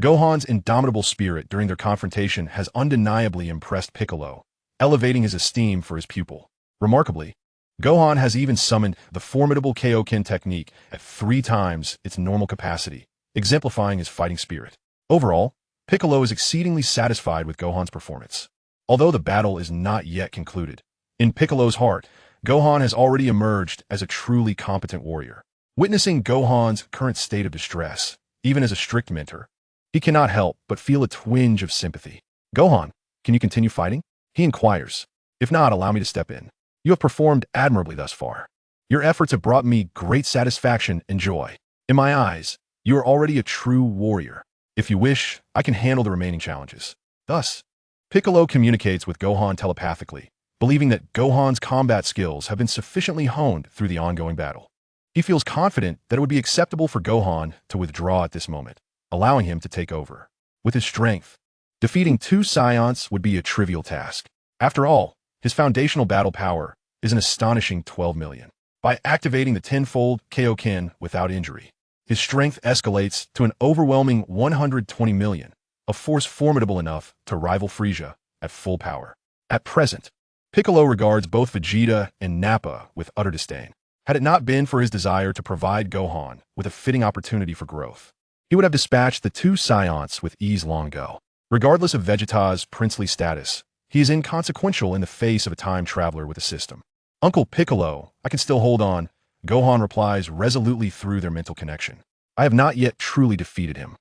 Gohan's indomitable spirit during their confrontation has undeniably impressed Piccolo, elevating his esteem for his pupil. Remarkably, Gohan has even summoned the formidable Kaioken technique at 3 times its normal capacity, exemplifying his fighting spirit. Overall, Piccolo is exceedingly satisfied with Gohan's performance. Although the battle is not yet concluded, in Piccolo's heart, Gohan has already emerged as a truly competent warrior. Witnessing Gohan's current state of distress, even as a strict mentor, he cannot help but feel a twinge of sympathy. Gohan, can you continue fighting? He inquires. If not, allow me to step in. You have performed admirably thus far. Your efforts have brought me great satisfaction and joy. In my eyes, you are already a true warrior. If you wish, I can handle the remaining challenges. Thus, Piccolo communicates with Gohan telepathically, believing that Gohan's combat skills have been sufficiently honed through the ongoing battle. He feels confident that it would be acceptable for Gohan to withdraw at this moment, allowing him to take over. With his strength, defeating 2 Saiyans would be a trivial task. After all, his foundational battle power is an astonishing 12 million. By activating the tenfold Kaioken without injury, his strength escalates to an overwhelming 120 million, a force formidable enough to rival Frieza at full power. At present, Piccolo regards both Vegeta and Nappa with utter disdain. Had it not been for his desire to provide Gohan with a fitting opportunity for growth, he would have dispatched the two Saiyans with ease long ago. Regardless of Vegeta's princely status, he is inconsequential in the face of a time traveler with a system. Uncle Piccolo, I can still hold on, Gohan replies resolutely through their mental connection. I have not yet truly defeated him.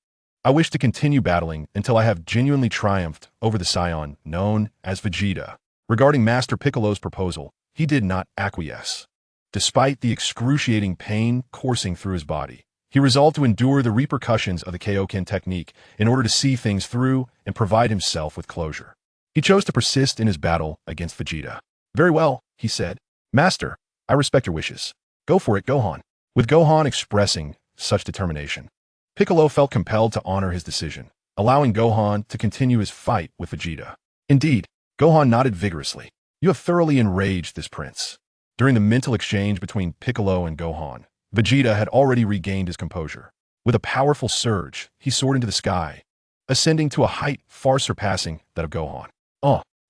I wish to continue battling until I have genuinely triumphed over the Saiyan known as Vegeta. Regarding Master Piccolo's proposal, he did not acquiesce. Despite the excruciating pain coursing through his body, he resolved to endure the repercussions of the Kaioken technique in order to see things through and provide himself with closure. He chose to persist in his battle against Vegeta. Very well, he said. Master, I respect your wishes. Go for it, Gohan. With Gohan expressing such determination, Piccolo felt compelled to honor his decision, allowing Gohan to continue his fight with Vegeta. Indeed, Gohan nodded vigorously. You have thoroughly enraged this prince. During the mental exchange between Piccolo and Gohan, Vegeta had already regained his composure. With a powerful surge, he soared into the sky, ascending to a height far surpassing that of Gohan.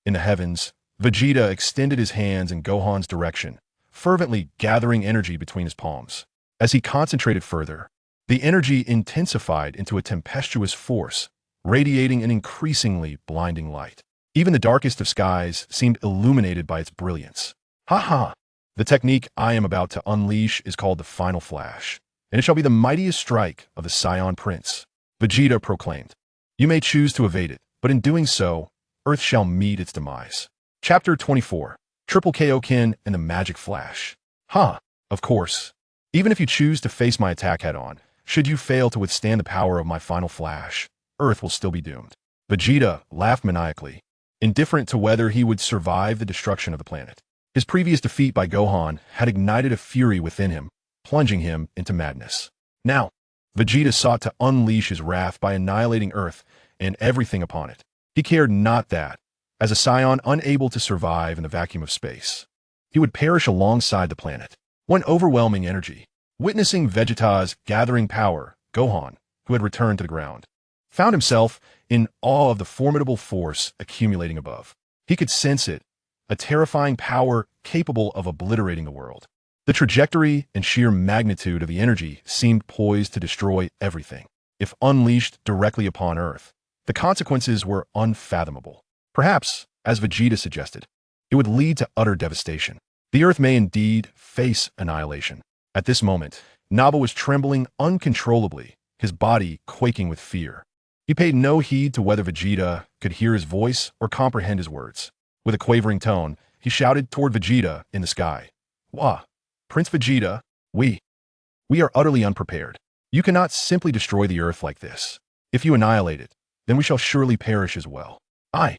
In the heavens, Vegeta extended his hands in Gohan's direction, fervently gathering energy between his palms. As he concentrated further, the energy intensified into a tempestuous force, radiating an increasingly blinding light. Even the darkest of skies seemed illuminated by its brilliance. Ha ha! The technique I am about to unleash is called the Final Flash, and it shall be the mightiest strike of the Saiyan Prince, Vegeta proclaimed. You may choose to evade it, but in doing so, Earth shall meet its demise. Chapter 24. Triple Kaioken and the Magic Flash. Of course. Even if you choose to face my attack head-on, should you fail to withstand the power of my Final Flash, Earth will still be doomed. Vegeta laughed maniacally, indifferent to whether he would survive the destruction of the planet. His previous defeat by Gohan had ignited a fury within him, plunging him into madness. Now, Vegeta sought to unleash his wrath by annihilating Earth and everything upon it. He cared not that, as a Saiyan unable to survive in the vacuum of space, he would perish alongside the planet. One overwhelming energy. Witnessing Vegeta's gathering power, Gohan, who had returned to the ground, found himself in awe of the formidable force accumulating above. He could sense it, a terrifying power capable of obliterating the world. The trajectory and sheer magnitude of the energy seemed poised to destroy everything. If unleashed directly upon Earth, the consequences were unfathomable. Perhaps, as Vegeta suggested, it would lead to utter devastation. The Earth may indeed face annihilation. At this moment, Naba was trembling uncontrollably, his body quaking with fear. He paid no heed to whether Vegeta could hear his voice or comprehend his words. With a quavering tone, he shouted toward Vegeta in the sky. Wah! Prince Vegeta, we are utterly unprepared. You cannot simply destroy the Earth like this. If you annihilate it, then we shall surely perish as well. I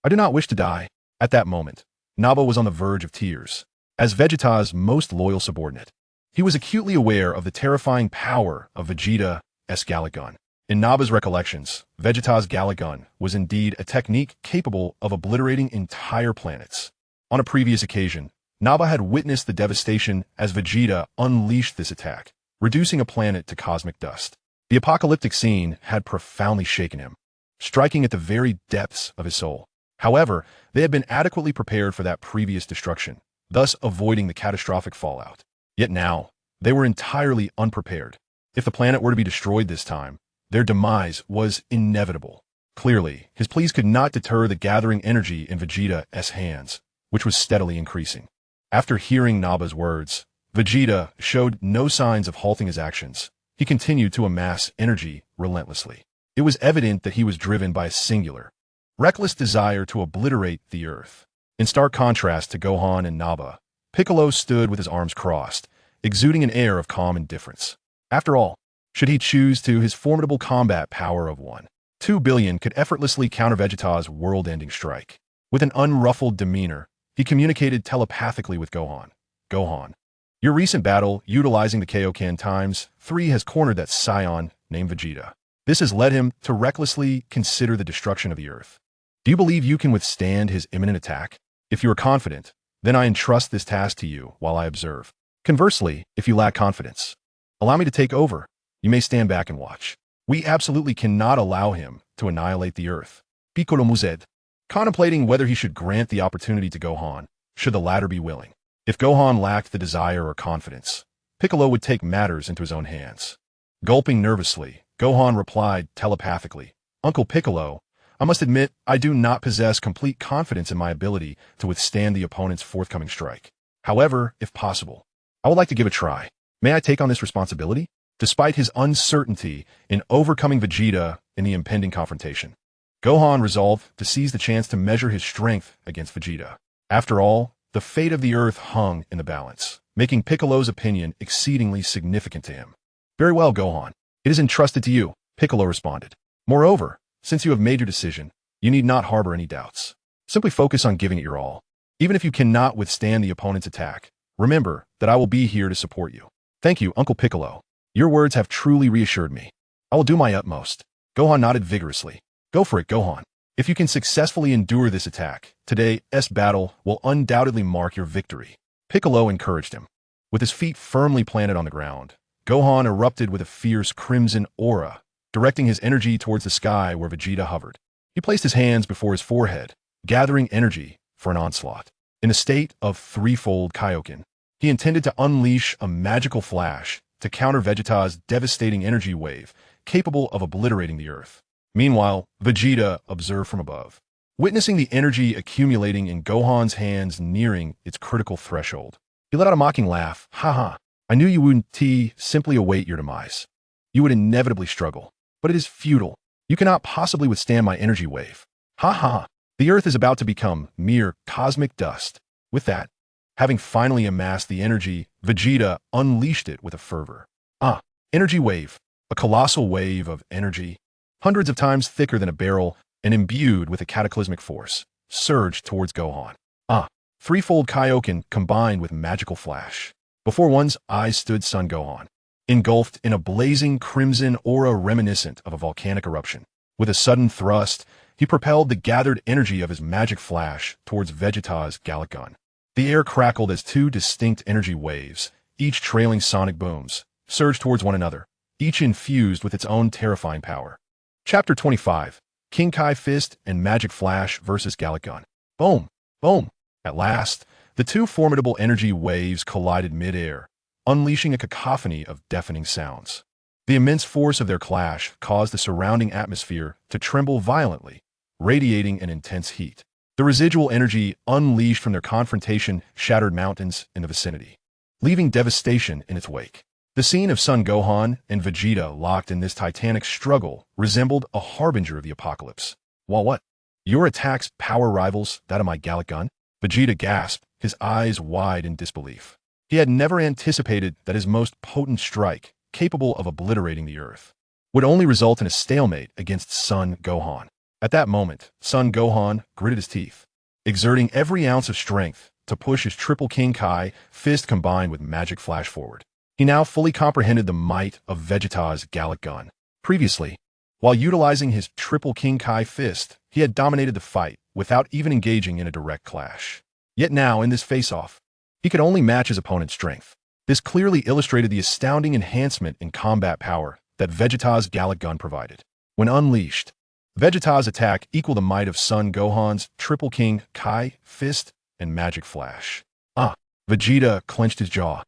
do not wish to die. At that moment, Naba was on the verge of tears. As Vegeta's most loyal subordinate, he was acutely aware of the terrifying power of Vegeta's Gallic Gun. In Naba's recollections, Vegeta's Gallic Gun was indeed a technique capable of obliterating entire planets. On a previous occasion, Naba had witnessed the devastation as Vegeta unleashed this attack, reducing a planet to cosmic dust. The apocalyptic scene had profoundly shaken him, striking at the very depths of his soul. However, they had been adequately prepared for that previous destruction, thus avoiding the catastrophic fallout. Yet now, they were entirely unprepared. If the planet were to be destroyed this time, their demise was inevitable. Clearly, his pleas could not deter the gathering energy in Vegeta's hands, which was steadily increasing. After hearing Naba's words, Vegeta showed no signs of halting his actions. He continued to amass energy relentlessly. It was evident that he was driven by a singular, reckless desire to obliterate the Earth. In stark contrast to Gohan and Naba, Piccolo stood with his arms crossed, exuding an air of calm indifference. After all, should he choose to, his formidable combat power of 1.2 billion could effortlessly counter Vegeta's world-ending strike. With an unruffled demeanor, he communicated telepathically with Gohan. Gohan, your recent battle utilizing the Kaioken ×3 has cornered that Saiyan named Vegeta. This has led him to recklessly consider the destruction of the Earth. Do you believe you can withstand his imminent attack? If you are confident, then I entrust this task to you while I observe. Conversely, if you lack confidence, allow me to take over. You may stand back and watch. We absolutely cannot allow him to annihilate the Earth. Piccolo mused, contemplating whether he should grant the opportunity to Gohan, should the latter be willing. If Gohan lacked the desire or confidence, Piccolo would take matters into his own hands. Gulping nervously, Gohan replied telepathically, "Uncle Piccolo, I must admit I do not possess complete confidence in my ability to withstand the opponent's forthcoming strike. However, if possible, I would like to give a try. May I take on this responsibility?" Despite his uncertainty in overcoming Vegeta in the impending confrontation, Gohan resolved to seize the chance to measure his strength against Vegeta. After all, the fate of the Earth hung in the balance, making Piccolo's opinion exceedingly significant to him. "Very well, Gohan. It is entrusted to you," Piccolo responded. "Moreover, since you have made your decision, you need not harbor any doubts. Simply focus on giving it your all. Even if you cannot withstand the opponent's attack, remember that I will be here to support you." "Thank you, Uncle Piccolo. Your words have truly reassured me. I will do my utmost." Gohan nodded vigorously. "Go for it, Gohan. If you can successfully endure this attack, today's battle will undoubtedly mark your victory." Piccolo encouraged him. With his feet firmly planted on the ground, Gohan erupted with a fierce crimson aura, directing his energy towards the sky where Vegeta hovered. He placed his hands before his forehead, gathering energy for an onslaught. In a state of threefold Kaioken, he intended to unleash a magical flash to counter Vegeta's devastating energy wave, capable of obliterating the Earth. Meanwhile, Vegeta observed from above, witnessing the energy accumulating in Gohan's hands nearing its critical threshold. He let out a mocking laugh. "Ha! I knew you wouldn't simply await your demise. You would inevitably struggle. But it is futile. You cannot possibly withstand my energy wave. Ha! The Earth is about to become mere cosmic dust." With that, having finally amassed the energy, Vegeta unleashed it with a fervor. Energy wave. A colossal wave of energy, hundreds of times thicker than a barrel and imbued with a cataclysmic force, surged towards Gohan. Threefold Kaioken combined with magical flash. Before one's eyes stood Son Gohan, engulfed in a blazing crimson aura reminiscent of a volcanic eruption. With a sudden thrust, he propelled the gathered energy of his magic flash towards Vegeta's Gallic Gun. The air crackled as two distinct energy waves, each trailing sonic booms, surged towards one another, each infused with its own terrifying power. Chapter 25, King Kai Fist and Magic Flash versus Gallic Gun. Boom! Boom! At last, the two formidable energy waves collided mid-air, unleashing a cacophony of deafening sounds. The immense force of their clash caused the surrounding atmosphere to tremble violently, radiating an intense heat. The residual energy unleashed from their confrontation shattered mountains in the vicinity, leaving devastation in its wake. The scene of Son Gohan and Vegeta locked in this titanic struggle resembled a harbinger of the apocalypse. "While what? Your attack's power rivals that of my Gallic Gun?" Vegeta gasped, his eyes wide in disbelief. He had never anticipated that his most potent strike, capable of obliterating the Earth, would only result in a stalemate against Son Gohan. At that moment, Son Gohan gritted his teeth, exerting every ounce of strength to push his triple King Kai fist combined with magic flash forward. He now fully comprehended the might of Vegeta's Gallic Gun. Previously, while utilizing his triple King Kai fist, he had dominated the fight without even engaging in a direct clash. Yet now, in this face-off, he could only match his opponent's strength. This clearly illustrated the astounding enhancement in combat power that Vegeta's Gallic Gun provided. When unleashed, Vegeta's attack equaled the might of Son Gohan's triple King Kai fist and magic flash. Vegeta clenched his jaw.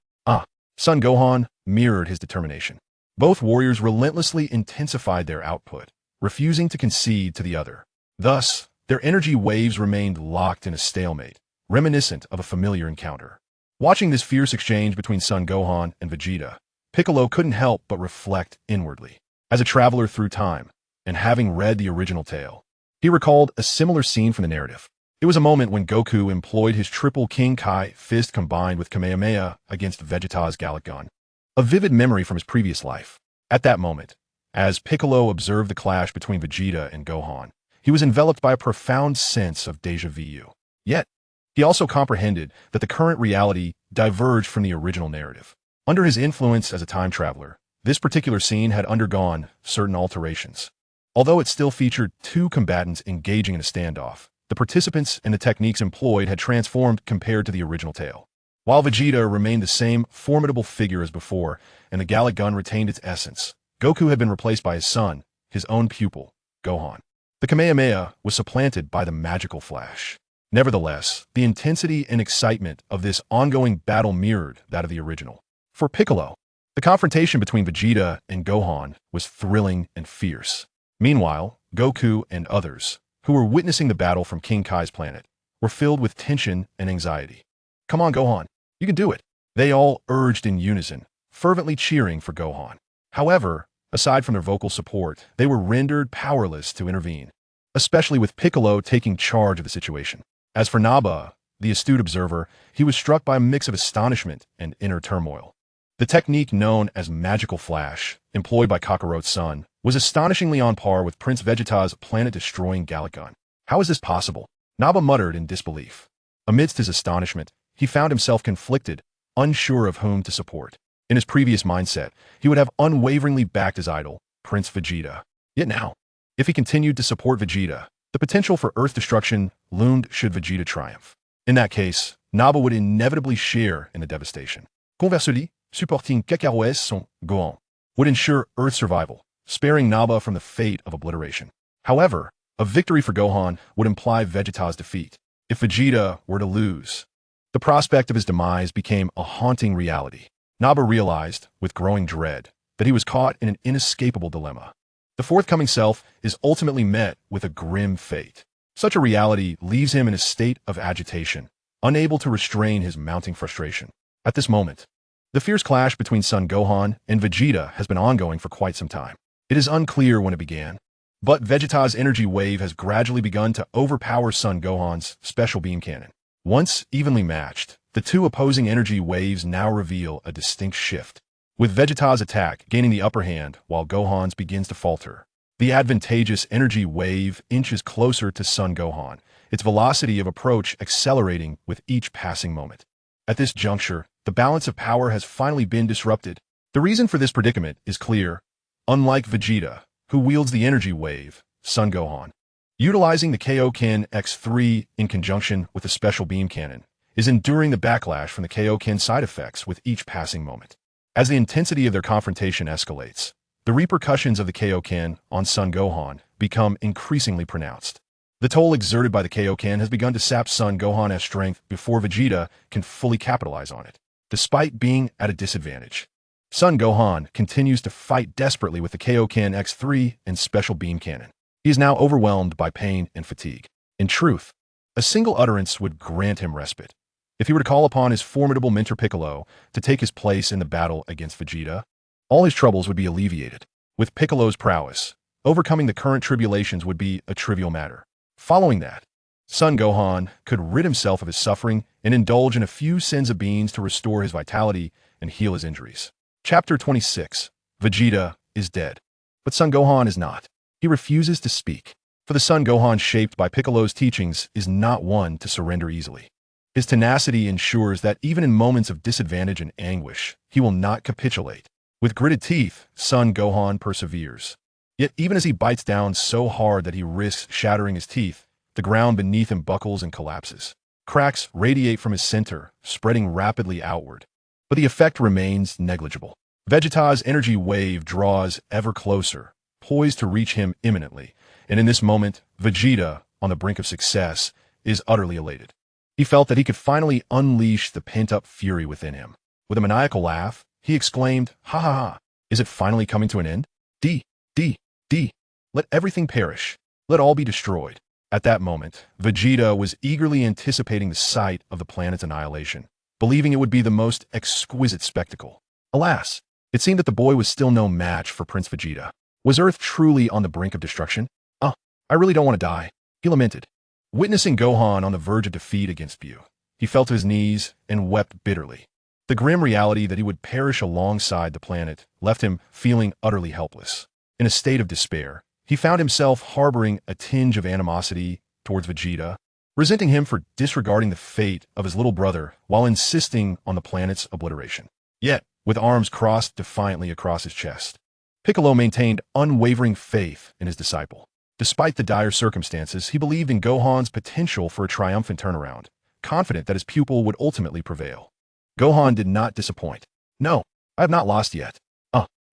Son Gohan mirrored his determination. Both warriors relentlessly intensified their output, refusing to concede to the other. Thus, their energy waves remained locked in a stalemate, reminiscent of a familiar encounter. Watching this fierce exchange between Son Gohan and Vegeta, Piccolo couldn't help but reflect inwardly. As a traveler through time, and having read the original tale, he recalled a similar scene from the narrative. It was a moment when Goku employed his triple King Kai fist combined with Kamehameha against Vegeta's Gallic Gun. A vivid memory from his previous life. At that moment, as Piccolo observed the clash between Vegeta and Gohan, he was enveloped by a profound sense of déjà vu. Yet, he also comprehended that the current reality diverged from the original narrative. Under his influence as a time traveler, this particular scene had undergone certain alterations. Although it still featured two combatants engaging in a standoff, the participants and the techniques employed had transformed compared to the original tale. While Vegeta remained the same formidable figure as before, and the Gallic Gun retained its essence, Goku had been replaced by his son, his own pupil, Gohan. The Kamehameha was supplanted by the magical flash. Nevertheless, the intensity and excitement of this ongoing battle mirrored that of the original. For Piccolo, the confrontation between Vegeta and Gohan was thrilling and fierce. Meanwhile, Goku and others, who were witnessing the battle from King Kai's planet, were filled with tension and anxiety. "Come on, Gohan. You can do it," they all urged in unison, fervently cheering for Gohan. However, aside from their vocal support, they were rendered powerless to intervene, especially with Piccolo taking charge of the situation. As for Naba, the astute observer, he was struck by a mix of astonishment and inner turmoil. The technique known as magical flash, employed by Kakarot's son, was astonishingly on par with Prince Vegeta's planet-destroying Gallic gun. How is this possible? Naba muttered in disbelief. Amidst his astonishment, he found himself conflicted, unsure of whom to support. In his previous mindset, he would have unwaveringly backed his idol, Prince Vegeta. Yet now, if he continued to support Vegeta, the potential for Earth destruction loomed should Vegeta triumph. In that case, Naba would inevitably share in the devastation. Conversely, supporting Kakarot's son, Gohan, would ensure Earth's survival, sparing Naba from the fate of obliteration. However, a victory for Gohan would imply Vegeta's defeat. If Vegeta were to lose, the prospect of his demise became a haunting reality. Naba realized, with growing dread, that he was caught in an inescapable dilemma. The forthcoming self is ultimately met with a grim fate. Such a reality leaves him in a state of agitation, unable to restrain his mounting frustration. At this moment, the fierce clash between Son Gohan and Vegeta has been ongoing for quite some time. It is unclear when it began, but Vegeta's energy wave has gradually begun to overpower Son Gohan's special beam cannon. Once evenly matched, the two opposing energy waves now reveal a distinct shift, with Vegeta's attack gaining the upper hand while Gohan's begins to falter. The advantageous energy wave inches closer to Son Gohan, its velocity of approach accelerating with each passing moment. At this juncture, the balance of power has finally been disrupted. The reason for this predicament is clear. Unlike Vegeta, who wields the energy wave, Son Gohan, utilizing the Kaioken X3 in conjunction with a special beam cannon, is enduring the backlash from the Kaioken side effects with each passing moment. As the intensity of their confrontation escalates, the repercussions of the Kaioken on Son Gohan become increasingly pronounced. The toll exerted by the Kaioken has begun to sap Son Gohan's strength before Vegeta can fully capitalize on it. Despite being at a disadvantage, Son Gohan continues to fight desperately with the Kaioken X3 and special beam cannon. He is now overwhelmed by pain and fatigue. In truth, a single utterance would grant him respite. If he were to call upon his formidable mentor Piccolo to take his place in the battle against Vegeta, all his troubles would be alleviated. With Piccolo's prowess, overcoming the current tribulations would be a trivial matter. Following that, Son Gohan could rid himself of his suffering and indulge in a few senzu beans to restore his vitality and heal his injuries. Chapter 26. Vegeta is dead. But Son Gohan is not. He refuses to speak. For the Son Gohan shaped by Piccolo's teachings is not one to surrender easily. His tenacity ensures that even in moments of disadvantage and anguish, he will not capitulate. With gritted teeth, Son Gohan perseveres. Yet even as he bites down so hard that he risks shattering his teeth, the ground beneath him buckles and collapses. Cracks radiate from his center, spreading rapidly outward. But the effect remains negligible. Vegeta's energy wave draws ever closer, poised to reach him imminently, and in this moment, Vegeta, on the brink of success, is utterly elated. He felt that he could finally unleash the pent-up fury within him. With a maniacal laugh, he exclaimed, "Ha ha ha! Is it finally coming to an end? D. Let everything perish. Let all be destroyed." At that moment, Vegeta was eagerly anticipating the sight of the planet's annihilation, believing it would be the most exquisite spectacle. Alas, it seemed that the boy was still no match for Prince Vegeta. Was Earth truly on the brink of destruction? I really don't want to die," he lamented. Witnessing Gohan on the verge of defeat against Buu, he fell to his knees and wept bitterly. The grim reality that he would perish alongside the planet left him feeling utterly helpless. In a state of despair, he found himself harboring a tinge of animosity towards Vegeta, resenting him for disregarding the fate of his little brother while insisting on the planet's obliteration. Yet, with arms crossed defiantly across his chest, Piccolo maintained unwavering faith in his disciple. Despite the dire circumstances, he believed in Gohan's potential for a triumphant turnaround, confident that his pupil would ultimately prevail. Gohan did not disappoint. "No, I have not lost yet.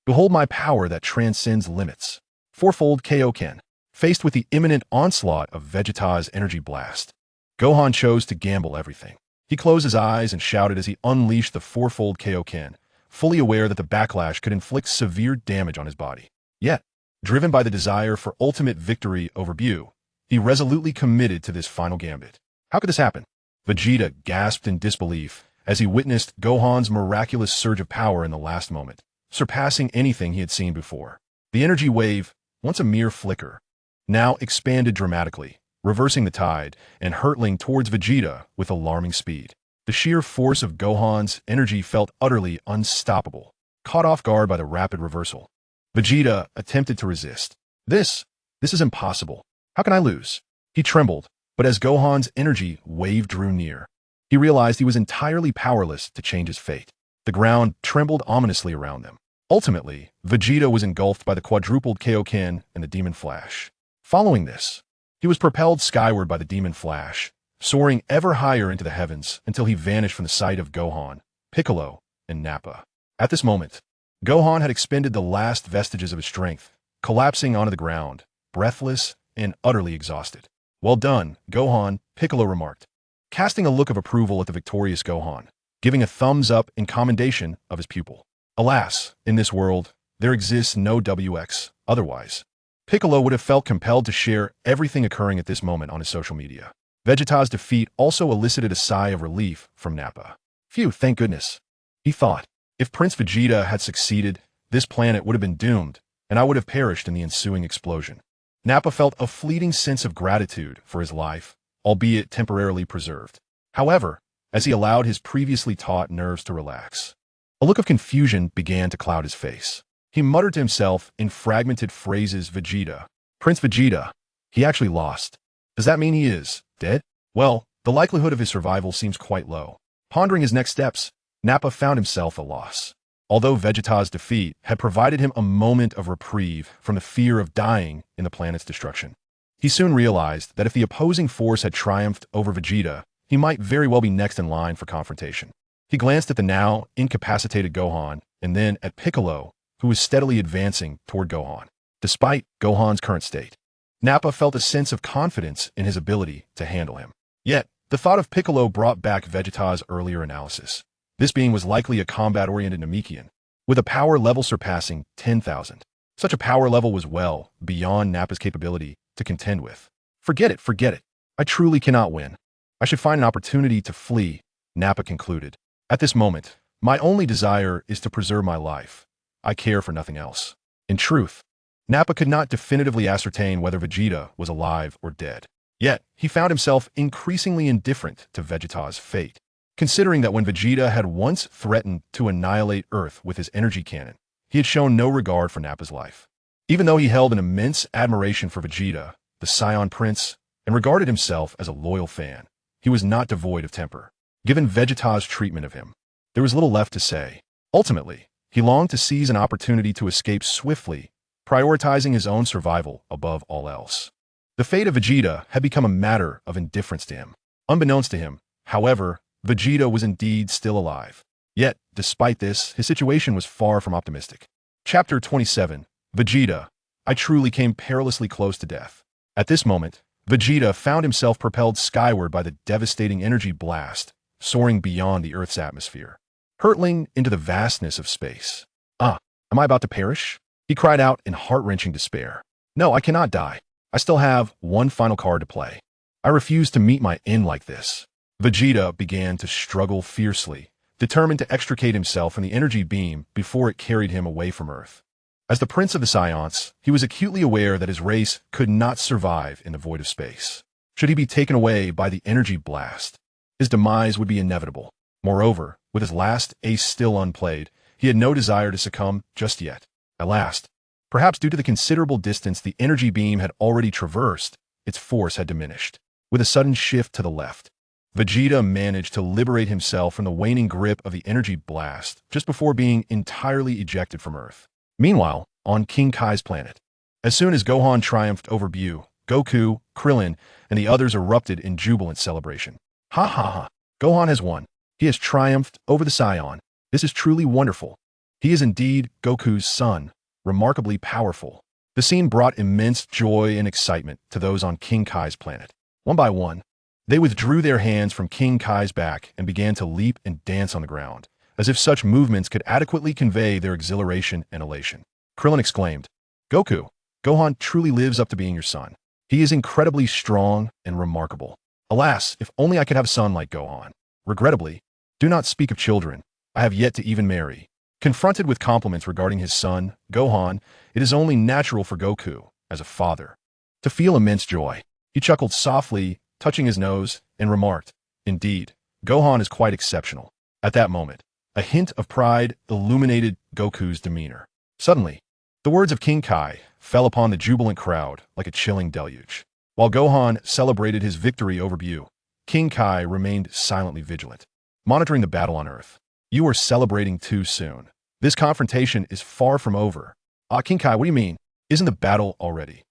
Behold my power that transcends limits." Fourfold Kaioken. Faced with the imminent onslaught of Vegeta's energy blast, Gohan chose to gamble everything. He closed his eyes and shouted as he unleashed the fourfold Kaioken, fully aware that the backlash could inflict severe damage on his body. Yet, driven by the desire for ultimate victory over Bu, he resolutely committed to this final gambit. How could this happen? Vegeta gasped in disbelief as he witnessed Gohan's miraculous surge of power in the last moment, surpassing anything he had seen before. The energy wave, once a mere flicker, now expanded dramatically, reversing the tide and hurtling towards Vegeta with alarming speed. The sheer force of Gohan's energy felt utterly unstoppable, caught off guard by the rapid reversal. Vegeta attempted to resist. This is impossible. How can I lose? He trembled, but as Gohan's energy wave drew near, he realized he was entirely powerless to change his fate. The ground trembled ominously around them. Ultimately, Vegeta was engulfed by the quadrupled Kaioken and the Demon Flash. Following this, he was propelled skyward by the Demon Flash, soaring ever higher into the heavens until he vanished from the sight of Gohan, Piccolo, and Nappa. At this moment, Gohan had expended the last vestiges of his strength, collapsing onto the ground, breathless and utterly exhausted. "Well done, Gohan," Piccolo remarked, casting a look of approval at the victorious Gohan, giving a thumbs up in commendation of his pupil. Alas, in this world, there exists no WX otherwise. Piccolo would have felt compelled to share everything occurring at this moment on his social media. Vegeta's defeat also elicited a sigh of relief from Nappa. Phew, thank goodness, he thought. If Prince Vegeta had succeeded, this planet would have been doomed, and I would have perished in the ensuing explosion. Nappa felt a fleeting sense of gratitude for his life, albeit temporarily preserved. However, as he allowed his previously taut nerves to relax, a look of confusion began to cloud his face. He muttered to himself in fragmented phrases, Vegeta. Prince Vegeta, he actually lost. Does that mean he is dead? Well, the likelihood of his survival seems quite low. Pondering his next steps, Nappa found himself at a loss. Although Vegeta's defeat had provided him a moment of reprieve from the fear of dying in the planet's destruction, he soon realized that if the opposing force had triumphed over Vegeta, he might very well be next in line for confrontation. He glanced at the now incapacitated Gohan and then at Piccolo, who was steadily advancing toward Gohan. Despite Gohan's current state, Nappa felt a sense of confidence in his ability to handle him. Yet, the thought of Piccolo brought back Vegeta's earlier analysis. This being was likely a combat-oriented Namekian, with a power level surpassing 10,000. Such a power level was well beyond Nappa's capability to contend with. Forget it. I truly cannot win. I should find an opportunity to flee, Nappa concluded. At this moment, my only desire is to preserve my life. I care for nothing else. In truth, Nappa could not definitively ascertain whether Vegeta was alive or dead. Yet, he found himself increasingly indifferent to Vegeta's fate, considering that when Vegeta had once threatened to annihilate Earth with his energy cannon, he had shown no regard for Nappa's life. Even though he held an immense admiration for Vegeta, the Saiyan prince, and regarded himself as a loyal fan, he was not devoid of temper. Given Vegeta's treatment of him, there was little left to say. Ultimately, he longed to seize an opportunity to escape swiftly, prioritizing his own survival above all else. The fate of Vegeta had become a matter of indifference to him. Unbeknownst to him, however, Vegeta was indeed still alive. Yet, despite this, his situation was far from optimistic. Chapter 27, Vegeta, I truly came perilously close to death. At this moment, Vegeta found himself propelled skyward by the devastating energy blast, soaring beyond the Earth's atmosphere, hurtling into the vastness of space. Am I about to perish? He cried out in heart-wrenching despair. No, I cannot die. I still have one final card to play. I refuse to meet my end like this. Vegeta began to struggle fiercely, determined to extricate himself from the energy beam before it carried him away from Earth. As the Prince of the Saiyans, he was acutely aware that his race could not survive in the void of space. Should he be taken away by the energy blast, his demise would be inevitable. Moreover, with his last ace still unplayed, he had no desire to succumb just yet. At last, perhaps due to the considerable distance the energy beam had already traversed, its force had diminished. With a sudden shift to the left, Vegeta managed to liberate himself from the waning grip of the energy blast just before being entirely ejected from Earth. Meanwhile, on King Kai's planet, as soon as Gohan triumphed over Bu, Goku, Krillin, and the others erupted in jubilant celebration. Ha ha ha! Gohan has won. He has triumphed over the Saiyan. This is truly wonderful. He is indeed Goku's son, remarkably powerful. The scene brought immense joy and excitement to those on King Kai's planet. One by one, They withdrew their hands from King Kai's back and began to leap and dance on the ground, as if such movements could adequately convey their exhilaration and elation. Krillin exclaimed, "Goku, Gohan truly lives up to being your son. He is incredibly strong and remarkable. Alas, if only I could have a son like Gohan. Regrettably, do not speak of children. I have yet to even marry." Confronted with compliments regarding his son, Gohan, it is only natural for Goku, as a father, to feel immense joy. He chuckled softly, touching his nose, and remarked, "Indeed, Gohan is quite exceptional." At that moment, a hint of pride illuminated Goku's demeanor. Suddenly, the words of King Kai fell upon the jubilant crowd like a chilling deluge. While Gohan celebrated his victory over Buu, King Kai remained silently vigilant, monitoring the battle on Earth. "You are celebrating too soon. This confrontation is far from over." King Kai, what do you mean? Isn't the battle already?"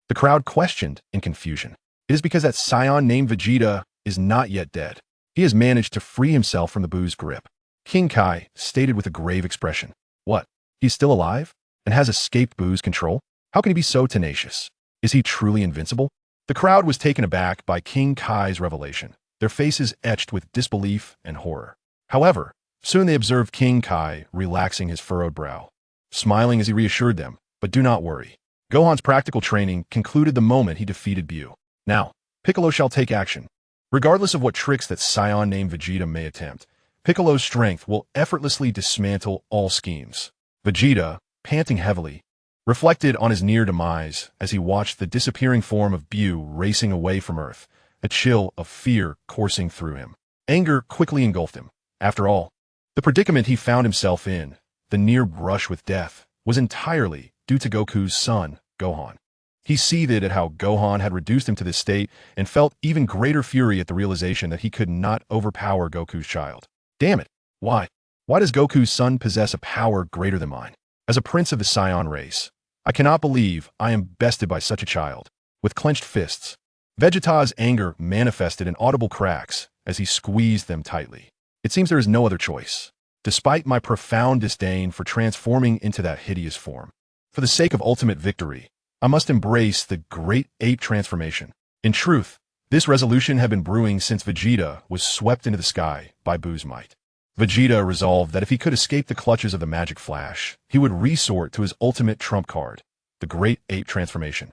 The crowd questioned in confusion. "It is because that Saiyan named Vegeta is not yet dead. He has managed to free himself from the Buu's grip." King Kai stated with a grave expression. "What? He's still alive? And has escaped Buu's control? How can he be so tenacious? Is he truly invincible?" The crowd was taken aback by King Kai's revelation, their faces etched with disbelief and horror. However, soon they observed King Kai relaxing his furrowed brow, smiling as he reassured them, "But do not worry. Gohan's practical training concluded the moment he defeated Buu. Now, Piccolo shall take action. Regardless of what tricks that Saiyan named Vegeta may attempt, Piccolo's strength will effortlessly dismantle all schemes." Vegeta, panting heavily, reflected on his near demise as he watched the disappearing form of Buu racing away from Earth, a chill of fear coursing through him. Anger quickly engulfed him. After all, the predicament he found himself in, the near brush with death, was entirely due to Goku's son, Gohan. He seethed at how Gohan had reduced him to this state and felt even greater fury at the realization that he could not overpower Goku's child. Damn it! Why? Why does Goku's son possess a power greater than mine? As a prince of the Saiyan race, I cannot believe I am bested by such a child. With clenched fists, Vegeta's anger manifested in audible cracks as he squeezed them tightly. It seems there is no other choice, despite my profound disdain for transforming into that hideous form. For the sake of ultimate victory, I must embrace the great ape transformation. In truth, this resolution had been brewing since Vegeta was swept into the sky by Buu's might. Vegeta resolved that if he could escape the clutches of the magic flash, he would resort to his ultimate trump card, the great ape transformation.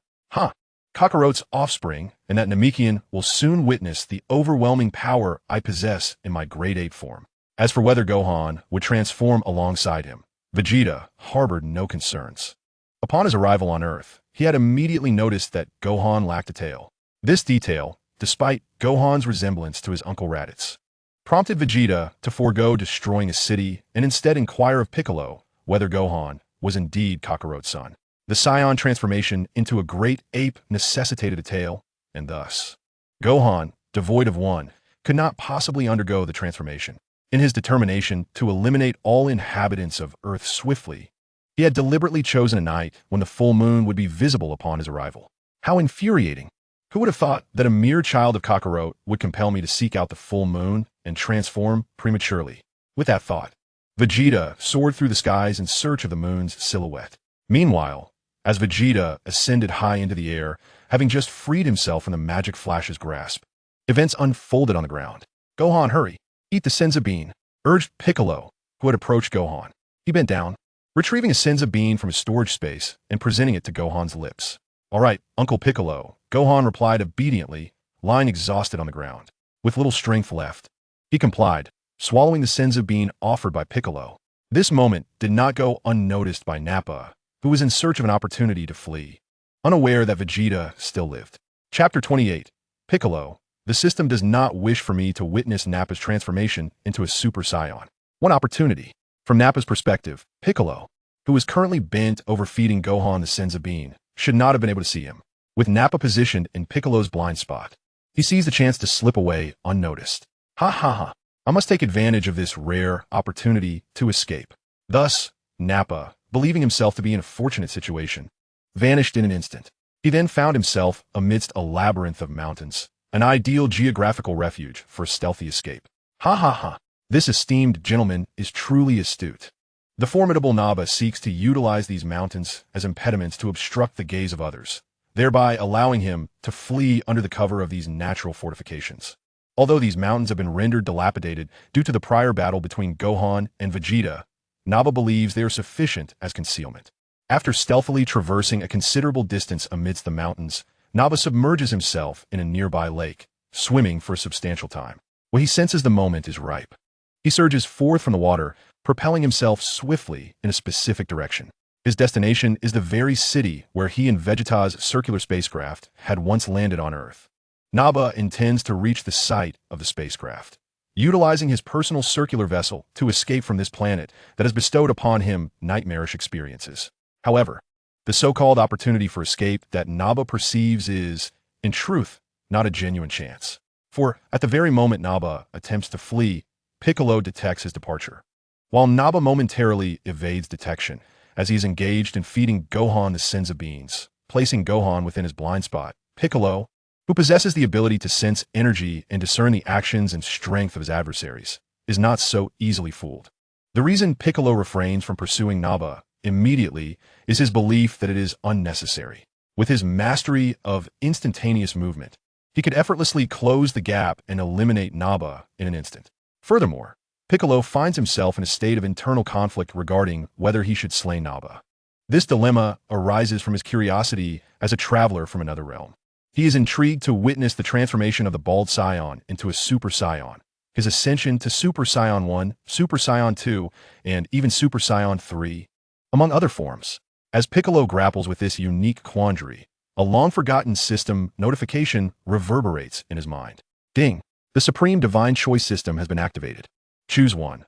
Kakarot's offspring and that Namekian will soon witness the overwhelming power I possess in my great ape form. As for whether Gohan would transform alongside him, Vegeta harbored no concerns. Upon his arrival on Earth, he had immediately noticed that Gohan lacked a tail. This detail, despite Gohan's resemblance to his Uncle Raditz, prompted Vegeta to forego destroying a city and instead inquire of Piccolo whether Gohan was indeed Kakarot's son. The Saiyan transformation into a great ape necessitated a tail, and thus, Gohan, devoid of one, could not possibly undergo the transformation. In his determination to eliminate all inhabitants of Earth swiftly, he had deliberately chosen a night when the full moon would be visible upon his arrival. How infuriating! Who would have thought that a mere child of Kakarot would compel me to seek out the full moon and transform prematurely? With that thought, Vegeta soared through the skies in search of the moon's silhouette. Meanwhile, as Vegeta ascended high into the air, having just freed himself from the magic flash's grasp, events unfolded on the ground. "Gohan, hurry! Eat the Senzu bean," urged Piccolo, who had approached Gohan. He bent down, retrieving a Senzu bean from his storage space and presenting it to Gohan's lips. "All right, Uncle Piccolo," Gohan replied obediently, lying exhausted on the ground. With little strength left, he complied, swallowing the Senzu bean offered by Piccolo. This moment did not go unnoticed by Nappa, who was in search of an opportunity to flee, unaware that Vegeta still lived. Chapter 28. Piccolo. The system does not wish for me to witness Nappa's transformation into a Super Saiyan. One opportunity. From Nappa's perspective, Piccolo, who was currently bent over feeding Gohan the Senzu bean, should not have been able to see him. With Nappa positioned in Piccolo's blind spot, he seized the chance to slip away unnoticed. Ha! I must take advantage of this rare opportunity to escape. Thus, Nappa, believing himself to be in a fortunate situation, vanished in an instant. He then found himself amidst a labyrinth of mountains, an ideal geographical refuge for a stealthy escape. Ha! This esteemed gentleman is truly astute. The formidable Naba seeks to utilize these mountains as impediments to obstruct the gaze of others, thereby allowing him to flee under the cover of these natural fortifications. Although these mountains have been rendered dilapidated due to the prior battle between Gohan and Vegeta, Naba believes they are sufficient as concealment. After stealthily traversing a considerable distance amidst the mountains, Naba submerges himself in a nearby lake, swimming for a substantial time. When he senses the moment is ripe, he surges forth from the water, propelling himself swiftly in a specific direction. His destination is the very city where he and Vegeta's circular spacecraft had once landed on Earth. Naba intends to reach the site of the spacecraft, utilizing his personal circular vessel to escape from this planet that has bestowed upon him nightmarish experiences. However, the so-called opportunity for escape that Naba perceives is, in truth, not a genuine chance. For, at the very moment Naba attempts to flee, Piccolo detects his departure. While Naba momentarily evades detection, as he is engaged in feeding Gohan the senzu beans, placing Gohan within his blind spot, Piccolo, who possesses the ability to sense energy and discern the actions and strength of his adversaries, is not so easily fooled. The reason Piccolo refrains from pursuing Naba immediately is his belief that it is unnecessary. With his mastery of instantaneous movement, he could effortlessly close the gap and eliminate Naba in an instant. Furthermore, Piccolo finds himself in a state of internal conflict regarding whether he should slay Naba. This dilemma arises from his curiosity as a traveler from another realm. He is intrigued to witness the transformation of the bald Saiyan into a Super Saiyan, his ascension to Super Saiyan 1, Super Saiyan 2, and even Super Saiyan 3, among other forms. As Piccolo grapples with this unique quandary, a long-forgotten system notification reverberates in his mind. Ding! The Supreme Divine Choice system has been activated. Choose one.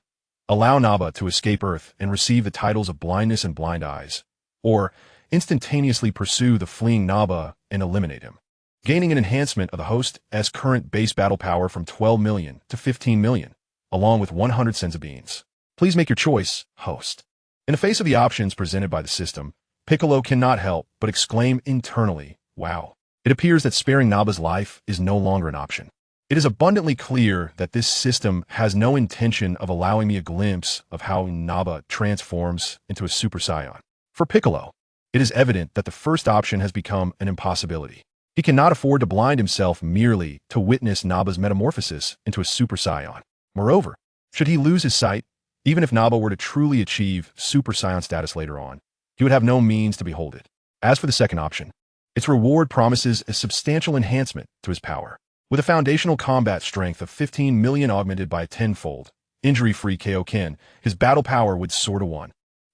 Allow Naba to escape Earth and receive the titles of blindness and blind eyes, or instantaneously pursue the fleeing Naba and eliminate him, gaining an enhancement of the host's current base battle power from 12 million to 15 million, along with 100 senzu beans. Please make your choice, host. In the face of the options presented by the system, Piccolo cannot help but exclaim internally, wow. It appears that sparing Naba's life is no longer an option. It is abundantly clear that this system has no intention of allowing me a glimpse of how Naba transforms into a Super Saiyan. For Piccolo, it is evident that the first option has become an impossibility. He cannot afford to blind himself merely to witness Naba's metamorphosis into a Super Saiyan. Moreover, should he lose his sight, even if Naba were to truly achieve Super Saiyan status later on, he would have no means to behold it. As for the second option, its reward promises a substantial enhancement to his power. With a foundational combat strength of 15 million augmented by a tenfold, injury-free Kaioken, his battle power would soar to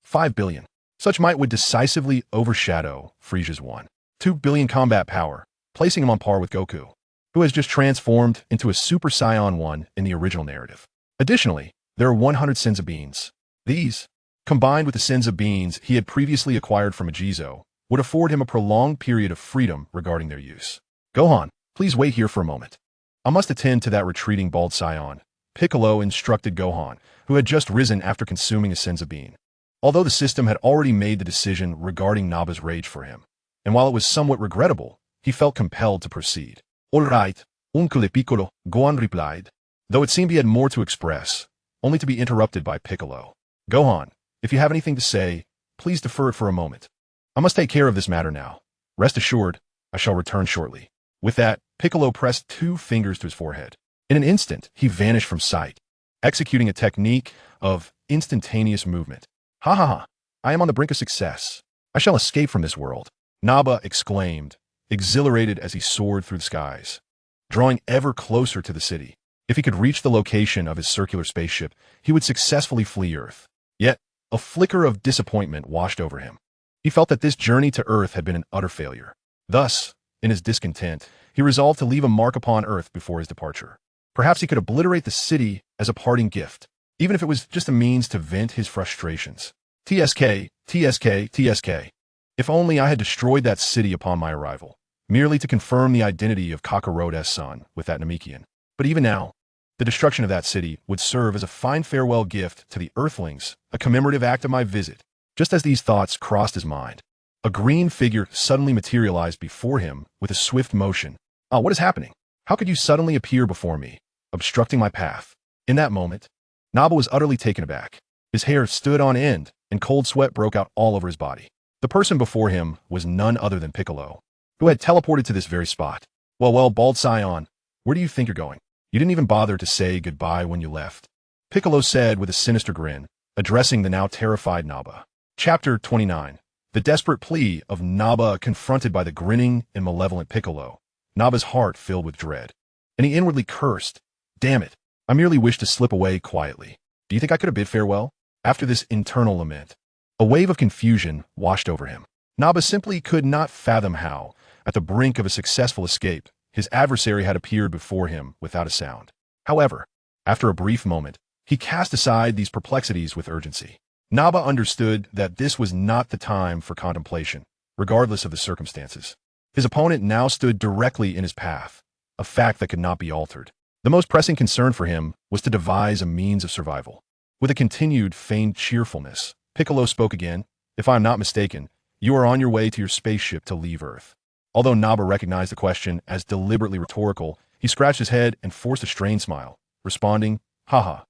5 billion. Such might would decisively overshadow Frieza's 2 billion combat power, placing him on par with Goku, who has just transformed into a Super Saiyan 1 in the original narrative. Additionally, there are 100 senzu beans. These, combined with the senzu beans he had previously acquired from Ajizo, would afford him a prolonged period of freedom regarding their use. Gohan, please wait here for a moment. I must attend to that retreating bald Saiyan, Piccolo instructed Gohan, who had just risen after consuming a senzu bean. Although the system had already made the decision regarding Naba's rage for him, and while it was somewhat regrettable, he felt compelled to proceed. All right, Uncle Piccolo, Gohan replied, though it seemed he had more to express, only to be interrupted by Piccolo. Gohan, if you have anything to say, please defer it for a moment. I must take care of this matter now. Rest assured, I shall return shortly. With that, Piccolo pressed 2 fingers to his forehead. In an instant, he vanished from sight, executing a technique of instantaneous movement. Ha ha ha, I am on the brink of success. I shall escape from this world, Naba exclaimed, exhilarated as he soared through the skies, drawing ever closer to the city. If he could reach the location of his circular spaceship, he would successfully flee Earth. Yet, a flicker of disappointment washed over him. He felt that this journey to Earth had been an utter failure. Thus, in his discontent, he resolved to leave a mark upon Earth before his departure. Perhaps he could obliterate the city as a parting gift, even if it was just a means to vent his frustrations. TSK, TSK, TSK. If only I had destroyed that city upon my arrival, merely to confirm the identity of Kakarote's son with that Namekian. But even now, the destruction of that city would serve as a fine farewell gift to the Earthlings, a commemorative act of my visit. Just as these thoughts crossed his mind, a green figure suddenly materialized before him with a swift motion. Ah, what is happening? How could you suddenly appear before me, obstructing my path? In that moment, Naba was utterly taken aback. His hair stood on end, and cold sweat broke out all over his body. The person before him was none other than Piccolo. who had teleported to this very spot. Well, bald Saiyan, where do you think you're going? You didn't even bother to say goodbye when you left. Piccolo said with a sinister grin, addressing the now terrified Naba. Chapter 29. The desperate plea of Naba confronted by the grinning and malevolent Piccolo. Naba's heart filled with dread, and he inwardly cursed. Damn it, I merely wished to slip away quietly. Do you think I could have bid farewell? After this internal lament, a wave of confusion washed over him. Naba simply could not fathom how, at the brink of a successful escape, his adversary had appeared before him without a sound. However, after a brief moment, he cast aside these perplexities with urgency. Naba understood that this was not the time for contemplation, regardless of the circumstances. His opponent now stood directly in his path, a fact that could not be altered. The most pressing concern for him was to devise a means of survival. With a continued feigned cheerfulness, Piccolo spoke again. If I am not mistaken, you are on your way to your spaceship to leave Earth. Although Naba recognized the question as deliberately rhetorical, he scratched his head and forced a strained smile, responding, Haha,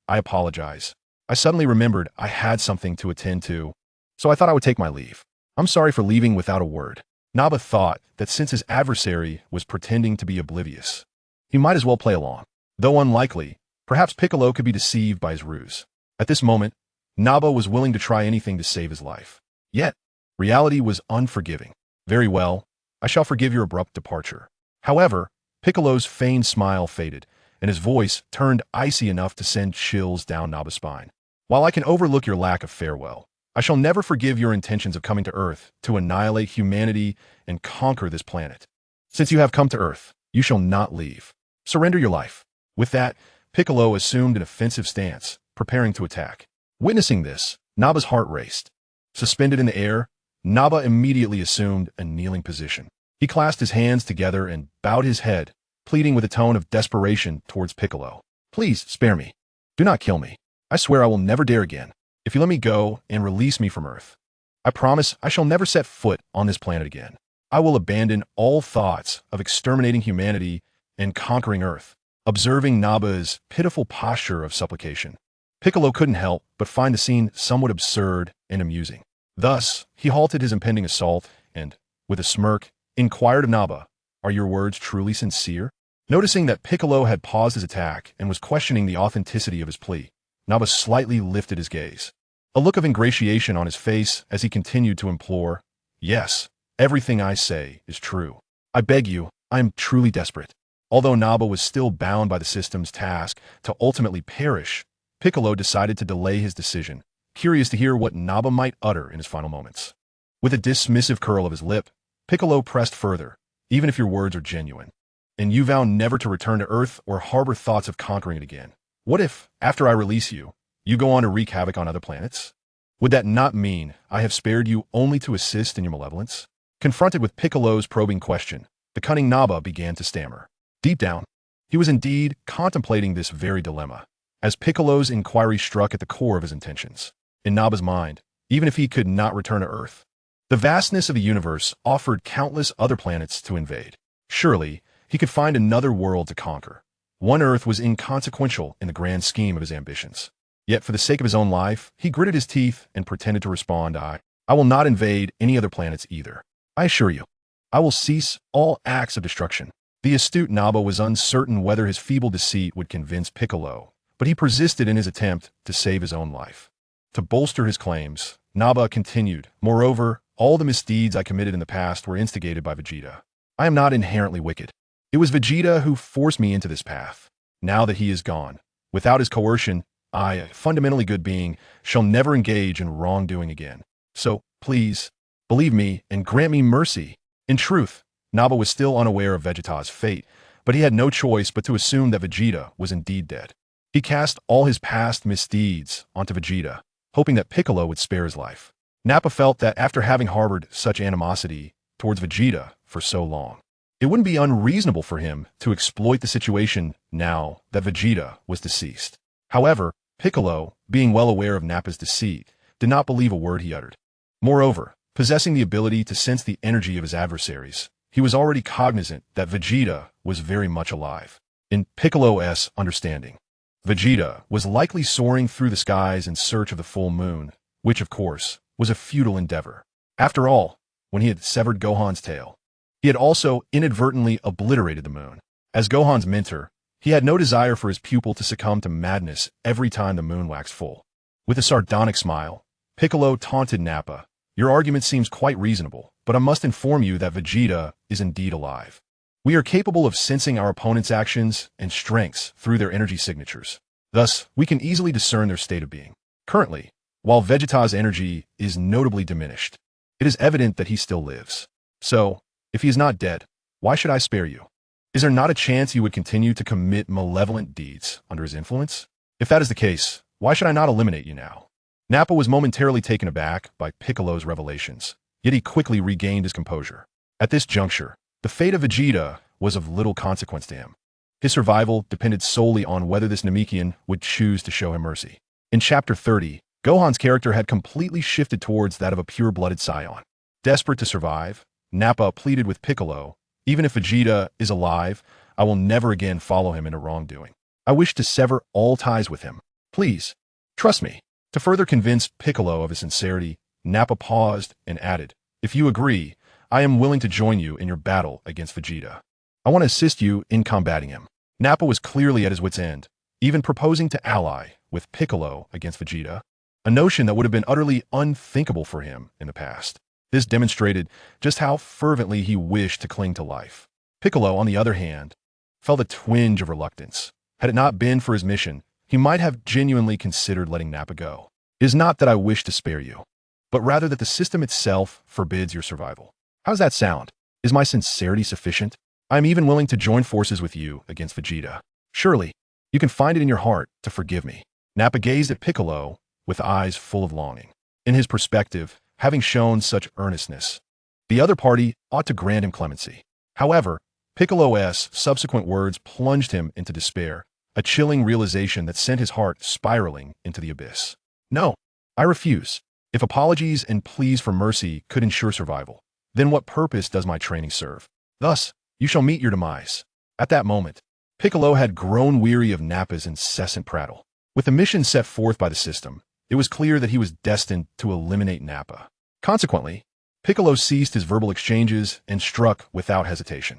I apologize. I suddenly remembered I had something to attend to, so I thought I would take my leave. I'm sorry for leaving without a word. Naba thought that since his adversary was pretending to be oblivious, he might as well play along. Though unlikely, perhaps Piccolo could be deceived by his ruse. At this moment, Naba was willing to try anything to save his life. Yet, reality was unforgiving. Very well, I shall forgive your abrupt departure. However, Piccolo's feigned smile faded, and his voice turned icy enough to send chills down Naba's spine. While I can overlook your lack of farewell, I shall never forgive your intentions of coming to Earth to annihilate humanity and conquer this planet. Since you have come to Earth, you shall not leave. Surrender your life. With that, Piccolo assumed an offensive stance, preparing to attack. Witnessing this, Naba's heart raced. Suspended in the air, Naba immediately assumed a kneeling position. He clasped his hands together and bowed his head, pleading with a tone of desperation towards Piccolo. Please, spare me. Do not kill me. I swear I will never dare again. If you let me go and release me from Earth, I promise I shall never set foot on this planet again. I will abandon all thoughts of exterminating humanity and conquering Earth. Observing Naba's pitiful posture of supplication, Piccolo couldn't help but find the scene somewhat absurd and amusing. Thus, he halted his impending assault and, with a smirk, inquired of Naba, Are your words truly sincere? Noticing that Piccolo had paused his attack and was questioning the authenticity of his plea, Naba slightly lifted his gaze, a look of ingratiation on his face as he continued to implore, Yes, everything I say is true. I beg you, I am truly desperate. Although Naba was still bound by the system's task to ultimately perish, Piccolo decided to delay his decision, curious to hear what Naba might utter in his final moments. With a dismissive curl of his lip, Piccolo pressed further, Even if your words are genuine, and you vow never to return to Earth or harbor thoughts of conquering it again, what if, after I release you, you go on to wreak havoc on other planets? Would that not mean I have spared you only to assist in your malevolence? Confronted with Piccolo's probing question, the cunning Naba began to stammer. Deep down, he was indeed contemplating this very dilemma, as Piccolo's inquiry struck at the core of his intentions. In Naba's mind, even if he could not return to Earth, the vastness of the universe offered countless other planets to invade. Surely, he could find another world to conquer. One Earth was inconsequential in the grand scheme of his ambitions. Yet for the sake of his own life, he gritted his teeth and pretended to respond, I will not invade any other planets either. I assure you, I will cease all acts of destruction. The astute Naba was uncertain whether his feeble deceit would convince Piccolo, but he persisted in his attempt to save his own life. To bolster his claims, Naba continued, Moreover, all the misdeeds I committed in the past were instigated by Vegeta. I am not inherently wicked. It was Vegeta who forced me into this path. Now that he is gone, without his coercion, I, a fundamentally good being, shall never engage in wrongdoing again. So, please, believe me and grant me mercy. In truth, Naba was still unaware of Vegeta's fate, but he had no choice but to assume that Vegeta was indeed dead. He cast all his past misdeeds onto Vegeta, hoping that Piccolo would spare his life. Nappa felt that after having harbored such animosity towards Vegeta for so long, it wouldn't be unreasonable for him to exploit the situation now that Vegeta was deceased. However, Piccolo, being well aware of Nappa's deceit, did not believe a word he uttered. Moreover, possessing the ability to sense the energy of his adversaries, he was already cognizant that Vegeta was very much alive. In Piccolo's understanding, Vegeta was likely soaring through the skies in search of the full moon, which, of course, was a futile endeavor. After all, when he had severed Gohan's tail, He had also inadvertently obliterated the moon. As Gohan's mentor, he had no desire for his pupil to succumb to madness every time the moon waxed full. With a sardonic smile, Piccolo taunted Nappa. Your argument seems quite reasonable, but I must inform you that Vegeta is indeed alive. We are capable of sensing our opponent's actions and strengths through their energy signatures. Thus, we can easily discern their state of being. Currently, while Vegeta's energy is notably diminished, it is evident that he still lives. So, if he is not dead, why should I spare you? Is there not a chance you would continue to commit malevolent deeds under his influence? If that is the case, why should I not eliminate you now? Nappa was momentarily taken aback by Piccolo's revelations, yet he quickly regained his composure. At this juncture, the fate of Vegeta was of little consequence to him. His survival depended solely on whether this Namekian would choose to show him mercy. In Chapter 30, Gohan's character had completely shifted towards that of a pure-blooded Saiyan. Desperate to survive, Nappa pleaded with Piccolo, even if Vegeta is alive, I will never again follow him into wrongdoing. I wish to sever all ties with him. Please, trust me. To further convince Piccolo of his sincerity, Nappa paused and added, if you agree, I am willing to join you in your battle against Vegeta. I want to assist you in combating him. Nappa was clearly at his wit's end, even proposing to ally with Piccolo against Vegeta, a notion that would have been utterly unthinkable for him in the past. This demonstrated just how fervently he wished to cling to life. Piccolo, on the other hand, felt a twinge of reluctance. Had it not been for his mission, he might have genuinely considered letting Nappa go. It is not that I wish to spare you, but rather that the system itself forbids your survival. How does that sound? Is my sincerity sufficient? I am even willing to join forces with you against Vegeta. Surely, you can find it in your heart to forgive me. Nappa gazed at Piccolo with eyes full of longing. In his perspective, having shown such earnestness, the other party ought to grant him clemency. However, Piccolo's subsequent words plunged him into despair, a chilling realization that sent his heart spiraling into the abyss. No, I refuse. If apologies and pleas for mercy could ensure survival, then what purpose does my training serve? Thus, you shall meet your demise. At that moment, Piccolo had grown weary of Nappa's incessant prattle. With the mission set forth by the system, it was clear that he was destined to eliminate Nappa. Consequently, Piccolo ceased his verbal exchanges and struck without hesitation.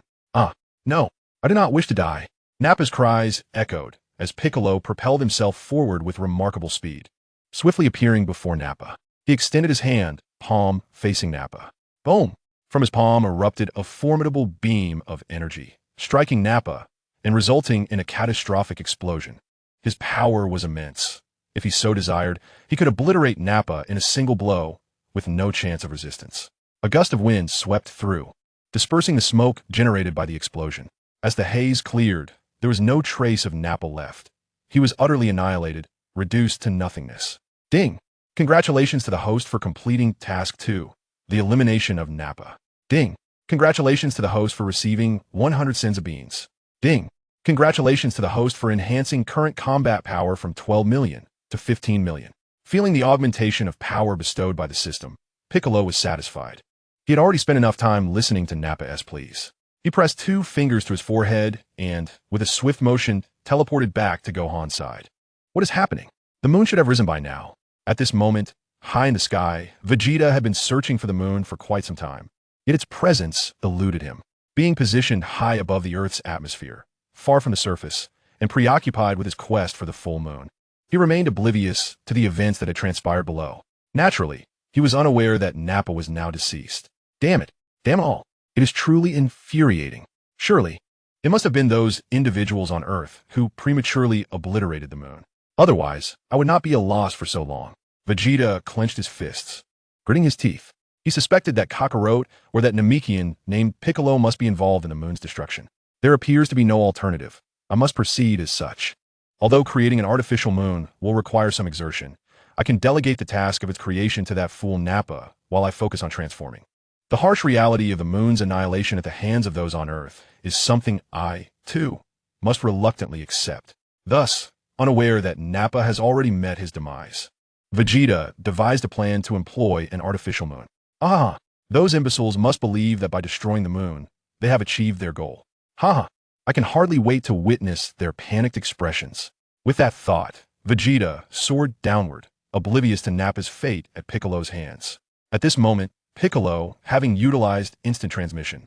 No, I do not wish to die. Nappa's cries echoed as Piccolo propelled himself forward with remarkable speed, swiftly appearing before Nappa. He extended his hand, palm facing Nappa. Boom! From his palm erupted a formidable beam of energy, striking Nappa and resulting in a catastrophic explosion. His power was immense. If he so desired, he could obliterate Nappa in a single blow with no chance of resistance. A gust of wind swept through, dispersing the smoke generated by the explosion. As the haze cleared, there was no trace of Nappa left. He was utterly annihilated, reduced to nothingness. Ding! Congratulations to the host for completing Task 2, the elimination of Nappa. Ding! Congratulations to the host for receiving 100 cents of beans. Ding! Congratulations to the host for enhancing current combat power from 12 million to 15 million. Feeling the augmentation of power bestowed by the system, Piccolo was satisfied. He had already spent enough time listening to Nappa's pleas. He pressed 2 fingers to his forehead and, with a swift motion, teleported back to Gohan's side. What is happening? The moon should have risen by now. At this moment, high in the sky, Vegeta had been searching for the moon for quite some time. Yet its presence eluded him. Being positioned high above the Earth's atmosphere, far from the surface, and preoccupied with his quest for the full moon, he remained oblivious to the events that had transpired below. Naturally, he was unaware that Nappa was now deceased. Damn it! Damn all! It is truly infuriating. Surely, it must have been those individuals on Earth who prematurely obliterated the moon. Otherwise, I would not be a loss for so long. Vegeta clenched his fists, gritting his teeth. He suspected that Kakarot or that Namekian named Piccolo must be involved in the moon's destruction. There appears to be no alternative. I must proceed as such. Although creating an artificial moon will require some exertion, I can delegate the task of its creation to that fool Nappa while I focus on transforming. The harsh reality of the moon's annihilation at the hands of those on Earth is something I, too, must reluctantly accept. Thus, unaware that Nappa has already met his demise, Vegeta devised a plan to employ an artificial moon. Those imbeciles must believe that by destroying the moon, they have achieved their goal. I can hardly wait to witness their panicked expressions. With that thought, Vegeta soared downward, oblivious to Nappa's fate at Piccolo's hands. At this moment, Piccolo, having utilized instant transmission,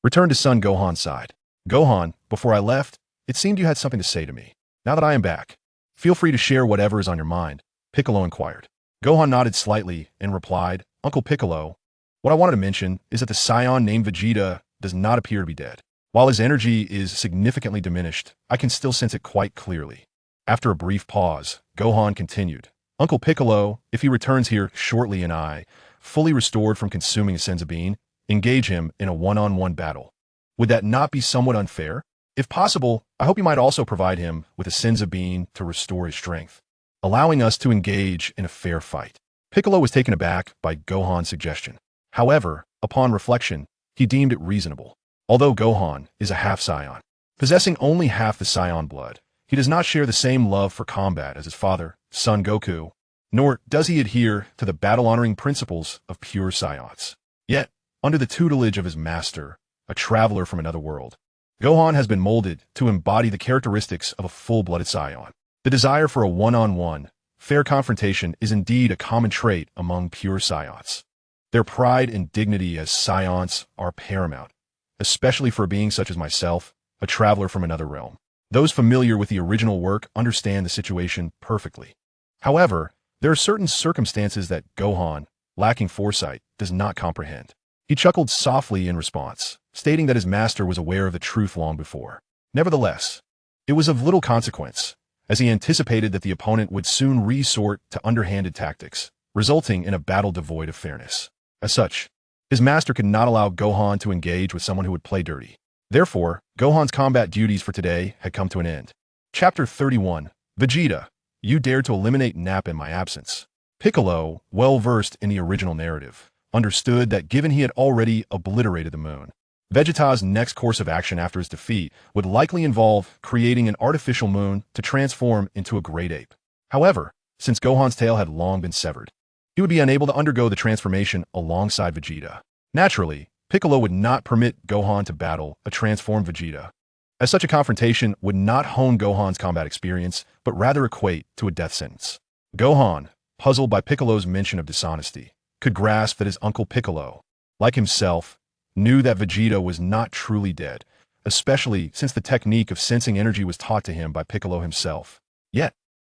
returned to son Gohan's side. Gohan, before I left, it seemed you had something to say to me. Now that I am back, feel free to share whatever is on your mind, Piccolo inquired. Gohan nodded slightly and replied, Uncle Piccolo, what I wanted to mention is that the Saiyan named Vegeta does not appear to be dead. While his energy is significantly diminished, I can still sense it quite clearly. After a brief pause, Gohan continued, Uncle Piccolo, if he returns here shortly and I, fully restored from consuming a senzu bean, engage him in a one-on-one battle. Would that not be somewhat unfair? If possible, I hope you might also provide him with a senzu bean to restore his strength, allowing us to engage in a fair fight. Piccolo was taken aback by Gohan's suggestion. However, upon reflection, he deemed it reasonable. Although Gohan is a half Saiyan, possessing only half the Saiyan blood, he does not share the same love for combat as his father, Son Goku, nor does he adhere to the battle-honoring principles of pure Saiyans. Yet, under the tutelage of his master, a traveler from another world, Gohan has been molded to embody the characteristics of a full-blooded Saiyan. The desire for a one-on-one, fair confrontation is indeed a common trait among pure Saiyans. Their pride and dignity as Saiyans are paramount, especially for a being such as myself, a traveler from another realm. Those familiar with the original work understand the situation perfectly. However, there are certain circumstances that Gohan, lacking foresight, does not comprehend. He chuckled softly in response, stating that his master was aware of the truth long before. Nevertheless, it was of little consequence, as he anticipated that the opponent would soon resort to underhanded tactics, resulting in a battle devoid of fairness. As such, his master could not allow Gohan to engage with someone who would play dirty. Therefore, Gohan's combat duties for today had come to an end. Chapter 31. Vegeta, you dared to eliminate Nappa in my absence. Piccolo, well versed in the original narrative, understood that given he had already obliterated the moon, Vegeta's next course of action after his defeat would likely involve creating an artificial moon to transform into a great ape. However, since Gohan's tail had long been severed, he would be unable to undergo the transformation alongside Vegeta. Naturally, Piccolo would not permit Gohan to battle a transformed Vegeta, as such a confrontation would not hone Gohan's combat experience, but rather equate to a death sentence. Gohan, puzzled by Piccolo's mention of dishonesty, could grasp that his uncle Piccolo, like himself, knew that Vegeta was not truly dead, especially since the technique of sensing energy was taught to him by Piccolo himself. Yet,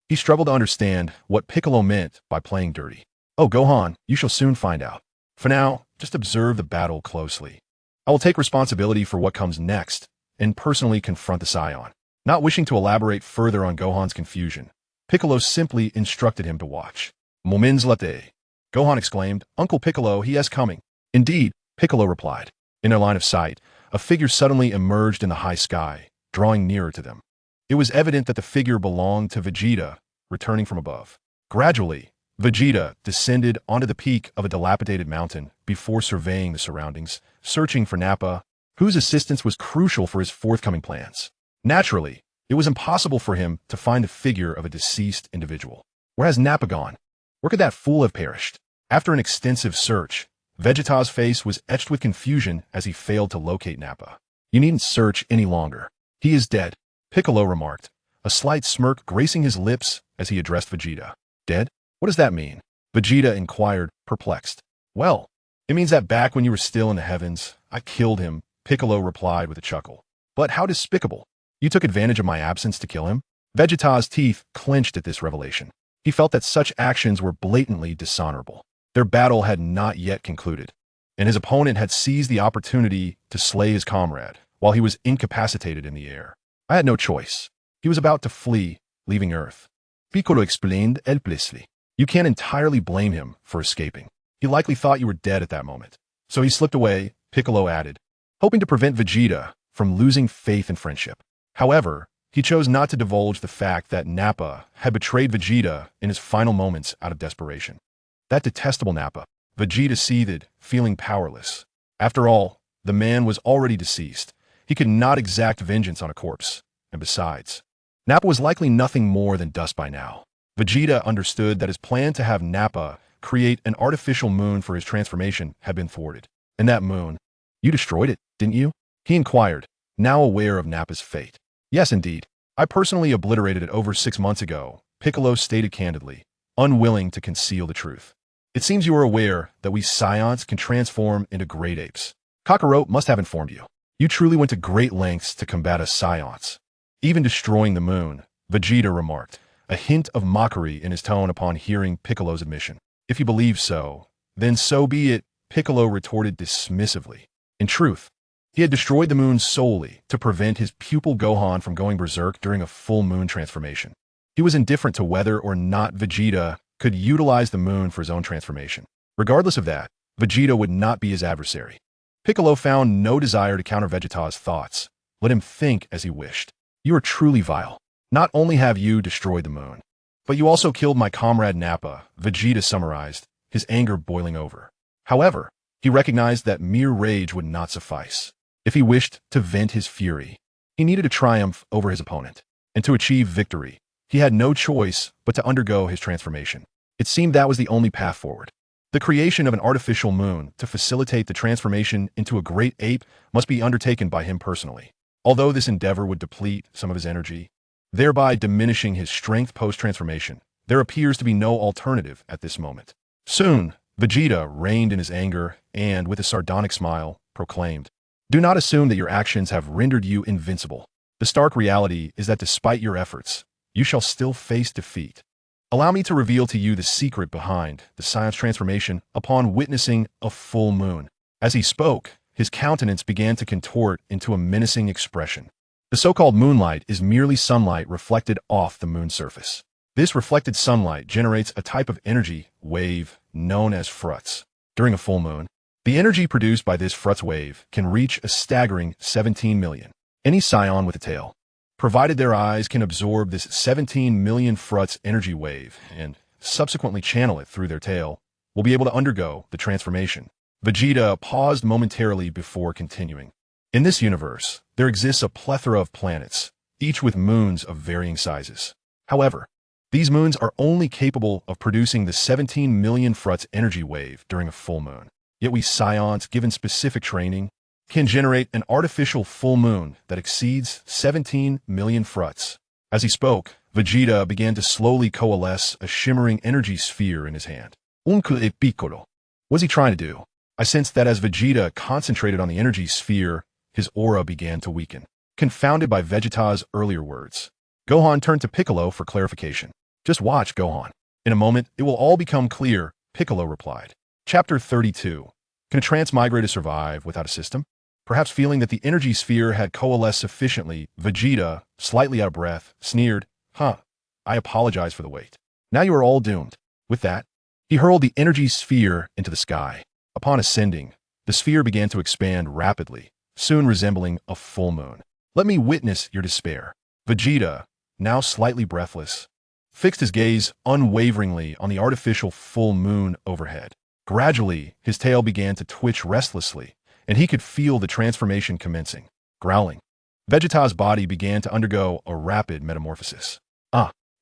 he struggled to understand what Piccolo meant by playing dirty. Oh, Gohan, you shall soon find out. For now, just observe the battle closely. I will take responsibility for what comes next and personally confront the Saiyan. Not wishing to elaborate further on Gohan's confusion, Piccolo simply instructed him to watch. Moments later, Gohan exclaimed, Uncle Piccolo, he is coming. Indeed, Piccolo replied. In their line of sight, a figure suddenly emerged in the high sky, drawing nearer to them. It was evident that the figure belonged to Vegeta, returning from above. Gradually, Vegeta descended onto the peak of a dilapidated mountain before surveying the surroundings, searching for Nappa, whose assistance was crucial for his forthcoming plans. Naturally, it was impossible for him to find the figure of a deceased individual. Where has Nappa gone? Where could that fool have perished? After an extensive search, Vegeta's face was etched with confusion as he failed to locate Nappa. You needn't search any longer. He is dead, Piccolo remarked, a slight smirk gracing his lips as he addressed Vegeta. Dead? What does that mean? Vegeta inquired, perplexed. Well, it means that back when you were still in the heavens, I killed him, Piccolo replied with a chuckle. But how despicable. You took advantage of my absence to kill him? Vegeta's teeth clenched at this revelation. He felt that such actions were blatantly dishonorable. Their battle had not yet concluded, and his opponent had seized the opportunity to slay his comrade while he was incapacitated in the air. I had no choice. He was about to flee, leaving Earth. Piccolo explained helplessly. You can't entirely blame him for escaping. He likely thought you were dead at that moment. So he slipped away, Piccolo added, hoping to prevent Vegeta from losing faith in friendship. However, he chose not to divulge the fact that Nappa had betrayed Vegeta in his final moments out of desperation. That detestable Nappa. Vegeta seethed, feeling powerless. After all, the man was already deceased. He could not exact vengeance on a corpse. And besides, Nappa was likely nothing more than dust by now. Vegeta understood that his plan to have Nappa create an artificial moon for his transformation had been thwarted. And that moon, you destroyed it, didn't you? He inquired, now aware of Nappa's fate. Yes, indeed. I personally obliterated it over 6 months ago, Piccolo stated candidly, unwilling to conceal the truth. It seems you are aware that we Saiyans can transform into great apes. Kakarot must have informed you. You truly went to great lengths to combat us Saiyans. Even destroying the moon, Vegeta remarked, a hint of mockery in his tone upon hearing Piccolo's admission. If you believe so, then so be it, Piccolo retorted dismissively. In truth, he had destroyed the moon solely to prevent his pupil Gohan from going berserk during a full moon transformation. He was indifferent to whether or not Vegeta could utilize the moon for his own transformation. Regardless of that, Vegeta would not be his adversary. Piccolo found no desire to counter Vegeta's thoughts. Let him think as he wished. You are truly vile. Not only have you destroyed the moon, but you also killed my comrade Nappa, Vegeta summarized, his anger boiling over. However, he recognized that mere rage would not suffice. If he wished to vent his fury, he needed to triumph over his opponent. And to achieve victory, he had no choice but to undergo his transformation. It seemed that was the only path forward. The creation of an artificial moon to facilitate the transformation into a great ape must be undertaken by him personally. Although this endeavor would deplete some of his energy, thereby diminishing his strength post-transformation, there appears to be no alternative at this moment. Soon, Vegeta reined in his anger and, with a sardonic smile, proclaimed, "Do not assume that your actions have rendered you invincible. The stark reality is that despite your efforts, you shall still face defeat. Allow me to reveal to you the secret behind the Saiyan's transformation upon witnessing a full moon." As he spoke, his countenance began to contort into a menacing expression. The so-called moonlight is merely sunlight reflected off the moon's surface. This reflected sunlight generates a type of energy wave known as frutz. During a full moon, the energy produced by this frutz wave can reach a staggering 17 million. Any Saiyan with a tail, provided their eyes can absorb this 17 million frutz energy wave and subsequently channel it through their tail, will be able to undergo the transformation. Vegeta paused momentarily before continuing. In this universe, there exists a plethora of planets, each with moons of varying sizes. However, these moons are only capable of producing the 17 million frutz energy wave during a full moon. Yet we Saiyans, given specific training, can generate an artificial full moon that exceeds 17 million frutz. As he spoke, Vegeta began to slowly coalesce a shimmering energy sphere in his hand. Goku Piccolo. What was he trying to do? I sensed that as Vegeta concentrated on the energy sphere, his aura began to weaken. Confounded by Vegeta's earlier words, Gohan turned to Piccolo for clarification. "Just watch, Gohan. In a moment, it will all become clear," Piccolo replied. Chapter 32. Can a transmigrator survive without a system? Perhaps feeling that the energy sphere had coalesced sufficiently, Vegeta, slightly out of breath, sneered, I apologize for the wait. Now you are all doomed." With that, he hurled the energy sphere into the sky. Upon ascending, the sphere began to expand rapidly, soon resembling a full moon. "Let me witness your despair." Vegeta, now slightly breathless, fixed his gaze unwaveringly on the artificial full moon overhead. Gradually, his tail began to twitch restlessly, and he could feel the transformation commencing. Growling, Vegeta's body began to undergo a rapid metamorphosis.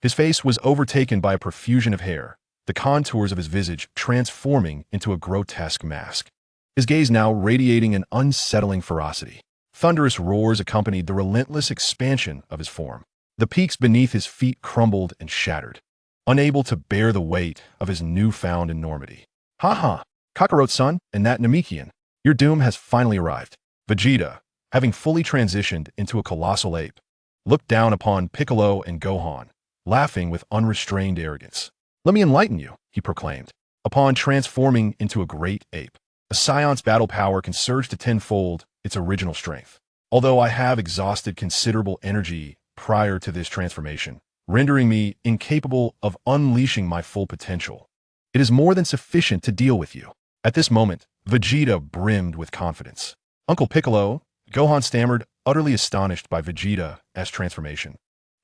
His face was overtaken by a profusion of hair, the contours of his visage transforming into a grotesque mask. His gaze now radiating an unsettling ferocity. Thunderous roars accompanied the relentless expansion of his form. The peaks beneath his feet crumbled and shattered, unable to bear the weight of his newfound enormity. Kakarot-san and that Namekian, your doom has finally arrived." Vegeta, having fully transitioned into a colossal ape, looked down upon Piccolo and Gohan, laughing with unrestrained arrogance. "Let me enlighten you," he proclaimed. Upon transforming into a great ape, a Saiyan's battle power can surge to tenfold its original strength. Although I have exhausted considerable energy prior to this transformation, rendering me incapable of unleashing my full potential, it is more than sufficient to deal with you. At this moment, Vegeta brimmed with confidence. "Uncle Piccolo," Gohan stammered, utterly astonished by Vegeta's transformation.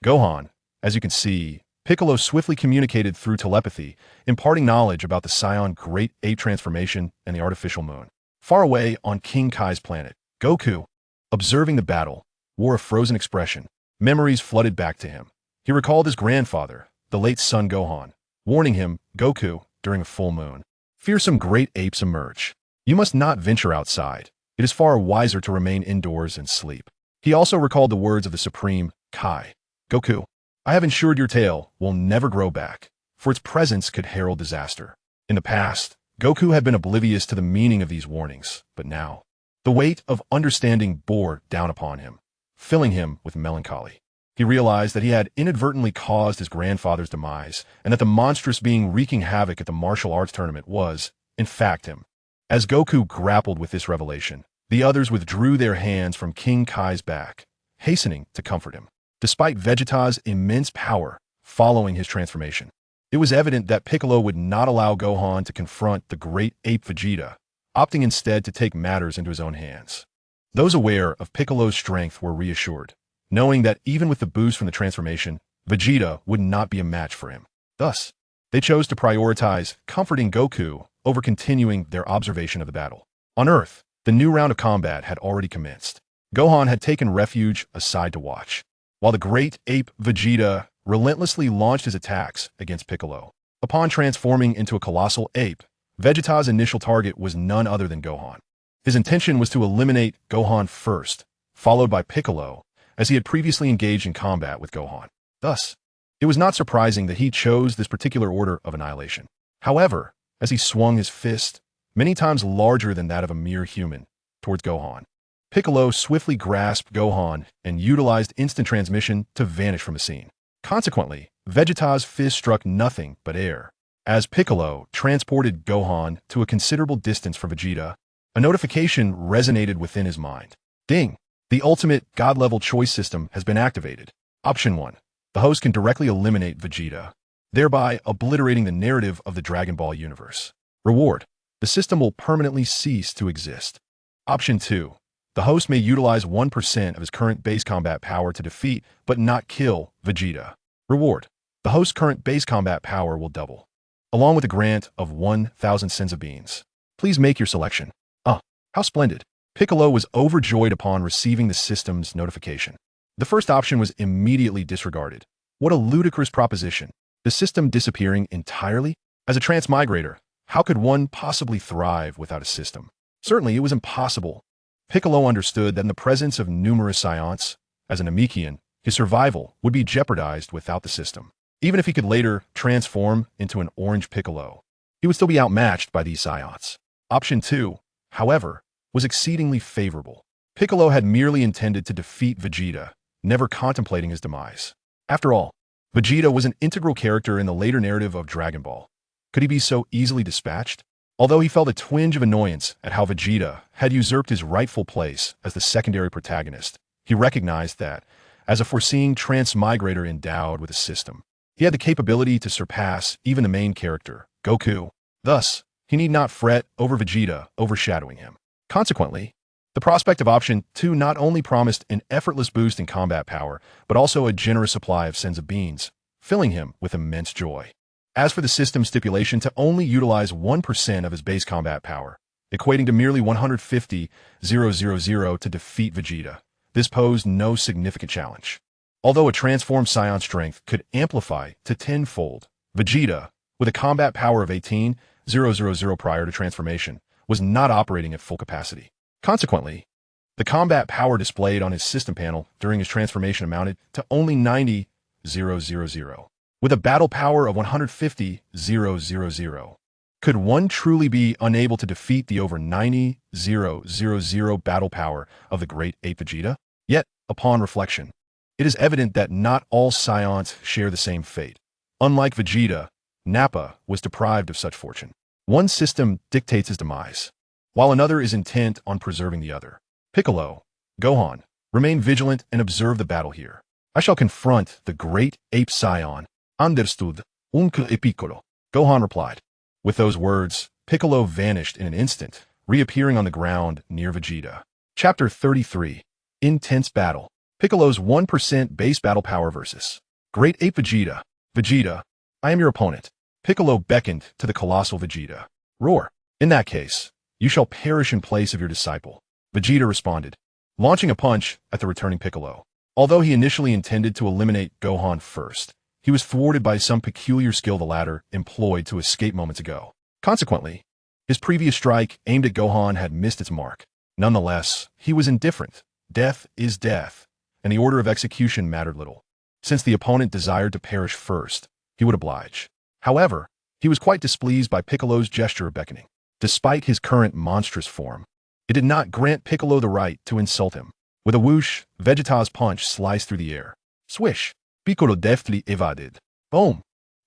"Gohan, as you can see," Piccolo swiftly communicated through telepathy, imparting knowledge about the Saiyan Great Ape transformation and the artificial moon. Far away on King Kai's planet, Goku, observing the battle, wore a frozen expression. Memories flooded back to him. He recalled his grandfather, the late son Gohan, warning him, "Goku, during a full moon, fearsome great apes emerge. You must not venture outside. It is far wiser to remain indoors and sleep." He also recalled the words of the Supreme Kai. "Goku, I have ensured your tail will never grow back, for its presence could herald disaster." In the past, Goku had been oblivious to the meaning of these warnings, but now, The weight of understanding bore down upon him, filling him with melancholy. He realized that he had inadvertently caused his grandfather's demise, and that the monstrous being wreaking havoc at the martial arts tournament was, in fact, him. As Goku grappled with this revelation, the others withdrew their hands from King Kai's back, hastening to comfort him. Despite Vegeta's immense power following his transformation, it was evident that Piccolo would not allow Gohan to confront the great ape Vegeta, opting instead to take matters into his own hands. Those aware of Piccolo's strength were reassured, knowing that even with the boost from the transformation, Vegeta would not be a match for him. Thus, they chose to prioritize comforting Goku over continuing their observation of the battle. On Earth, the new round of combat had already commenced. Gohan had taken refuge aside to watch, while the great ape Vegeta relentlessly launched his attacks against Piccolo. Upon transforming into a colossal ape, Vegeta's initial target was none other than Gohan. His intention was to eliminate Gohan first, followed by Piccolo, as he had previously engaged in combat with Gohan. Thus, it was not surprising that he chose this particular order of annihilation. However, as he swung his fist, many times larger than that of a mere human, towards Gohan, Piccolo swiftly grasped Gohan and utilized instant transmission to vanish from the scene. Consequently, Vegeta's fist struck nothing but air. As Piccolo transported Gohan to a considerable distance from Vegeta, a notification resonated within his mind. Ding! The ultimate God-level choice system has been activated. Option 1. The host can directly eliminate Vegeta, thereby obliterating the narrative of the Dragon Ball universe. Reward. The system will permanently cease to exist. Option 2. The host may utilize 1% of his current base combat power to defeat, but not kill, Vegeta. Reward. The host's current base combat power will double, along with a grant of 1,000 senzu beans. Please make your selection. How splendid. Piccolo was overjoyed upon receiving the system's notification. The first option was immediately disregarded. What a ludicrous proposition. The system disappearing entirely? As a transmigrator, how could one possibly thrive without a system? Certainly, it was impossible. Piccolo understood that in the presence of numerous Saiyans, as a Namekian, his survival would be jeopardized without the system. Even if he could later transform into an orange Piccolo, he would still be outmatched by these Saiyans. Option 2, however, was exceedingly favorable. Piccolo had merely intended to defeat Vegeta, never contemplating his demise. After all, Vegeta was an integral character in the later narrative of Dragon Ball. Could he be so easily dispatched? Although he felt a twinge of annoyance at how Vegeta had usurped his rightful place as the secondary protagonist, he recognized that, as a foreseeing transmigrator endowed with a system, he had the capability to surpass even the main character, Goku. Thus, he need not fret over Vegeta overshadowing him. Consequently, the prospect of Option 2 not only promised an effortless boost in combat power, but also a generous supply of senzu beans, filling him with immense joy. As for the system stipulation to only utilize 1% of his base combat power, equating to merely 150,000 to defeat Vegeta, this posed no significant challenge. Although a transformed Saiyan strength could amplify to tenfold, Vegeta, with a combat power of 18,000 prior to transformation, was not operating at full capacity. Consequently, the combat power displayed on his system panel during his transformation amounted to only 90,000, with a battle power of 150,000. Could one truly be unable to defeat the over 90,000 battle power of the great ape Vegeta? Yet, upon reflection, it is evident that not all Saiyans share the same fate. Unlike Vegeta, Nappa was deprived of such fortune. One system dictates his demise, while another is intent on preserving the other. Piccolo, Gohan, remain vigilant and observe the battle here. I shall confront the great ape Saiyan. Understood, Uncle Piccolo. Gohan replied. With those words, Piccolo vanished in an instant, reappearing on the ground near Vegeta. Chapter 33. Intense Battle. Piccolo's 1% base battle power versus Great Ape Vegeta. Vegeta, I am your opponent. Piccolo beckoned to the colossal Vegeta. Roar. In that case, you shall perish in place of your disciple. Vegeta responded, launching a punch at the returning Piccolo. Although he initially intended to eliminate Gohan first, he was thwarted by some peculiar skill the latter employed to escape moments ago. Consequently, his previous strike aimed at Gohan had missed its mark. Nonetheless, he was indifferent. Death is death, and the order of execution mattered little. Since the opponent desired to perish first, he would oblige. However, he was quite displeased by Piccolo's gesture of beckoning. Despite his current monstrous form, It did not grant Piccolo the right to insult him. With a whoosh, Vegeta's punch sliced through the air. Swish! Piccolo deftly evaded. Boom!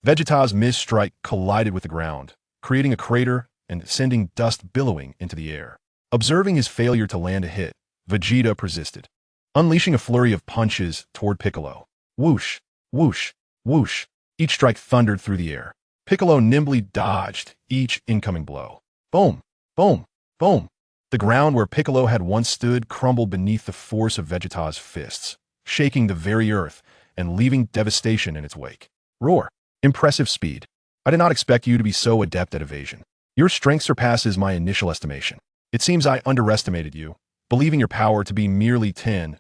Vegeta's missed strike collided with the ground, creating a crater and sending dust billowing into the air. Observing his failure to land a hit, Vegeta persisted, unleashing a flurry of punches toward Piccolo. Whoosh! Whoosh! Whoosh! Each strike thundered through the air. Piccolo nimbly dodged each incoming blow. Boom! Boom! Boom! The ground where Piccolo had once stood crumbled beneath the force of Vegeta's fists, shaking the very earth and leaving devastation in its wake. Roar! Impressive speed. I did not expect you to be so adept at evasion. Your strength surpasses my initial estimation. It seems I underestimated you, believing your power to be merely 10,000.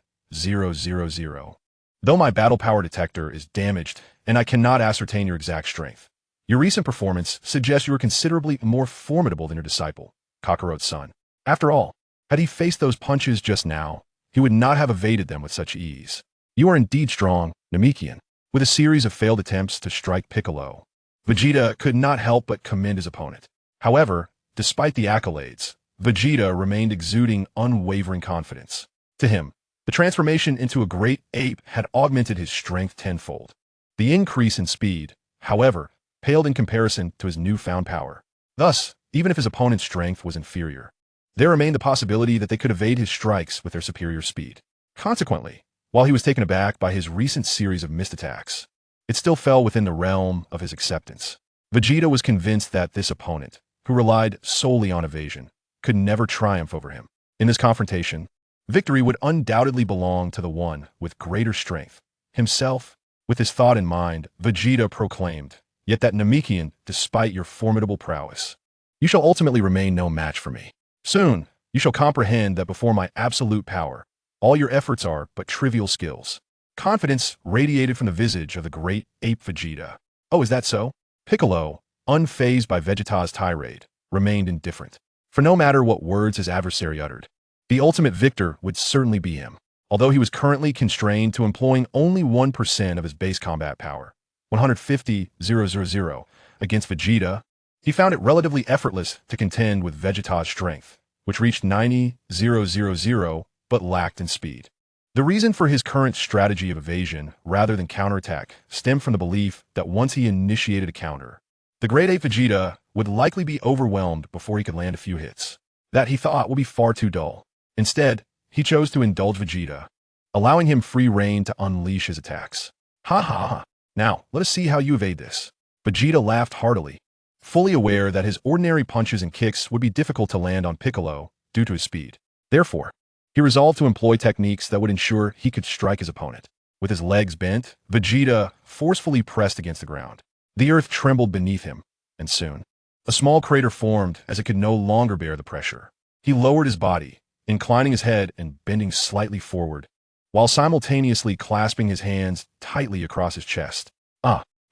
Though my battle power detector is damaged and I cannot ascertain your exact strength, your recent performance suggests you are considerably more formidable than your disciple, Kakarot's son. After all, had he faced those punches just now, he would not have evaded them with such ease. You are indeed strong, Namekian. With a series of failed attempts to strike Piccolo, Vegeta could not help but commend his opponent. However, despite the accolades, Vegeta remained exuding unwavering confidence. To him, the transformation into a great ape had augmented his strength tenfold. The increase in speed, however, paled in comparison to his newfound power. Thus, even if his opponent's strength was inferior, there remained the possibility that they could evade his strikes with their superior speed. Consequently, while he was taken aback by his recent series of missed attacks, it still fell within the realm of his acceptance. Vegeta was convinced that this opponent, who relied solely on evasion, could never triumph over him. In this confrontation, victory would undoubtedly belong to the one with greater strength. Himself, with his thought in mind, Vegeta proclaimed, "Yet that Namekian, despite your formidable prowess, you shall ultimately remain no match for me. Soon, you shall comprehend that before my absolute power, all your efforts are but trivial skills." Confidence radiated from the visage of the great ape Vegeta. Oh, is that so? Piccolo, unfazed by Vegeta's tirade, remained indifferent. For no matter what words his adversary uttered, the ultimate victor would certainly be him. Although he was currently constrained to employing only 1% of his base combat power, 150,000, against Vegeta, he found it relatively effortless to contend with Vegeta's strength, which reached 90,000 but lacked in speed. The reason for his current strategy of evasion rather than counterattack stemmed from the belief that once he initiated a counter, the great ape Vegeta would likely be overwhelmed before he could land a few hits. That he thought would be far too dull. Instead, he chose to indulge Vegeta, allowing him free rein to unleash his attacks. Ha ha ha. Now, let us see how you evade this. Vegeta laughed heartily, fully aware that his ordinary punches and kicks would be difficult to land on Piccolo due to his speed. Therefore, he resolved to employ techniques that would ensure he could strike his opponent. With his legs bent, Vegeta forcefully pressed against the ground. The earth trembled beneath him, and soon, a small crater formed as it could no longer bear the pressure. He lowered his body, inclining his head and bending slightly forward, while simultaneously clasping his hands tightly across his chest.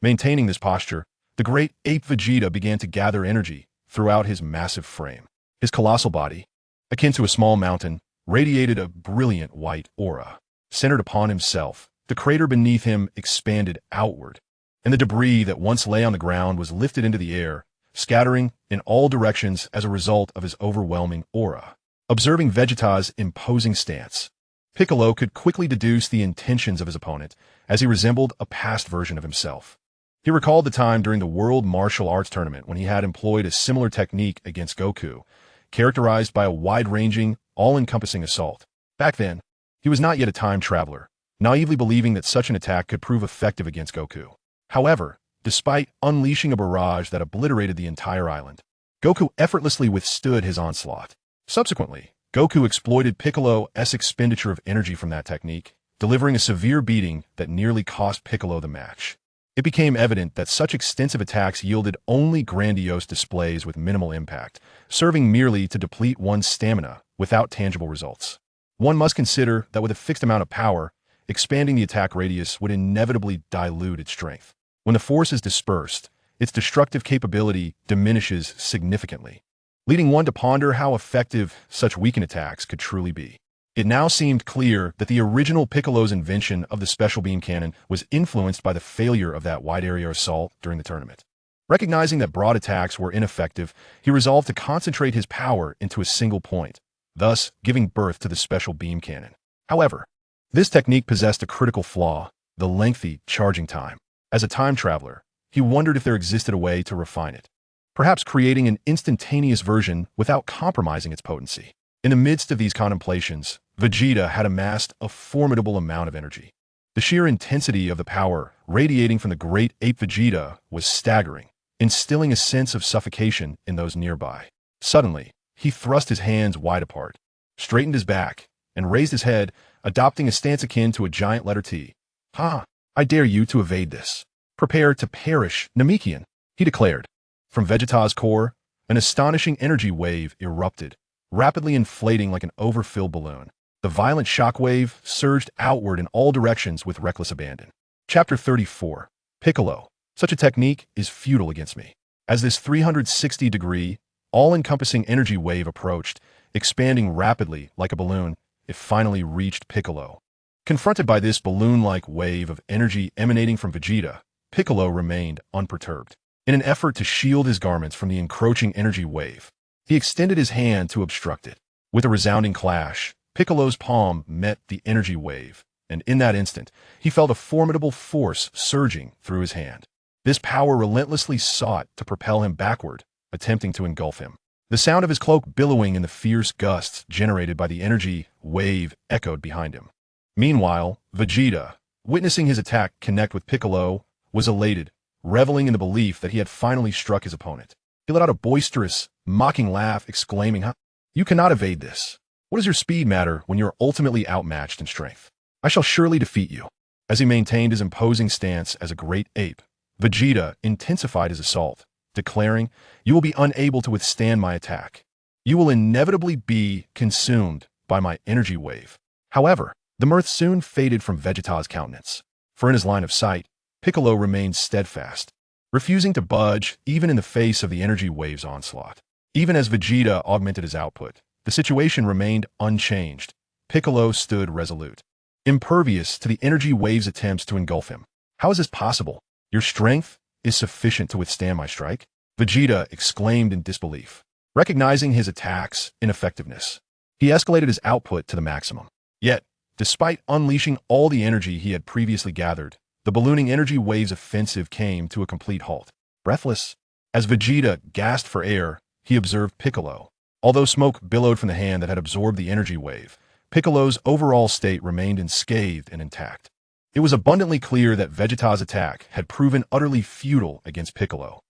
Maintaining this posture, the great ape Vegeta began to gather energy throughout his massive frame. His colossal body, akin to a small mountain, radiated a brilliant white aura. Centered upon himself, the crater beneath him expanded outward, and the debris that once lay on the ground was lifted into the air, scattering in all directions as a result of his overwhelming aura. Observing Vegeta's imposing stance, Piccolo could quickly deduce the intentions of his opponent, as he resembled a past version of himself. He recalled the time during the World Martial Arts Tournament when he had employed a similar technique against Goku, characterized by a wide-ranging, all-encompassing assault. Back then, he was not yet a time traveler, naively believing that such an attack could prove effective against Goku. However, despite unleashing a barrage that obliterated the entire island, Goku effortlessly withstood his onslaught. Subsequently, Goku exploited Piccolo's expenditure of energy from that technique, delivering a severe beating that nearly cost Piccolo the match. It became evident that such extensive attacks yielded only grandiose displays with minimal impact, serving merely to deplete one's stamina without tangible results. One must consider that with a fixed amount of power, expanding the attack radius would inevitably dilute its strength. When the force is dispersed, its destructive capability diminishes significantly, leading one to ponder how effective such weakened attacks could truly be. It now seemed clear that the original Piccolo's invention of the special beam cannon was influenced by the failure of that wide-area assault during the tournament. Recognizing that broad attacks were ineffective, he resolved to concentrate his power into a single point, thus giving birth to the special beam cannon. However, this technique possessed a critical flaw: the lengthy charging time. As a time traveler, he wondered if there existed a way to refine it, perhaps creating an instantaneous version without compromising its potency. In the midst of these contemplations, Vegeta had amassed a formidable amount of energy. The sheer intensity of the power radiating from the great ape Vegeta was staggering, instilling a sense of suffocation in those nearby. Suddenly, he thrust his hands wide apart, straightened his back, and raised his head, adopting a stance akin to a giant letter T. "Ha! I dare you to evade this. Prepare to perish, Namekian," he declared. From Vegeta's core, an astonishing energy wave erupted, rapidly inflating like an overfilled balloon. The violent shockwave surged outward in all directions with reckless abandon. Chapter 34. Piccolo. Such a technique is futile against me. As this 360-degree, all-encompassing energy wave approached, expanding rapidly like a balloon, it finally reached Piccolo. Confronted by this balloon-like wave of energy emanating from Vegeta, Piccolo remained unperturbed. In an effort to shield his garments from the encroaching energy wave, he extended his hand to obstruct it. With a resounding clash, Piccolo's palm met the energy wave, and in that instant, he felt a formidable force surging through his hand. This power relentlessly sought to propel him backward, attempting to engulf him. The sound of his cloak billowing in the fierce gusts generated by the energy wave echoed behind him. Meanwhile, Vegeta, witnessing his attack connect with Piccolo, was elated, reveling in the belief that he had finally struck his opponent. He let out a boisterous, mocking laugh, exclaiming, "Huh? You cannot evade this. What does your speed matter when you are ultimately outmatched in strength? I shall surely defeat you." As he maintained his imposing stance as a great ape, Vegeta intensified his assault, declaring, "You will be unable to withstand my attack. You will inevitably be consumed by my energy wave." However, the mirth soon faded from Vegeta's countenance, for in his line of sight, Piccolo remained steadfast, refusing to budge even in the face of the energy wave's onslaught. Even as Vegeta augmented his output, the situation remained unchanged. Piccolo stood resolute, impervious to the energy wave's attempts to engulf him. "How is this possible? Your strength is sufficient to withstand my strike?" Vegeta exclaimed in disbelief. Recognizing his attack's ineffectiveness, he escalated his output to the maximum. Yet, despite unleashing all the energy he had previously gathered, the ballooning energy wave's offensive came to a complete halt. Breathless, as Vegeta gasped for air, he observed Piccolo. Although smoke billowed from the hand that had absorbed the energy wave, Piccolo's overall state remained unscathed and intact. It was abundantly clear that Vegeta's attack had proven utterly futile against Piccolo.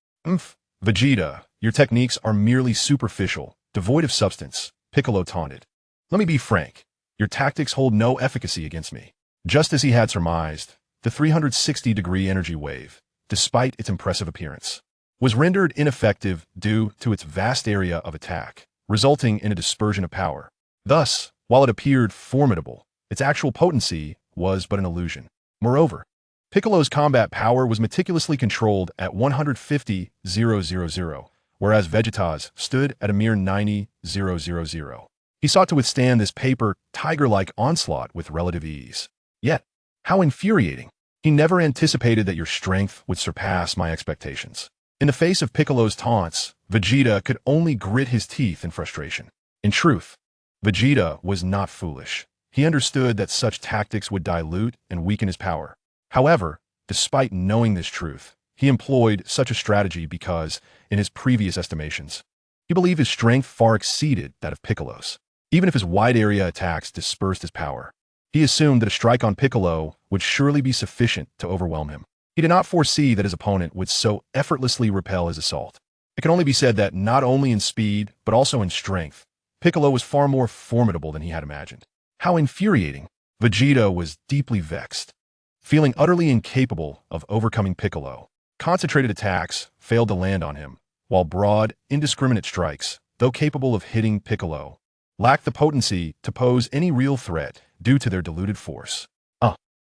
Vegeta, your techniques are merely superficial, devoid of substance," Piccolo taunted. "Let me be frank. Your tactics hold no efficacy against me." Just as he had surmised, the 360-degree energy wave, despite its impressive appearance, was rendered ineffective due to its vast area of attack, resulting in a dispersion of power. Thus, while it appeared formidable, its actual potency was but an illusion. Moreover, Piccolo's combat power was meticulously controlled at 150,000, whereas Vegeta's stood at a mere 90,000. He sought to withstand this paper tiger-like onslaught with relative ease. Yet, how infuriating! He never anticipated that your strength would surpass my expectations. In the face of Piccolo's taunts, Vegeta could only grit his teeth in frustration. In truth, Vegeta was not foolish. He understood that such tactics would dilute and weaken his power. However, despite knowing this truth, he employed such a strategy because, in his previous estimations, he believed his strength far exceeded that of Piccolo's. Even if his wide-area attacks dispersed his power, he assumed that a strike on Piccolo would surely be sufficient to overwhelm him. He did not foresee that his opponent would so effortlessly repel his assault. It can only be said that not only in speed, but also in strength, Piccolo was far more formidable than he had imagined. How infuriating! Vegeta was deeply vexed. Feeling utterly incapable of overcoming Piccolo, concentrated attacks failed to land on him, while broad, indiscriminate strikes, though capable of hitting Piccolo, lacked the potency to pose any real threat due to their diluted force.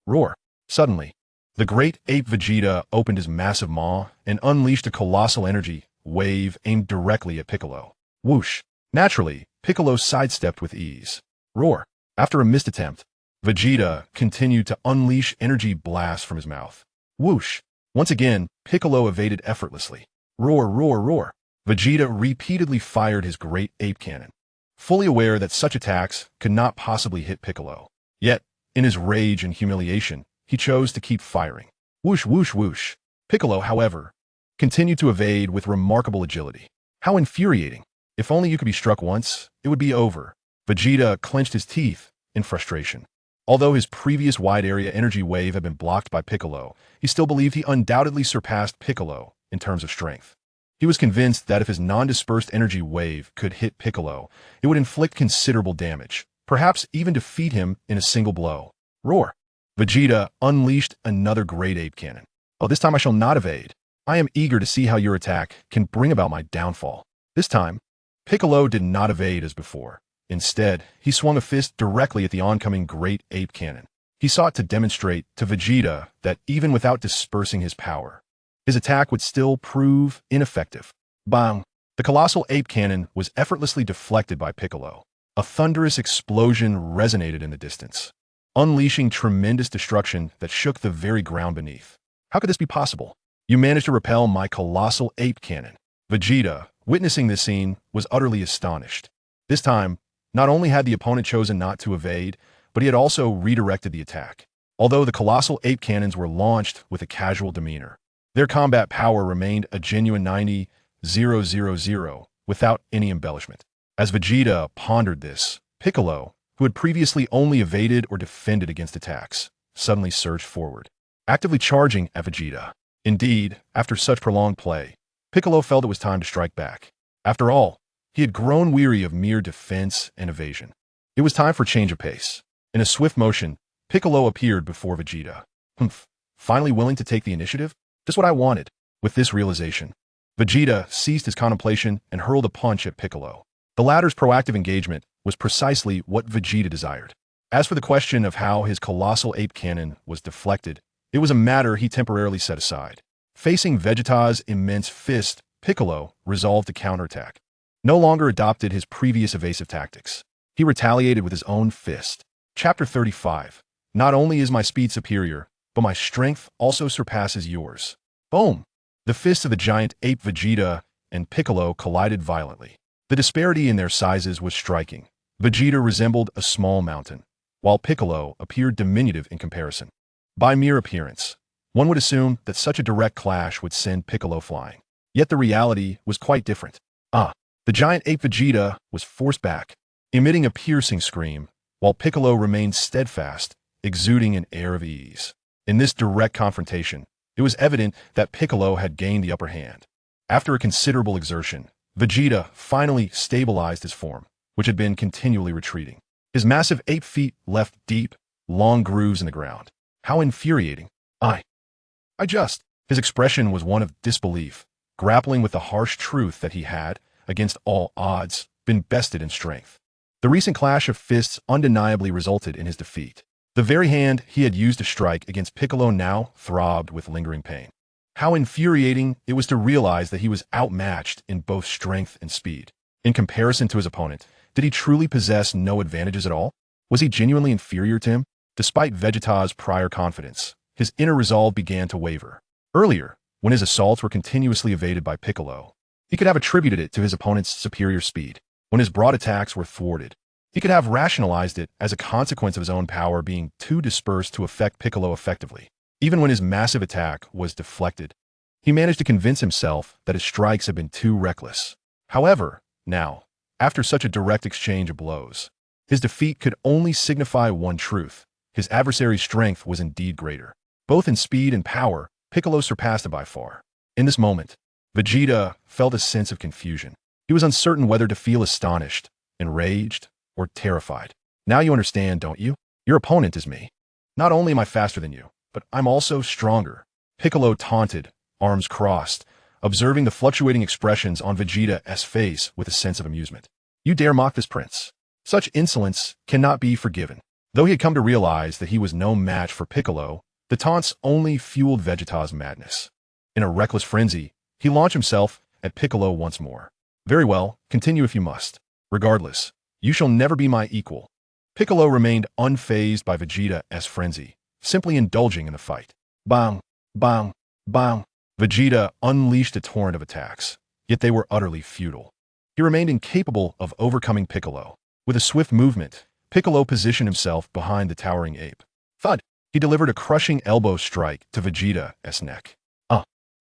Roar! Suddenly, the great ape Vegeta opened his massive maw and unleashed a colossal energy wave aimed directly at Piccolo. Whoosh! Naturally, Piccolo sidestepped with ease. Roar! After a missed attempt, Vegeta continued to unleash energy blasts from his mouth. Whoosh! Once again, Piccolo evaded effortlessly. Roar, roar, roar! Vegeta repeatedly fired his great ape cannon. fully aware that such attacks could not possibly hit Piccolo. Yet, in his rage and humiliation, he chose to keep firing. Whoosh, whoosh, whoosh. Piccolo, however, continued to evade with remarkable agility. How infuriating. If only you could be struck once, it would be over. Vegeta clenched his teeth in frustration. Although his previous wide-area energy wave had been blocked by Piccolo, he still believed he undoubtedly surpassed Piccolo in terms of strength. He was convinced that if his non-dispersed energy wave could hit Piccolo, it would inflict considerable damage, perhaps even defeat him in a single blow. Roar! Vegeta unleashed another great ape cannon. Oh, this time I shall not evade. I am eager to see how your attack can bring about my downfall. This time, Piccolo did not evade as before. Instead, he swung a fist directly at the oncoming great ape cannon. He sought to demonstrate to Vegeta that even without dispersing his power, his attack would still prove ineffective. Bang! The colossal ape cannon was effortlessly deflected by Piccolo. A thunderous explosion resonated in the distance, unleashing tremendous destruction that shook the very ground beneath. How could this be possible? You managed to repel my colossal ape cannon. Vegeta, witnessing this scene, was utterly astonished. This time, not only had the opponent chosen not to evade, but he had also redirected the attack. Although the colossal ape cannons were launched with a casual demeanor, their combat power remained a genuine 90,000 without any embellishment. As Vegeta pondered this, Piccolo, who had previously only evaded or defended against attacks, suddenly surged forward, actively charging at Vegeta. Indeed, after such prolonged play, Piccolo felt it was time to strike back. After all, he had grown weary of mere defense and evasion. It was time for change of pace. In a swift motion, Piccolo appeared before Vegeta. Humph, finally willing to take the initiative? Just what I wanted. With this realization, Vegeta ceased his contemplation and hurled a punch at Piccolo. The latter's proactive engagement was precisely what Vegeta desired. As for the question of how his colossal ape cannon was deflected, it was a matter he temporarily set aside. Facing Vegeta's immense fist, Piccolo resolved to counterattack. No longer adopted his previous evasive tactics. He retaliated with his own fist. Chapter 35. Not only is my speed superior, but my strength also surpasses yours. Boom! The fists of the giant ape Vegeta and Piccolo collided violently. The disparity in their sizes was striking. Vegeta resembled a small mountain, while Piccolo appeared diminutive in comparison. By mere appearance, one would assume that such a direct clash would send Piccolo flying. Yet the reality was quite different. The giant ape Vegeta was forced back, emitting a piercing scream, while Piccolo remained steadfast, exuding an air of ease. In this direct confrontation, it was evident that Piccolo had gained the upper hand. After a considerable exertion, Vegeta finally stabilized his form, which had been continually retreating. His massive ape feet left deep, long grooves in the ground. How infuriating. His expression was one of disbelief, grappling with the harsh truth that he had, against all odds, been bested in strength. The recent clash of fists undeniably resulted in his defeat. The very hand he had used to strike against Piccolo now throbbed with lingering pain. How infuriating it was to realize that he was outmatched in both strength and speed. In comparison to his opponent, did he truly possess no advantages at all? Was he genuinely inferior to him? Despite Vegeta's prior confidence, his inner resolve began to waver. Earlier, when his assaults were continuously evaded by Piccolo, he could have attributed it to his opponent's superior speed. When his broad attacks were thwarted, he could have rationalized it as a consequence of his own power being too dispersed to affect Piccolo effectively. Even when his massive attack was deflected, he managed to convince himself that his strikes had been too reckless. However, now, after such a direct exchange of blows, his defeat could only signify one truth. His adversary's strength was indeed greater. Both in speed and power, Piccolo surpassed him by far. In this moment, Vegeta felt a sense of confusion. He was uncertain whether to feel astonished, enraged, or terrified. Now you understand, don't you? Your opponent is me. Not only am I faster than you, but I'm also stronger. Piccolo taunted, arms crossed, observing the fluctuating expressions on Vegeta's face with a sense of amusement. You dare mock this prince? Such insolence cannot be forgiven. Though he had come to realize that he was no match for Piccolo, the taunts only fueled Vegeta's madness. In a reckless frenzy, he launched himself at Piccolo once more. Very well, continue if you must. Regardless, you shall never be my equal. Piccolo remained unfazed by Vegeta's frenzy, simply indulging in the fight. Bang, bang, bang. Vegeta unleashed a torrent of attacks, yet they were utterly futile. he remained incapable of overcoming Piccolo. With a swift movement, Piccolo positioned himself behind the towering ape. Thud! He delivered a crushing elbow strike to Vegeta's neck.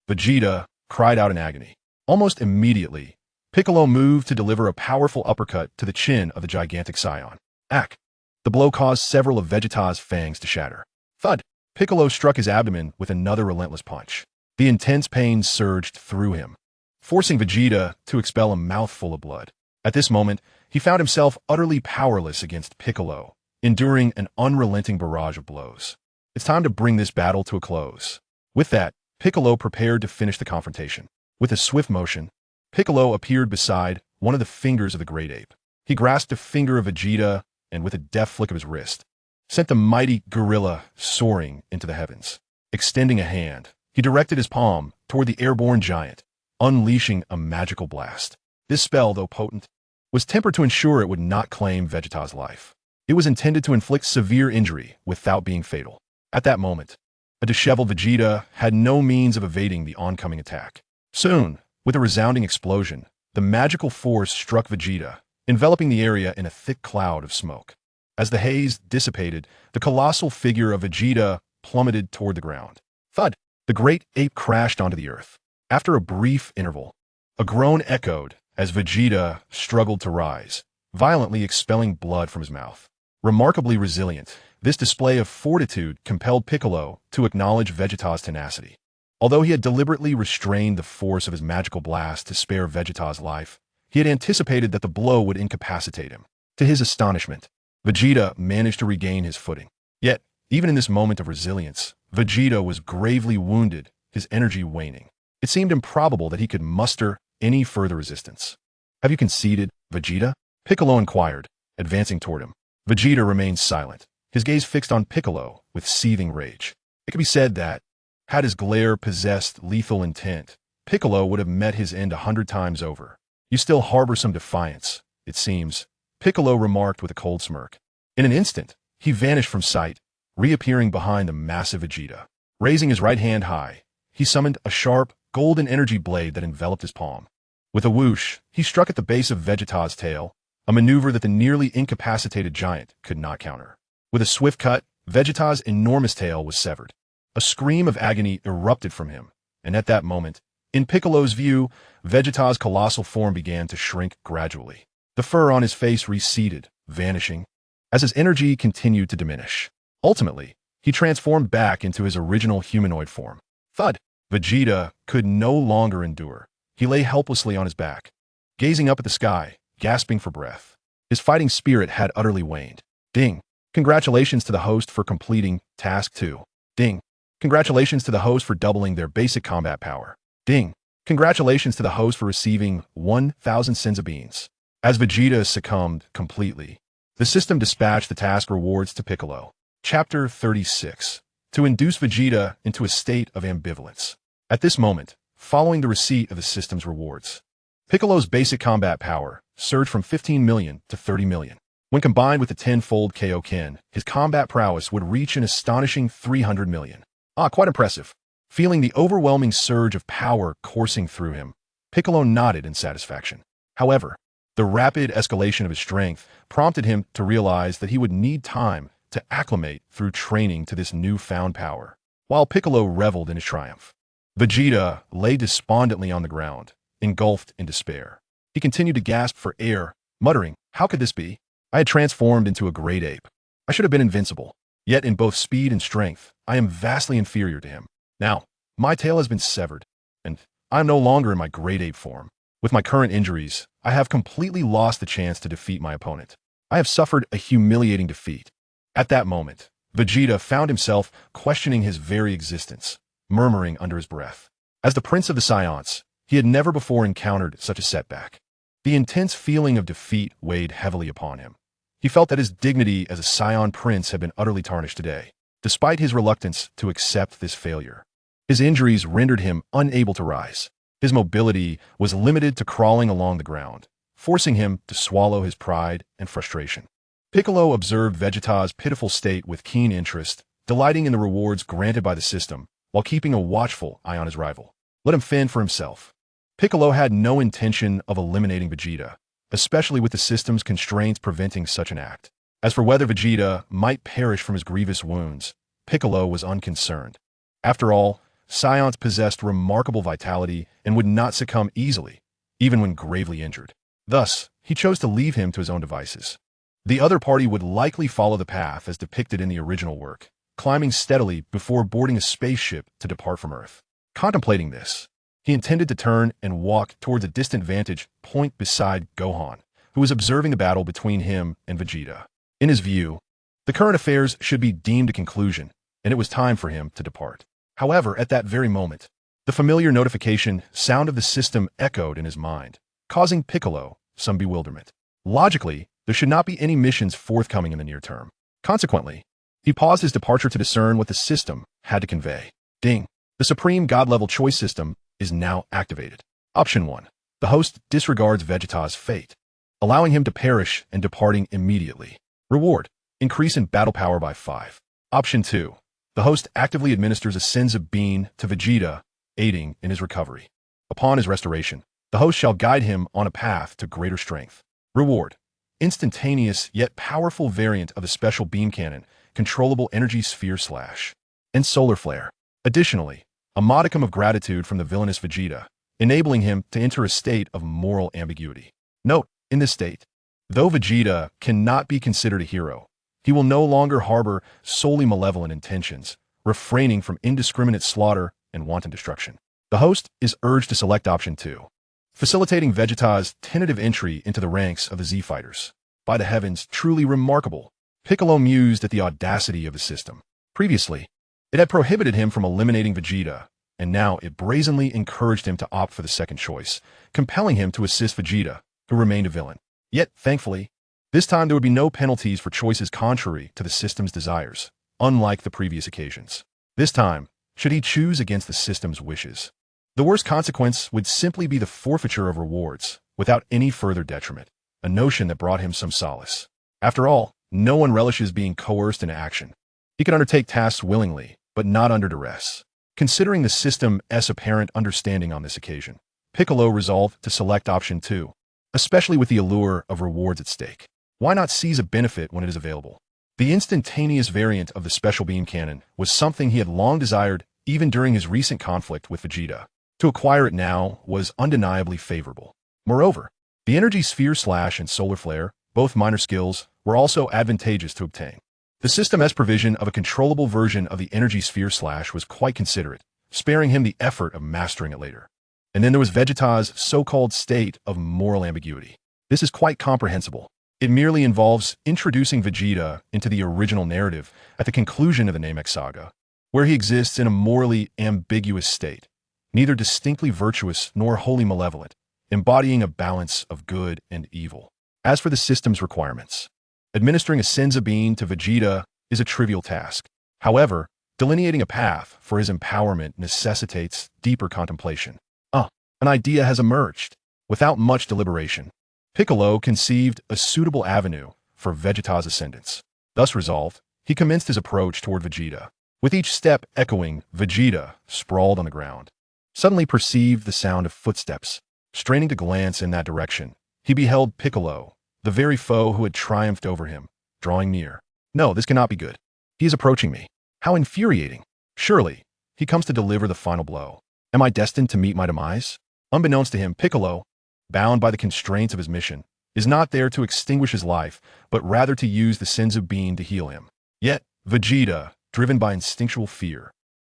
Vegeta cried out in agony. Almost immediately, Piccolo moved to deliver a powerful uppercut to the chin of the gigantic Saiyan. Ack! The blow caused several of Vegeta's fangs to shatter. Thud! Piccolo struck his abdomen with another relentless punch. The intense pain surged through him, forcing Vegeta to expel a mouthful of blood. At this moment, he found himself utterly powerless against Piccolo, enduring an unrelenting barrage of blows. It's time to bring this battle to a close. With that, Piccolo prepared to finish the confrontation. With a swift motion, Piccolo appeared beside one of the fingers of the great ape. He grasped a finger of Vegeta and, with a deft flick of his wrist, sent the mighty gorilla soaring into the heavens. Extending a hand, he directed his palm toward the airborne giant, unleashing a magical blast. This spell, though potent, was tempered to ensure it would not claim Vegeta's life. It was intended to inflict severe injury without being fatal. At that moment, a disheveled Vegeta had no means of evading the oncoming attack. Soon, with a resounding explosion, the magical force struck Vegeta, enveloping the area in a thick cloud of smoke. As the haze dissipated, the colossal figure of Vegeta plummeted toward the ground. Thud! The great ape crashed onto the earth. After a brief interval, a groan echoed as Vegeta struggled to rise, violently expelling blood from his mouth. Remarkably resilient, this display of fortitude compelled Piccolo to acknowledge Vegeta's tenacity. Although he had deliberately restrained the force of his magical blast to spare Vegeta's life, he had anticipated that the blow would incapacitate him. To his astonishment, Vegeta managed to regain his footing. Yet, even in this moment of resilience, Vegeta was gravely wounded, his energy waning. It seemed improbable that he could muster any further resistance. Have you conceded, Vegeta? Piccolo inquired, advancing toward him. Vegeta remained silent, his gaze fixed on Piccolo with seething rage. It could be said that, had his glare possessed lethal intent, Piccolo would have met his end 100 times over. You still harbor some defiance, it seems, Piccolo remarked with a cold smirk. In an instant, he vanished from sight, reappearing behind the massive Vegeta. Raising his right hand high, he summoned a sharp, golden energy blade that enveloped his palm. With a whoosh, he struck at the base of Vegeta's tail, a maneuver that the nearly incapacitated giant could not counter. With a swift cut, Vegeta's enormous tail was severed. A scream of agony erupted from him, and at that moment, in Piccolo's view, Vegeta's colossal form began to shrink gradually. The fur on his face receded, vanishing, as his energy continued to diminish. Ultimately, he transformed back into his original humanoid form. Thud! Vegeta could no longer endure. He lay helplessly on his back, gazing up at the sky, gasping for breath. His fighting spirit had utterly waned. Ding! Congratulations to the host for completing Task 2. Ding! Congratulations to the host for doubling their basic combat power. Ding! Congratulations to the host for receiving 1,000 Senzu beans. As Vegeta succumbed completely, the system dispatched the task rewards to Piccolo. Chapter 36. To induce Vegeta into a state of ambivalence. At this moment, following the receipt of the system's rewards, Piccolo's basic combat power surged from 15 million to 30 million. When combined with the 10-fold Kaioken, his combat prowess would reach an astonishing 300 million. Quite impressive. Feeling the overwhelming surge of power coursing through him, Piccolo nodded in satisfaction. However, the rapid escalation of his strength prompted him to realize that he would need time to acclimate through training to this newfound power. While Piccolo reveled in his triumph, Vegeta lay despondently on the ground, engulfed in despair. He continued to gasp for air, muttering, "How could this be? I had transformed into a great ape. I should have been invincible. Yet in both speed and strength, I am vastly inferior to him. Now, my tail has been severed, and I am no longer in my great ape form. With my current injuries, I have completely lost the chance to defeat my opponent. I have suffered a humiliating defeat." At that moment, Vegeta found himself questioning his very existence, murmuring under his breath. As the Prince of the Saiyans, he had never before encountered such a setback. The intense feeling of defeat weighed heavily upon him. He felt that his dignity as a Saiyan prince had been utterly tarnished today, despite his reluctance to accept this failure. His injuries rendered him unable to rise. His mobility was limited to crawling along the ground, forcing him to swallow his pride and frustration. Piccolo observed Vegeta's pitiful state with keen interest, delighting in the rewards granted by the system, while keeping a watchful eye on his rival. Let him fend for himself. Piccolo had no intention of eliminating Vegeta, especially with the system's constraints preventing such an act. As for whether Vegeta might perish from his grievous wounds, Piccolo was unconcerned. After all, Saiyans possessed remarkable vitality and would not succumb easily, even when gravely injured. Thus, he chose to leave him to his own devices. The other party would likely follow the path as depicted in the original work, climbing steadily before boarding a spaceship to depart from Earth. Contemplating this, he intended to turn and walk towards a distant vantage point beside Gohan, who was observing the battle between him and Vegeta. In his view, the current affairs should be deemed a conclusion, and it was time for him to depart. However, at that very moment, the familiar notification sound of the system echoed in his mind, causing Piccolo some bewilderment. Logically, there should not be any missions forthcoming in the near term. Consequently, he paused his departure to discern what the system had to convey. Ding! The Supreme God-level choice system is now activated. Option 1. The host disregards Vegeta's fate, allowing him to perish and departing immediately. Reward: increase in battle power by 5. Option 2. The host actively administers a sense of being to Vegeta, aiding in his recovery. Upon his restoration, the host shall guide him on a path to greater strength. Reward: instantaneous yet powerful variant of the special beam cannon, controllable energy sphere slash, and solar flare. Additionally, a modicum of gratitude from the villainous Vegeta, enabling him to enter a state of moral ambiguity. Note, in this state, though Vegeta cannot be considered a hero, he will no longer harbor solely malevolent intentions, refraining from indiscriminate slaughter and wanton destruction. The host is urged to select option 2, facilitating Vegeta's tentative entry into the ranks of the Z-Fighters. By the heavens, truly remarkable. Piccolo mused at the audacity of the system. Previously, it had prohibited him from eliminating Vegeta, and now it brazenly encouraged him to opt for the second choice, compelling him to assist Vegeta, who remained a villain. Yet, thankfully, this time there would be no penalties for choices contrary to the system's desires, unlike the previous occasions. This time, should he choose against the system's wishes, the worst consequence would simply be the forfeiture of rewards, without any further detriment, a notion that brought him some solace. After all, no one relishes being coerced into action. He could undertake tasks willingly, but not under duress. Considering the system's apparent understanding on this occasion, Piccolo resolved to select option 2, especially with the allure of rewards at stake. Why not seize a benefit when it is available? The instantaneous variant of the special beam cannon was something he had long desired even during his recent conflict with Vegeta. To acquire it now was undeniably favorable. Moreover, the energy sphere slash and solar flare, both minor skills, were also advantageous to obtain. The system's provision of a controllable version of the energy sphere slash was quite considerate, sparing him the effort of mastering it later. And then there was Vegeta's so-called state of moral ambiguity. This is quite comprehensible. It merely involves introducing Vegeta into the original narrative at the conclusion of the Namek saga, where he exists in a morally ambiguous state, neither distinctly virtuous nor wholly malevolent, embodying a balance of good and evil. As for the system's requirements, administering a senza being to Vegeta is a trivial task. However, delineating a path for his empowerment necessitates deeper contemplation. An idea has emerged. Without much deliberation, Piccolo conceived a suitable avenue for Vegeta's ascendance. Thus resolved, he commenced his approach toward Vegeta, with each step echoing Vegeta sprawled on the ground. Suddenly perceived the sound of footsteps. Straining to glance in that direction, he beheld Piccolo, the very foe who had triumphed over him, drawing near. No, this cannot be good. He is approaching me. How infuriating. Surely, he comes to deliver the final blow. Am I destined to meet my demise? Unbeknownst to him, Piccolo, bound by the constraints of his mission, is not there to extinguish his life, but rather to use the senzu bean to heal him. Yet, Vegeta, driven by instinctual fear,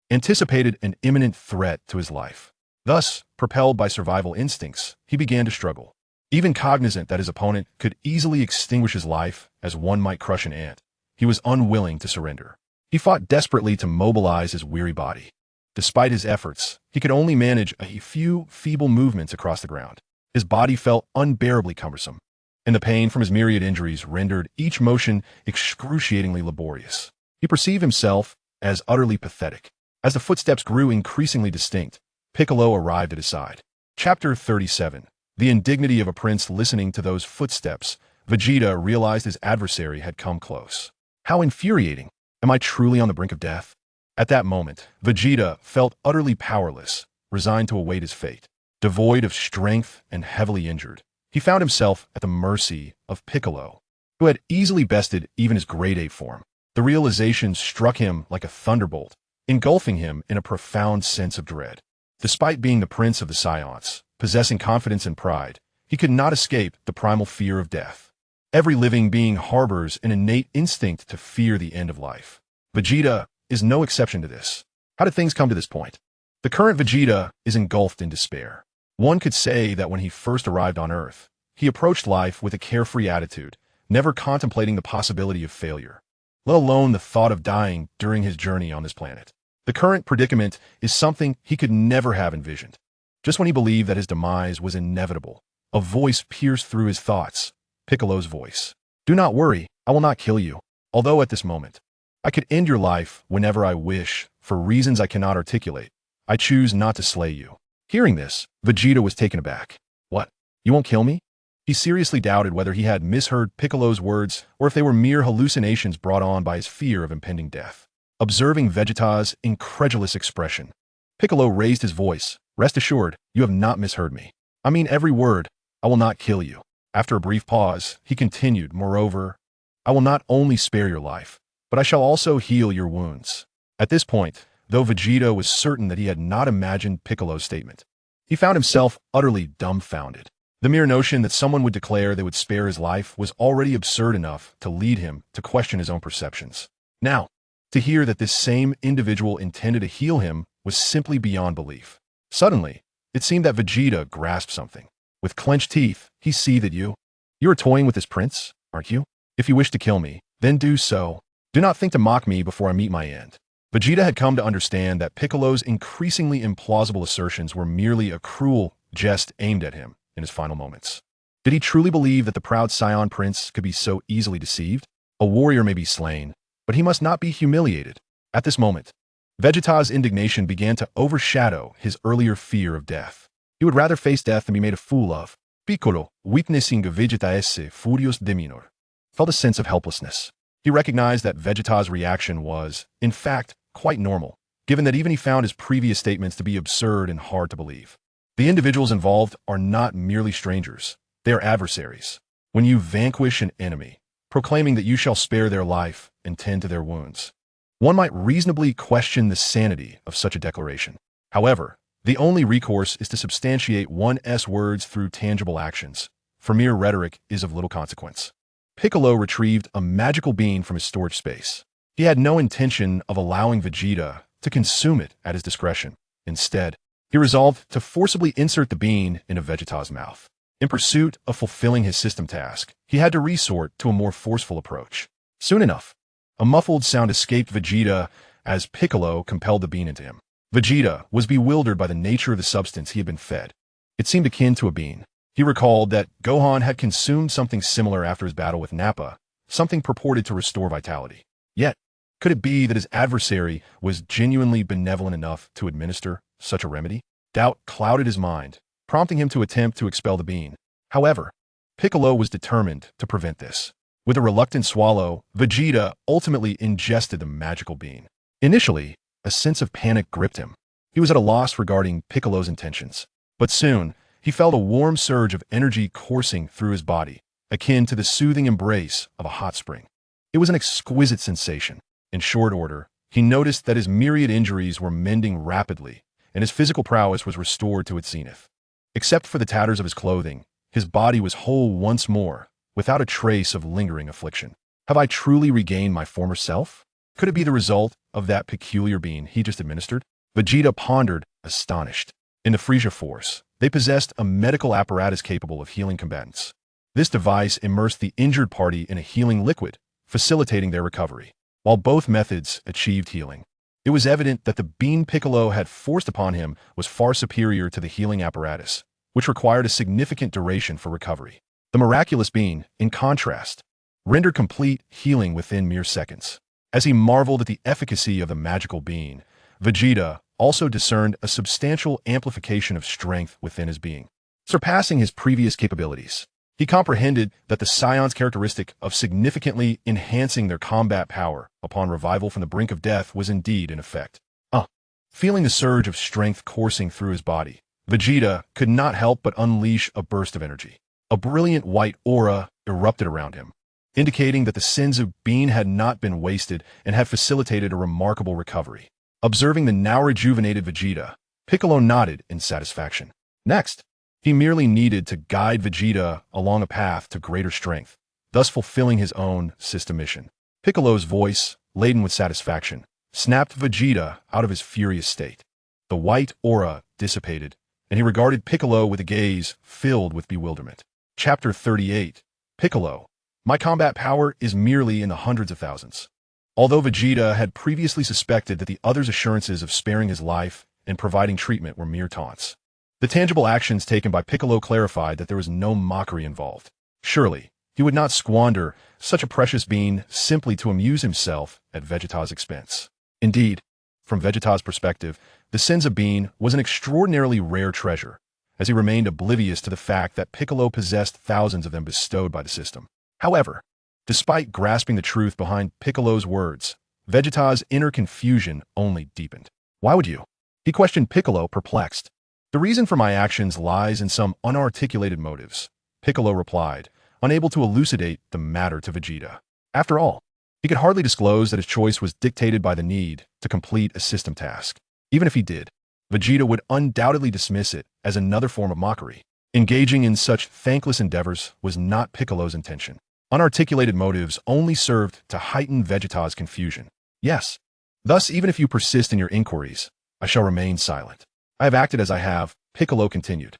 anticipated an imminent threat to his life. Thus, propelled by survival instincts, he began to struggle. Even cognizant that his opponent could easily extinguish his life as one might crush an ant, he was unwilling to surrender. He fought desperately to mobilize his weary body. Despite his efforts, he could only manage a few feeble movements across the ground. His body felt unbearably cumbersome, and the pain from his myriad injuries rendered each motion excruciatingly laborious. He perceived himself as utterly pathetic. As the footsteps grew increasingly distinct, Piccolo arrived at his side. Chapter 37. The indignity of a prince listening to those footsteps. Vegeta realized his adversary had come close. How infuriating! Am I truly on the brink of death? At that moment, Vegeta felt utterly powerless, resigned to await his fate. devoid of strength and heavily injured. He found himself at the mercy of Piccolo, who had easily bested even his grade A form. The realization struck him like a thunderbolt, engulfing him in a profound sense of dread. Despite being the prince of the Saiyans, possessing confidence and pride, he could not escape the primal fear of death. Every living being harbors an innate instinct to fear the end of life. Vegeta is no exception to this. How did things come to this point? The current Vegeta is engulfed in despair. One could say that when he first arrived on Earth, he approached life with a carefree attitude, never contemplating the possibility of failure, let alone the thought of dying during his journey on this planet. The current predicament is something he could never have envisioned. Just when he believed that his demise was inevitable, a voice pierced through his thoughts, Piccolo's voice. "Do not worry, I will not kill you. Although at this moment, I could end your life whenever I wish, for reasons I cannot articulate. I choose not to slay you." Hearing this, Vegeta was taken aback. "What? You won't kill me?" He seriously doubted whether he had misheard Piccolo's words or if they were mere hallucinations brought on by his fear of impending death. Observing Vegeta's incredulous expression, Piccolo raised his voice. "Rest assured, you have not misheard me. I mean every word. I will not kill you." After a brief pause, he continued, "Moreover, I will not only spare your life, but I shall also heal your wounds." At this point, though Vegeta was certain that he had not imagined Piccolo's statement, he found himself utterly dumbfounded. The mere notion that someone would declare they would spare his life was already absurd enough to lead him to question his own perceptions. Now, to hear that this same individual intended to heal him was simply beyond belief. Suddenly, it seemed that Vegeta grasped something. With clenched teeth, he seethed. You are toying with this prince, aren't you? If you wish to kill me, then do so. Do not think to mock me before I meet my end." Vegeta had come to understand that Piccolo's increasingly implausible assertions were merely a cruel jest aimed at him in his final moments. Did he truly believe that the proud Saiyan prince could be so easily deceived? A warrior may be slain, but he must not be humiliated. At this moment, Vegeta's indignation began to overshadow his earlier fear of death. He would rather face death than be made a fool of. Piccolo, witnessing Vegeta's furious demeanor, felt a sense of helplessness. He recognized that Vegeta's reaction was, in fact, quite normal, given that even he found his previous statements to be absurd and hard to believe. The individuals involved are not merely strangers, they are adversaries. When you vanquish an enemy, proclaiming that you shall spare their life and tend to their wounds, one might reasonably question the sanity of such a declaration. However, the only recourse is to substantiate one's words through tangible actions, for mere rhetoric is of little consequence. Piccolo retrieved a magical bean from his storage space. He had no intention of allowing Vegeta to consume it at his discretion. Instead, he resolved to forcibly insert the bean into Vegeta's mouth. In pursuit of fulfilling his system task, he had to resort to a more forceful approach. Soon enough, a muffled sound escaped Vegeta as Piccolo compelled the bean into him. Vegeta was bewildered by the nature of the substance he had been fed. It seemed akin to a bean. He recalled that Gohan had consumed something similar after his battle with Nappa, something purported to restore vitality. Yet, could it be that his adversary was genuinely benevolent enough to administer such a remedy? Doubt clouded his mind, prompting him to attempt to expel the bean. However, Piccolo was determined to prevent this. With a reluctant swallow, Vegeta ultimately ingested the magical bean. Initially, a sense of panic gripped him. He was at a loss regarding Piccolo's intentions. But soon, he felt a warm surge of energy coursing through his body, akin to the soothing embrace of a hot spring. It was an exquisite sensation. In short order, he noticed that his myriad injuries were mending rapidly, and his physical prowess was restored to its zenith. Except for the tatters of his clothing, his body was whole once more, without a trace of lingering affliction. Have I truly regained my former self? Could it be the result of that peculiar bean he just administered? Vegeta pondered, astonished. In the Frieza Force, they possessed a medical apparatus capable of healing combatants. This device immersed the injured party in a healing liquid, facilitating their recovery. While both methods achieved healing, it was evident that the bean Piccolo had forced upon him was far superior to the healing apparatus, which required a significant duration for recovery. The miraculous bean, in contrast, rendered complete healing within mere seconds. As he marveled at the efficacy of the magical bean, Vegeta also discerned a substantial amplification of strength within his being, surpassing his previous capabilities. He comprehended that the Saiyans' characteristic of significantly enhancing their combat power upon revival from the brink of death was indeed in effect. Feeling the surge of strength coursing through his body, Vegeta could not help but unleash a burst of energy. A brilliant white aura erupted around him, indicating that the sins of Bean had not been wasted and had facilitated a remarkable recovery. Observing the now rejuvenated Vegeta, Piccolo nodded in satisfaction. Next, he merely needed to guide Vegeta along a path to greater strength, thus fulfilling his own system mission. Piccolo's voice, laden with satisfaction, snapped Vegeta out of his furious state. The white aura dissipated, and he regarded Piccolo with a gaze filled with bewilderment. Chapter 38. Piccolo. My combat power is merely in the hundreds of thousands. Although Vegeta had previously suspected that the other's assurances of sparing his life and providing treatment were mere taunts, the tangible actions taken by Piccolo clarified that there was no mockery involved. Surely, he would not squander such a precious being simply to amuse himself at Vegeta's expense. Indeed, from Vegeta's perspective, the Senzu Bean was an extraordinarily rare treasure, as he remained oblivious to the fact that Piccolo possessed thousands of them bestowed by the system. However, despite grasping the truth behind Piccolo's words, Vegeta's inner confusion only deepened. Why would you? He questioned Piccolo, perplexed. The reason for my actions lies in some unarticulated motives, Piccolo replied, unable to elucidate the matter to Vegeta. After all, he could hardly disclose that his choice was dictated by the need to complete a system task. Even if he did, Vegeta would undoubtedly dismiss it as another form of mockery. Engaging in such thankless endeavors was not Piccolo's intention. Unarticulated motives only served to heighten Vegeta's confusion. Yes. Thus, even if you persist in your inquiries, I shall remain silent. I have acted as I have, Piccolo continued.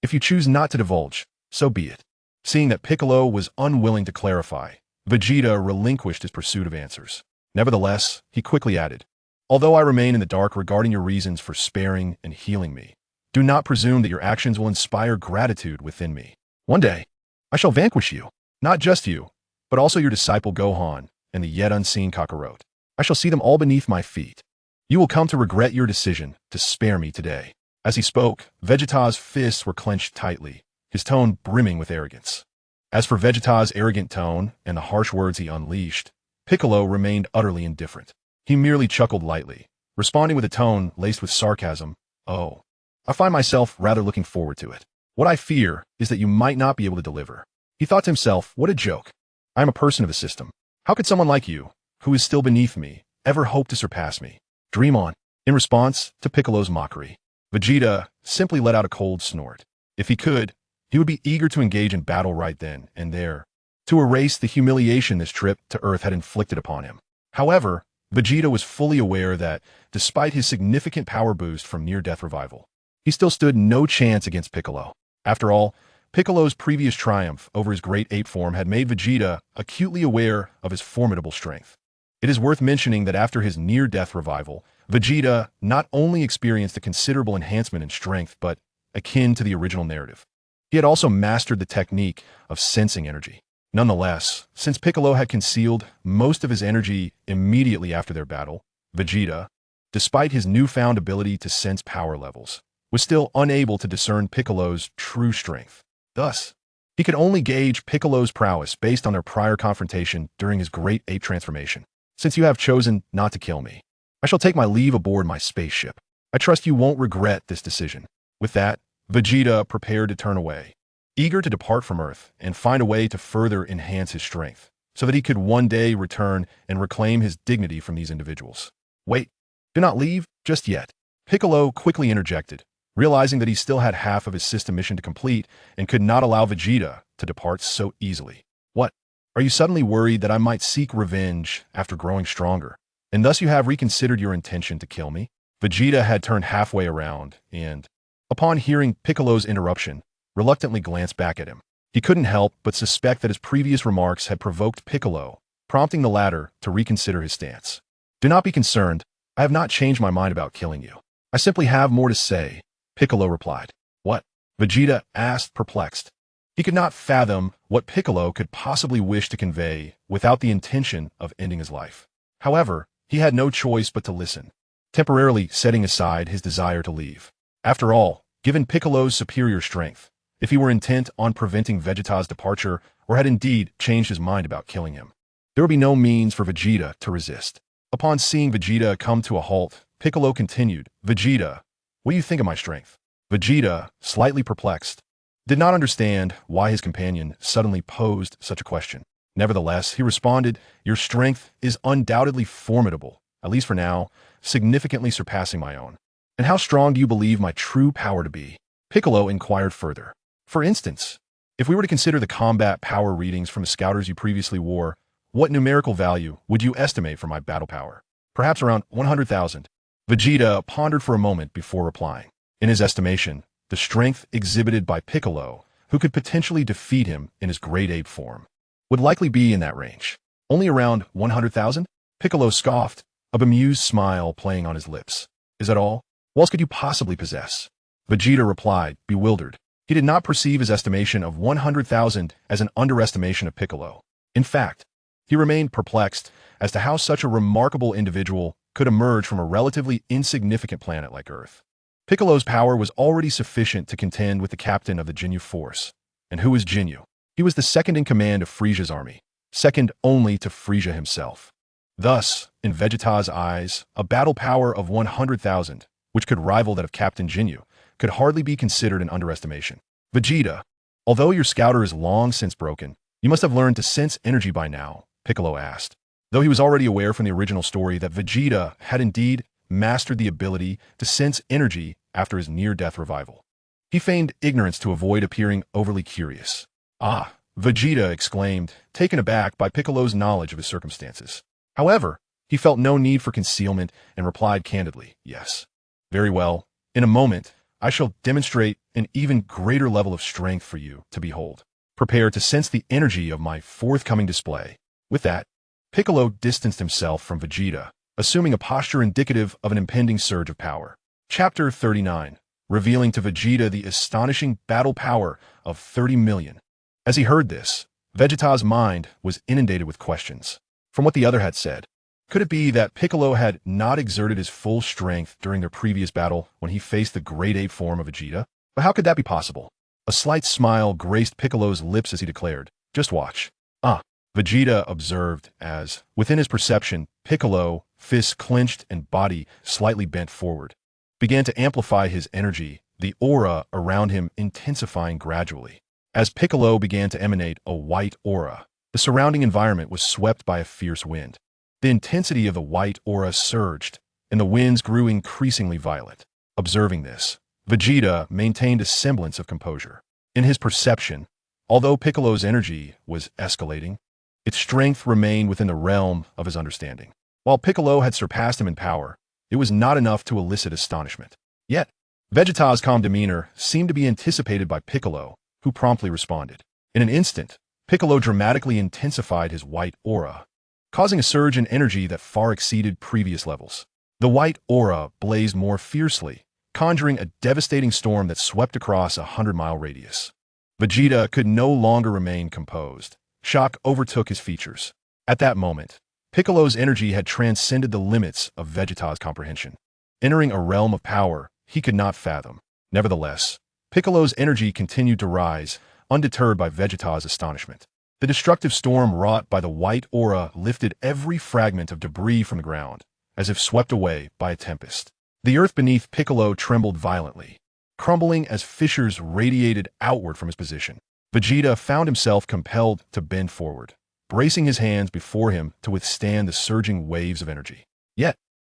If you choose not to divulge, so be it. Seeing that Piccolo was unwilling to clarify, Vegeta relinquished his pursuit of answers. Nevertheless, he quickly added, although I remain in the dark regarding your reasons for sparing and healing me, do not presume that your actions will inspire gratitude within me. One day, I shall vanquish you, not just you, but also your disciple Gohan and the yet unseen Kakarot. I shall see them all beneath my feet. You will come to regret your decision to spare me today. As he spoke, Vegeta's fists were clenched tightly, his tone brimming with arrogance. As for Vegeta's arrogant tone and the harsh words he unleashed, Piccolo remained utterly indifferent. He merely chuckled lightly, responding with a tone laced with sarcasm. Oh, I find myself rather looking forward to it. What I fear is that you might not be able to deliver. He thought to himself, what a joke. I am a person of the system. How could someone like you, who is still beneath me, ever hope to surpass me? Dream on. In response to Piccolo's mockery, Vegeta simply let out a cold snort. If he could, he would be eager to engage in battle right then and there, to erase the humiliation this trip to Earth had inflicted upon him. However, Vegeta was fully aware that, despite his significant power boost from near-death revival, he still stood no chance against Piccolo. After all, Piccolo's previous triumph over his great ape form had made Vegeta acutely aware of his formidable strength. It is worth mentioning that after his near-death revival, Vegeta not only experienced a considerable enhancement in strength, but akin to the original narrative. He had also mastered the technique of sensing energy. Nonetheless, since Piccolo had concealed most of his energy immediately after their battle, Vegeta, despite his newfound ability to sense power levels, was still unable to discern Piccolo's true strength. Thus, he could only gauge Piccolo's prowess based on their prior confrontation during his great ape transformation. Since you have chosen not to kill me, I shall take my leave aboard my spaceship. I trust you won't regret this decision. With that, Vegeta prepared to turn away, eager to depart from Earth and find a way to further enhance his strength, so that he could one day return and reclaim his dignity from these individuals. Wait, do not leave just yet. Piccolo quickly interjected, realizing that he still had half of his system mission to complete and could not allow Vegeta to depart so easily. What? Are you suddenly worried that I might seek revenge after growing stronger, and thus you have reconsidered your intention to kill me? Vegeta had turned halfway around and, upon hearing Piccolo's interruption, reluctantly glanced back at him. He couldn't help but suspect that his previous remarks had provoked Piccolo, prompting the latter to reconsider his stance. Do not be concerned, I have not changed my mind about killing you. I simply have more to say, Piccolo replied. What? Vegeta asked, perplexed. He could not fathom what Piccolo could possibly wish to convey without the intention of ending his life. However, he had no choice but to listen, temporarily setting aside his desire to leave. After all, given Piccolo's superior strength, if he were intent on preventing Vegeta's departure or had indeed changed his mind about killing him, there would be no means for Vegeta to resist. Upon seeing Vegeta come to a halt, Piccolo continued, Vegeta, what do you think of my strength? Vegeta, slightly perplexed, did not understand why his companion suddenly posed such a question. Nevertheless, he responded, "Your strength is undoubtedly formidable, at least for now, significantly surpassing my own. And how strong do you believe my true power to be?" Piccolo inquired further. "For instance, if we were to consider the combat power readings from the scouters you previously wore, what numerical value would you estimate for my battle power?" "Perhaps around 100,000. Vegeta pondered for a moment before replying. In his estimation, the strength exhibited by Piccolo, who could potentially defeat him in his great ape form, would likely be in that range. "Only around 100,000? Piccolo scoffed, a bemused smile playing on his lips. "Is that all? What else could you possibly possess?" Vegeta replied, bewildered. He did not perceive his estimation of 100,000 as an underestimation of Piccolo. In fact, he remained perplexed as to how such a remarkable individual could emerge from a relatively insignificant planet like Earth. Piccolo's power was already sufficient to contend with the captain of the Ginyu Force. And who was Ginyu? He was the second in command of Frieza's army, second only to Frieza himself. Thus, in Vegeta's eyes, a battle power of 100,000, which could rival that of Captain Ginyu, could hardly be considered an underestimation. "Vegeta, although your scouter is long since broken, you must have learned to sense energy by now," Piccolo asked. Though he was already aware from the original story that Vegeta had indeed mastered the ability to sense energy after his near-death revival, he feigned ignorance to avoid appearing overly curious. "Ah," Vegeta exclaimed, taken aback by Piccolo's knowledge of his circumstances. However, he felt no need for concealment and replied candidly, "Yes." "Very well. In a moment, I shall demonstrate an even greater level of strength for you to behold. Prepare to sense the energy of my forthcoming display." With that, Piccolo distanced himself from Vegeta, assuming a posture indicative of an impending surge of power. Chapter 39, revealing to Vegeta the astonishing battle power of 30 million. As he heard this, Vegeta's mind was inundated with questions. From what the other had said, could it be that Piccolo had not exerted his full strength during their previous battle when he faced the great ape form of Vegeta? But how could that be possible? A slight smile graced Piccolo's lips as he declared, "Just watch." "Ah," Vegeta observed as, within his perception, Piccolo, fists clenched and body slightly bent forward, began to amplify his energy, the aura around him intensifying gradually. As Piccolo began to emanate a white aura, the surrounding environment was swept by a fierce wind. The intensity of the white aura surged, and the winds grew increasingly violent. Observing this, Vegeta maintained a semblance of composure. In his perception, although Piccolo's energy was escalating, its strength remained within the realm of his understanding. While Piccolo had surpassed him in power, it was not enough to elicit astonishment. Yet, Vegeta's calm demeanor seemed to be anticipated by Piccolo, who promptly responded. In an instant, Piccolo dramatically intensified his white aura, causing a surge in energy that far exceeded previous levels. The white aura blazed more fiercely, conjuring a devastating storm that swept across a 100-mile radius. Vegeta could no longer remain composed. Shock overtook his features. At that moment, Piccolo's energy had transcended the limits of Vegeta's comprehension, entering a realm of power he could not fathom. Nevertheless, Piccolo's energy continued to rise, undeterred by Vegeta's astonishment. The destructive storm wrought by the white aura lifted every fragment of debris from the ground, as if swept away by a tempest. The earth beneath Piccolo trembled violently, crumbling as fissures radiated outward from his position. Vegeta found himself compelled to bend forward, bracing his hands before him to withstand the surging waves of energy. Yet,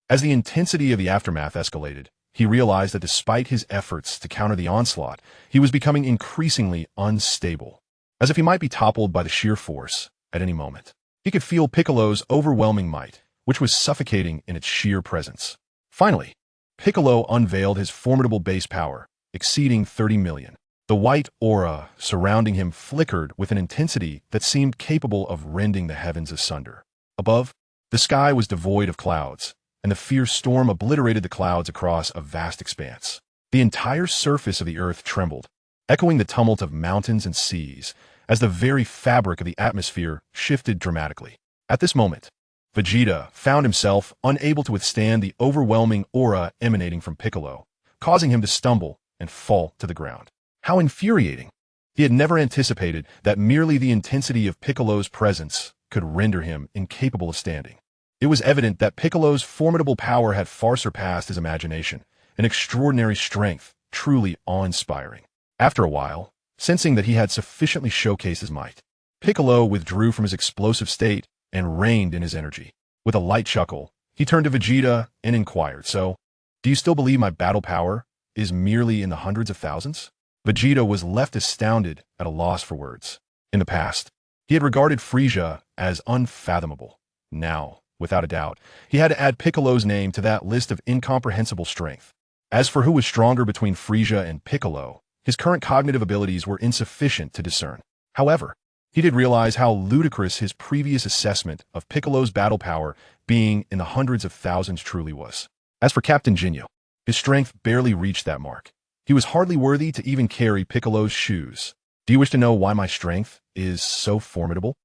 as the intensity of the aftermath escalated, he realized that despite his efforts to counter the onslaught, he was becoming increasingly unstable, as if he might be toppled by the sheer force at any moment. He could feel Piccolo's overwhelming might, which was suffocating in its sheer presence. Finally, Piccolo unveiled his formidable base power, exceeding 30 million. The white aura surrounding him flickered with an intensity that seemed capable of rending the heavens asunder. Above, the sky was devoid of clouds, and the fierce storm obliterated the clouds across a vast expanse. The entire surface of the earth trembled, echoing the tumult of mountains and seas, as the very fabric of the atmosphere shifted dramatically. At this moment, Vegeta found himself unable to withstand the overwhelming aura emanating from Piccolo, causing him to stumble and fall to the ground. How infuriating! He had never anticipated that merely the intensity of Piccolo's presence could render him incapable of standing. It was evident that Piccolo's formidable power had far surpassed his imagination, an extraordinary strength truly awe-inspiring. After a while, sensing that he had sufficiently showcased his might, Piccolo withdrew from his explosive state and reined in his energy. With a light chuckle, he turned to Vegeta and inquired, "So, do you still believe my battle power is merely in the hundreds of thousands?" Vegeta was left astounded at a loss for words. In the past, he had regarded Frieza as unfathomable. Now, without a doubt, he had to add Piccolo's name to that list of incomprehensible strength. As for who was stronger between Frieza and Piccolo, his current cognitive abilities were insufficient to discern. However, he did realize how ludicrous his previous assessment of Piccolo's battle power being in the hundreds of thousands truly was. As for Captain Jinyu, his strength barely reached that mark. He was hardly worthy to even carry Piccolo's shoes. Do you wish to know why my strength is so formidable?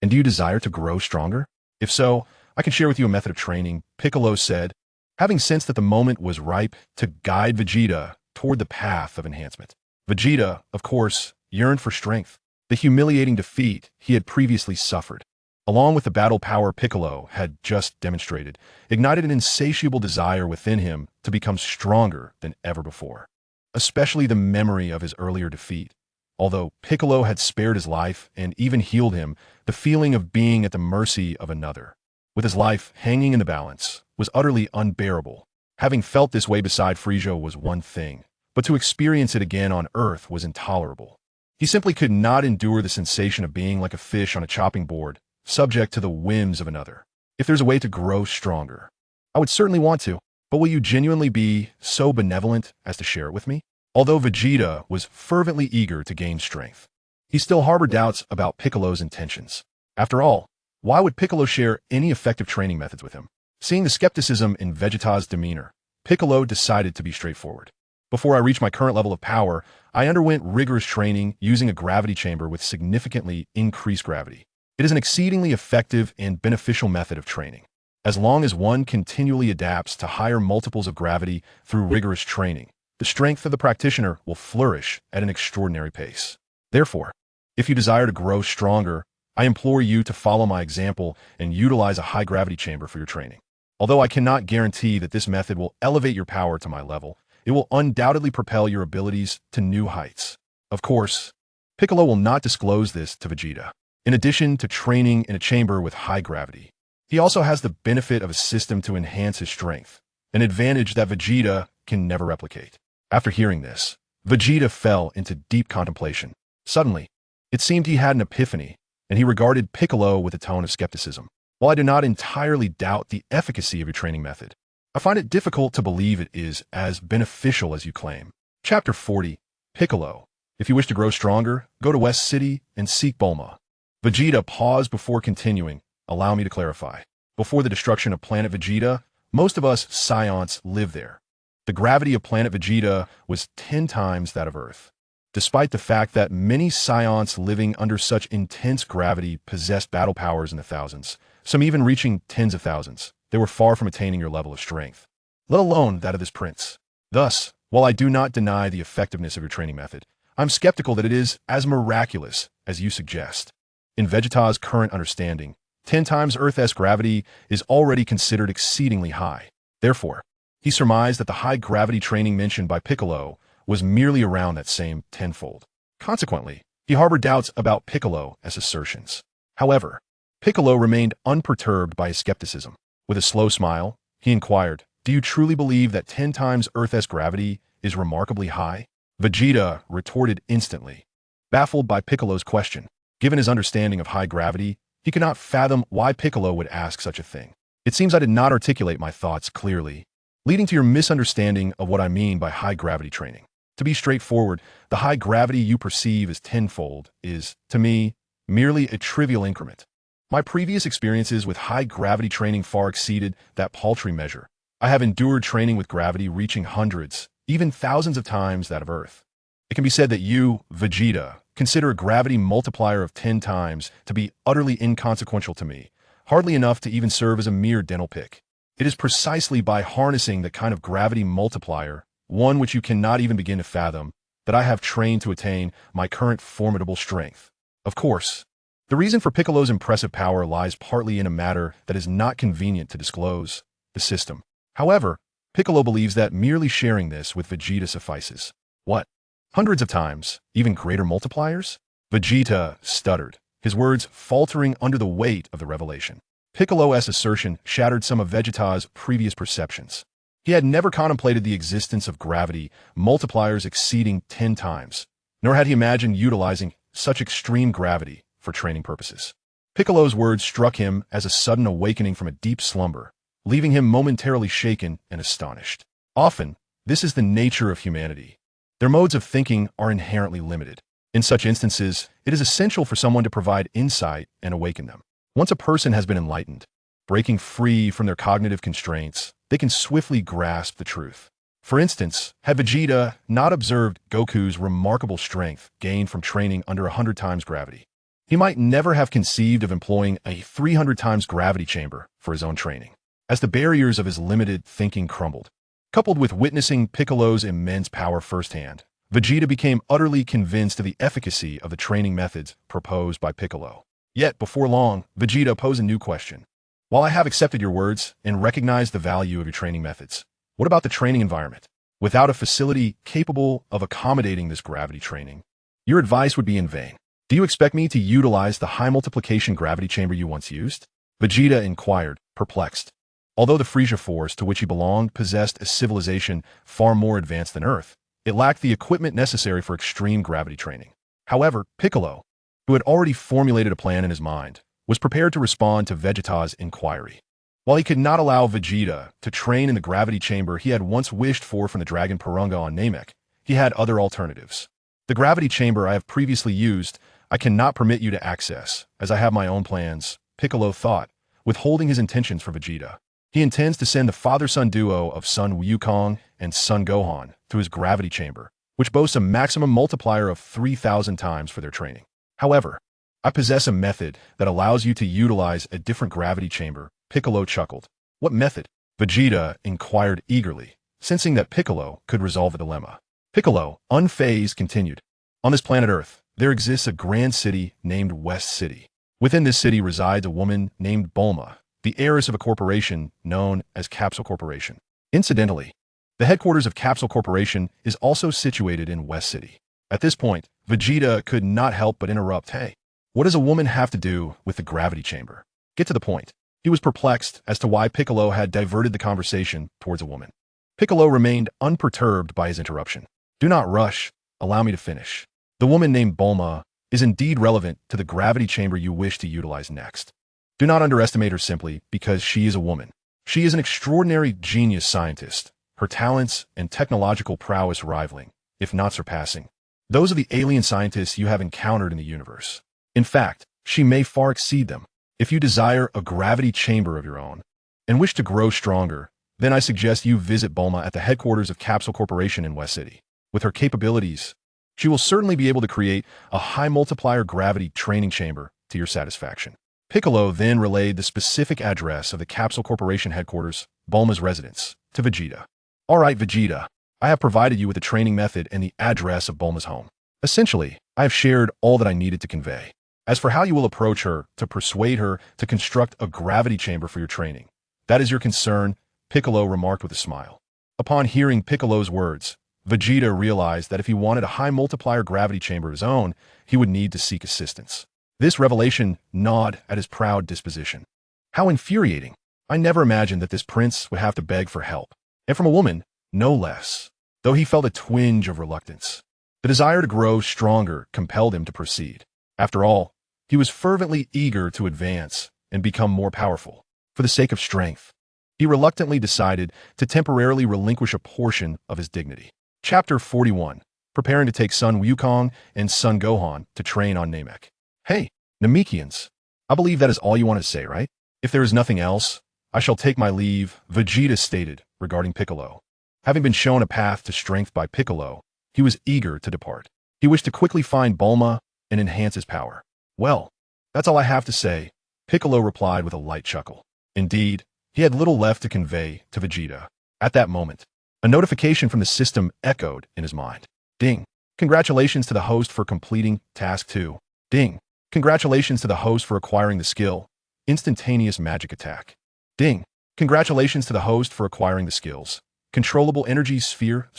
And do you desire to grow stronger? If so, I can share with you a method of training, Piccolo said, having sensed that the moment was ripe to guide Vegeta toward the path of enhancement. Vegeta, of course, yearned for strength. The humiliating defeat he had previously suffered, along with the battle power Piccolo had just demonstrated, ignited an insatiable desire within him to become stronger than ever before. Especially the memory of his earlier defeat. Although Piccolo had spared his life and even healed him, the feeling of being at the mercy of another, with his life hanging in the balance, was utterly unbearable. Having felt this way beside Frieza was one thing, but to experience it again on Earth was intolerable. He simply could not endure the sensation of being like a fish on a chopping board, subject to the whims of another. If there's a way to grow stronger, I would certainly want to, but will you genuinely be so benevolent as to share it with me? Although Vegeta was fervently eager to gain strength, he still harbored doubts about Piccolo's intentions. After all, why would Piccolo share any effective training methods with him? Seeing the skepticism in Vegeta's demeanor, Piccolo decided to be straightforward. Before I reached my current level of power, I underwent rigorous training using a gravity chamber with significantly increased gravity. It is an exceedingly effective and beneficial method of training. As long as one continually adapts to higher multiples of gravity through rigorous training, the strength of the practitioner will flourish at an extraordinary pace. Therefore, if you desire to grow stronger, I implore you to follow my example and utilize a high gravity chamber for your training. Although I cannot guarantee that this method will elevate your power to my level, it will undoubtedly propel your abilities to new heights. Of course, Piccolo will not disclose this to Vegeta. In addition to training in a chamber with high gravity, he also has the benefit of a system to enhance his strength, an advantage that Vegeta can never replicate. After hearing this, Vegeta fell into deep contemplation. Suddenly, it seemed he had an epiphany, and he regarded Piccolo with a tone of skepticism. While I do not entirely doubt the efficacy of your training method, I find it difficult to believe it is as beneficial as you claim. Chapter 40, Piccolo. If you wish to grow stronger, go to West City and seek Bulma. Vegeta paused before continuing. Allow me to clarify. Before the destruction of planet Vegeta, most of us Saiyans live there. The gravity of planet Vegeta was 10 times that of Earth. Despite the fact that many Saiyans living under such intense gravity possessed battle powers in the thousands, some even reaching tens of thousands, they were far from attaining your level of strength, let alone that of this prince. Thus, while I do not deny the effectiveness of your training method, I'm skeptical that it is as miraculous as you suggest. In Vegeta's current understanding, 10 times Earth's gravity is already considered exceedingly high. Therefore, he surmised that the high gravity training mentioned by Piccolo was merely around that same tenfold. Consequently, he harbored doubts about Piccolo's assertions. However, Piccolo remained unperturbed by his skepticism. With a slow smile, he inquired, "Do you truly believe that 10 times Earth's gravity is remarkably high?" Vegeta retorted instantly, baffled by Piccolo's question. Given his understanding of high gravity, he could not fathom why Piccolo would ask such a thing. It seems I did not articulate my thoughts clearly, leading to your misunderstanding of what I mean by high gravity training. To be straightforward, the high gravity you perceive as tenfold is, to me, merely a trivial increment. My previous experiences with high gravity training far exceeded that paltry measure. I have endured training with gravity reaching hundreds, even thousands of times that of Earth. It can be said that you, Vegeta, consider a gravity multiplier of 10 times to be utterly inconsequential to me, hardly enough to even serve as a mere dental pick. It is precisely by harnessing the kind of gravity multiplier, one which you cannot even begin to fathom, that I have trained to attain my current formidable strength. Of course, the reason for Piccolo's impressive power lies partly in a matter that is not convenient to disclose, the system. However, Piccolo believes that merely sharing this with Vegeta suffices. What? Hundreds of times, even greater multipliers? Vegeta stuttered, his words faltering under the weight of the revelation. Piccolo's assertion shattered some of Vegeta's previous perceptions. He had never contemplated the existence of gravity multipliers exceeding 10 times, nor had he imagined utilizing such extreme gravity for training purposes. Piccolo's words struck him as a sudden awakening from a deep slumber, leaving him momentarily shaken and astonished. Often, this is the nature of humanity. Their modes of thinking are inherently limited. In such instances, it is essential for someone to provide insight and awaken them. Once a person has been enlightened, breaking free from their cognitive constraints, they can swiftly grasp the truth. For instance, had Vegeta not observed Goku's remarkable strength gained from training under 100 times gravity, he might never have conceived of employing a 300 times gravity chamber for his own training. As the barriers of his limited thinking crumbled, coupled with witnessing Piccolo's immense power firsthand, Vegeta became utterly convinced of the efficacy of the training methods proposed by Piccolo. Yet, before long, Vegeta posed a new question. While I have accepted your words and recognized the value of your training methods, what about the training environment? Without a facility capable of accommodating this gravity training, your advice would be in vain. Do you expect me to utilize the high multiplication gravity chamber you once used? Vegeta inquired, perplexed. Although the Frisia Force to which he belonged possessed a civilization far more advanced than Earth, it lacked the equipment necessary for extreme gravity training. However, Piccolo, who had already formulated a plan in his mind, was prepared to respond to Vegeta's inquiry. While he could not allow Vegeta to train in the gravity chamber he had once wished for from the Dragon Purunga on Namek, he had other alternatives. The gravity chamber I have previously used, I cannot permit you to access, as I have my own plans, Piccolo thought, withholding his intentions for Vegeta. He intends to send the father-son duo of Son Wukong and Son Gohan to his gravity chamber, which boasts a maximum multiplier of 3,000 times for their training. However, I possess a method that allows you to utilize a different gravity chamber, Piccolo chuckled. What method? Vegeta inquired eagerly, sensing that Piccolo could resolve the dilemma. Piccolo, unfazed, continued. On this planet Earth, there exists a grand city named West City. Within this city resides a woman named Bulma, the heiress of a corporation known as Capsule Corporation. Incidentally, the headquarters of Capsule Corporation is also situated in West City. At this point, Vegeta could not help but interrupt. Hey, what does a woman have to do with the gravity chamber? Get to the point. He was perplexed as to why Piccolo had diverted the conversation towards a woman. Piccolo remained unperturbed by his interruption. Do not rush. Allow me to finish. The woman named Bulma is indeed relevant to the gravity chamber you wish to utilize next. Do not underestimate her simply because she is a woman. She is an extraordinary genius scientist, her talents and technological prowess rivaling, if not surpassing, those of the alien scientists you have encountered in the universe. In fact, she may far exceed them. If you desire a gravity chamber of your own and wish to grow stronger, then I suggest you visit Bulma at the headquarters of Capsule Corporation in West City. With her capabilities, she will certainly be able to create a high multiplier gravity training chamber to your satisfaction. Piccolo then relayed the specific address of the Capsule Corporation headquarters, Bulma's residence, to Vegeta. All right, Vegeta, I have provided you with the training method and the address of Bulma's home. Essentially, I have shared all that I needed to convey. As for how you will approach her to persuade her to construct a gravity chamber for your training, that is your concern, Piccolo remarked with a smile. Upon hearing Piccolo's words, Vegeta realized that if he wanted a high multiplier gravity chamber of his own, he would need to seek assistance. This revelation gnawed at his proud disposition. How infuriating! I never imagined that this prince would have to beg for help, and from a woman, no less. Though he felt a twinge of reluctance, the desire to grow stronger compelled him to proceed. After all, he was fervently eager to advance and become more powerful. For the sake of strength, he reluctantly decided to temporarily relinquish a portion of his dignity. Chapter 41. Preparing to take Son Wukong and Son Gohan to train on Namek. Hey, Namekians, I believe that is all you want to say, right? If there is nothing else, I shall take my leave, Vegeta stated regarding Piccolo. Having been shown a path to strength by Piccolo, he was eager to depart. He wished to quickly find Bulma and enhance his power. Well, that's all I have to say, Piccolo replied with a light chuckle. Indeed, he had little left to convey to Vegeta. At that moment, a notification from the system echoed in his mind. Ding. Congratulations to the host for completing Task 2. Ding. Congratulations to the host for acquiring the skill, Instantaneous Magic Attack. Ding. Congratulations to the host for acquiring the skills, controllable energy sphere,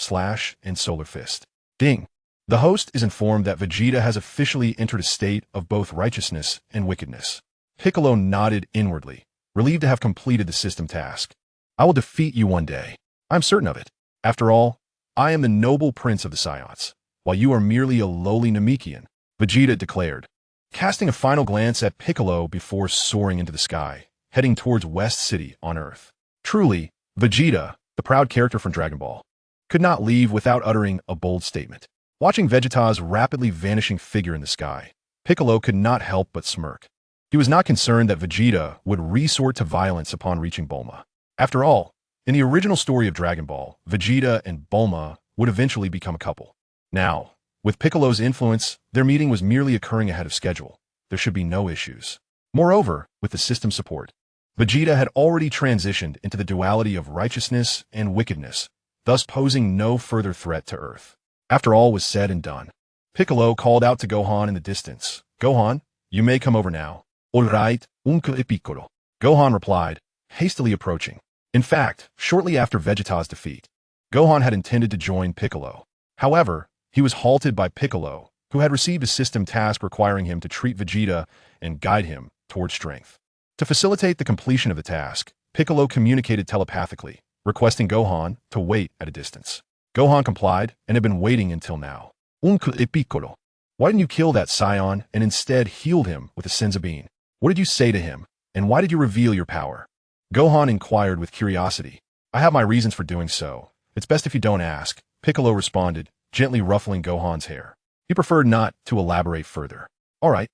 and solar fist. Ding. The host is informed that Vegeta has officially entered a state of both righteousness and wickedness. Piccolo nodded inwardly, relieved to have completed the system task. I will defeat you one day. I'm certain of it. After all, I am the noble prince of the Saiyans, while you are merely a lowly Namekian, Vegeta declared, casting a final glance at Piccolo before soaring into the sky, heading towards West City on Earth. Truly, Vegeta, the proud character from Dragon Ball, could not leave without uttering a bold statement. Watching Vegeta's rapidly vanishing figure in the sky, Piccolo could not help but smirk. He was not concerned that Vegeta would resort to violence upon reaching Bulma. After all, in the original story of Dragon Ball, Vegeta and Bulma would eventually become a couple. Now, with Piccolo's influence, their meeting was merely occurring ahead of schedule. There should be no issues. Moreover, with the system support, Vegeta had already transitioned into the duality of righteousness and wickedness, thus posing no further threat to Earth. After all was said and done, Piccolo called out to Gohan in the distance. Gohan, you may come over now. All right, Uncle Piccolo. Gohan replied, hastily approaching. In fact, shortly after Vegeta's defeat, Gohan had intended to join Piccolo. However, he was halted by Piccolo, who had received a system task requiring him to treat Vegeta and guide him toward strength. To facilitate the completion of the task, Piccolo communicated telepathically, requesting Gohan to wait at a distance. Gohan complied and had been waiting until now. Uncle Piccolo, why didn't you kill that Saiyan and instead healed him with a Senzu bean? What did you say to him, and why did you reveal your power? Gohan inquired with curiosity. I have my reasons for doing so. It's best if you don't ask, Piccolo responded, gently ruffling Gohan's hair. He preferred not to elaborate further. All right.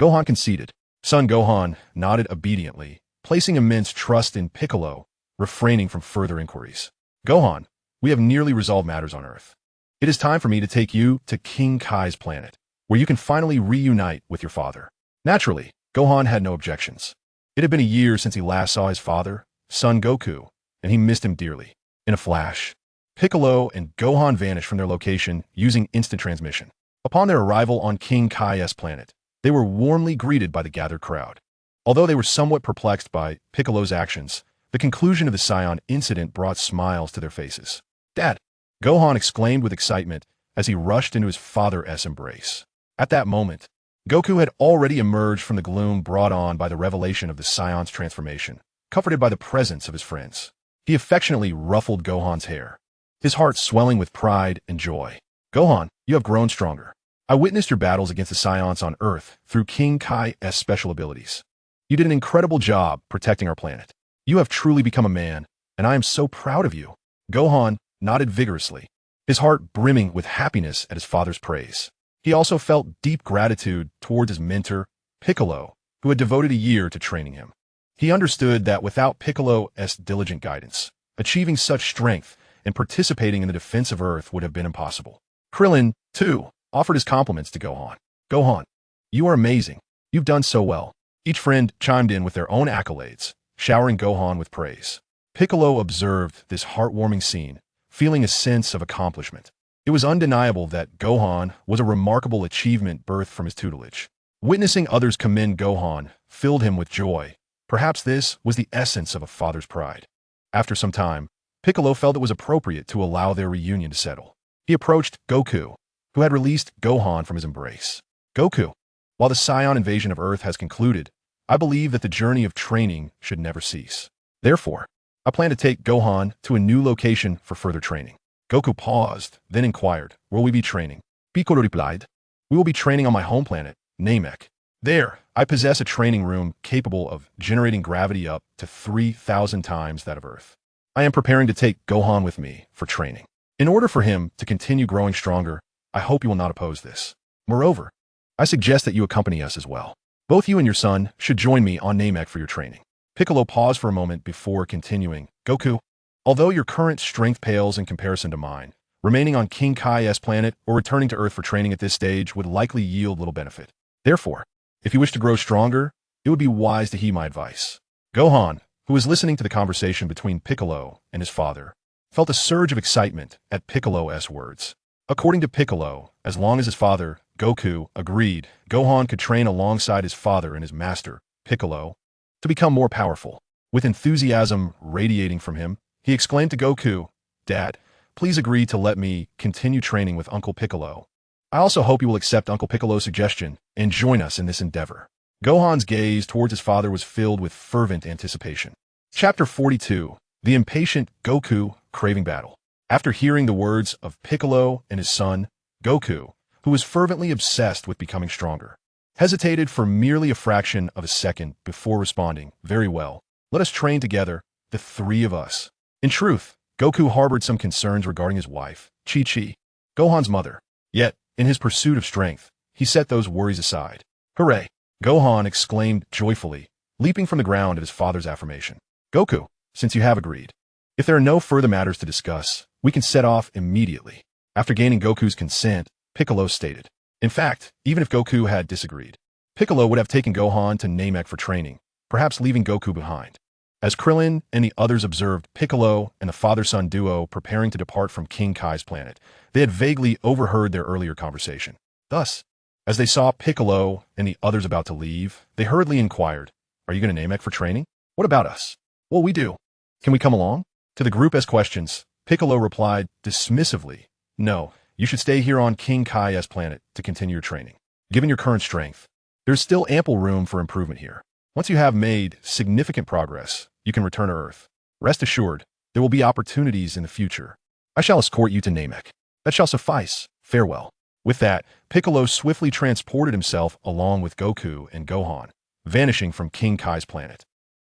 Gohan conceded. Son Gohan nodded obediently, placing immense trust in Piccolo, refraining from further inquiries. Gohan, we have nearly resolved matters on Earth. It is time for me to take you to King Kai's planet, where you can finally reunite with your father. Naturally, Gohan had no objections. It had been a year since he last saw his father, son Goku, and he missed him dearly. In a flash, Piccolo and Gohan vanished from their location using instant transmission. Upon their arrival on King Kai's planet, they were warmly greeted by the gathered crowd. Although they were somewhat perplexed by Piccolo's actions, the conclusion of the Saiyan incident brought smiles to their faces. Dad! Gohan exclaimed with excitement as he rushed into his father's embrace. At that moment, Goku had already emerged from the gloom brought on by the revelation of the Saiyan's transformation, comforted by the presence of his friends. He affectionately ruffled Gohan's hair, his heart swelling with pride and joy. Gohan, you have grown stronger. I witnessed your battles against the Saiyans on Earth through King Kai's special abilities. You did an incredible job protecting our planet. You have truly become a man, and I am so proud of you. Gohan nodded vigorously, his heart brimming with happiness at his father's praise. He also felt deep gratitude towards his mentor, Piccolo, who had devoted a year to training him. He understood that without Piccolo's diligent guidance, achieving such strength and participating in the defense of Earth would have been impossible. Krillin, too, offered his compliments to Gohan. Gohan, you are amazing. You've done so well. Each friend chimed in with their own accolades, showering Gohan with praise. Piccolo observed this heartwarming scene, feeling a sense of accomplishment. It was undeniable that Gohan was a remarkable achievement birthed from his tutelage. Witnessing others commend Gohan filled him with joy. Perhaps this was the essence of a father's pride. After some time, Piccolo felt it was appropriate to allow their reunion to settle. He approached Goku, who had released Gohan from his embrace. Goku, while the Saiyan invasion of Earth has concluded, I believe that the journey of training should never cease. Therefore, I plan to take Gohan to a new location for further training. Goku paused, then inquired, will we be training? Piccolo replied, we will be training on my home planet, Namek. There, I possess a training room capable of generating gravity up to 3,000 times that of Earth. I am preparing to take Gohan with me for training. In order for him to continue growing stronger, I hope you will not oppose this. Moreover, I suggest that you accompany us as well. Both you and your son should join me on Namek for your training. Piccolo paused for a moment before continuing. Goku, although your current strength pales in comparison to mine, remaining on King Kai's planet or returning to Earth for training at this stage would likely yield little benefit. Therefore, if you wish to grow stronger, it would be wise to heed my advice. Gohan, who was listening to the conversation between Piccolo and his father, felt a surge of excitement at Piccolo's words. According to Piccolo, as long as his father, Goku, agreed, Gohan could train alongside his father and his master, Piccolo, to become more powerful. With enthusiasm radiating from him, he exclaimed to Goku, Dad, please agree to let me continue training with Uncle Piccolo. I also hope you will accept Uncle Piccolo's suggestion and join us in this endeavor. Gohan's gaze towards his father was filled with fervent anticipation. Chapter 42. The Impatient Goku Craving Battle. After hearing the words of Piccolo and his son, Goku, who was fervently obsessed with becoming stronger, hesitated for merely a fraction of a second before responding, "Very well. Let us train together, the three of us." In truth, Goku harbored some concerns regarding his wife, Chi-Chi, Gohan's mother. Yet, in his pursuit of strength, he set those worries aside. "Hooray!" Gohan exclaimed joyfully, leaping from the ground at his father's affirmation. "Goku, since you have agreed, if there are no further matters to discuss, we can set off immediately." After gaining Goku's consent, Piccolo stated. In fact, even if Goku had disagreed, Piccolo would have taken Gohan to Namek for training, perhaps leaving Goku behind. As Krillin and the others observed Piccolo and the father-son duo preparing to depart from King Kai's planet, they had vaguely overheard their earlier conversation. Thus, as they saw Piccolo and the others about to leave, they hurriedly inquired, "Are you going to Namek for training? What about us?" "Well, we do. Can we come along?" To the group as questions, Piccolo replied dismissively, "No, you should stay here on King Kai's planet to continue your training. Given your current strength, there's still ample room for improvement here. Once you have made significant progress, you can return to Earth. Rest assured, there will be opportunities in the future. I shall escort you to Namek. That shall suffice. Farewell." With that, Piccolo swiftly transported himself along with Goku and Gohan, vanishing from King Kai's planet.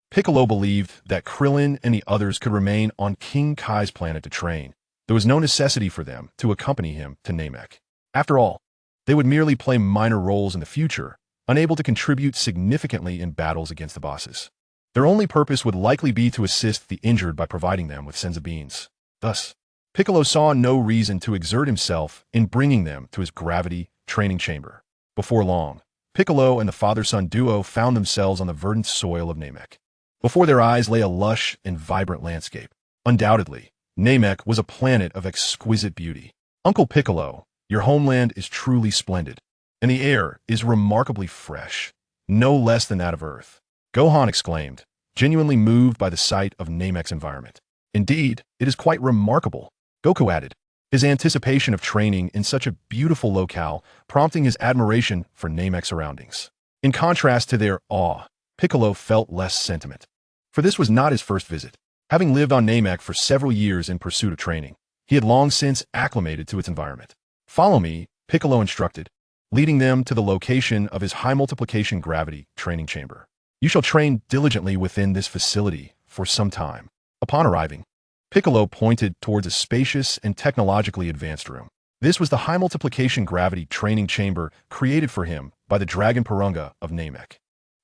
Piccolo believed that Krillin and the others could remain on King Kai's planet to train. There was no necessity for them to accompany him to Namek. After all, they would merely play minor roles in the future, unable to contribute significantly in battles against the bosses. Their only purpose would likely be to assist the injured by providing them with senzu beans. Thus, Piccolo saw no reason to exert himself in bringing them to his gravity training chamber. Before long, Piccolo and the father-son duo found themselves on the verdant soil of Namek. Before their eyes lay a lush and vibrant landscape. Undoubtedly, Namek was a planet of exquisite beauty. "Uncle Piccolo, your homeland is truly splendid, and the air is remarkably fresh, no less than that of Earth," Gohan exclaimed, genuinely moved by the sight of Namek's environment. "Indeed, it is quite remarkable," Goku added, his anticipation of training in such a beautiful locale prompting his admiration for Namek's surroundings. In contrast to their awe, Piccolo felt less sentiment. For this was not his first visit. Having lived on Namek for several years in pursuit of training, he had long since acclimated to its environment. "Follow me," Piccolo instructed, leading them to the location of his high multiplication gravity training chamber. "You shall train diligently within this facility for some time." Upon arriving, Piccolo pointed towards a spacious and technologically advanced room. This was the high multiplication gravity training chamber created for him by the Dragon Purunga of Namek.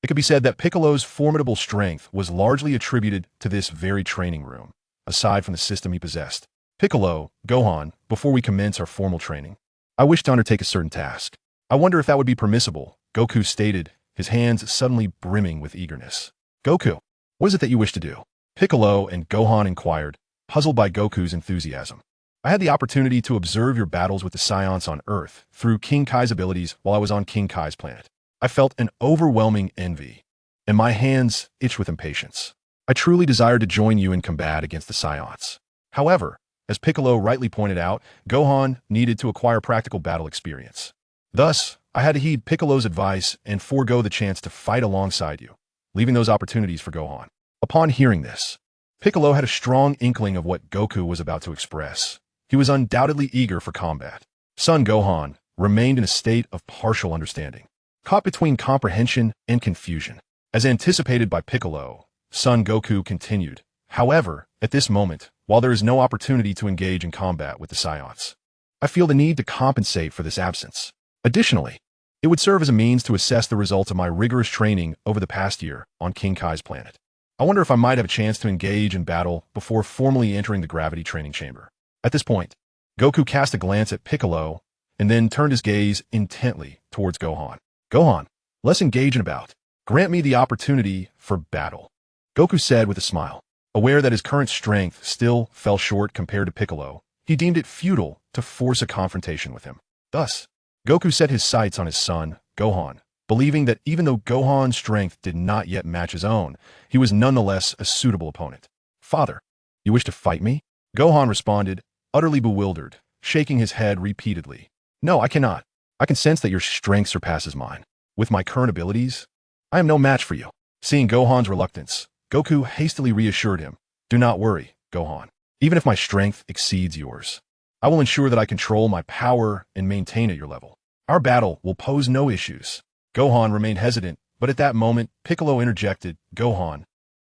It could be said that Piccolo's formidable strength was largely attributed to this very training room, aside from the system he possessed. "Piccolo, Gohan, before we commence our formal training, I wish to undertake a certain task. I wonder if that would be permissible," Goku stated, his hands suddenly brimming with eagerness. "Goku, what is it that you wish to do?" Piccolo and Gohan inquired, puzzled by Goku's enthusiasm. "I had the opportunity to observe your battles with the Saiyans on Earth through King Kai's abilities while I was on King Kai's planet. I felt an overwhelming envy, and my hands itched with impatience. I truly desired to join you in combat against the Saiyans. However, as Piccolo rightly pointed out, Gohan needed to acquire practical battle experience. Thus, I had to heed Piccolo's advice and forego the chance to fight alongside you, leaving those opportunities for Gohan." Upon hearing this, Piccolo had a strong inkling of what Goku was about to express. He was undoubtedly eager for combat. Son Gohan remained in a state of partial understanding, caught between comprehension and confusion. As anticipated by Piccolo, son Goku continued, "However, at this moment, while there is no opportunity to engage in combat with the Saiyans, I feel the need to compensate for this absence. Additionally, it would serve as a means to assess the results of my rigorous training over the past year on King Kai's planet. I wonder if I might have a chance to engage in battle before formally entering the gravity training chamber." At this point, Goku cast a glance at Piccolo and then turned his gaze intently towards Gohan. "Gohan, let's engage in a bout. Grant me the opportunity for battle," Goku said with a smile. Aware that his current strength still fell short compared to Piccolo, he deemed it futile to force a confrontation with him. Thus, Goku set his sights on his son, Gohan, believing that even though Gohan's strength did not yet match his own, he was nonetheless a suitable opponent. "Father, you wish to fight me?" Gohan responded, utterly bewildered, shaking his head repeatedly. No, I cannot. I can sense that your strength surpasses mine. With my current abilities, I am no match for you. Seeing Gohan's reluctance, Goku hastily reassured him. Do not worry, Gohan. Even if my strength exceeds yours, I will ensure that I control my power and maintain at your level. Our battle will pose no issues. Gohan remained hesitant, but at that moment, Piccolo interjected, Gohan,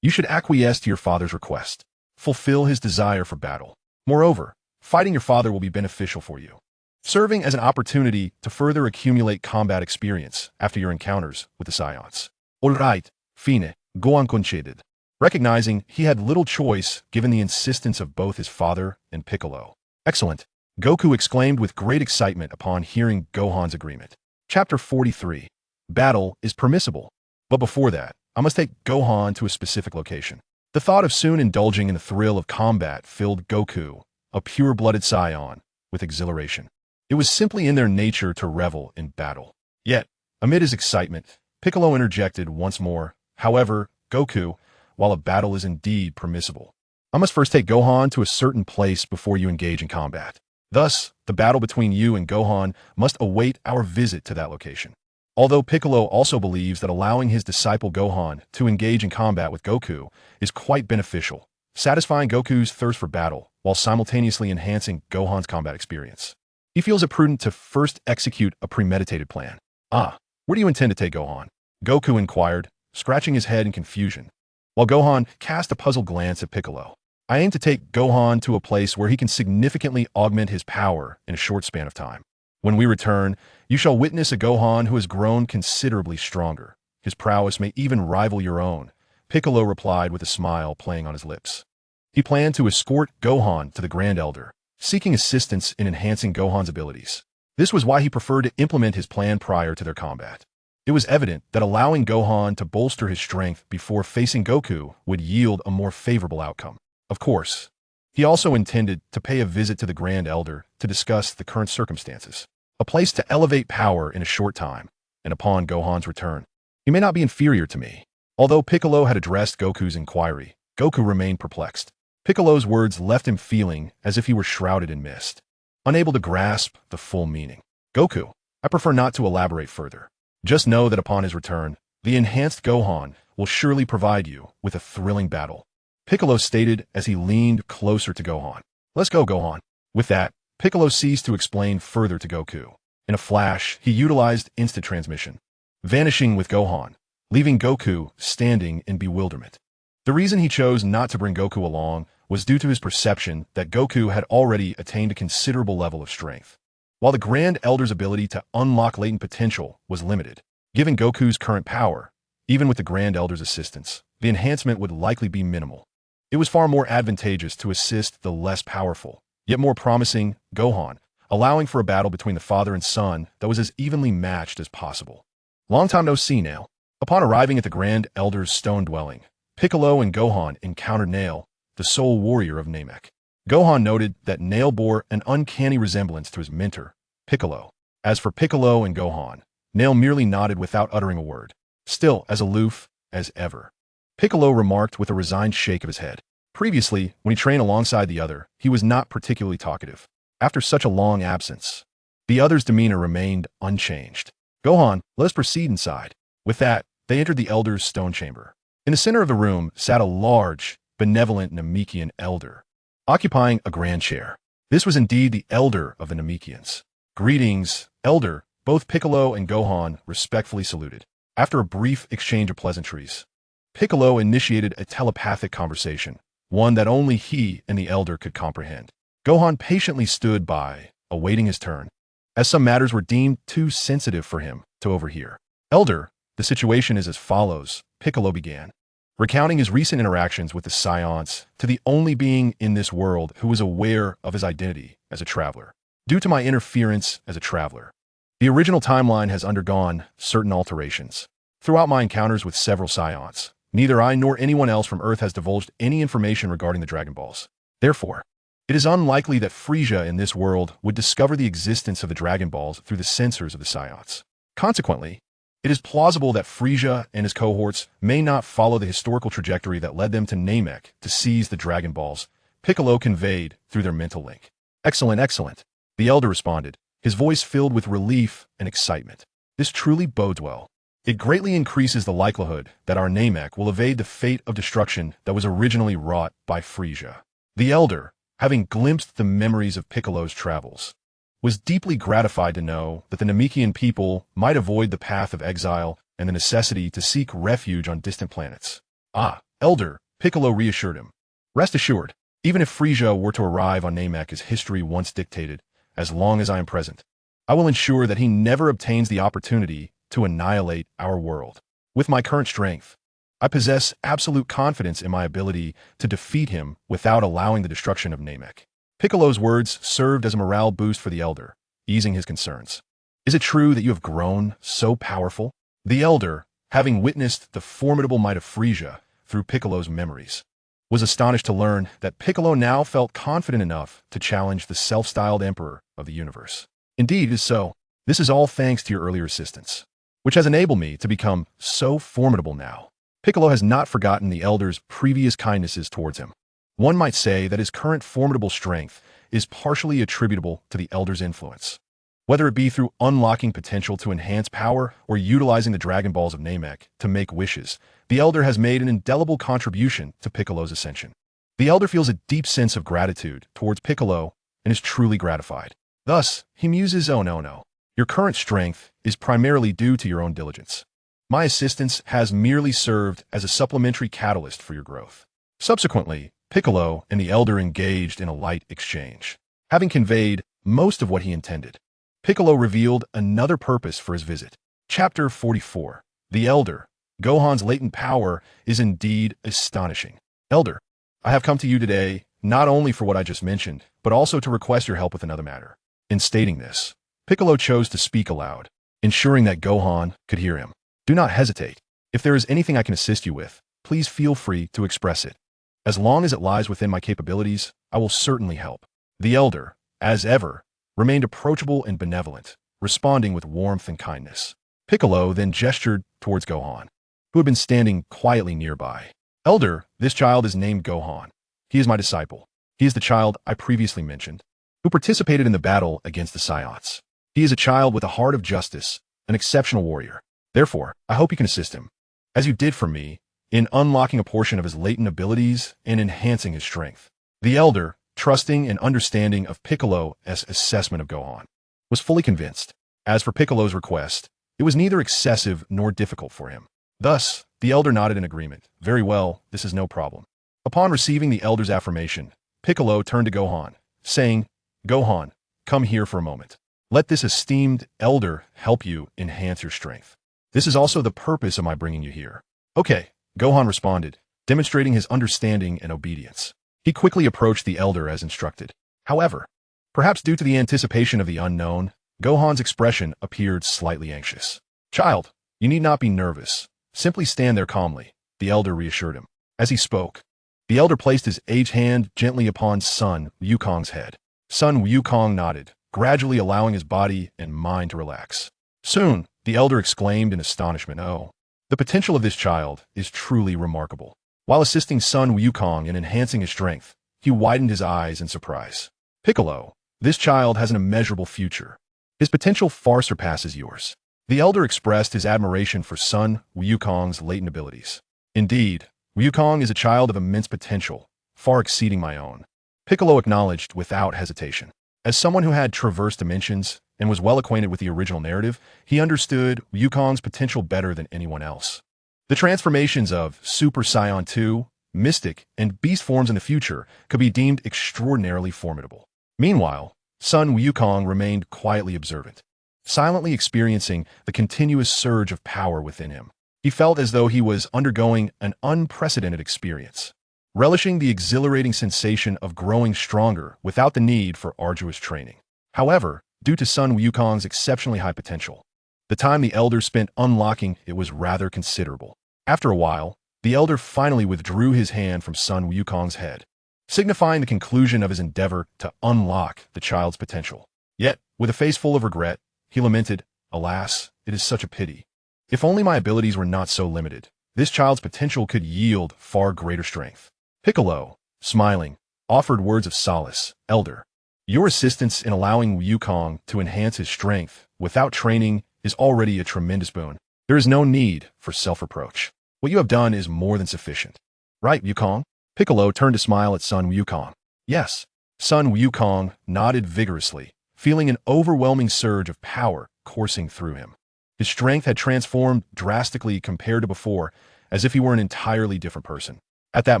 you should acquiesce to your father's request. Fulfill his desire for battle. Moreover, fighting your father will be beneficial for you, serving as an opportunity to further accumulate combat experience after your encounters with the Saiyans. All right, fine, Gohan conceded, recognizing he had little choice given the insistence of both his father and Piccolo. Excellent, Goku exclaimed with great excitement upon hearing Gohan's agreement. Chapter 43. Battle is permissible. But before that, I must take Gohan to a specific location. The thought of soon indulging in the thrill of combat filled Goku, a pure-blooded Saiyan, with exhilaration. It was simply in their nature to revel in battle. Yet, amid his excitement, Piccolo interjected once more, however, Goku, while a battle is indeed permissible, I must first take Gohan to a certain place before you engage in combat. Thus, the battle between you and Gohan must await our visit to that location. Although Piccolo also believes that allowing his disciple Gohan to engage in combat with Goku is quite beneficial, satisfying Goku's thirst for battle while simultaneously enhancing Gohan's combat experience. He feels it prudent to first execute a premeditated plan. Ah, where do you intend to take Gohan? Goku inquired, scratching his head in confusion, while Gohan cast a puzzled glance at Piccolo. I aim to take Gohan to a place where he can significantly augment his power in a short span of time. When we return, you shall witness a Gohan who has grown considerably stronger. His prowess may even rival your own, Piccolo replied with a smile playing on his lips. He planned to escort Gohan to the Grand Elder, seeking assistance in enhancing Gohan's abilities. This was why he preferred to implement his plan prior to their combat. It was evident that allowing Gohan to bolster his strength before facing Goku would yield a more favorable outcome. Of course, he also intended to pay a visit to the Grand Elder to discuss the current circumstances. A place to elevate power in a short time, and upon Gohan's return. He may not be inferior to me. Although Piccolo had addressed Goku's inquiry, Goku remained perplexed. Piccolo's words left him feeling as if he were shrouded in mist, unable to grasp the full meaning. Goku, I prefer not to elaborate further. Just know that upon his return, the enhanced Gohan will surely provide you with a thrilling battle, Piccolo stated as he leaned closer to Gohan. Let's go, Gohan. With that, Piccolo ceased to explain further to Goku. In a flash, he utilized instant transmission, vanishing with Gohan, leaving Goku standing in bewilderment. The reason he chose not to bring Goku along was due to his perception that Goku had already attained a considerable level of strength, while the Grand Elder's ability to unlock latent potential was limited. Given Goku's current power, even with the Grand Elder's assistance, the enhancement would likely be minimal. It was far more advantageous to assist the less powerful, yet more promising, Gohan, allowing for a battle between the father and son that was as evenly matched as possible. Long time no see, Nail. Upon arriving at the Grand Elder's stone dwelling, Piccolo and Gohan encountered Nail, the sole warrior of Namek. Gohan noted that Nail bore an uncanny resemblance to his mentor, Piccolo. As for Piccolo and Gohan, Nail merely nodded without uttering a word, still as aloof as ever. Piccolo remarked with a resigned shake of his head. Previously, when he trained alongside the other, he was not particularly talkative. After such a long absence, the other's demeanor remained unchanged. Gohan, let us proceed inside. With that, they entered the Elder's stone chamber. In the center of the room sat a large, benevolent Namekian elder, occupying a grand chair. This was indeed the elder of the Namekians. Greetings, Elder. Both Piccolo and Gohan respectfully saluted. After a brief exchange of pleasantries, Piccolo initiated a telepathic conversation, one that only he and the elder could comprehend. Gohan patiently stood by, awaiting his turn, as some matters were deemed too sensitive for him to overhear. Elder, the situation is as follows, Piccolo began, recounting his recent interactions with the Saiyans to the only being in this world who was aware of his identity as a traveler. Due to my interference as a traveler, the original timeline has undergone certain alterations. Throughout my encounters with several Saiyans, neither I nor anyone else from Earth has divulged any information regarding the Dragon Balls. Therefore, it is unlikely that Frieza in this world would discover the existence of the Dragon Balls through the sensors of the Saiyans. Consequently, it is plausible that Frieza and his cohorts may not follow the historical trajectory that led them to Namek to seize the Dragon Balls, Piccolo conveyed through their mental link. Excellent, excellent, the elder responded, his voice filled with relief and excitement. This truly bodes well. It greatly increases the likelihood that our Namek will evade the fate of destruction that was originally wrought by Frisia. The elder, having glimpsed the memories of Piccolo's travels, was deeply gratified to know that the Namekian people might avoid the path of exile and the necessity to seek refuge on distant planets. Ah, elder, Piccolo reassured him. Rest assured, even if Frisia were to arrive on Namek as history once dictated, as long as I am present, I will ensure that he never obtains the opportunity to annihilate our world. With my current strength, I possess absolute confidence in my ability to defeat him without allowing the destruction of Namek. Piccolo's words served as a morale boost for the elder, easing his concerns. Is it true that you have grown so powerful? The elder, having witnessed the formidable might of Frisia through Piccolo's memories, was astonished to learn that Piccolo now felt confident enough to challenge the self-styled emperor of the universe. Indeed, it is so. This is all thanks to your earlier assistance, which has enabled me to become so formidable now. Piccolo has not forgotten the elder's previous kindnesses towards him. One might say that his current formidable strength is partially attributable to the elder's influence. Whether it be through unlocking potential to enhance power or utilizing the Dragon Balls of Namek to make wishes, the elder has made an indelible contribution to Piccolo's ascension. The elder feels a deep sense of gratitude towards Piccolo and is truly gratified. Thus, he muses, oh no. Your current strength is primarily due to your own diligence. My assistance has merely served as a supplementary catalyst for your growth. Subsequently, Piccolo and the elder engaged in a light exchange. Having conveyed most of what he intended, Piccolo revealed another purpose for his visit. Chapter 44. The Elder. Gohan's latent power is indeed astonishing. Elder, I have come to you today not only for what I just mentioned, but also to request your help with another matter. In stating this, Piccolo chose to speak aloud, ensuring that Gohan could hear him. Do not hesitate. If there is anything I can assist you with, please feel free to express it. As long as it lies within my capabilities, I will certainly help. The elder, as ever, remained approachable and benevolent, responding with warmth and kindness. Piccolo then gestured towards Gohan, who had been standing quietly nearby. Elder, this child is named Gohan. He is my disciple. He is the child I previously mentioned, who participated in the battle against the Saiyans. He is a child with a heart of justice, an exceptional warrior. Therefore, I hope you can assist him, as you did for me, in unlocking a portion of his latent abilities and enhancing his strength. The elder, trusting and understanding of Piccolo's assessment of Gohan, was fully convinced. As for Piccolo's request, it was neither excessive nor difficult for him. Thus, the elder nodded in agreement. Very well, this is no problem. Upon receiving the elder's affirmation, Piccolo turned to Gohan, saying, Gohan, come here for a moment. Let this esteemed elder help you enhance your strength. This is also the purpose of my bringing you here. Okay, Gohan responded, demonstrating his understanding and obedience. He quickly approached the elder as instructed. However, perhaps due to the anticipation of the unknown, Gohan's expression appeared slightly anxious. Child, you need not be nervous. Simply stand there calmly, the elder reassured him. As he spoke, the elder placed his aged hand gently upon Son Wukong's head. Son Wukong nodded, gradually allowing his body and mind to relax. Soon, the elder exclaimed in astonishment, oh, the potential of this child is truly remarkable. While assisting Son Wukong in enhancing his strength, he widened his eyes in surprise. Piccolo, this child has an immeasurable future. His potential far surpasses yours. The elder expressed his admiration for Son Wukong's latent abilities. Indeed, Wukong is a child of immense potential, far exceeding my own. Piccolo acknowledged without hesitation. As someone who had traversed dimensions and was well acquainted with the original narrative, he understood Wukong's potential better than anyone else. The transformations of Super Saiyan 2, Mystic, and Beast forms in the future could be deemed extraordinarily formidable. Meanwhile, Son Wukong remained quietly observant, silently experiencing the continuous surge of power within him. He felt as though he was undergoing an unprecedented experience, relishing the exhilarating sensation of growing stronger without the need for arduous training. However, due to Son Wukong's exceptionally high potential, the time the elder spent unlocking it was rather considerable. After a while, the elder finally withdrew his hand from Son Wukong's head, signifying the conclusion of his endeavor to unlock the child's potential. Yet, with a face full of regret, he lamented, alas, it is such a pity. If only my abilities were not so limited, this child's potential could yield far greater strength. Piccolo, smiling, offered words of solace. Elder, your assistance in allowing Wukong to enhance his strength without training is already a tremendous boon. There is no need for self-reproach. What you have done is more than sufficient. Right, Wukong? Piccolo turned to smile at son Wukong. Yes. Son Wukong nodded vigorously, feeling an overwhelming surge of power coursing through him. His strength had transformed drastically compared to before, as if he were an entirely different person. At that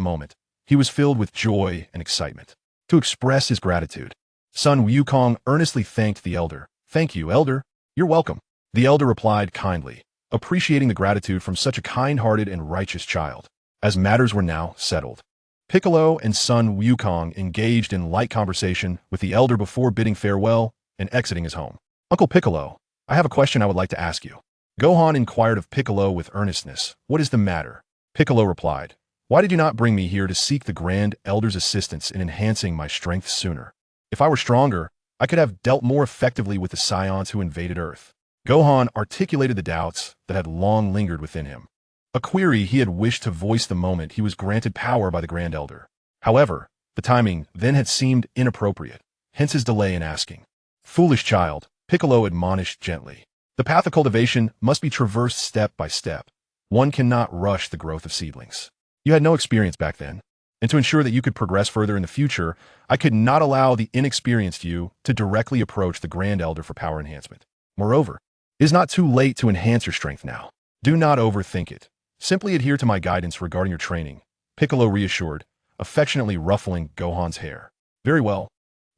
moment, he was filled with joy and excitement. To express his gratitude, son Wukong earnestly thanked the elder. Thank you, elder. You're welcome. The elder replied kindly, appreciating the gratitude from such a kind-hearted and righteous child. As matters were now settled, Piccolo and son Wukong engaged in light conversation with the elder before bidding farewell and exiting his home. Uncle Piccolo, I have a question I would like to ask you. Gohan inquired of Piccolo with earnestness. What is the matter? Piccolo replied, why did you not bring me here to seek the Grand Elder's assistance in enhancing my strength sooner? If I were stronger, I could have dealt more effectively with the Saiyans who invaded Earth. Gohan articulated the doubts that had long lingered within him. A query he had wished to voice the moment he was granted power by the Grand Elder. However, the timing then had seemed inappropriate, hence his delay in asking. Foolish child, Piccolo admonished gently. The path of cultivation must be traversed step by step. One cannot rush the growth of seedlings. You had no experience back then, and to ensure that you could progress further in the future, I could not allow the inexperienced you to directly approach the Grand Elder for power enhancement. Moreover, it is not too late to enhance your strength now. Do not overthink it. Simply adhere to my guidance regarding your training, Piccolo reassured, affectionately ruffling Gohan's hair. Very well.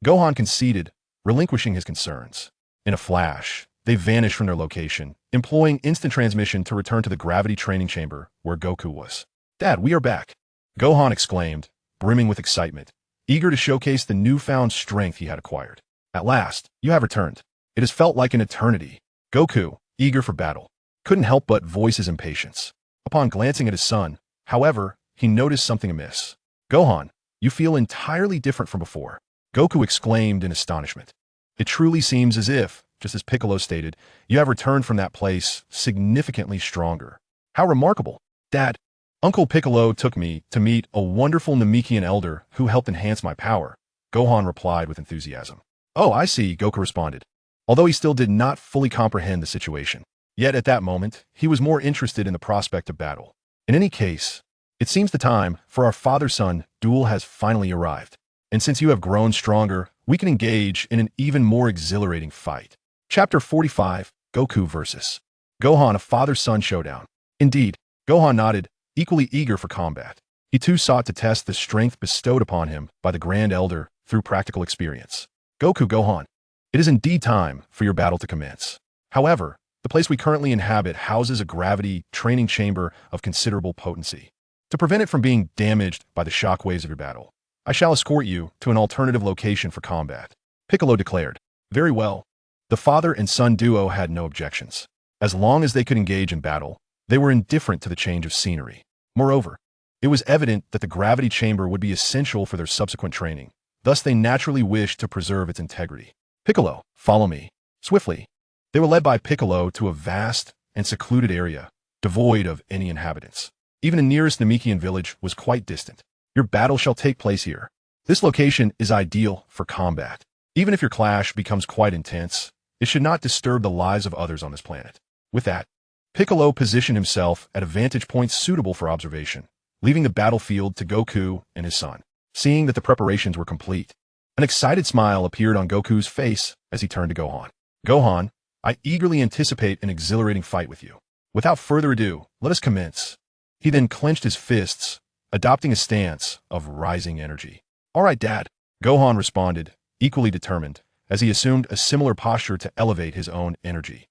Gohan conceded, relinquishing his concerns. In a flash, they vanished from their location, employing instant transmission to return to the gravity training chamber where Goku was. Dad, we are back! Gohan exclaimed, brimming with excitement, eager to showcase the newfound strength he had acquired. At last, you have returned. It has felt like an eternity. Goku, eager for battle, couldn't help but voice his impatience. Upon glancing at his son, however, he noticed something amiss. Gohan, you feel entirely different from before. Goku exclaimed in astonishment. It truly seems as if, just as Piccolo stated, you have returned from that place significantly stronger. How remarkable. Dad, Uncle Piccolo took me to meet a wonderful Namekian elder who helped enhance my power, Gohan replied with enthusiasm. Oh, I see, Goku responded, although he still did not fully comprehend the situation. Yet at that moment, he was more interested in the prospect of battle. In any case, it seems the time for our father-son duel has finally arrived. And since you have grown stronger, we can engage in an even more exhilarating fight. Chapter 45, Goku vs. Gohan, a father-son showdown. Indeed, Gohan nodded, equally eager for combat. He too sought to test the strength bestowed upon him by the Grand Elder through practical experience. Goku, Gohan, it is indeed time for your battle to commence. However, the place we currently inhabit houses a gravity training chamber of considerable potency. To prevent it from being damaged by the shockwaves of your battle, I shall escort you to an alternative location for combat, Piccolo declared. Very well. The father and son duo had no objections. As long as they could engage in battle, they were indifferent to the change of scenery. Moreover, it was evident that the gravity chamber would be essential for their subsequent training. Thus, they naturally wished to preserve its integrity. Piccolo, follow me. Swiftly, they were led by Piccolo to a vast and secluded area, devoid of any inhabitants. Even the nearest Namekian village was quite distant. Your battle shall take place here. This location is ideal for combat. Even if your clash becomes quite intense, it should not disturb the lives of others on this planet. With that, Piccolo positioned himself at a vantage point suitable for observation, leaving the battlefield to Goku and his son. Seeing that the preparations were complete, an excited smile appeared on Goku's face as he turned to Gohan. Gohan, I eagerly anticipate an exhilarating fight with you. Without further ado, let us commence. He then clenched his fists, adopting a stance of rising energy. All right, Dad, Gohan responded, equally determined, as he assumed a similar posture to elevate his own energy.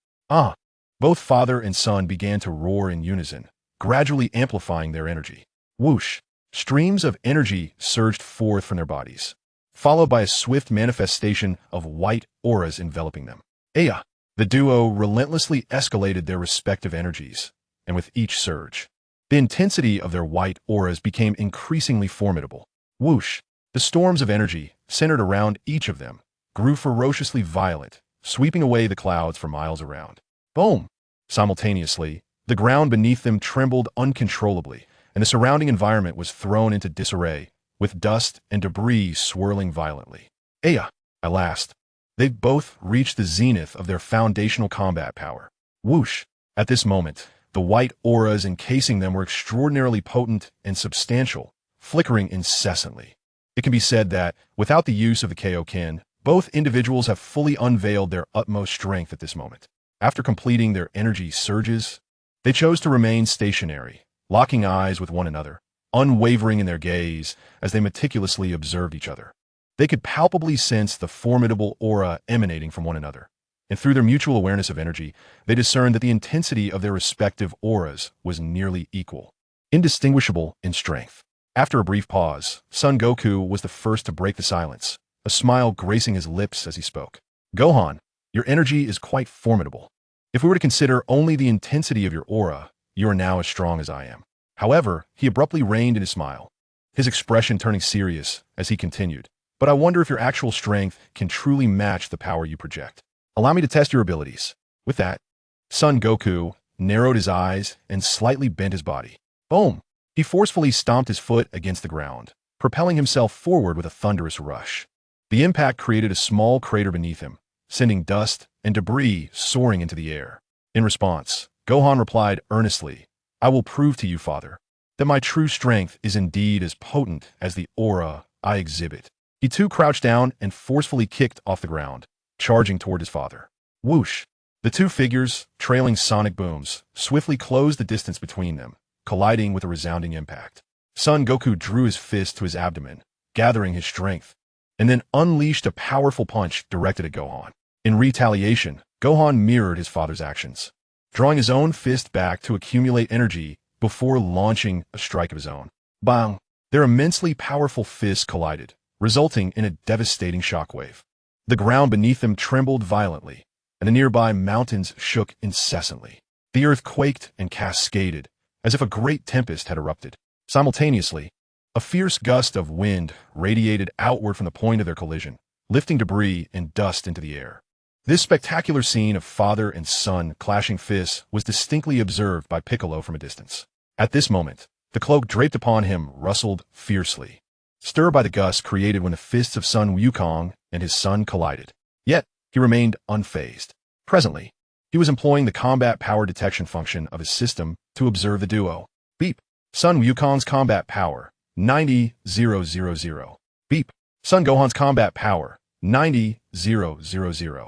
Both father and son began to roar in unison, gradually amplifying their energy. Whoosh! Streams of energy surged forth from their bodies, followed by a swift manifestation of white auras enveloping them. Aya! The duo relentlessly escalated their respective energies, and with each surge, the intensity of their white auras became increasingly formidable. Whoosh! The storms of energy, centered around each of them, grew ferociously violent, sweeping away the clouds for miles around. Boom! Simultaneously, the ground beneath them trembled uncontrollably, and the surrounding environment was thrown into disarray, with dust and debris swirling violently. Aya, at last. They've both reached the zenith of their foundational combat power. Whoosh! At this moment, the white auras encasing them were extraordinarily potent and substantial, flickering incessantly. It can be said that, without the use of the Kaioken, both individuals have fully unveiled their utmost strength at this moment. After completing their energy surges, they chose to remain stationary, locking eyes with one another, unwavering in their gaze as they meticulously observed each other. They could palpably sense the formidable aura emanating from one another, and through their mutual awareness of energy, they discerned that the intensity of their respective auras was nearly equal, indistinguishable in strength. After a brief pause, Son Goku was the first to break the silence, a smile gracing his lips as he spoke. Gohan, your energy is quite formidable. If we were to consider only the intensity of your aura, you are now as strong as I am. However, he abruptly reined in his smile, his expression turning serious as he continued. But I wonder if your actual strength can truly match the power you project. Allow me to test your abilities. With that, Son Goku narrowed his eyes and slightly bent his body. Boom! He forcefully stomped his foot against the ground, propelling himself forward with a thunderous rush. The impact created a small crater beneath him, sending dust and debris soaring into the air. In response, Gohan replied earnestly, I will prove to you, Father, that my true strength is indeed as potent as the aura I exhibit. He too crouched down and forcefully kicked off the ground, charging toward his father. Whoosh! The two figures, trailing sonic booms, swiftly closed the distance between them, colliding with a resounding impact. Son Goku drew his fist to his abdomen, gathering his strength, and then unleashed a powerful punch directed at Gohan. In retaliation, Gohan mirrored his father's actions, drawing his own fist back to accumulate energy before launching a strike of his own. Bang! Their immensely powerful fists collided, resulting in a devastating shockwave. The ground beneath them trembled violently, and the nearby mountains shook incessantly. The earth quaked and cascaded, as if a great tempest had erupted. Simultaneously, a fierce gust of wind radiated outward from the point of their collision, lifting debris and dust into the air. This spectacular scene of father and son clashing fists was distinctly observed by Piccolo from a distance. At this moment, the cloak draped upon him rustled fiercely, stirred by the gust created when the fists of Sun Wukong and his son collided. Yet, he remained unfazed. Presently, he was employing the combat power detection function of his system to observe the duo. Beep. Sun Wukong's combat power, 90,000. Beep. Son Gohan's combat power, 90,000.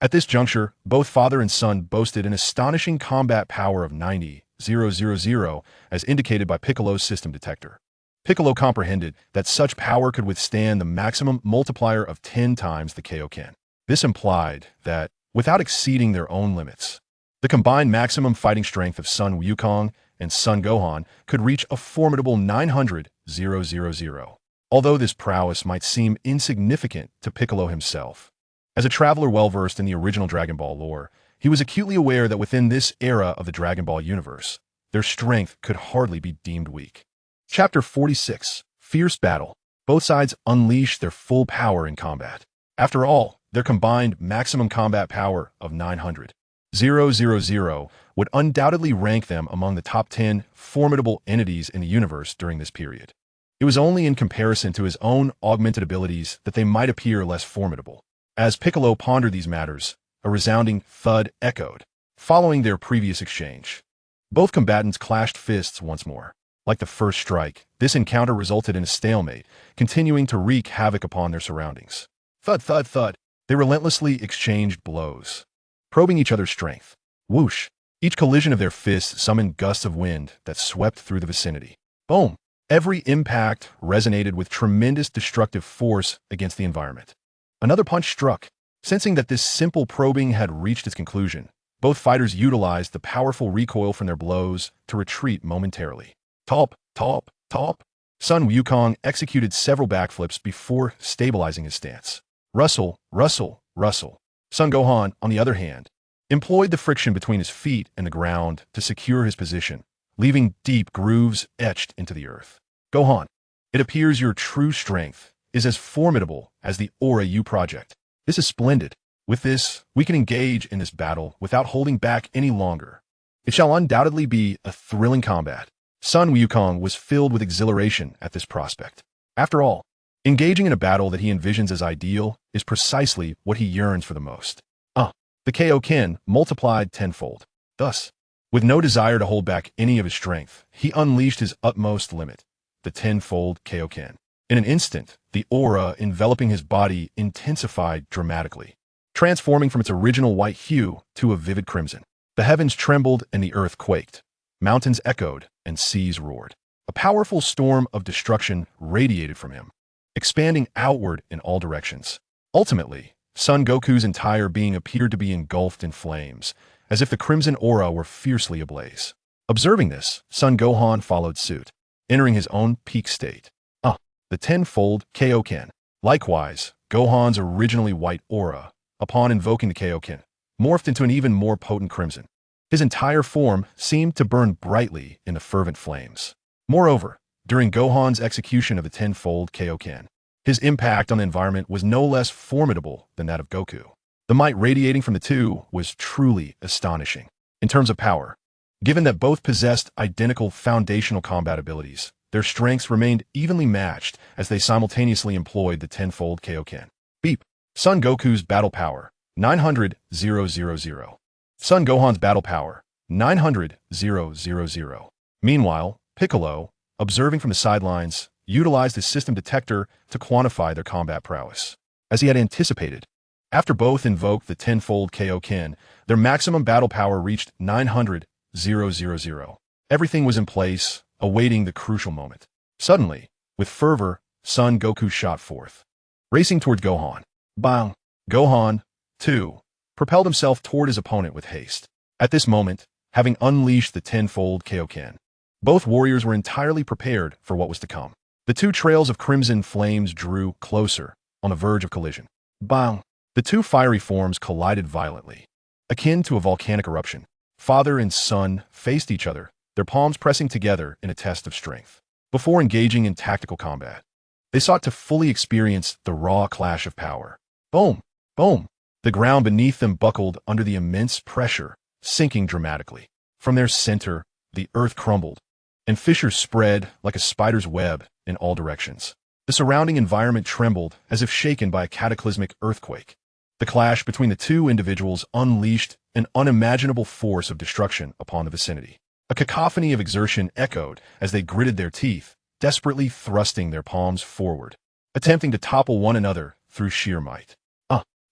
At this juncture, both father and son boasted an astonishing combat power of 90,000 as indicated by Piccolo's system detector. Piccolo comprehended that such power could withstand the maximum multiplier of 10 times the Kaioken. This implied that, without exceeding their own limits, the combined maximum fighting strength of Son Wukong and Son Gohan could reach a formidable 900,000. Although this prowess might seem insignificant to Piccolo himself, as a traveler well-versed in the original Dragon Ball lore, he was acutely aware that within this era of the Dragon Ball universe, their strength could hardly be deemed weak. Chapter 46. Fierce Battle. Both sides unleashed their full power in combat. After all, their combined maximum combat power of 900,000 would undoubtedly rank them among the top 10 formidable entities in the universe during this period. It was only in comparison to his own augmented abilities that they might appear less formidable. As Piccolo pondered these matters, a resounding thud echoed, following their previous exchange. Both combatants clashed fists once more. Like the first strike, this encounter resulted in a stalemate, continuing to wreak havoc upon their surroundings. Thud, thud, thud. They relentlessly exchanged blows, probing each other's strength. Whoosh! Each collision of their fists summoned gusts of wind that swept through the vicinity. Boom! Every impact resonated with tremendous destructive force against the environment. Another punch struck. Sensing that this simple probing had reached its conclusion, both fighters utilized the powerful recoil from their blows to retreat momentarily. Top, top, top. Sun Wukong executed several backflips before stabilizing his stance. Rustle, rustle, rustle. Son Gohan, on the other hand, employed the friction between his feet and the ground to secure his position, leaving deep grooves etched into the earth. Gohan, it appears your true strength is as formidable as the aura you project. This is splendid. With this, we can engage in this battle without holding back any longer. It shall undoubtedly be a thrilling combat. Sun Wukong was filled with exhilaration at this prospect. After all, engaging in a battle that he envisions as ideal is precisely what he yearns for the most. The Kaioken multiplied tenfold. Thus, with no desire to hold back any of his strength, he unleashed his utmost limit, the tenfold Kaioken. In an instant, the aura enveloping his body intensified dramatically, transforming from its original white hue to a vivid crimson. The heavens trembled and the earth quaked. Mountains echoed and seas roared. A powerful storm of destruction radiated from him, expanding outward in all directions. Ultimately, Son Goku's entire being appeared to be engulfed in flames, as if the crimson aura were fiercely ablaze. Observing this, Son Gohan followed suit, entering his own peak state. The tenfold Kaioken. Likewise, Gohan's originally white aura, upon invoking the Kaioken, morphed into an even more potent crimson. His entire form seemed to burn brightly in the fervent flames. Moreover, during Gohan's execution of the tenfold Kaioken, his impact on the environment was no less formidable than that of Goku. The might radiating from the two was truly astonishing. In terms of power, given that both possessed identical foundational combat abilities, their strengths remained evenly matched as they simultaneously employed the tenfold Kaioken. Beep. Son Goku's battle power, 900,000. Son Gohan's battle power, 900,000. Meanwhile, Piccolo, observing from the sidelines, utilized his system detector to quantify their combat prowess. As he had anticipated, after both invoked the tenfold Kaioken, their maximum battle power reached 900,000. Everything was in place, awaiting the crucial moment. Suddenly, with fervor, Son Goku shot forth, racing towards Gohan. Bang! Gohan, too, propelled himself toward his opponent with haste. At this moment, having unleashed the tenfold Kaioken, both warriors were entirely prepared for what was to come. The two trails of crimson flames drew closer, on the verge of collision. Bang! The two fiery forms collided violently, akin to a volcanic eruption. Father and son faced each other, their palms pressing together in a test of strength. Before engaging in tactical combat, they sought to fully experience the raw clash of power. Boom! Boom! The ground beneath them buckled under the immense pressure, sinking dramatically. From their center, the earth crumbled, and fissures spread like a spider's web in all directions. The surrounding environment trembled as if shaken by a cataclysmic earthquake. The clash between the two individuals unleashed an unimaginable force of destruction upon the vicinity. A cacophony of exertion echoed as they gritted their teeth, desperately thrusting their palms forward, attempting to topple one another through sheer might.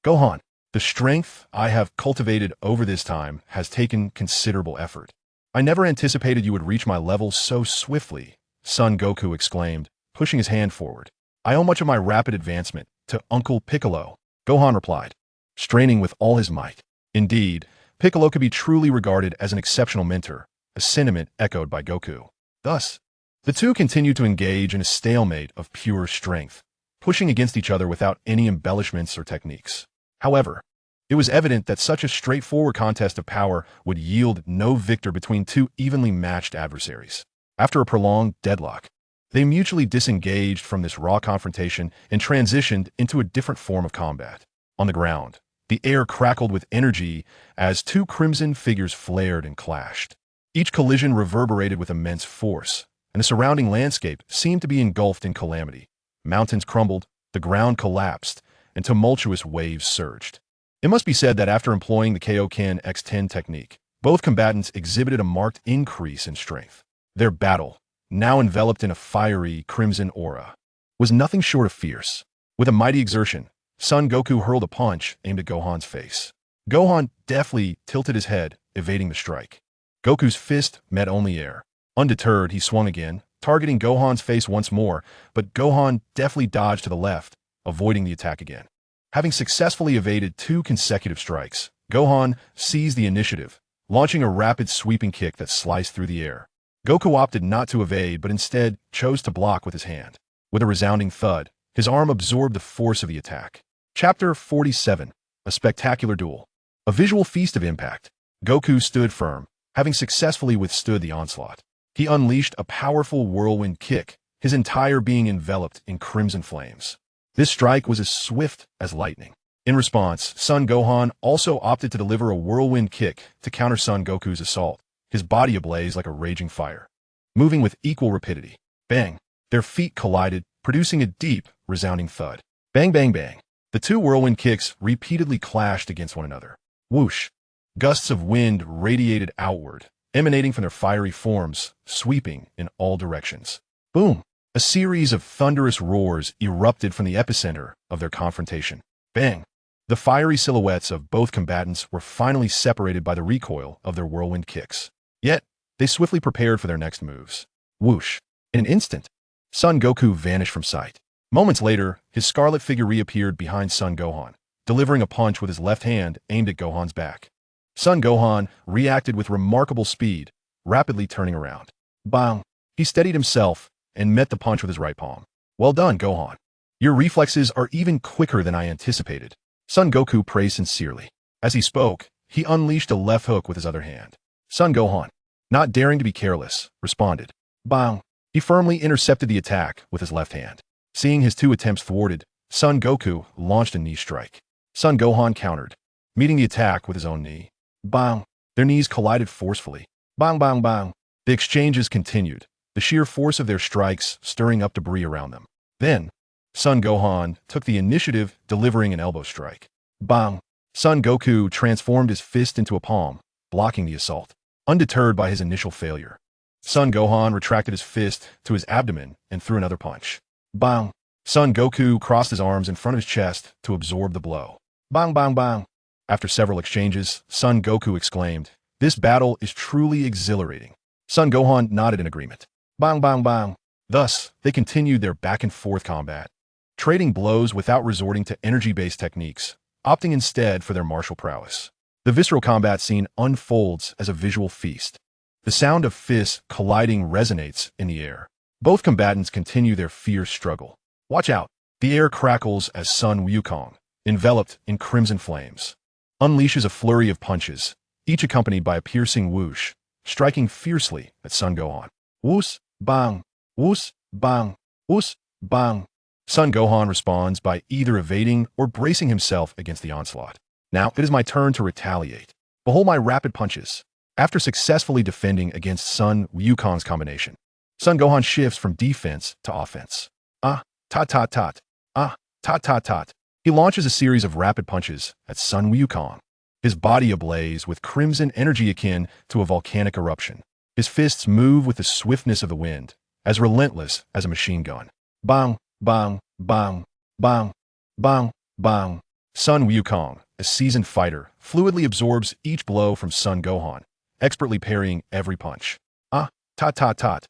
Gohan, the strength I have cultivated over this time has taken considerable effort. I never anticipated you would reach my level so swiftly, Son Goku exclaimed, pushing his hand forward. I owe much of my rapid advancement to Uncle Piccolo, Gohan replied, straining with all his might. Indeed, Piccolo could be truly regarded as an exceptional mentor, a sentiment echoed by Goku. Thus, the two continued to engage in a stalemate of pure strength, pushing against each other without any embellishments or techniques. However, it was evident that such a straightforward contest of power would yield no victor between two evenly matched adversaries. After a prolonged deadlock, they mutually disengaged from this raw confrontation and transitioned into a different form of combat. On the ground, the air crackled with energy as two crimson figures flared and clashed. Each collision reverberated with immense force, and the surrounding landscape seemed to be engulfed in calamity. Mountains crumbled, the ground collapsed, and tumultuous waves surged. It must be said that after employing the Kaioken X10 technique, both combatants exhibited a marked increase in strength. Their battle, now enveloped in a fiery crimson aura, was nothing short of fierce. With a mighty exertion, Son Goku hurled a punch aimed at Gohan's face. Gohan deftly tilted his head, evading the strike. Goku's fist met only air. Undeterred, he swung again, targeting Gohan's face once more, but Gohan deftly dodged to the left, avoiding the attack again. Having successfully evaded two consecutive strikes, Gohan seized the initiative, launching a rapid sweeping kick that sliced through the air. Goku opted not to evade, but instead chose to block with his hand. With a resounding thud, his arm absorbed the force of the attack. Chapter 47. A Spectacular Duel. A visual feast of impact. Goku stood firm, having successfully withstood the onslaught. He unleashed a powerful whirlwind kick, his entire being enveloped in crimson flames. This strike was as swift as lightning. In response, Son Gohan also opted to deliver a whirlwind kick to counter Son Goku's assault, his body ablaze like a raging fire. Moving with equal rapidity. Bang! Their feet collided, producing a deep, resounding thud. Bang, bang, bang. The two whirlwind kicks repeatedly clashed against one another. Whoosh! Gusts of wind radiated outward, emanating from their fiery forms, sweeping in all directions. Boom! A series of thunderous roars erupted from the epicenter of their confrontation. Bang! The fiery silhouettes of both combatants were finally separated by the recoil of their whirlwind kicks. Yet, they swiftly prepared for their next moves. Whoosh! In an instant, Son Goku vanished from sight. Moments later, his scarlet figure reappeared behind Son Gohan, delivering a punch with his left hand aimed at Gohan's back. Son Gohan reacted with remarkable speed, rapidly turning around. Bang! He steadied himself and met the punch with his right palm. Well done, Gohan. Your reflexes are even quicker than I anticipated. Son Goku praised sincerely. As he spoke, he unleashed a left hook with his other hand. Son Gohan, not daring to be careless, responded. Bang! He firmly intercepted the attack with his left hand. Seeing his two attempts thwarted, Son Goku launched a knee strike. Son Gohan countered, meeting the attack with his own knee. Bang! Their knees collided forcefully. Bang, bang, bang. The exchanges continued, the sheer force of their strikes stirring up debris around them. Then, Son Gohan took the initiative, delivering an elbow strike. Bang! Son Goku transformed his fist into a palm, blocking the assault. Undeterred by his initial failure, Son Gohan retracted his fist to his abdomen and threw another punch. Bang! Son Goku crossed his arms in front of his chest to absorb the blow. Bang, bang, bang! After several exchanges, Son Goku exclaimed, "This battle is truly exhilarating." Son Gohan nodded in agreement. Bang, bang, bang! Thus, they continued their back-and-forth combat, trading blows without resorting to energy-based techniques, opting instead for their martial prowess. The visceral combat scene unfolds as a visual feast. The sound of fists colliding resonates in the air. Both combatants continue their fierce struggle. Watch out! The air crackles as Sun Wukong, enveloped in crimson flames, unleashes a flurry of punches, each accompanied by a piercing whoosh, striking fiercely at Son Gohan. Whoos, bang, whoos, bang, whoos, bang. Son Gohan responds by either evading or bracing himself against the onslaught. Now it is my turn to retaliate. Behold my rapid punches. After successfully defending against Sun Wukong's combination, Son Gohan shifts from defense to offense. Tot tot tot. Tot tot tot. He launches a series of rapid punches at Sun Wukong, his body ablaze with crimson energy akin to a volcanic eruption. His fists move with the swiftness of the wind, as relentless as a machine gun. Bang, bang, bang, bang, bang, bang. Sun Wukong, a seasoned fighter, fluidly absorbs each blow from Son Gohan, expertly parrying every punch. Tot tot tot.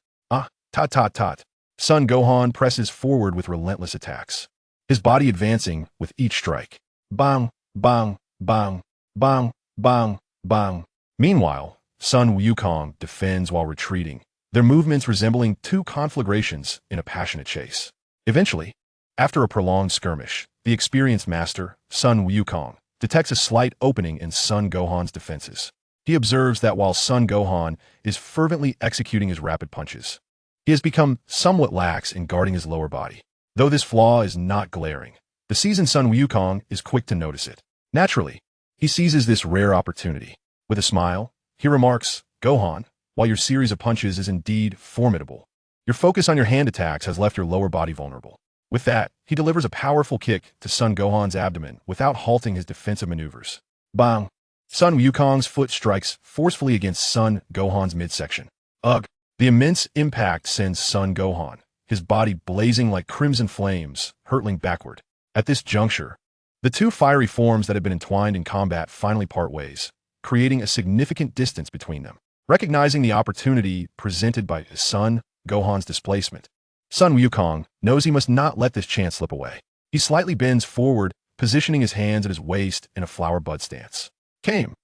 Tot tot tot. Son Gohan presses forward with relentless attacks, his body advancing with each strike. Bang, bang, bang, bang, bang, bang. Meanwhile, Sun Wukong defends while retreating, their movements resembling two conflagrations in a passionate chase. Eventually, after a prolonged skirmish, the experienced master, Sun Wukong, detects a slight opening in Son Gohan's defenses. He observes that while Son Gohan is fervently executing his rapid punches, he has become somewhat lax in guarding his lower body. Though this flaw is not glaring, the seasoned Sun Wukong is quick to notice it. Naturally, he seizes this rare opportunity. With a smile, he remarks, "Gohan, while your series of punches is indeed formidable, your focus on your hand attacks has left your lower body vulnerable." With that, he delivers a powerful kick to Son Gohan's abdomen without halting his defensive maneuvers. Bang! Sun Wukong's foot strikes forcefully against Son Gohan's midsection. Ugh! The immense impact sends Son Gohan, his body blazing like crimson flames, hurtling backward. At this juncture, the two fiery forms that had been entwined in combat finally part ways, creating a significant distance between them. Recognizing the opportunity presented by Son Gohan's displacement, Sun Wukong knows he must not let this chance slip away. He slightly bends forward, positioning his hands at his waist in a flower bud stance. Came.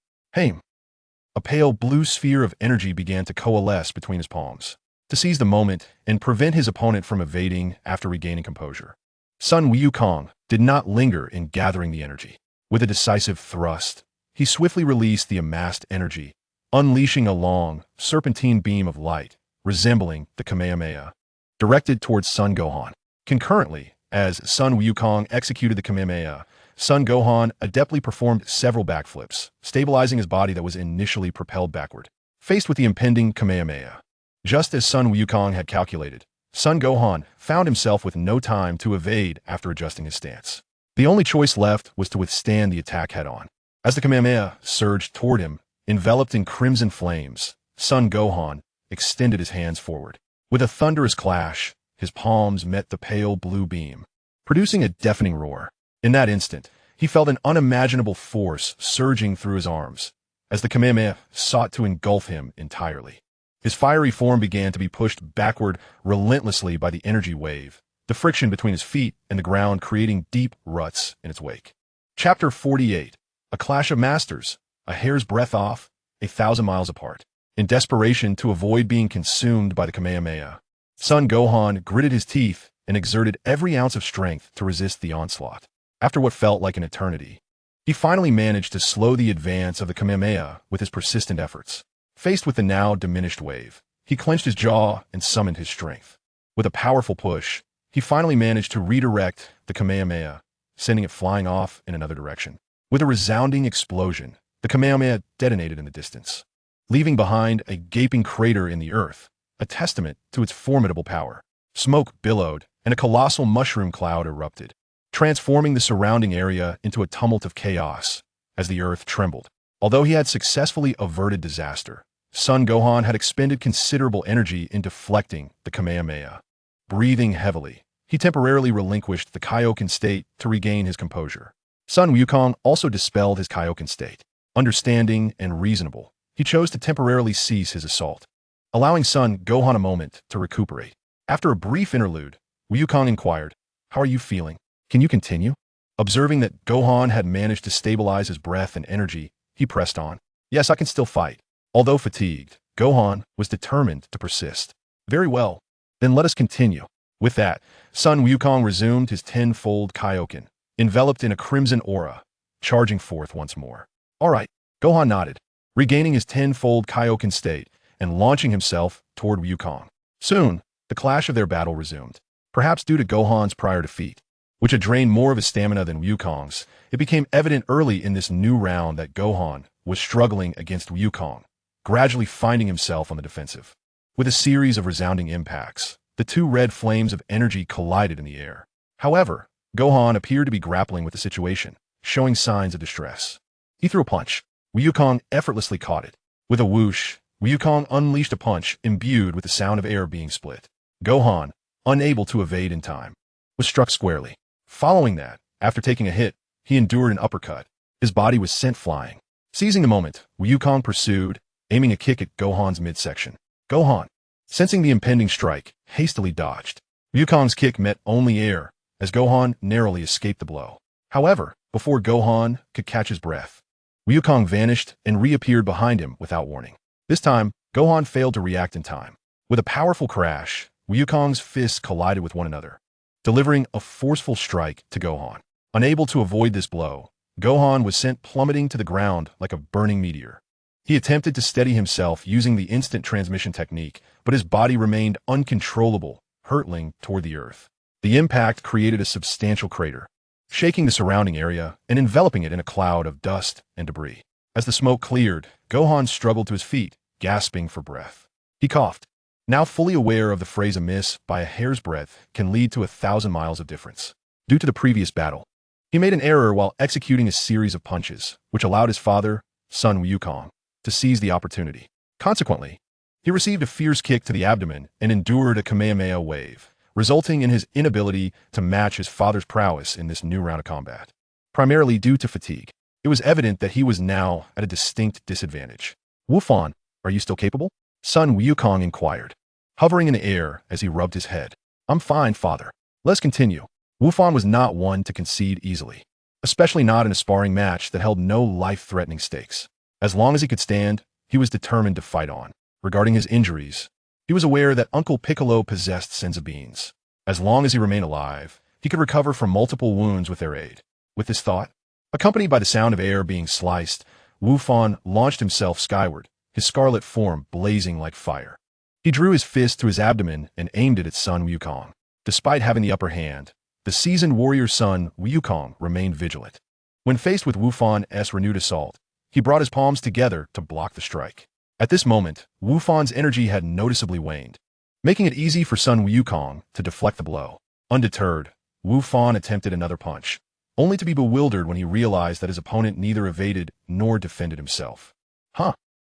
A pale blue sphere of energy began to coalesce between his palms, to seize the moment and prevent his opponent from evading after regaining composure. Sun Wukong did not linger in gathering the energy. With a decisive thrust, he swiftly released the amassed energy, unleashing a long, serpentine beam of light, resembling the Kamehameha, directed towards Son Gohan. Concurrently, as Sun Wukong executed the Kamehameha, Son Gohan adeptly performed several backflips, stabilizing his body that was initially propelled backward. Faced with the impending Kamehameha, just as Sun Wukong had calculated, Son Gohan found himself with no time to evade after adjusting his stance. The only choice left was to withstand the attack head-on. As the Kamehameha surged toward him, enveloped in crimson flames, Son Gohan extended his hands forward. With a thunderous clash, his palms met the pale blue beam, producing a deafening roar. In that instant, he felt an unimaginable force surging through his arms, as the Kamehameha sought to engulf him entirely. His fiery form began to be pushed backward relentlessly by the energy wave, the friction between his feet and the ground creating deep ruts in its wake. Chapter 48. A Clash of Masters, a hair's breadth off, 1,000 miles apart. In desperation to avoid being consumed by the Kamehameha, Son Gohan gritted his teeth and exerted every ounce of strength to resist the onslaught. After what felt like an eternity, he finally managed to slow the advance of the Kamehameha with his persistent efforts. Faced with the now diminished wave, he clenched his jaw and summoned his strength. With a powerful push, he finally managed to redirect the Kamehameha, sending it flying off in another direction. With a resounding explosion, the Kamehameha detonated in the distance, leaving behind a gaping crater in the earth, a testament to its formidable power. Smoke billowed, and a colossal mushroom cloud erupted, transforming the surrounding area into a tumult of chaos as the earth trembled. Although he had successfully averted disaster, Son Gohan had expended considerable energy in deflecting the Kamehameha. Breathing heavily, he temporarily relinquished the Kaioken state to regain his composure. Son Wukong also dispelled his Kaioken state. Understanding and reasonable, he chose to temporarily cease his assault, allowing Son Gohan a moment to recuperate. After a brief interlude, Wukong inquired, "How are you feeling? Can you continue?" Observing that Gohan had managed to stabilize his breath and energy, he pressed on. "Yes, I can still fight." Although fatigued, Gohan was determined to persist. "Very well. Then let us continue." With that, Son Wukong resumed his tenfold Kaioken, enveloped in a crimson aura, charging forth once more. "All right." Gohan nodded, regaining his tenfold Kaioken state and launching himself toward Wukong. Soon, the clash of their battle resumed. Perhaps due to Gohan's prior defeat, which had drained more of his stamina than Wukong's, it became evident early in this new round that Gohan was struggling against Wukong, gradually finding himself on the defensive. With a series of resounding impacts, the two red flames of energy collided in the air. However, Gohan appeared to be grappling with the situation, showing signs of distress. He threw a punch. Wukong effortlessly caught it. With a whoosh, Wukong unleashed a punch imbued with the sound of air being split. Gohan, unable to evade in time, was struck squarely. Following that, after taking a hit, he endured an uppercut. His body was sent flying. Seizing the moment, Wukong pursued, aiming a kick at Gohan's midsection. Gohan, sensing the impending strike, hastily dodged. Wukong's kick met only air, as Gohan narrowly escaped the blow. However, before Gohan could catch his breath, Wukong vanished and reappeared behind him without warning. This time, Gohan failed to react in time. With a powerful crash, Wukong's fists collided with one another, delivering a forceful strike to Gohan. Unable to avoid this blow, Gohan was sent plummeting to the ground like a burning meteor. He attempted to steady himself using the instant transmission technique, but his body remained uncontrollable, hurtling toward the earth. The impact created a substantial crater, shaking the surrounding area and enveloping it in a cloud of dust and debris. As the smoke cleared, Gohan struggled to his feet, gasping for breath. He coughed, now fully aware of the phrase "a miss by a hair's breadth can lead to 1,000 miles of difference." Due to the previous battle, he made an error while executing a series of punches, which allowed his father, Son Wukong, to seize the opportunity. Consequently, he received a fierce kick to the abdomen and endured a Kamehameha wave, resulting in his inability to match his father's prowess in this new round of combat. Primarily due to fatigue, it was evident that he was now at a distinct disadvantage. "Wufan, are you still capable?" Son Wukong inquired, hovering in the air as he rubbed his head. "I'm fine, father. Let's continue." Wufan was not one to concede easily, especially not in a sparring match that held no life-threatening stakes. As long as he could stand, he was determined to fight on. Regarding his injuries, he was aware that Uncle Piccolo possessed senzu beans. As long as he remained alive, he could recover from multiple wounds with their aid. With this thought, accompanied by the sound of air being sliced, Wufan launched himself skyward, his scarlet form blazing like fire. He drew his fist to his abdomen and aimed it at Son Wukong. Despite having the upper hand, the seasoned warrior Son Wukong remained vigilant. When faced with Wufan's renewed assault, he brought his palms together to block the strike. At this moment, Wufan's energy had noticeably waned. making it easy for Sun Wukong to deflect the blow. Undeterred, Wu Fan attempted another punch, only to be bewildered when he realized that his opponent neither evaded nor defended himself.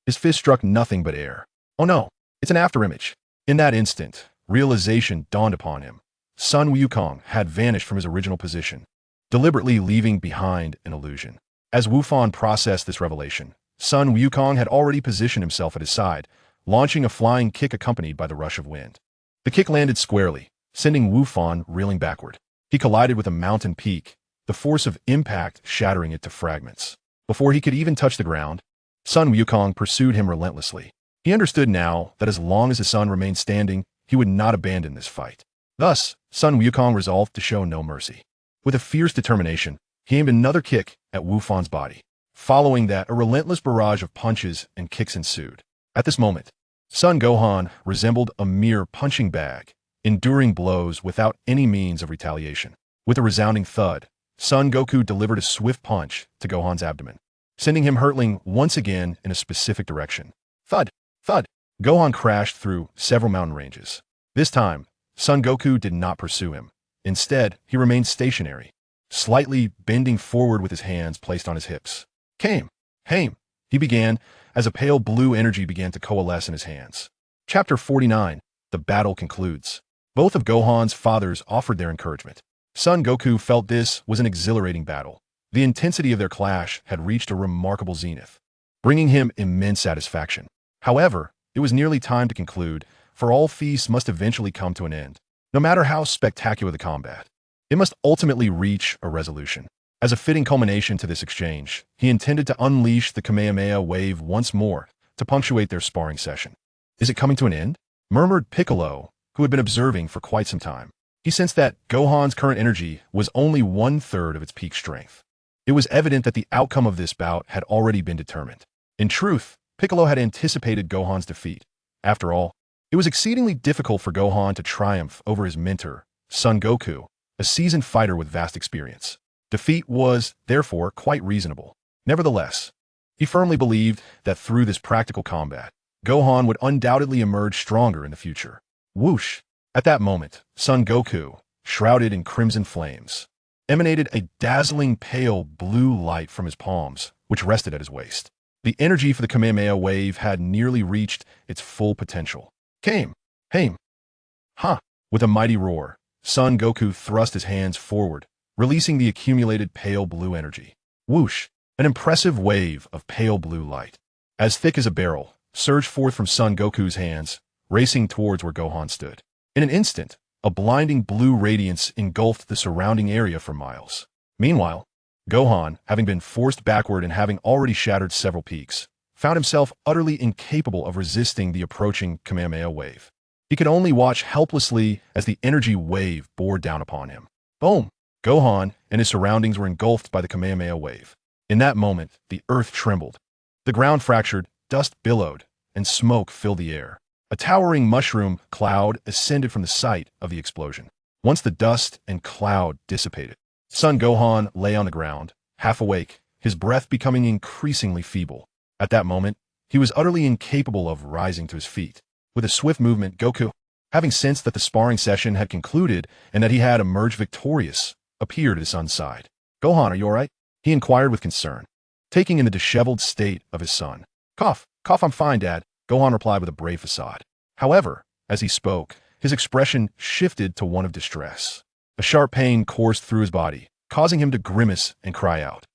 His fist struck nothing but air. Oh no, it's an afterimage. In that instant, realization dawned upon him. Sun Wukong had vanished from his original position, deliberately leaving behind an illusion. As Wu Fan processed this revelation, Sun Wukong had already positioned himself at his side, launching a flying kick accompanied by the rush of wind. The kick landed squarely, sending Wu Fan reeling backward. He collided with a mountain peak, the force of impact shattering it to fragments. Before he could even touch the ground, Sun Wukong pursued him relentlessly. He understood now that as long as his son remained standing, he would not abandon this fight. Thus, Sun Wukong resolved to show no mercy. With a fierce determination, he aimed another kick at Wu Fan's body. Following that, a relentless barrage of punches and kicks ensued. At this moment, Son Gohan resembled a mere punching bag, enduring blows without any means of retaliation. With a resounding thud, Son Goku delivered a swift punch to Gohan's abdomen, sending him hurtling once again in a specific direction. Thud! Thud! Gohan crashed through several mountain ranges. This time, Son Goku did not pursue him. Instead, he remained stationary, slightly bending forward with his hands placed on his hips. Came! Haim! He began, as a pale blue energy began to coalesce in his hands. Chapter 49. The battle concludes. Both of Gohan's fathers offered their encouragement. Son Goku felt this was an exhilarating battle. The intensity of their clash had reached a remarkable zenith, bringing him immense satisfaction. However, it was nearly time to conclude, for all feasts must eventually come to an end. No matter how spectacular the combat, it must ultimately reach a resolution. As a fitting culmination to this exchange, he intended to unleash the Kamehameha wave once more to punctuate their sparring session. Is it coming to an end? Murmured Piccolo, who had been observing for quite some time. He sensed that Gohan's current energy was only 1/3 of its peak strength. It was evident that the outcome of this bout had already been determined. In truth, Piccolo had anticipated Gohan's defeat. After all, it was exceedingly difficult for Gohan to triumph over his mentor, Son Goku, a seasoned fighter with vast experience. Defeat was, therefore, quite reasonable. Nevertheless, he firmly believed that through this practical combat, Gohan would undoubtedly emerge stronger in the future. Whoosh! At that moment, Son Goku, shrouded in crimson flames, emanated a dazzling pale blue light from his palms, which rested at his waist. The energy for the Kamehameha wave had nearly reached its full potential. Came! Haim! Ha! With a mighty roar, Son Goku thrust his hands forward, releasing the accumulated pale blue energy. Whoosh! An impressive wave of pale blue light, as thick as a barrel, surged forth from Son Goku's hands, racing towards where Gohan stood. In an instant, a blinding blue radiance engulfed the surrounding area for miles. Meanwhile, Gohan, having been forced backward and having already shattered several peaks, found himself utterly incapable of resisting the approaching Kamehameha wave. He could only watch helplessly as the energy wave bore down upon him. Boom! Gohan and his surroundings were engulfed by the Kamehameha wave. In that moment, the earth trembled. The ground fractured, dust billowed, and smoke filled the air. A towering mushroom cloud ascended from the site of the explosion. Once the dust and cloud dissipated, Son Gohan lay on the ground, half awake, his breath becoming increasingly feeble. At that moment, he was utterly incapable of rising to his feet. With a swift movement, Goku, having sensed that the sparring session had concluded and that he had emerged victorious, appeared at his son's side. Gohan, are you all right? He inquired with concern, taking in the disheveled state of his son. Cough, I'm fine, Dad, Gohan replied with a brave facade. However, as he spoke, his expression shifted to one of distress. A sharp pain coursed through his body, causing him to grimace and cry out.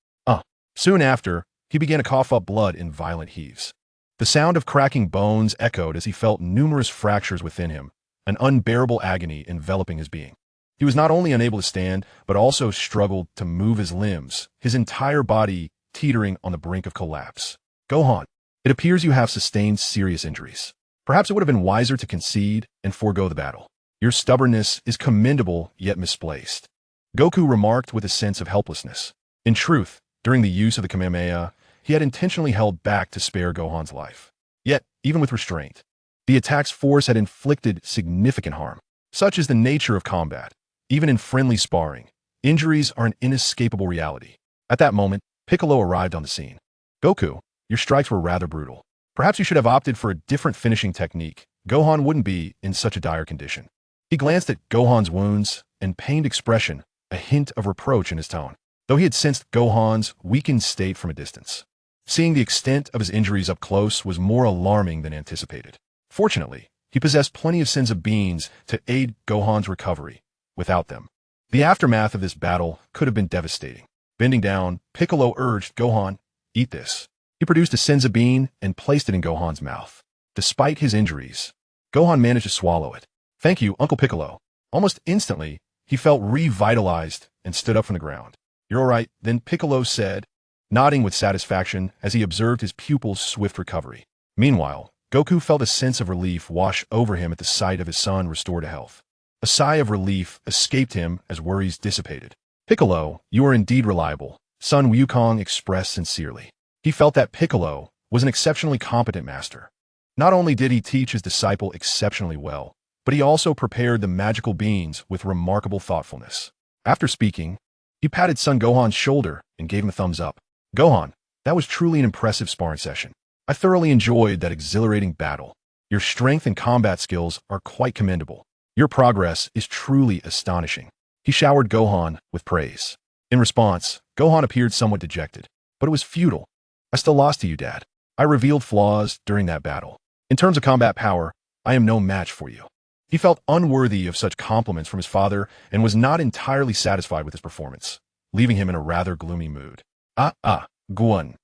Soon after, he began to cough up blood in violent heaves. The sound of cracking bones echoed as he felt numerous fractures within him, an unbearable agony enveloping his being. He was not only unable to stand, but also struggled to move his limbs, his entire body teetering on the brink of collapse. Gohan, it appears you have sustained serious injuries. Perhaps it would have been wiser to concede and forego the battle. Your stubbornness is commendable yet misplaced. Goku remarked with a sense of helplessness. In truth, during the use of the Kamehameha, he had intentionally held back to spare Gohan's life. Yet, even with restraint, the attack's force had inflicted significant harm. Such is the nature of combat. Even in friendly sparring, injuries are an inescapable reality. At that moment, Piccolo arrived on the scene. Goku, your strikes were rather brutal. Perhaps you should have opted for a different finishing technique, Gohan wouldn't be in such a dire condition. He glanced at Gohan's wounds and pained expression, a hint of reproach in his tone, though he had sensed Gohan's weakened state from a distance. Seeing the extent of his injuries up close was more alarming than anticipated. Fortunately, he possessed plenty of senzu beans to aid Gohan's recovery. Without them, the aftermath of this battle could have been devastating. Bending down, Piccolo urged Gohan, "Eat this." He produced a senzu bean and placed it in Gohan's mouth. Despite his injuries, Gohan managed to swallow it. "Thank you, Uncle Piccolo." Almost instantly, he felt revitalized and stood up from the ground. "You're all right," then Piccolo said, nodding with satisfaction as he observed his pupil's swift recovery. Meanwhile, Goku felt a sense of relief wash over him at the sight of his son restored to health. A sigh of relief escaped him as worries dissipated. "Piccolo, you are indeed reliable," Sun Wukong expressed sincerely. He felt that Piccolo was an exceptionally competent master. Not only did he teach his disciple exceptionally well, but he also prepared the magical beans with remarkable thoughtfulness. After speaking, he patted Son Gohan's shoulder and gave him a thumbs up. "Gohan, that was truly an impressive sparring session. I thoroughly enjoyed that exhilarating battle. Your strength and combat skills are quite commendable. Your progress is truly astonishing." He showered Gohan with praise. In response, Gohan appeared somewhat dejected. "But it was futile. I still lost to you, Dad. I revealed flaws during that battle. In terms of combat power, I am no match for you." He felt unworthy of such compliments from his father and was not entirely satisfied with his performance, leaving him in a rather gloomy mood. Guan,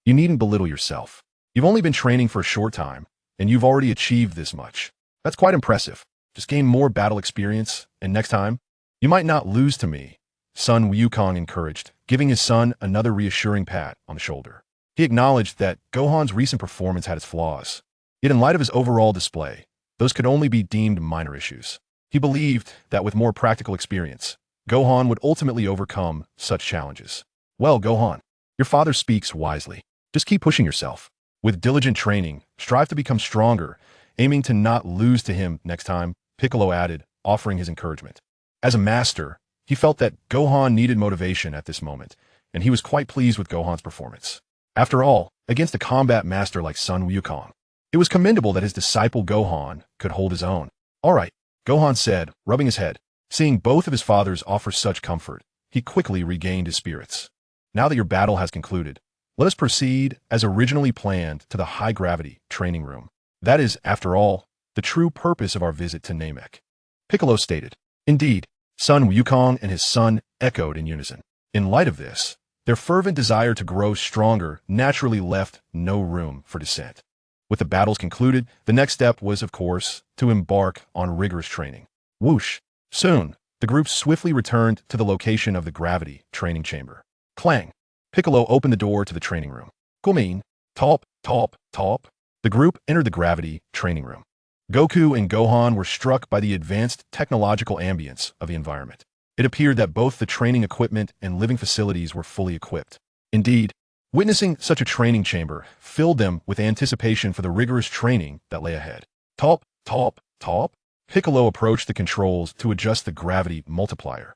you needn't belittle yourself. You've only been training for a short time, and you've already achieved this much. That's quite impressive. Just gain more battle experience, and next time, you might not lose to me," Sun Wukong encouraged, giving his son another reassuring pat on the shoulder. He acknowledged that Gohan's recent performance had its flaws. Yet in light of his overall display, those could only be deemed minor issues. He believed that with more practical experience, Gohan would ultimately overcome such challenges. "Well, Gohan, your father speaks wisely. Just keep pushing yourself. With diligent training, strive to become stronger, aiming to not lose to him next time," Piccolo added, offering his encouragement. As a master, he felt that Gohan needed motivation at this moment, and he was quite pleased with Gohan's performance. After all, against a combat master like Sun Wukong, it was commendable that his disciple Gohan could hold his own. "All right," Gohan said, rubbing his head. Seeing both of his fathers offer such comfort, he quickly regained his spirits. "Now that your battle has concluded, let us proceed, as originally planned, to the high-gravity training room. That is, after all, the true purpose of our visit to Namek," Piccolo stated. Indeed, Sun Wukong and his son echoed in unison. In light of this, their fervent desire to grow stronger naturally left no room for dissent. With the battles concluded, the next step was, of course, to embark on rigorous training. Whoosh! Soon, the group swiftly returned to the location of the gravity training chamber. Clang! Piccolo opened the door to the training room. "Gumin, top, top, top." The group entered the gravity training room. Goku and Gohan were struck by the advanced technological ambience of the environment. It appeared that both the training equipment and living facilities were fully equipped. Indeed, witnessing such a training chamber filled them with anticipation for the rigorous training that lay ahead. Top, top, top. Piccolo approached the controls to adjust the gravity multiplier.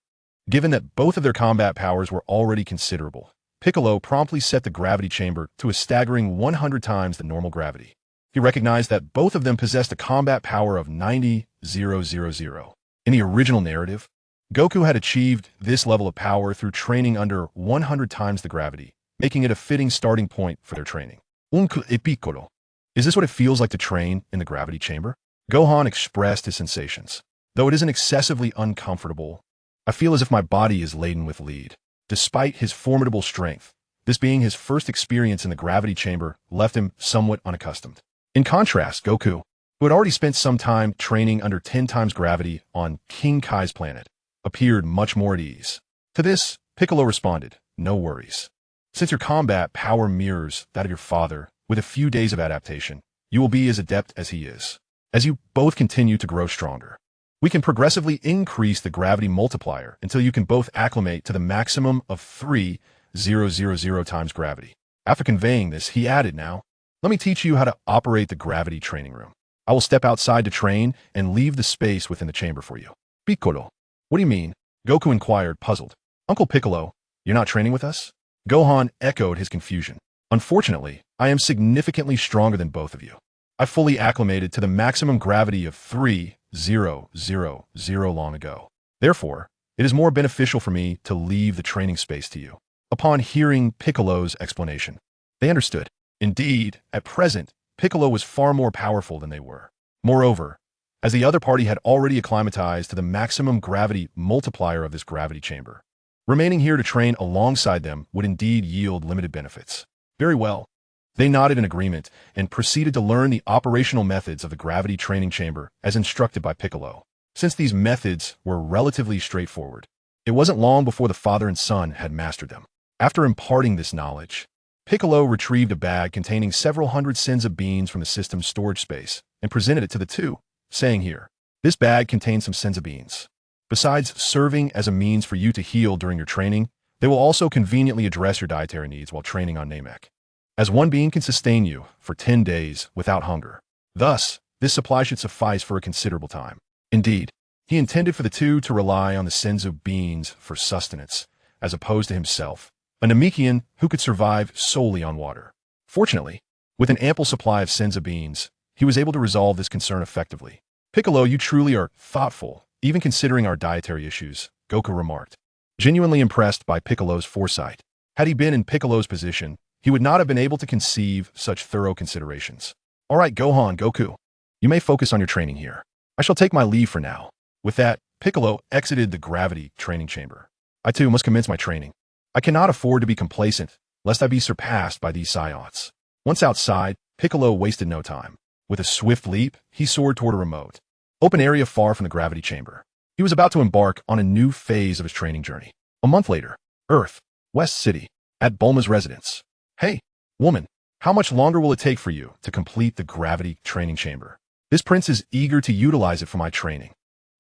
Given that both of their combat powers were already considerable, Piccolo promptly set the gravity chamber to a staggering 100 times the normal gravity. He recognized that both of them possessed a combat power of 90,000. In the original narrative, Goku had achieved this level of power through training under 100 times the gravity, making it a fitting starting point for their training. Uncle Piccolo, is this what it feels like to train in the gravity chamber? Gohan expressed his sensations. Though it isn't excessively uncomfortable, I feel as if my body is laden with lead. Despite his formidable strength, this being his first experience in the gravity chamber left him somewhat unaccustomed. In contrast, Goku, who had already spent some time training under 10 times gravity on King Kai's planet, appeared much more at ease. To this, Piccolo responded, "No worries. Since your combat power mirrors that of your father, with a few days of adaptation, you will be as adept as he is. As you both continue to grow stronger, we can progressively increase the gravity multiplier until you can both acclimate to the maximum of 3,000 times gravity." After conveying this, he added, "Now, let me teach you how to operate the gravity training room. I will step outside to train and leave the space within the chamber for you." "Piccolo, what do you mean?" Goku inquired, puzzled. "Uncle Piccolo, you're not training with us?" Gohan echoed his confusion. "Unfortunately, I am significantly stronger than both of you. I fully acclimated to the maximum gravity of 3000 long ago. Therefore, it is more beneficial for me to leave the training space to you. Upon hearing Piccolo's explanation, they understood. Indeed, at present, Piccolo was far more powerful than they were. Moreover, as the other party had already acclimatized to the maximum gravity multiplier of this gravity chamber, remaining here to train alongside them would indeed yield limited benefits. Very well. They nodded in agreement and proceeded to learn the operational methods of the gravity training chamber as instructed by Piccolo. Since these methods were relatively straightforward, it wasn't long before the father and son had mastered them. After imparting this knowledge, Piccolo retrieved a bag containing several hundred senza beans from the system's storage space and presented it to the two, saying here, "This bag contains some senza beans. Besides serving as a means for you to heal during your training, they will also conveniently address your dietary needs while training on Namek, as one bean can sustain you for 10 days without hunger. Thus, this supply should suffice for a considerable time." Indeed, he intended for the two to rely on the senzu beans for sustenance, as opposed to himself, a Namekian who could survive solely on water. Fortunately, with an ample supply of senza beans, he was able to resolve this concern effectively. "Piccolo, you truly are thoughtful, even considering our dietary issues," Goku remarked, genuinely impressed by Piccolo's foresight. Had he been in Piccolo's position, he would not have been able to conceive such thorough considerations. "All right, Goku. You may focus on your training here. I shall take my leave for now." With that, Piccolo exited the gravity training chamber. "I too must commence my training. I cannot afford to be complacent, lest I be surpassed by these Saiyans." Once outside, Piccolo wasted no time. With a swift leap, he soared toward a remote, open area far from the gravity chamber. He was about to embark on a new phase of his training journey. A month later, Earth, West City, at Bulma's residence. "Hey, woman, how much longer will it take for you to complete the gravity training chamber? This prince is eager to utilize it for my training."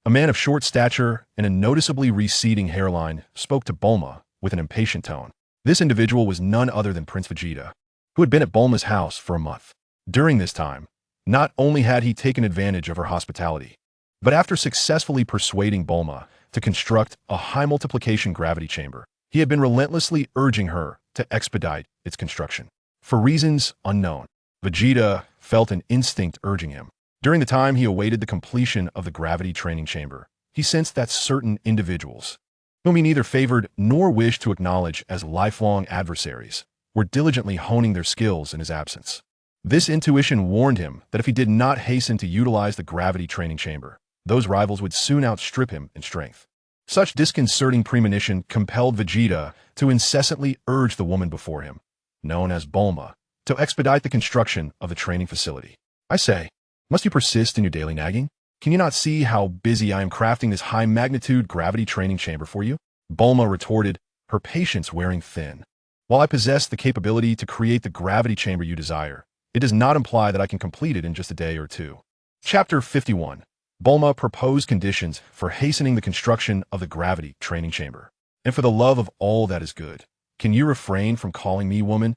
A man of short stature and a noticeably receding hairline spoke to Bulma with an impatient tone. This individual was none other than Prince Vegeta, who had been at Bulma's house for a month. During this time, not only had he taken advantage of her hospitality, but after successfully persuading Bulma to construct a high multiplication gravity chamber, he had been relentlessly urging her to expedite its construction. For reasons unknown, Vegeta felt an instinct urging him. During the time he awaited the completion of the gravity training chamber, he sensed that certain individuals, whom he neither favored nor wished to acknowledge as lifelong adversaries, were diligently honing their skills in his absence. This intuition warned him that if he did not hasten to utilize the gravity training chamber, those rivals would soon outstrip him in strength. Such disconcerting premonition compelled Vegeta to incessantly urge the woman before him, known as Bulma, to expedite the construction of the training facility. "I say, must you persist in your daily nagging? Can you not see how busy I am crafting this high-magnitude gravity training chamber for you?" Bulma retorted, her patience wearing thin. "While I possess the capability to create the gravity chamber you desire, it does not imply that I can complete it in just a day or two." Chapter 51. Bulma proposed conditions for hastening the construction of the gravity training chamber. "And for the love of all that is good, can you refrain from calling me woman?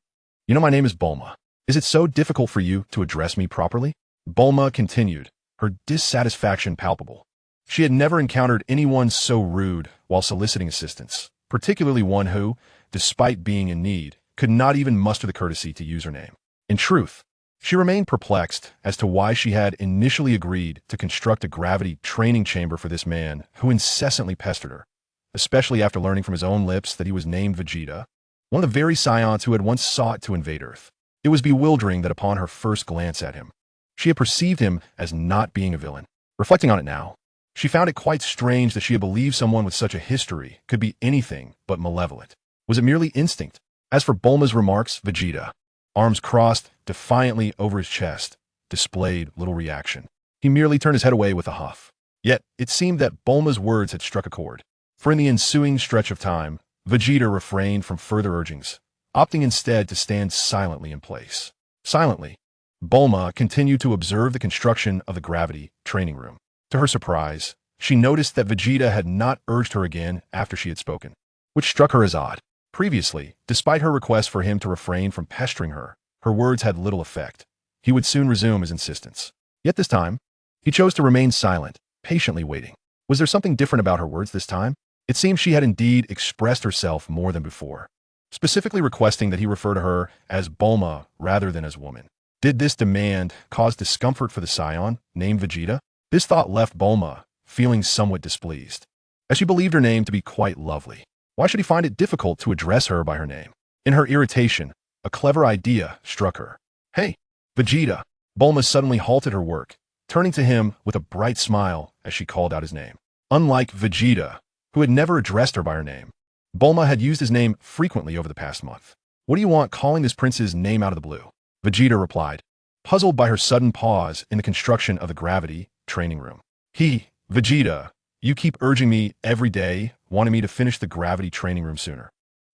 You know my name is Bulma. Is it so difficult for you to address me properly?" Bulma continued, her dissatisfaction palpable. She had never encountered anyone so rude while soliciting assistance, particularly one who, despite being in need, could not even muster the courtesy to use her name. In truth, she remained perplexed as to why she had initially agreed to construct a gravity training chamber for this man who incessantly pestered her, especially after learning from his own lips that he was named Vegeta, one of the very Saiyans who had once sought to invade Earth. It was bewildering that upon her first glance at him, she had perceived him as not being a villain. Reflecting on it now, she found it quite strange that she had believed someone with such a history could be anything but malevolent. Was it merely instinct? As for Bulma's remarks, Vegeta, arms crossed defiantly over his chest, displayed little reaction. He merely turned his head away with a huff. Yet, it seemed that Bulma's words had struck a chord, for in the ensuing stretch of time, Vegeta refrained from further urgings, opting instead to stand silently in place. Silently, Bulma continued to observe the construction of the gravity training room. To her surprise, she noticed that Vegeta had not urged her again after she had spoken, which struck her as odd. Previously, despite her request for him to refrain from pestering her, her words had little effect. He would soon resume his insistence. Yet this time, he chose to remain silent, patiently waiting. Was there something different about her words this time? It seemed she had indeed expressed herself more than before, specifically requesting that he refer to her as Bulma rather than as woman. Did this demand cause discomfort for the Saiyan, named Vegeta? This thought left Bulma feeling somewhat displeased, as she believed her name to be quite lovely. Why should he find it difficult to address her by her name? In her irritation, a clever idea struck her. Hey, Vegeta! Bulma suddenly halted her work, turning to him with a bright smile as she called out his name. Unlike Vegeta, who had never addressed her by her name, Bulma had used his name frequently over the past month. What do you want calling this prince's name out of the blue? Vegeta replied, puzzled by her sudden pause in the construction of the gravity training room. Vegeta, you keep urging me every day, wanting me to finish the gravity training room sooner.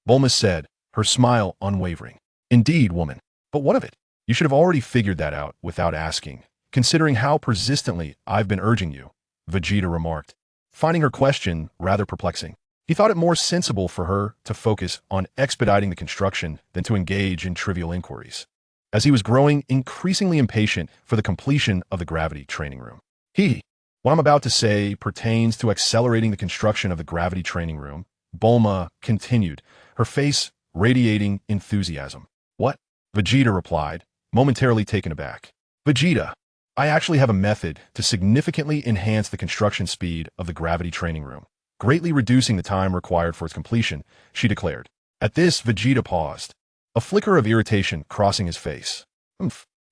Bulma said, her smile unwavering. Indeed, woman. But what of it? You should have already figured that out without asking, considering how persistently I've been urging you, Vegeta remarked, finding her question rather perplexing. He thought it more sensible for her to focus on expediting the construction than to engage in trivial inquiries, as he was growing increasingly impatient for the completion of the gravity training room. What I'm about to say pertains to accelerating the construction of the gravity training room, Bulma continued, her face radiating enthusiasm. What? Vegeta replied, momentarily taken aback. Vegeta, I actually have a method to significantly enhance the construction speed of the gravity training room, greatly reducing the time required for its completion, she declared. At this, Vegeta paused, a flicker of irritation crossing his face.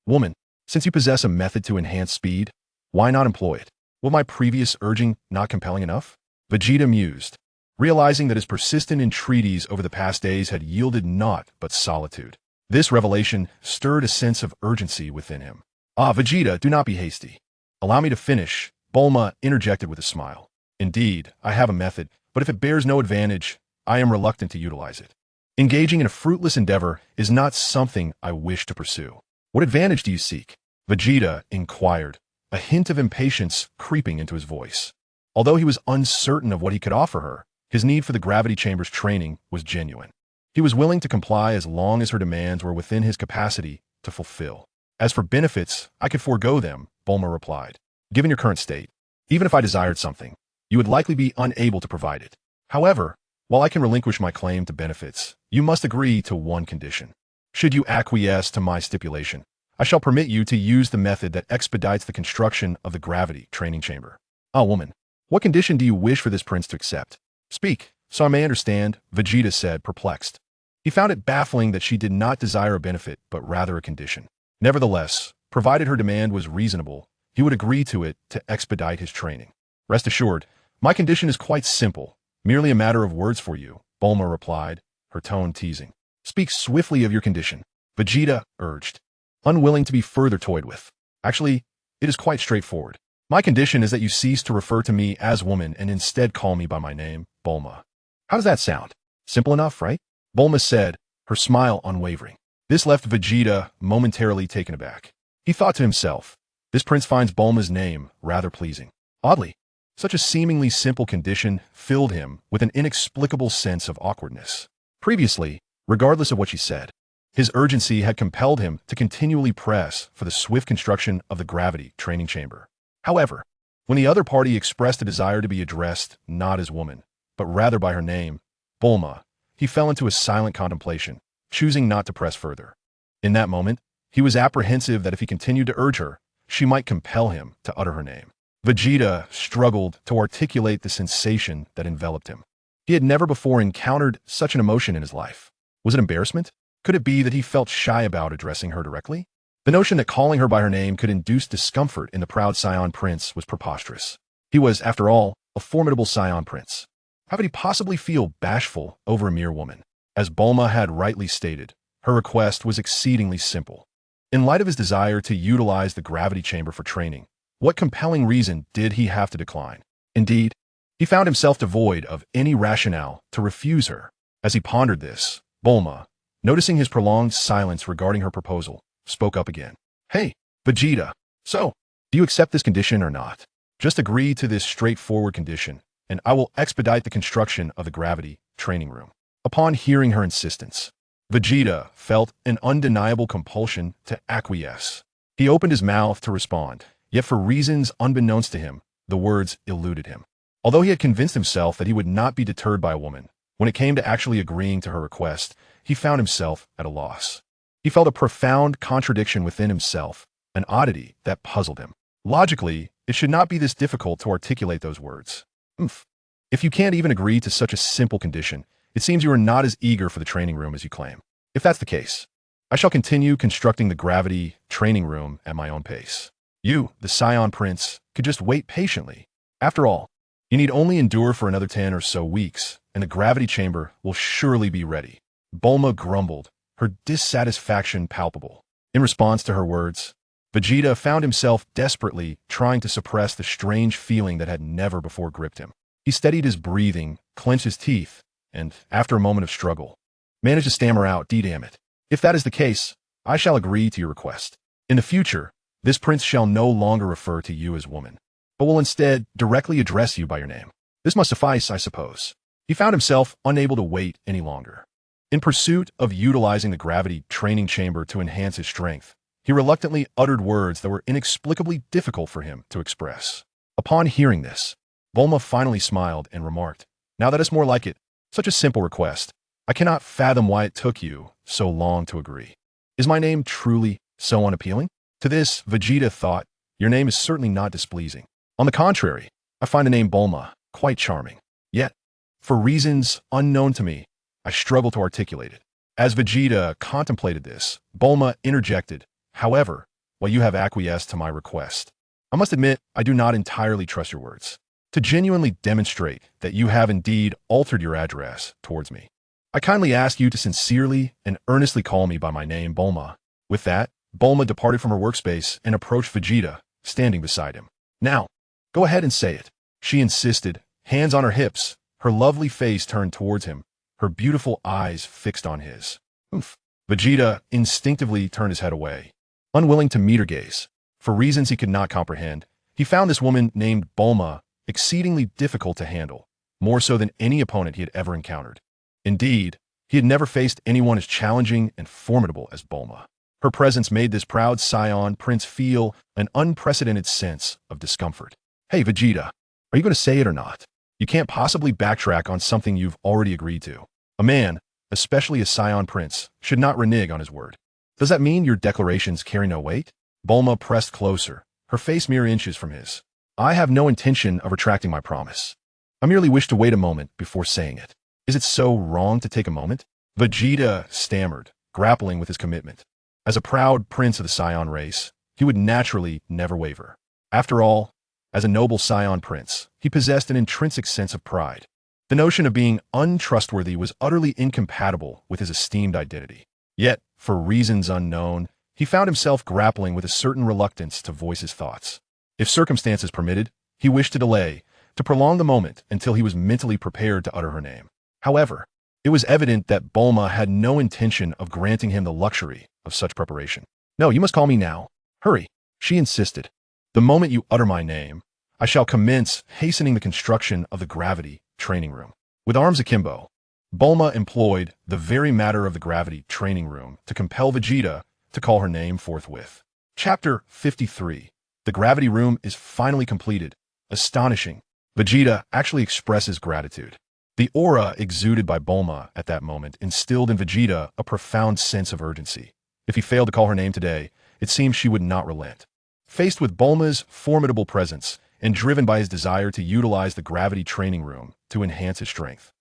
Woman, since you possess a method to enhance speed, why not employ it? Was my previous urging not compelling enough? Vegeta mused, realizing that his persistent entreaties over the past days had yielded naught but solitude. This revelation stirred a sense of urgency within him. Vegeta, do not be hasty. Allow me to finish, Bulma interjected with a smile. Indeed, I have a method, but if it bears no advantage, I am reluctant to utilize it. Engaging in a fruitless endeavor is not something I wish to pursue. What advantage do you seek? Vegeta inquired, a hint of impatience creeping into his voice. Although he was uncertain of what he could offer her, his need for the gravity chamber's training was genuine. He was willing to comply as long as her demands were within his capacity to fulfill. As for benefits, I could forego them, Bulma replied. Given your current state, even if I desired something, you would likely be unable to provide it. However, while I can relinquish my claim to benefits, you must agree to one condition. Should you acquiesce to my stipulation, I shall permit you to use the method that expedites the construction of the gravity training chamber. Woman, what condition do you wish for this prince to accept? Speak, so I may understand, Vegeta said, perplexed. He found it baffling that she did not desire a benefit, but rather a condition. Nevertheless, provided her demand was reasonable, he would agree to it to expedite his training. Rest assured, my condition is quite simple, merely a matter of words for you, Bulma replied, her tone teasing. Speak swiftly of your condition, Vegeta urged, unwilling to be further toyed with. Actually, it is quite straightforward. My condition is that you cease to refer to me as woman and instead call me by my name, Bulma. How does that sound? Simple enough, right? Bulma said, her smile unwavering. This left Vegeta momentarily taken aback. He thought to himself, this prince finds Bulma's name rather pleasing. Oddly, such a seemingly simple condition filled him with an inexplicable sense of awkwardness. Previously, regardless of what she said, his urgency had compelled him to continually press for the swift construction of the gravity training chamber. However, when the other party expressed a desire to be addressed not as woman, but rather by her name, Bulma, he fell into a silent contemplation, choosing not to press further. In that moment, he was apprehensive that if he continued to urge her, she might compel him to utter her name. Vegeta struggled to articulate the sensation that enveloped him. He had never before encountered such an emotion in his life. Was it embarrassment? Could it be that he felt shy about addressing her directly? The notion that calling her by her name could induce discomfort in the proud Saiyan prince was preposterous. He was, after all, a formidable Saiyan prince. How could he possibly feel bashful over a mere woman? As Bulma had rightly stated, her request was exceedingly simple. In light of his desire to utilize the gravity chamber for training, what compelling reason did he have to decline? Indeed, he found himself devoid of any rationale to refuse her. As he pondered this, Bulma, noticing his prolonged silence regarding her proposal, spoke up again. Hey, Vegeta, so, do you accept this condition or not? Just agree to this straightforward condition, and I will expedite the construction of the gravity training room. Upon hearing her insistence, Vegeta felt an undeniable compulsion to acquiesce. He opened his mouth to respond, yet for reasons unbeknownst to him, the words eluded him. Although he had convinced himself that he would not be deterred by a woman, when it came to actually agreeing to her request, he found himself at a loss. He He felt a profound contradiction within himself, an oddity that puzzled him. Logically, it should not be this difficult to articulate those words. Oomph. If you can't even agree to such a simple condition, it seems you are not as eager for the training room as you claim. If that's the case, I shall continue constructing the gravity training room at my own pace. You, the Saiyan Prince, could just wait patiently. After all, you need only endure for another 10 or so weeks, and the gravity chamber will surely be ready. Bulma grumbled, her dissatisfaction palpable. In response to her words, Vegeta found himself desperately trying to suppress the strange feeling that had never before gripped him. He steadied his breathing, clenched his teeth, and, after a moment of struggle, managed to stammer out, "Damn it. If that is the case, I shall agree to your request. In the future, this prince shall no longer refer to you as woman, but will instead directly address you by your name. This must suffice, I suppose." He found himself unable to wait any longer. In pursuit of utilizing the gravity training chamber to enhance his strength, he reluctantly uttered words that were inexplicably difficult for him to express. Upon hearing this, Bulma finally smiled and remarked, "Now that is more like it. Such a simple request. I cannot fathom why it took you so long to agree. Is my name truly so unappealing?" To this, Vegeta thought, "Your name is certainly not displeasing. On the contrary, I find the name Bulma quite charming. Yet, for reasons unknown to me, I struggle to articulate it." As Vegeta contemplated this, Bulma interjected, "However, while you have acquiesced to my request, I must admit I do not entirely trust your words. To genuinely demonstrate that you have indeed altered your address towards me, I kindly ask you to sincerely and earnestly call me by my name, Bulma." With that, Bulma departed from her workspace and approached Vegeta, standing beside him. "Now, go ahead and say it," she insisted, hands on her hips, her lovely face turned towards him, her beautiful eyes fixed on his. Oomph. Vegeta instinctively turned his head away, unwilling to meet her gaze. For reasons he could not comprehend, he found this woman named Bulma exceedingly difficult to handle, more so than any opponent he had ever encountered. Indeed, he had never faced anyone as challenging and formidable as Bulma. Her presence made this proud Saiyan prince feel an unprecedented sense of discomfort. "Hey, Vegeta, are you going to say it or not? You can't possibly backtrack on something you've already agreed to. A man, especially a Saiyan prince, should not renege on his word. Does that mean your declarations carry no weight?" Bulma pressed closer, her face mere inches from his. "I have no intention of retracting my promise. I merely wish to wait a moment before saying it." "Is it so wrong to take a moment?" Vegeta stammered, grappling with his commitment. As a proud prince of the Saiyan race, he would naturally never waver. After all, as a noble Saiyan prince, he possessed an intrinsic sense of pride. The notion of being untrustworthy was utterly incompatible with his esteemed identity. Yet, for reasons unknown, he found himself grappling with a certain reluctance to voice his thoughts. If circumstances permitted, he wished to delay, to prolong the moment until he was mentally prepared to utter her name. However, it was evident that Bulma had no intention of granting him the luxury of such preparation. "No, you must call me now. Hurry," she insisted. "The moment you utter my name, I shall commence hastening the construction of the gravity training room." With arms akimbo, Bulma employed the very matter of the gravity training room to compel Vegeta to call her name forthwith. Chapter 53. The gravity room is finally completed. Astonishing. Vegeta actually expresses gratitude. The aura exuded by Bulma at that moment instilled in Vegeta a profound sense of urgency. If he failed to call her name today, it seemed she would not relent. Faced with Bulma's formidable presence and driven by his desire to utilize the gravity training room to enhance his strength,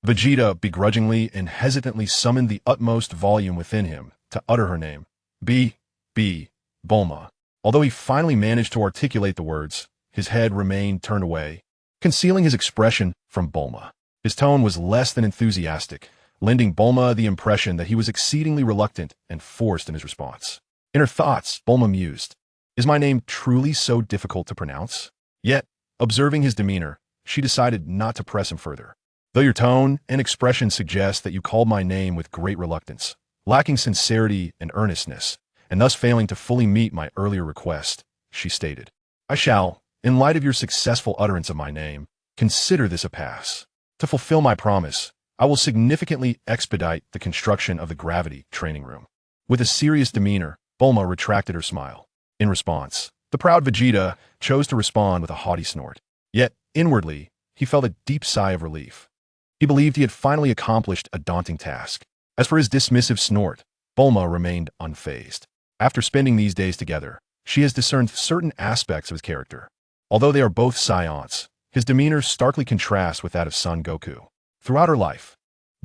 Vegeta begrudgingly and hesitantly summoned the utmost volume within him to utter her name. Bulma. Although he finally managed to articulate the words, his head remained turned away, concealing his expression from Bulma. His tone was less than enthusiastic, lending Bulma the impression that he was exceedingly reluctant and forced in his response. In her thoughts, Bulma mused, "Is my name truly so difficult to pronounce?" Yet, observing his demeanor, she decided not to press him further. "Though your tone and expression suggest that you called my name with great reluctance, lacking sincerity and earnestness, and thus failing to fully meet my earlier request," she stated, "I shall, in light of your successful utterance of my name, consider this a pass. To fulfill my promise, I will significantly expedite the construction of the gravity training room." With a serious demeanor, Bulma retracted her smile. In response, the proud Vegeta chose to respond with a haughty snort. Yet, inwardly, he felt a deep sigh of relief. He believed he had finally accomplished a daunting task. As for his dismissive snort, Bulma remained unfazed. After spending these days together, she has discerned certain aspects of his character. Although they are both Saiyans, his demeanor starkly contrasts with that of son Goku. Throughout her life,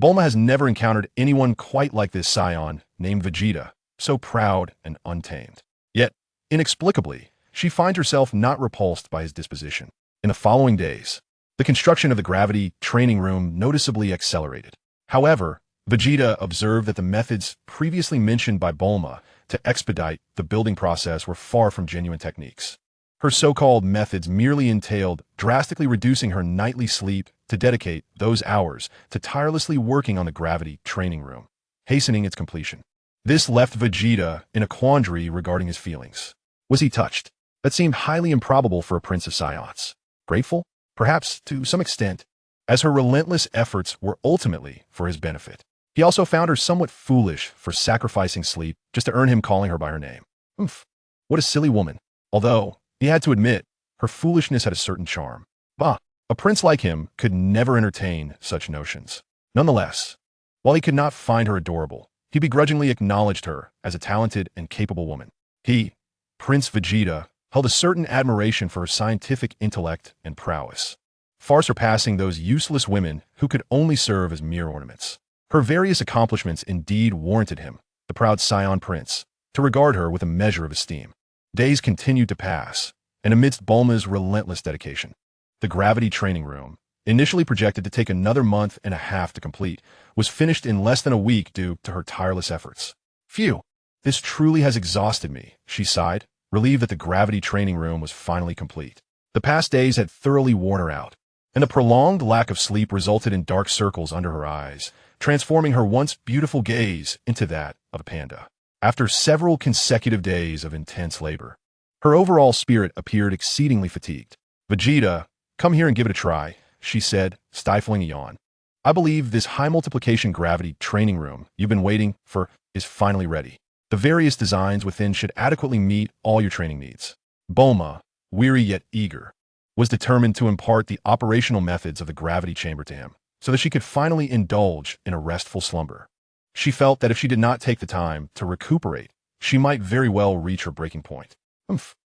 Bulma has never encountered anyone quite like this Saiyan named Vegeta, so proud and untamed. Yet, inexplicably, she finds herself not repulsed by his disposition. In the following days, the construction of the gravity training room noticeably accelerated. However, Vegeta observed that the methods previously mentioned by Bulma to expedite the building process were far from genuine techniques. Her so-called methods merely entailed drastically reducing her nightly sleep to dedicate those hours to tirelessly working on the gravity training room, hastening its completion. This left Vegeta in a quandary regarding his feelings. Was he touched? That seemed highly improbable for a prince of Saiyans. Grateful? Perhaps to some extent, as her relentless efforts were ultimately for his benefit. He also found her somewhat foolish for sacrificing sleep just to earn him calling her by her name. Oof, what a silly woman. Although, he had to admit, her foolishness had a certain charm. Bah, a prince like him could never entertain such notions. Nonetheless, while he could not find her adorable, he begrudgingly acknowledged her as a talented and capable woman. He, Prince Vegeta, held a certain admiration for her scientific intellect and prowess, far surpassing those useless women who could only serve as mere ornaments. Her various accomplishments indeed warranted him, the proud Saiyan prince, to regard her with a measure of esteem. Days continued to pass, and amidst Bulma's relentless dedication, the gravity training room, initially projected to take another month and a half to complete, was finished in less than a week due to her tireless efforts. Phew, this truly has exhausted me, she sighed, relieved that the gravity training room was finally complete. The past days had thoroughly worn her out, and the prolonged lack of sleep resulted in dark circles under her eyes, transforming her once beautiful gaze into that of a panda. After several consecutive days of intense labor, her overall spirit appeared exceedingly fatigued. Vegeta, come here and give it a try, she said, stifling a yawn. I believe this high multiplication gravity training room you've been waiting for is finally ready. The various designs within should adequately meet all your training needs. Bulma, weary yet eager, was determined to impart the operational methods of the gravity chamber to him, so that she could finally indulge in a restful slumber. She felt that if she did not take the time to recuperate, she might very well reach her breaking point.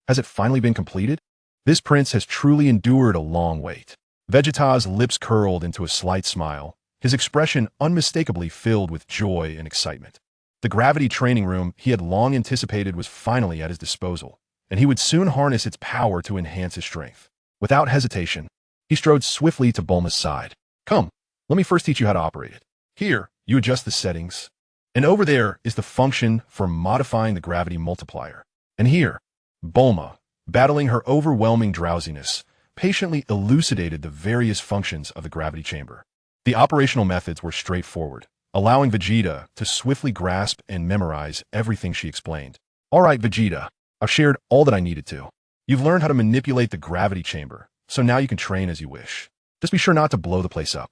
Has it finally been completed? This prince has truly endured a long wait. Vegeta's lips curled into a slight smile, his expression unmistakably filled with joy and excitement. The gravity training room he had long anticipated was finally at his disposal, and he would soon harness its power to enhance his strength. Without hesitation, he strode swiftly to Bulma's side. Come, let me first teach you how to operate it. Here, you adjust the settings, and over there is the function for modifying the gravity multiplier. And here, Bulma, battling her overwhelming drowsiness, patiently elucidated the various functions of the gravity chamber. The operational methods were straightforward, allowing Vegeta to swiftly grasp and memorize everything she explained. All right, Vegeta, I've shared all that I needed to. You've learned how to manipulate the gravity chamber, so now you can train as you wish. Just be sure not to blow the place up.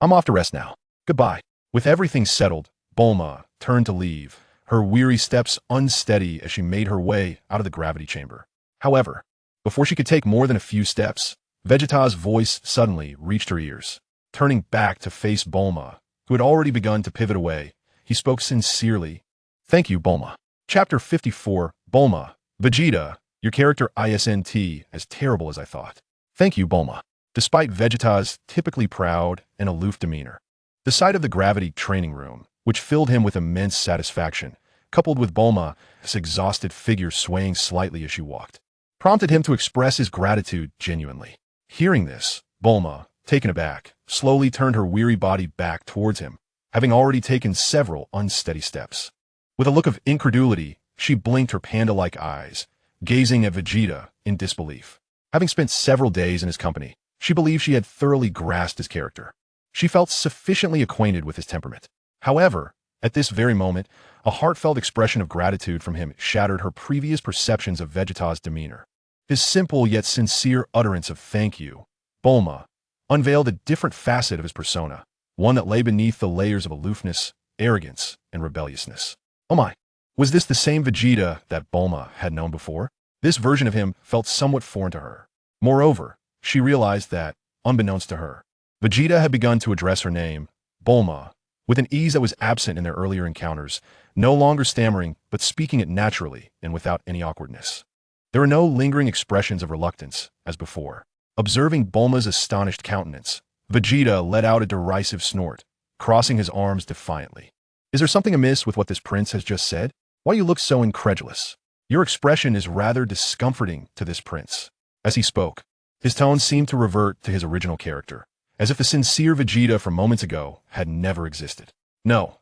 I'm off to rest now. Goodbye. With everything settled, Bulma turned to leave, her weary steps unsteady as she made her way out of the gravity chamber. However, before she could take more than a few steps, Vegeta's voice suddenly reached her ears. Turning back to face Bulma, who had already begun to pivot away, he spoke sincerely. Thank you, Bulma. Chapter 54, Bulma. Vegeta, your character isn't as terrible as I thought. Thank you, Bulma. Despite Vegeta's typically proud and aloof demeanor, the sight of the gravity training room, which filled him with immense satisfaction, coupled with Bulma's exhausted figure swaying slightly as she walked, prompted him to express his gratitude genuinely. Hearing this, Bulma, taken aback, slowly turned her weary body back towards him, having already taken several unsteady steps. With a look of incredulity, she blinked her panda-like eyes, gazing at Vegeta in disbelief. Having spent several days in his company, she believed she had thoroughly grasped his character. She felt sufficiently acquainted with his temperament. However, at this very moment, a heartfelt expression of gratitude from him shattered her previous perceptions of Vegeta's demeanor. His simple yet sincere utterance of thank you, Bulma, unveiled a different facet of his persona, one that lay beneath the layers of aloofness, arrogance, and rebelliousness. Oh my, was this the same Vegeta that Bulma had known before? This version of him felt somewhat foreign to her. Moreover, she realized that, unbeknownst to her, Vegeta had begun to address her name, Bulma, with an ease that was absent in their earlier encounters, no longer stammering, but speaking it naturally and without any awkwardness. There were no lingering expressions of reluctance, as before. Observing Bulma's astonished countenance, Vegeta let out a derisive snort, crossing his arms defiantly. Is there something amiss with what this prince has just said? Why you look so incredulous? Your expression is rather discomforting to this prince. As he spoke, his tone seemed to revert to his original character, as if the sincere Vegeta from moments ago had never existed. No,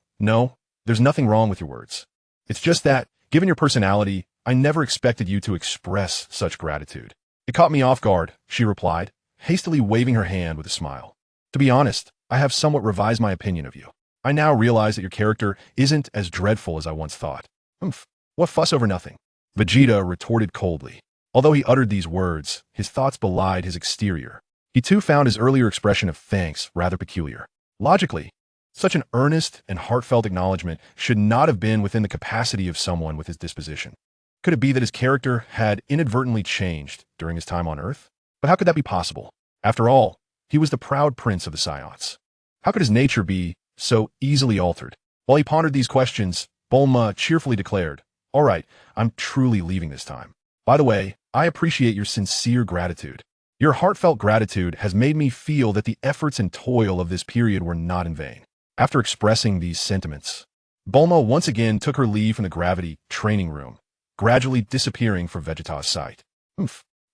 there's nothing wrong with your words. It's just that, given your personality, I never expected you to express such gratitude. It caught me off guard, she replied, hastily waving her hand with a smile. To be honest, I have somewhat revised my opinion of you. I now realize that your character isn't as dreadful as I once thought. What fuss over nothing? Vegeta retorted coldly. Although he uttered these words, his thoughts belied his exterior. He too found his earlier expression of thanks rather peculiar. Logically, such an earnest and heartfelt acknowledgement should not have been within the capacity of someone with his disposition. Could it be that his character had inadvertently changed during his time on Earth? But how could that be possible? After all, he was the proud prince of the Saiyans. How could his nature be so easily altered? While he pondered these questions, Bulma cheerfully declared, "All right, I'm truly leaving this time. By the way, I appreciate your sincere gratitude. Your heartfelt gratitude has made me feel that the efforts and toil of this period were not in vain." After expressing these sentiments, Bulma once again took her leave from the gravity training room, gradually disappearing from Vegeta's sight.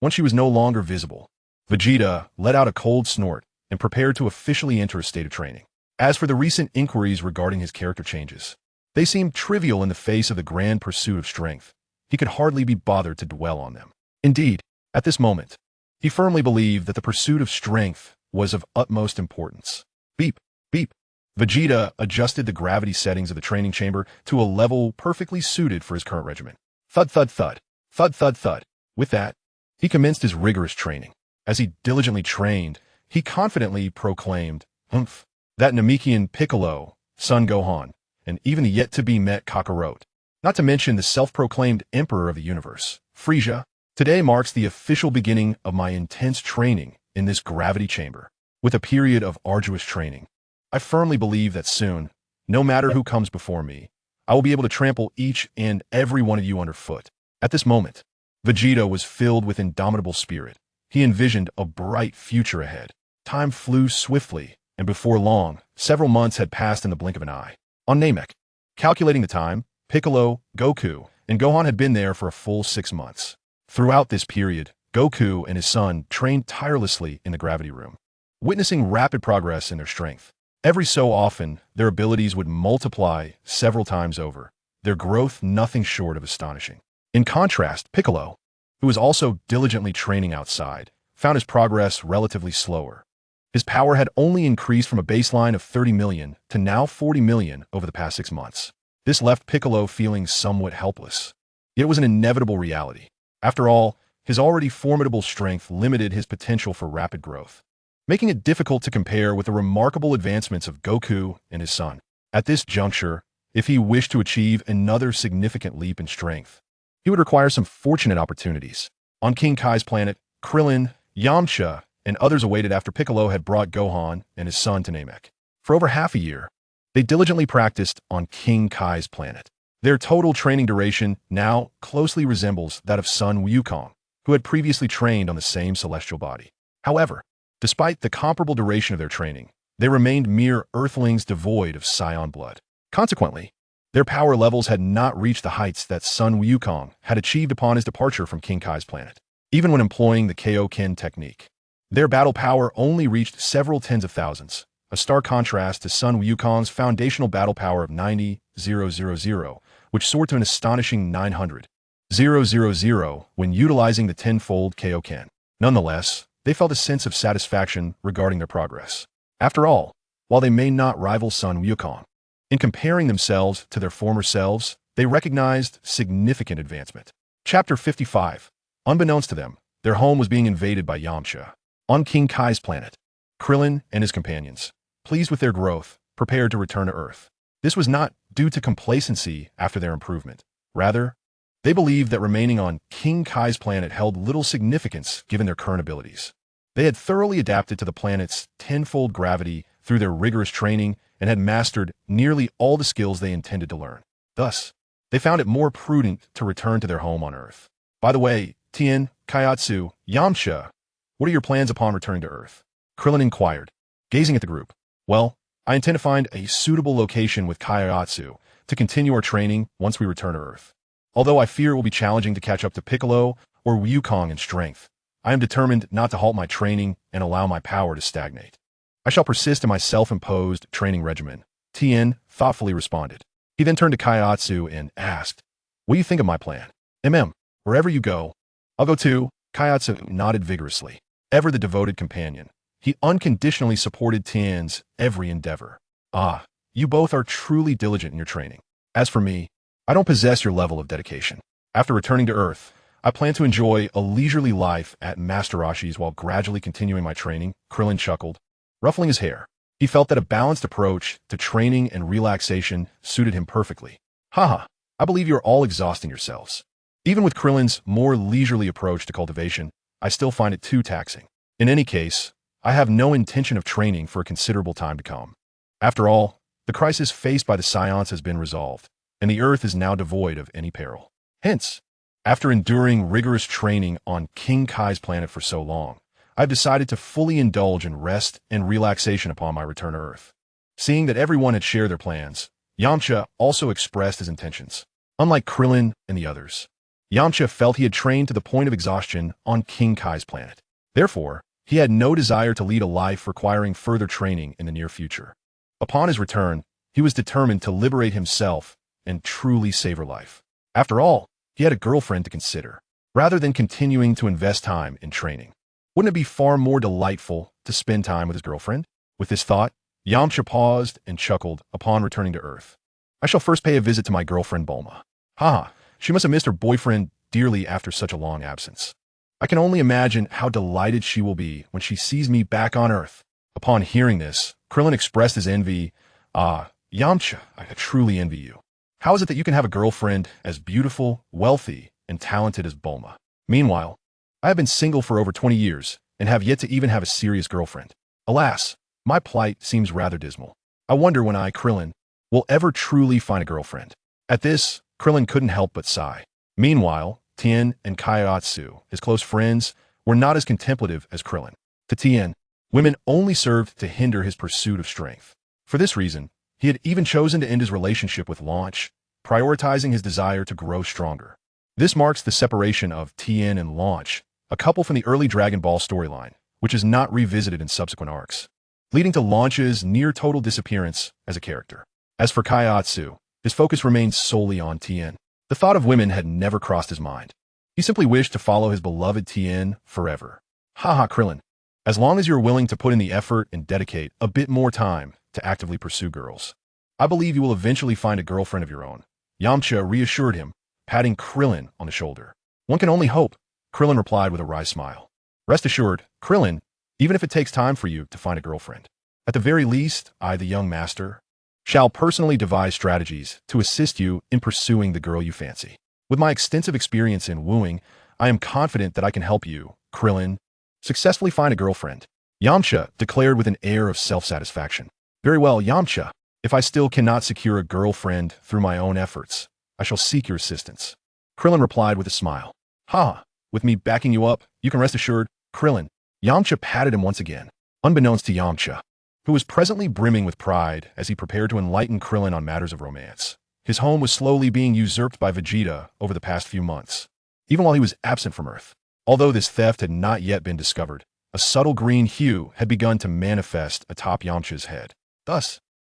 Once she was no longer visible, Vegeta let out a cold snort and prepared to officially enter a state of training. As for the recent inquiries regarding his character changes, they seemed trivial in the face of the grand pursuit of strength. He could hardly be bothered to dwell on them. Indeed, at this moment, he firmly believed that the pursuit of strength was of utmost importance. Beep, beep. Vegeta adjusted the gravity settings of the training chamber to a level perfectly suited for his current regimen. Thud, thud, thud. Thud, thud, thud. With that, he commenced his rigorous training. As he diligently trained, he confidently proclaimed, that Namekian Piccolo, Son Gohan, and even the yet-to-be-met Kakarot, not to mention the self-proclaimed Emperor of the Universe, Frieza, today marks the official beginning of my intense training in this gravity chamber. With a period of arduous training, I firmly believe that soon, no matter who comes before me, I will be able to trample each and every one of you underfoot. At this moment, Vegeta was filled with indomitable spirit. He envisioned a bright future ahead. Time flew swiftly, and before long, several months had passed in the blink of an eye. On Namek, calculating the time, Piccolo, Goku, and Gohan had been there for a full 6 months. Throughout this period, Goku and his son trained tirelessly in the gravity room, witnessing rapid progress in their strength. Every so often, their abilities would multiply several times over, their growth nothing short of astonishing. In contrast, Piccolo, who was also diligently training outside, found his progress relatively slower. His power had only increased from a baseline of 30 million to now 40 million over the past 6 months. This left Piccolo feeling somewhat helpless. It was an inevitable reality. After all, his already formidable strength limited his potential for rapid growth, making it difficult to compare with the remarkable advancements of Goku and his son. At this juncture, if he wished to achieve another significant leap in strength, he would require some fortunate opportunities. On King Kai's planet, Krillin, Yamcha, and others awaited after Piccolo had brought Gohan and his son to Namek. For over half a year, they diligently practiced on King Kai's planet. Their total training duration now closely resembles that of son Wukong, who had previously trained on the same celestial body. However, despite the comparable duration of their training, they remained mere earthlings devoid of Saiyan blood. Consequently, their power levels had not reached the heights that son Wukong had achieved upon his departure from King Kai's planet. Even when employing the Kaioken technique, their battle power only reached several tens of thousands, a stark contrast to son Wukong's foundational battle power of 90,000, which soared to an astonishing 900,000 when utilizing the tenfold Kaioken. Nonetheless, they felt a sense of satisfaction regarding their progress. After all, while they may not rival son Wukong, in comparing themselves to their former selves, they recognized significant advancement. Chapter 55. Unbeknownst to them, their home was being invaded by Yamcha. On King Kai's planet, Krillin and his companions, pleased with their growth, prepared to return to Earth. This was not due to complacency after their improvement. Rather, they believed that remaining on King Kai's planet held little significance given their current abilities. They had thoroughly adapted to the planet's tenfold gravity through their rigorous training and had mastered nearly all the skills they intended to learn. Thus, they found it more prudent to return to their home on Earth. By the way, Tien, Kaiatsu, Yamcha, what are your plans upon returning to Earth? Krillin inquired, gazing at the group. Well, I intend to find a suitable location with Kaiatsu to continue our training once we return to Earth. Although I fear it will be challenging to catch up to Piccolo or Wukong in strength, I am determined not to halt my training and allow my power to stagnate. I shall persist in my self-imposed training regimen, Tien thoughtfully responded. He then turned to Kaiatsu and asked, what do you think of my plan? Wherever you go, I'll go too. Kaiatsu nodded vigorously. Ever the devoted companion, he unconditionally supported Tien's every endeavor. Ah, you both are truly diligent in your training. As for me, I don't possess your level of dedication. After returning to Earth, I plan to enjoy a leisurely life at Master Roshi's while gradually continuing my training, Krillin chuckled, ruffling his hair. He felt that a balanced approach to training and relaxation suited him perfectly. Haha, I believe you're all exhausting yourselves. Even with Krillin's more leisurely approach to cultivation, I still find it too taxing. In any case, I have no intention of training for a considerable time to come. After all, the crisis faced by the Saiyans has been resolved, and the Earth is now devoid of any peril. Hence, after enduring rigorous training on King Kai's planet for so long, I've decided to fully indulge in rest and relaxation upon my return to Earth. Seeing that everyone had shared their plans, Yamcha also expressed his intentions. Unlike Krillin and the others, Yamcha felt he had trained to the point of exhaustion on King Kai's planet. Therefore, he had no desire to lead a life requiring further training in the near future. Upon his return, he was determined to liberate himself and truly savor life. After all, he had a girlfriend to consider, rather than continuing to invest time in training. Wouldn't it be far more delightful to spend time with his girlfriend? With this thought, Yamcha paused and chuckled upon returning to Earth. I shall first pay a visit to my girlfriend Bulma. Haha, she must have missed her boyfriend dearly after such a long absence. I can only imagine how delighted she will be when she sees me back on Earth. Upon hearing this, Krillin expressed his envy. Ah, Yamcha, I truly envy you. How is it that you can have a girlfriend as beautiful, wealthy, and talented as Bulma? Meanwhile, I have been single for over 20 years and have yet to even have a serious girlfriend. Alas, my plight seems rather dismal. I wonder when I, Krillin, will ever truly find a girlfriend. At this, Krillin couldn't help but sigh. Meanwhile, Tien and Kaiatsu, his close friends, were not as contemplative as Krillin. To Tien, women only served to hinder his pursuit of strength. For this reason, he had even chosen to end his relationship with Launch, prioritizing his desire to grow stronger. This marks the separation of Tien and Launch, a couple from the early Dragon Ball storyline, which is not revisited in subsequent arcs, leading to Launch's near-total disappearance as a character. As for Kaiatsu, his focus remained solely on Tien. The thought of women had never crossed his mind. He simply wished to follow his beloved Tien forever. Haha, Krillin. As long as you're willing to put in the effort and dedicate a bit more time to actively pursue girls, I believe you will eventually find a girlfriend of your own. Yamcha reassured him, patting Krillin on the shoulder. One can only hope, Krillin replied with a wry smile. Rest assured, Krillin, even if it takes time for you to find a girlfriend, at the very least, I, the young master, shall personally devise strategies to assist you in pursuing the girl you fancy. With my extensive experience in wooing, I am confident that I can help you, Krillin, successfully find a girlfriend. Yamcha declared with an air of self-satisfaction. Very well, Yamcha. If I still cannot secure a girlfriend through my own efforts, I shall seek your assistance. Krillin replied with a smile. Ha! With me backing you up, you can rest assured, Krillin. Yamcha patted him once again. Unbeknownst to Yamcha, who was presently brimming with pride as he prepared to enlighten Krillin on matters of romance, his home was slowly being usurped by Vegeta over the past few months, even while he was absent from Earth. Although this theft had not yet been discovered, a subtle green hue had begun to manifest atop Yamcha's head. Thus,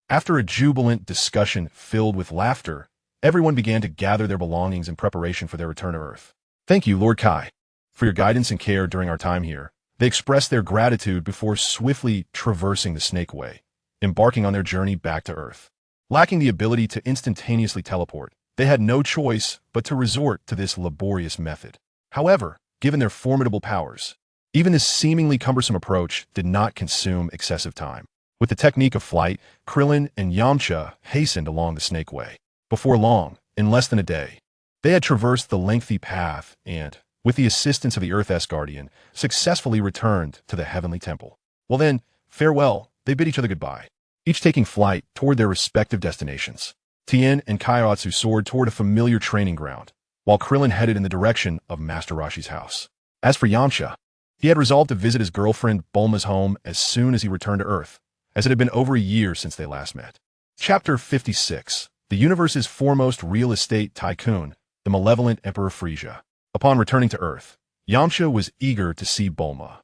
after a jubilant discussion filled with laughter, everyone began to gather their belongings in preparation for their return to Earth. Thank you, Lord Kai, for your guidance and care during our time here. They expressed their gratitude before swiftly traversing the Snake Way, embarking on their journey back to Earth. Lacking the ability to instantaneously teleport, they had no choice but to resort to this laborious method. However, given their formidable powers, even this seemingly cumbersome approach did not consume excessive time. With the technique of flight, Krillin and Yamcha hastened along the Snake Way. Before long, in less than a day, they had traversed the lengthy path and, with the assistance of the Earth S Guardian, successfully returned to the Heavenly Temple. Well then, farewell, they bid each other goodbye, each taking flight toward their respective destinations. Tien and Kaiotsu soared toward a familiar training ground, while Krillin headed in the direction of Master Roshi's house. As for Yamcha, he had resolved to visit his girlfriend Bulma's home as soon as he returned to Earth, as it had been over a year since they last met. Chapter 56. The universe's foremost real estate tycoon, the malevolent Emperor Frisia. Upon returning to Earth, Yamcha was eager to see Bulma,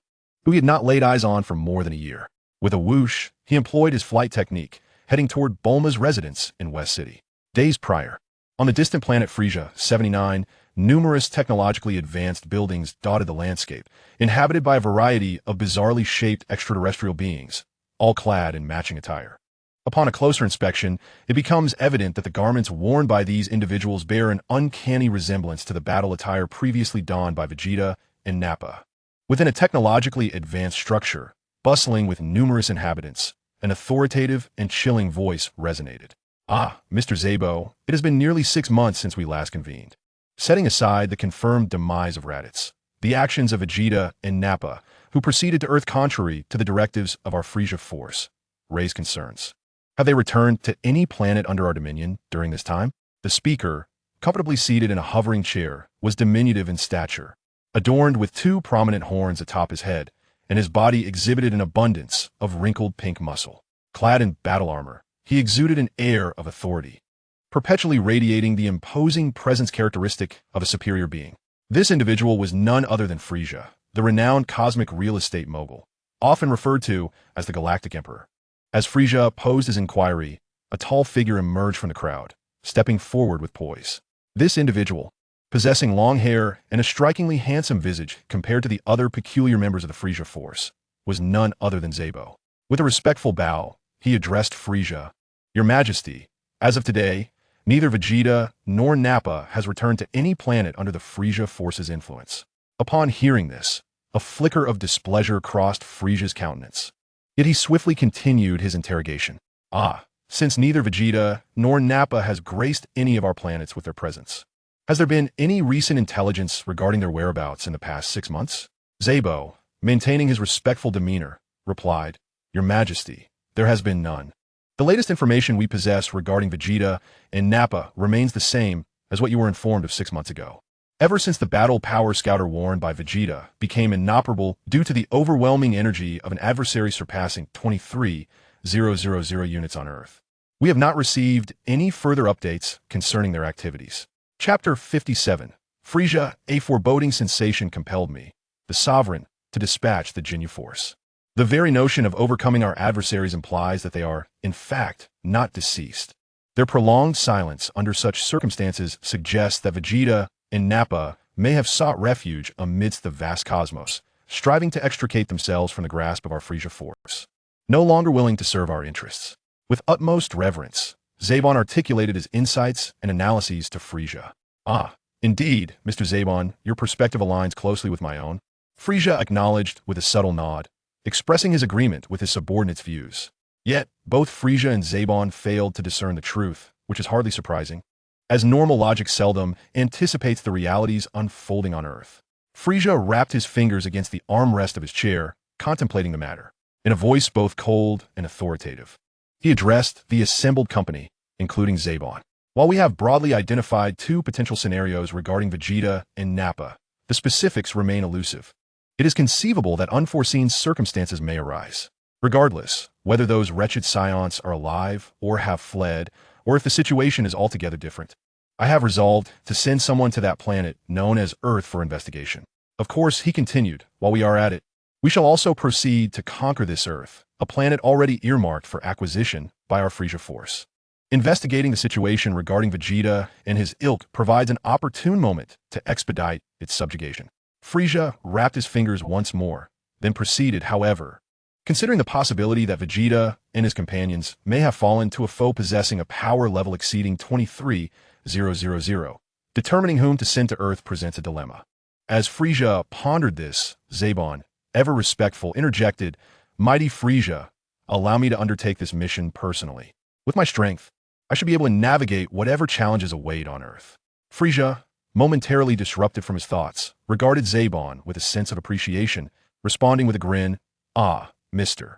who he had not laid eyes on for more than a year. With a whoosh, he employed his flight technique, heading toward Bulma's residence in West City. Days prior, on the distant planet Frisia 79, numerous technologically advanced buildings dotted the landscape, inhabited by a variety of bizarrely shaped extraterrestrial beings, all clad in matching attire. Upon a closer inspection, it becomes evident that the garments worn by these individuals bear an uncanny resemblance to the battle attire previously donned by Vegeta and Nappa. Within a technologically advanced structure, bustling with numerous inhabitants, an authoritative and chilling voice resonated. "Ah, Mr. Zabo, it has been nearly 6 months since we last convened." Setting aside the confirmed demise of Raditz, the actions of Vegeta and Nappa, who proceeded to Earth contrary to the directives of our Frisia force, raised concerns. Have they returned to any planet under our dominion during this time? The speaker, comfortably seated in a hovering chair, was diminutive in stature, adorned with 2 prominent horns atop his head, and his body exhibited an abundance of wrinkled pink muscle. Clad in battle armor, he exuded an air of authority, perpetually radiating the imposing presence characteristic of a superior being. This individual was none other than Frisia, the renowned cosmic real estate mogul, often referred to as the Galactic Emperor. As Frisia posed his inquiry, a tall figure emerged from the crowd, stepping forward with poise. This individual, possessing long hair and a strikingly handsome visage compared to the other peculiar members of the Frisia force, was none other than Zabo. With a respectful bow, he addressed Frisia. "Your Majesty, as of today, neither Vegeta nor Nappa has returned to any planet under the Frisia force's influence." Upon hearing this, a flicker of displeasure crossed Frisia's countenance. Yet he swiftly continued his interrogation. "Ah, since neither Vegeta nor Nappa has graced any of our planets with their presence, has there been any recent intelligence regarding their whereabouts in the past 6 months?" Zabo, maintaining his respectful demeanor, replied, "Your Majesty, there has been none. The latest information we possess regarding Vegeta and Nappa remains the same as what you were informed of 6 months ago. Ever since the battle power scouter worn by Vegeta became inoperable due to the overwhelming energy of an adversary surpassing 23,000 units on Earth, we have not received any further updates concerning their activities." Chapter 57. Frisia, a foreboding sensation compelled me, the sovereign, to dispatch the Jinyu force. The very notion of overcoming our adversaries implies that they are, in fact, not deceased. Their prolonged silence under such circumstances suggests that Vegeta and Nappa may have sought refuge amidst the vast cosmos, striving to extricate themselves from the grasp of our Frisia force, no longer willing to serve our interests. With utmost reverence, Zabon articulated his insights and analyses to Frisia. "Ah, indeed, Mr. Zabon, your perspective aligns closely with my own." Frisia acknowledged with a subtle nod, expressing his agreement with his subordinate's views. Yet, both Frisia and Zabon failed to discern the truth, which is hardly surprising, as normal logic seldom anticipates the realities unfolding on Earth. Frisia rapped his fingers against the armrest of his chair, contemplating the matter. In a voice both cold and authoritative, he addressed the assembled company, including Zabon. "While we have broadly identified 2 potential scenarios regarding Vegeta and Nappa, the specifics remain elusive. It is conceivable that unforeseen circumstances may arise. Regardless, whether those wretched Saiyans are alive or have fled, or if the situation is altogether different, I have resolved to send someone to that planet known as Earth for investigation. Of course," he continued, "while we are at it, we shall also proceed to conquer this Earth, a planet already earmarked for acquisition by our Frisia force. Investigating the situation regarding Vegeta and his ilk provides an opportune moment to expedite its subjugation." Frisia rapped his fingers once more, then proceeded, "However, considering the possibility that Vegeta and his companions may have fallen to a foe possessing a power level exceeding 23,000, determining whom to send to Earth presents a dilemma." As Frisia pondered this, Zabon, ever respectful, interjected, "Mighty Frisia, allow me to undertake this mission personally. With my strength, I should be able to navigate whatever challenges await on Earth." Frisia, momentarily disrupted from his thoughts, regarded Zabon with a sense of appreciation, responding with a grin, "Ah, Mr.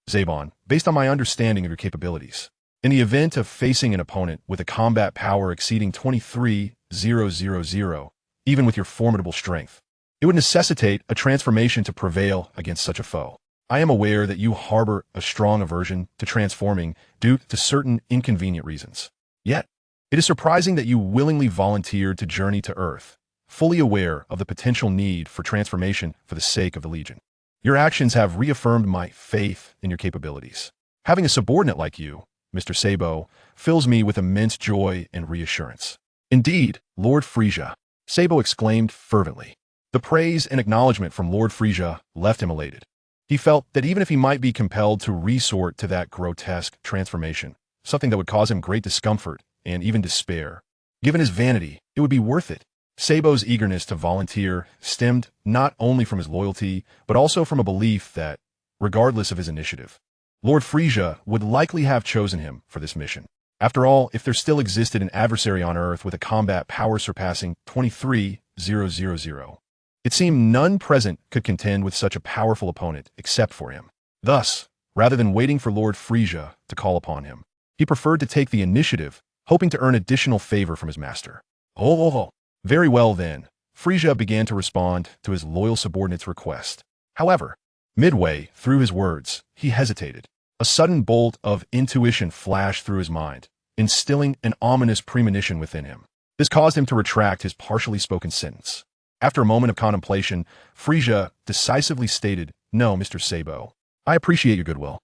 Zabon, based on my understanding of your capabilities. In the event of facing an opponent with a combat power exceeding 23,000, even with your formidable strength, it would necessitate a transformation to prevail against such a foe. I am aware that you harbor a strong aversion to transforming due to certain inconvenient reasons. Yet, it is surprising that you willingly volunteered to journey to Earth, fully aware of the potential need for transformation for the sake of the Legion. Your actions have reaffirmed my faith in your capabilities. Having a subordinate like you, Mr. Sabo, fills me with immense joy and reassurance. Indeed, Lord Frisia, Sabo exclaimed fervently. The praise and acknowledgement from Lord Frisia left him elated. He felt that even if he might be compelled to resort to that grotesque transformation, something that would cause him great discomfort and even despair, given his vanity, it would be worth it. Sabo's eagerness to volunteer stemmed not only from his loyalty, but also from a belief that, regardless of his initiative, Lord Frisia would likely have chosen him for this mission. After all, if there still existed an adversary on Earth with a combat power surpassing 23,000, it seemed none present could contend with such a powerful opponent except for him. Thus, rather than waiting for Lord Frisia to call upon him, he preferred to take the initiative, hoping to earn additional favor from his master. Oh. Very well then, Frisia began to respond to his loyal subordinate's request. However, midway through his words, he hesitated. A sudden bolt of intuition flashed through his mind, instilling an ominous premonition within him. This caused him to retract his partially spoken sentence. After a moment of contemplation, Frisia decisively stated, "No, Mr. Sabo, I appreciate your goodwill,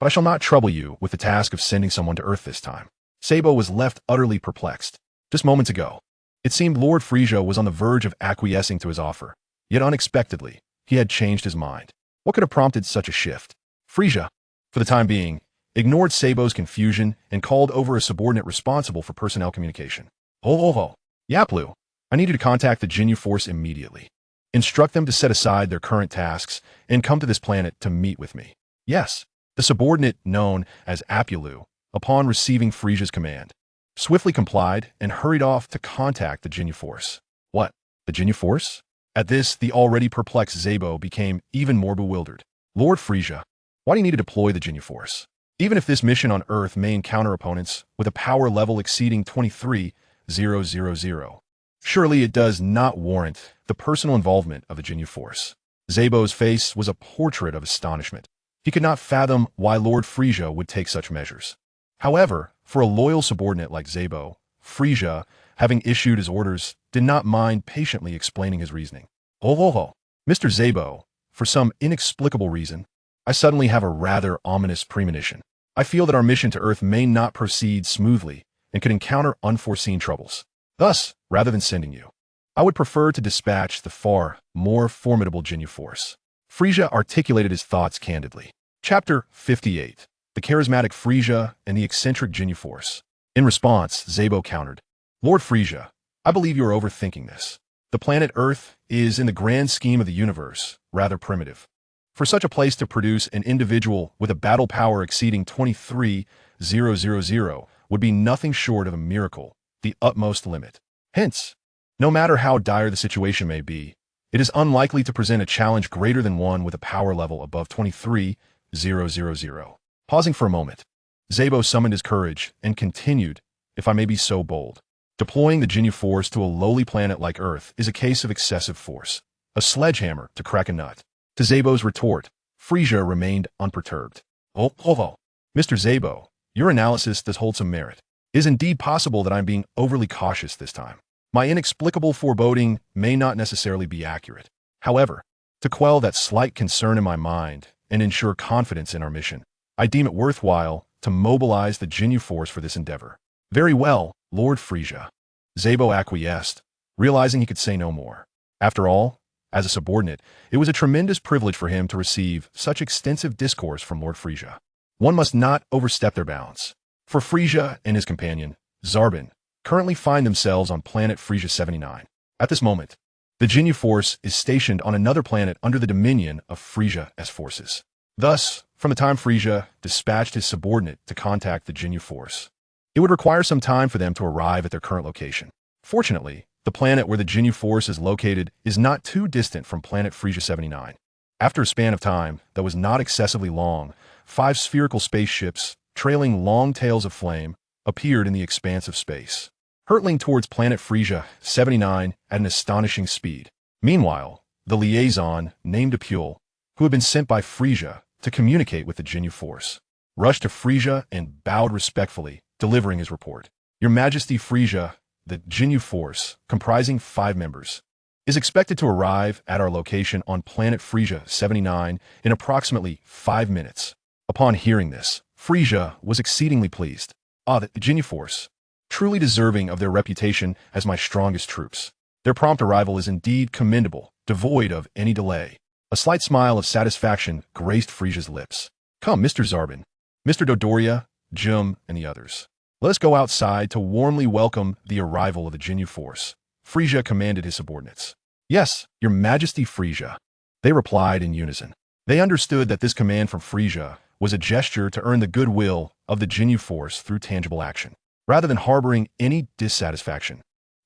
but I shall not trouble you with the task of sending someone to Earth this time." Sabo was left utterly perplexed. Just moments ago, it seemed Lord Frisia was on the verge of acquiescing to his offer, yet unexpectedly, he had changed his mind. What could have prompted such a shift? Frisia, for the time being, ignored Sabo's confusion and called over a subordinate responsible for personnel communication. Oh. Yaplu, I need you to contact the Ginyu Force immediately. Instruct them to set aside their current tasks and come to this planet to meet with me. Yes, the subordinate known as Apulu, upon receiving Frisia's command, swiftly complied and hurried off to contact the Ginyu Force. What? The Ginyu Force? At this, the already perplexed Sabo became even more bewildered. Lord Frisia, why do you need to deploy the Ginyu Force? Even if this mission on Earth may encounter opponents with a power level exceeding 23,000, surely it does not warrant the personal involvement of the Ginyu Force. Sabo's face was a portrait of astonishment. He could not fathom why Lord Frisia would take such measures. However, for a loyal subordinate like Sabo, Frisia, having issued his orders, did not mind patiently explaining his reasoning. Oh. Mr. Sabo, for some inexplicable reason, I suddenly have a rather ominous premonition. I feel that our mission to Earth may not proceed smoothly and could encounter unforeseen troubles. Thus, rather than sending you, I would prefer to dispatch the far more formidable Ginyu Force. Frisia articulated his thoughts candidly. Chapter 58. The charismatic Frisia and the eccentric Ginyu Force. In response, Sabo countered, Lord Frisia, I believe you are overthinking this. The planet Earth is, in the grand scheme of the universe, rather primitive. For such a place to produce an individual with a battle power exceeding 23,000 would be nothing short of a miracle, the utmost limit. Hence, no matter how dire the situation may be, it is unlikely to present a challenge greater than one with a power level above 23,000. Pausing for a moment, Sabo summoned his courage and continued, if I may be so bold. Deploying the Ginyu Force to a lowly planet like Earth is a case of excessive force, a sledgehammer to crack a nut. To Sabo's retort, Frisia remained unperturbed. Oh. Mr. Sabo, your analysis does hold some merit. It is indeed possible that I am being overly cautious this time. My inexplicable foreboding may not necessarily be accurate. However, to quell that slight concern in my mind and ensure confidence in our mission, I deem it worthwhile to mobilize the Ginyu Force for this endeavor. Very well, Lord Frisia. Sabo acquiesced, realizing he could say no more. After all, as a subordinate, it was a tremendous privilege for him to receive such extensive discourse from Lord Frisia. One must not overstep their bounds. For Frisia and his companion, Zarbin, currently find themselves on planet Frisia 79. At this moment, the Ginyu Force is stationed on another planet under the dominion of Frisia's forces. Thus, from the time Frisia dispatched his subordinate to contact the Ginyu Force, it would require some time for them to arrive at their current location. Fortunately, the planet where the Ginyu Force is located is not too distant from planet Frisia 79. After a span of time that was not excessively long, 5 spherical spaceships, trailing long tails of flame, appeared in the expanse of space, hurtling towards planet Frisia 79 at an astonishing speed. Meanwhile, the liaison, named Apule, who had been sent by Frisia to communicate with the Ginyu Force, rushed to Frisia and bowed respectfully, delivering his report. Your Majesty, Frisia, the Ginyu Force, comprising 5 members, is expected to arrive at our location on planet Frisia 79 in approximately 5 minutes. Upon hearing this, Frisia was exceedingly pleased. The Ginyu Force, truly deserving of their reputation as my strongest troops. Their prompt arrival is indeed commendable, devoid of any delay. A slight smile of satisfaction graced Frisia's lips. Come, Mr. Zarbin, Mr. Dodoria, Jum, and the others. Let us go outside to warmly welcome the arrival of the Ginyu Force. Frisia commanded his subordinates. Yes, Your Majesty, Frisia. They replied in unison. They understood that this command from Frisia was a gesture to earn the goodwill of the Ginyu Force through tangible action, rather than harboring any dissatisfaction.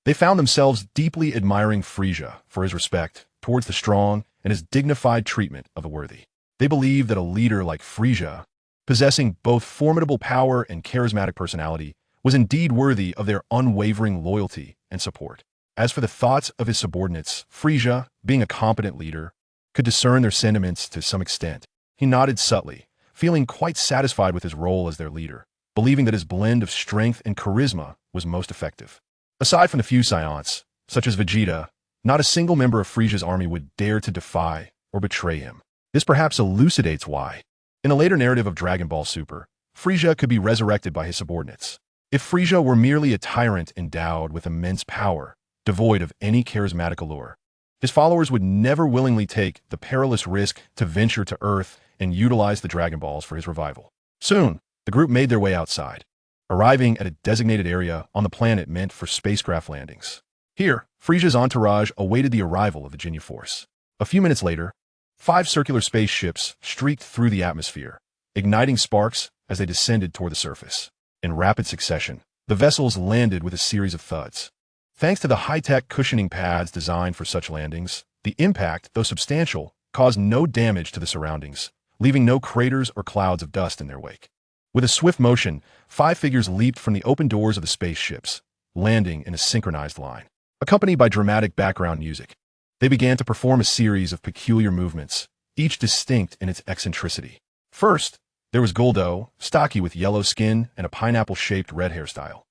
They found themselves deeply admiring Frisia for his respect towards the strong and his dignified treatment of the worthy. They believed that a leader like Frisia, possessing both formidable power and charismatic personality, was indeed worthy of their unwavering loyalty and support. As for the thoughts of his subordinates, Frisia, being a competent leader, could discern their sentiments to some extent. He nodded subtly, feeling quite satisfied with his role as their leader, believing that his blend of strength and charisma was most effective. Aside from the few Saiyans, such as Vegeta, not a single member of Frisia's army would dare to defy or betray him. This perhaps elucidates why, in a later narrative of Dragon Ball Super, Frisia could be resurrected by his subordinates. If Frisia were merely a tyrant endowed with immense power, devoid of any charismatic allure, his followers would never willingly take the perilous risk to venture to Earth and utilize the Dragon Balls for his revival. Soon, the group made their way outside, arriving at a designated area on the planet meant for spacecraft landings. Here, Frisia's entourage awaited the arrival of the Ginyu Force. A few minutes later, 5 circular spaceships streaked through the atmosphere, igniting sparks as they descended toward the surface. In rapid succession, the vessels landed with a series of thuds. Thanks to the high-tech cushioning pads designed for such landings, the impact, though substantial, caused no damage to the surroundings, leaving no craters or clouds of dust in their wake. With a swift motion, 5 figures leaped from the open doors of the spaceships, landing in a synchronized line. Accompanied by dramatic background music, they began to perform a series of peculiar movements, each distinct in its eccentricity. First, there was Goldo, stocky with yellow skin and a pineapple-shaped red hairstyle.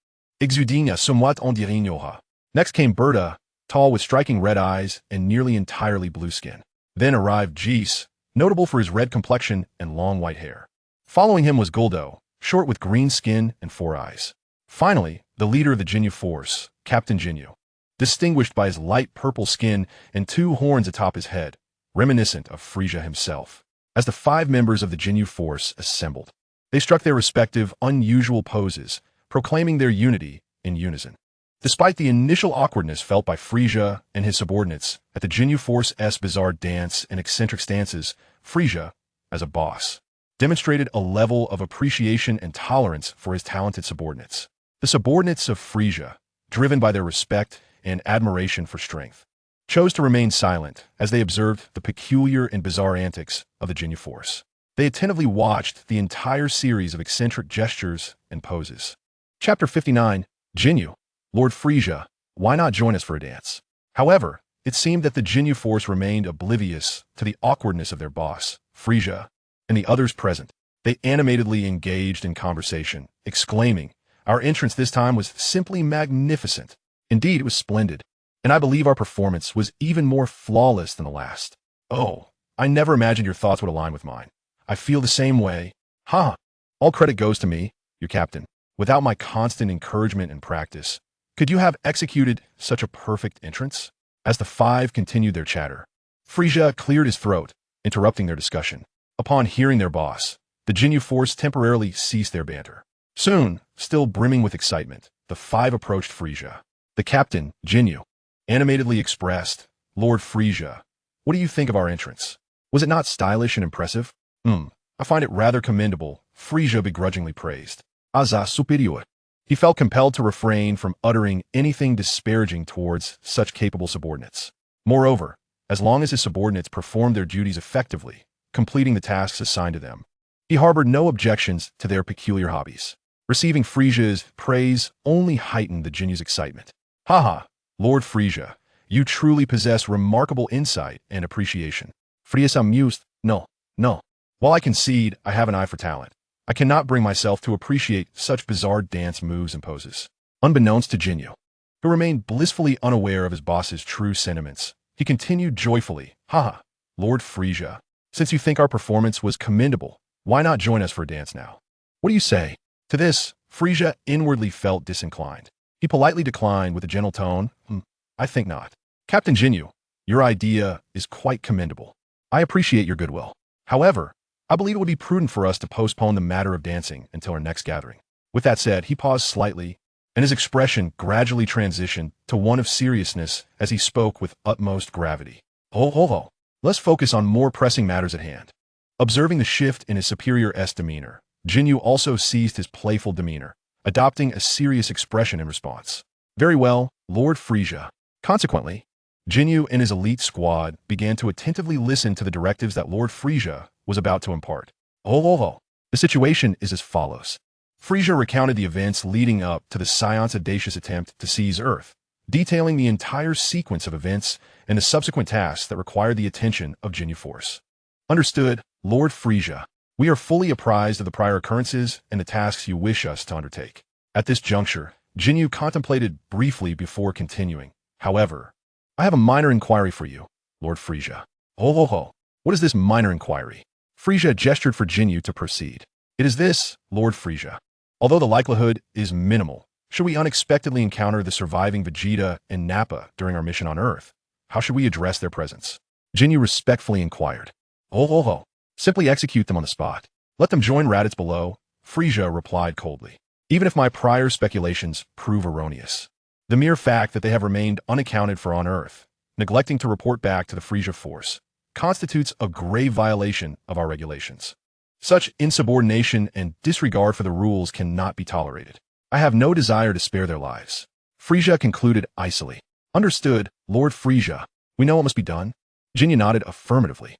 Exudinha somewhat ondirignoha. Next came Berta, tall with striking red eyes and nearly entirely blue skin. Then arrived Jees, notable for his red complexion and long white hair. Following him was Goldo, short with green skin and 4 eyes. Finally, the leader of the Ginyu Force, Captain Ginyu, distinguished by his light purple skin and 2 horns atop his head, reminiscent of Frisia himself. As the 5 members of the Ginyu Force assembled, they struck their respective unusual poses, proclaiming their unity in unison. Despite the initial awkwardness felt by Frisia and his subordinates at the Ginyu Force's bizarre dance and eccentric stances, Frisia, as a boss, demonstrated a level of appreciation and tolerance for his talented subordinates. The subordinates of Frisia, driven by their respect and admiration for strength, chose to remain silent as they observed the peculiar and bizarre antics of the Ginyu Force. They attentively watched the entire series of eccentric gestures and poses. Chapter 59, Ginyu. Lord Frisia, why not join us for a dance? However, it seemed that the Ginyu Force remained oblivious to the awkwardness of their boss, Frisia, and the others present. They animatedly engaged in conversation, exclaiming, "Our entrance this time was simply magnificent. Indeed, it was splendid. And I believe our performance was even more flawless than the last. Oh, I never imagined your thoughts would align with mine. I feel the same way. Ha! All credit goes to me, your captain. Without my constant encouragement and practice, could you have executed such a perfect entrance?" As the 5 continued their chatter, Frisia cleared his throat, interrupting their discussion. Upon hearing their boss, the Ginyu Force temporarily ceased their banter. Soon, still brimming with excitement, the 5 approached Frisia. The captain, Ginyu, animatedly expressed, "Lord Frisia, what do you think of our entrance? Was it not stylish and impressive?" I find it rather commendable," Frisia begrudgingly praised. "Asa superior." He felt compelled to refrain from uttering anything disparaging towards such capable subordinates. Moreover, as long as his subordinates performed their duties effectively, completing the tasks assigned to them, He harbored no objections to their peculiar hobbies. Receiving Frisia's praise only heightened the Jinyu's excitement. Haha, Lord Frisia, you truly possess remarkable insight and appreciation. Frisia amused, no. While I concede I have an eye for talent, I cannot bring myself to appreciate such bizarre dance moves and poses. Unbeknownst to Jinyu, who remained blissfully unaware of his boss's true sentiments, he continued joyfully, haha, Lord Frisia, since you think our performance was commendable, why not join us for a dance now? What do you say? To this, Frisia inwardly felt disinclined. He politely declined with a gentle tone, I think not. Captain Jinyu, your idea is quite commendable. I appreciate your goodwill. However, I believe it would be prudent for us to postpone the matter of dancing until our next gathering. With that said, he paused slightly, and his expression gradually transitioned to one of seriousness as he spoke with utmost gravity. Ho. Let's focus on more pressing matters at hand. Observing the shift in his superior's demeanor, Jinyu also seized his playful demeanor, adopting a serious expression in response. Very well, Lord Frisia. Consequently, Jinyu and his elite squad began to attentively listen to the directives that Lord Frisia was about to impart. The situation is as follows. Frisia recounted the events leading up to the Saiyans' audacious attempt to seize Earth, detailing the entire sequence of events and the subsequent tasks that required the attention of Jinyu Force. Understood, Lord Frisia. We are fully apprised of the prior occurrences and the tasks you wish us to undertake. At this juncture, Jinyu contemplated briefly before continuing. However, I have a minor inquiry for you, Lord Frisia. What is this minor inquiry? Frisia gestured for Jinyu to proceed. It is this, Lord Frisia. Although the likelihood is minimal, should we unexpectedly encounter the surviving Vegeta and Nappa during our mission on Earth, how should we address their presence? Jinyu respectfully inquired. Simply execute them on the spot. Let them join Raditz below, Frisia replied coldly. Even if my prior speculations prove erroneous. The mere fact that they have remained unaccounted for on Earth, neglecting to report back to the Frisia Force, constitutes a grave violation of our regulations. Such insubordination and disregard for the rules cannot be tolerated. I have no desire to spare their lives. Frisia concluded icily. Understood, Lord Frisia. We know what must be done. Jinyu nodded affirmatively.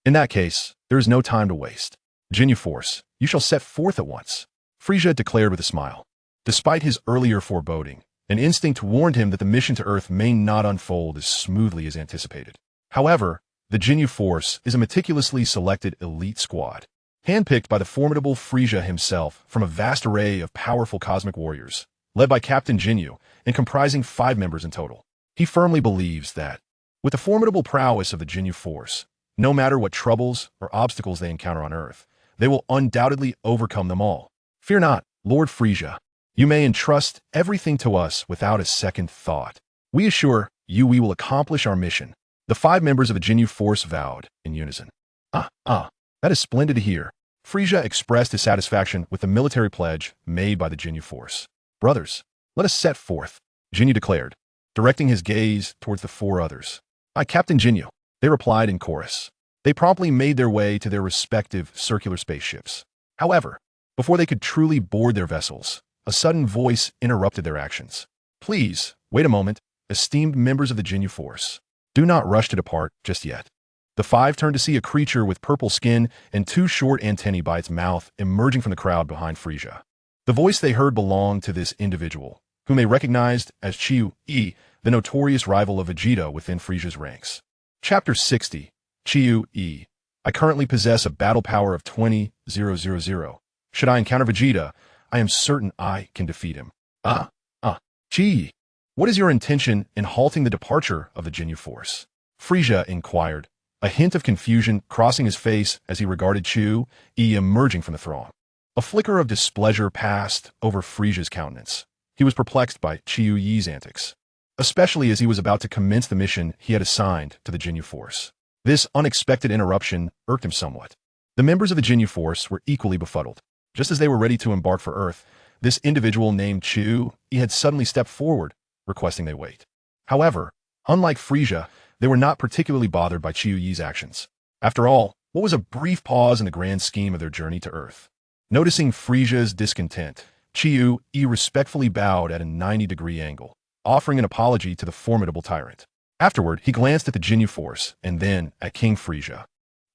In that case, there is no time to waste. Jinyu Force, you shall set forth at once. Frisia declared with a smile. Despite his earlier foreboding, an instinct warned him that the mission to Earth may not unfold as smoothly as anticipated. However, the Jinyu Force is a meticulously selected elite squad, handpicked by the formidable Frisia himself from a vast array of powerful cosmic warriors, led by Captain Jinyu and comprising 5 members in total. He firmly believes that, with the formidable prowess of the Jinyu Force, no matter what troubles or obstacles they encounter on Earth, they will undoubtedly overcome them all. Fear not, Lord Frisia. You may entrust everything to us without a second thought. We assure you we will accomplish our mission. The 5 members of the Jinyu Force vowed in unison. That is splendid to hear. Frisia expressed his satisfaction with the military pledge made by the Jinyu Force. Brothers, let us set forth, Jinyu declared, directing his gaze towards the 4 others. Captain Jinyu, they replied in chorus. They promptly made their way to their respective circular spaceships. However, before they could truly board their vessels, a sudden voice interrupted their actions. Please, wait a moment, esteemed members of the Jinyu Force. Do not rush to depart just yet. The 5 turned to see a creature with purple skin and 2 short antennae by its mouth emerging from the crowd behind Frisia. The voice they heard belonged to this individual, whom they recognized as Chiyu-E, the notorious rival of Vegeta within Frisia's ranks. Chapter 60, Chiyu-E. I currently possess a battle power of 20,000. Should I encounter Vegeta, I am certain I can defeat him. Chi, what is your intention in halting the departure of the Jinyu Force? Frisia inquired, a hint of confusion crossing his face as he regarded Chiyu-E emerging from the throng. A flicker of displeasure passed over Frisia's countenance. He was perplexed by Chiyu-E's antics, especially as he was about to commence the mission he had assigned to the Jinyu Force. This unexpected interruption irked him somewhat. The members of the Jinyu Force were equally befuddled. Just as they were ready to embark for Earth, this individual named Chiyu-E had suddenly stepped forward, requesting they wait. However, unlike Frisia, they were not particularly bothered by Chiyu-E's actions. After all, what was a brief pause in the grand scheme of their journey to Earth? Noticing Frisia's discontent, Chiyu-E respectfully bowed at a 90-degree angle, offering an apology to the formidable tyrant. Afterward, he glanced at the Jinyu Force and then at King Frisia.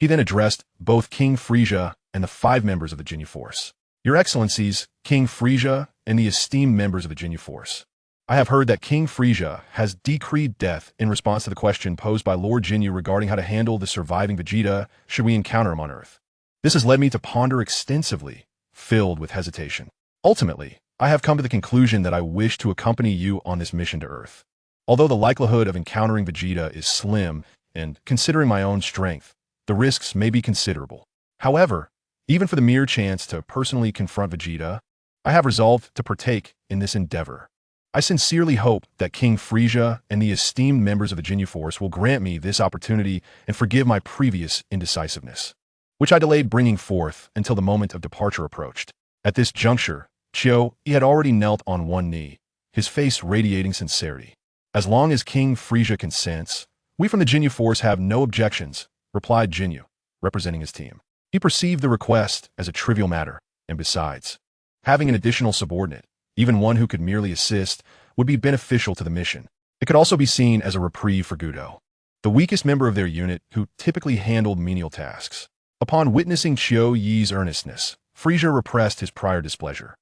He then addressed both King Frisia and the 5 members of the Ginyu Force. Your Excellencies, King Frisia, and the esteemed members of the Ginyu Force. I have heard that King Frisia has decreed death in response to the question posed by Lord Ginyu regarding how to handle the surviving Vegeta should we encounter him on Earth. This has led me to ponder extensively, filled with hesitation. Ultimately, I have come to the conclusion that I wish to accompany you on this mission to Earth. Although the likelihood of encountering Vegeta is slim, and considering my own strength, the risks may be considerable. However, even for the mere chance to personally confront Vegeta, I have resolved to partake in this endeavor. I sincerely hope that King Frisia and the esteemed members of the Ginyu Force will grant me this opportunity and forgive my previous indecisiveness, which I delayed bringing forth until the moment of departure approached. At this juncture, he had already knelt on one knee, his face radiating sincerity. As long as King Frisia consents, we from the Ginyu Force have no objections, replied Ginyu, representing his team. He perceived the request as a trivial matter, and besides, having an additional subordinate, even one who could merely assist, would be beneficial to the mission. It could also be seen as a reprieve for Gudo, the weakest member of their unit who typically handled menial tasks. Upon witnessing Chiu Yi's earnestness, Frisia repressed his prior displeasure.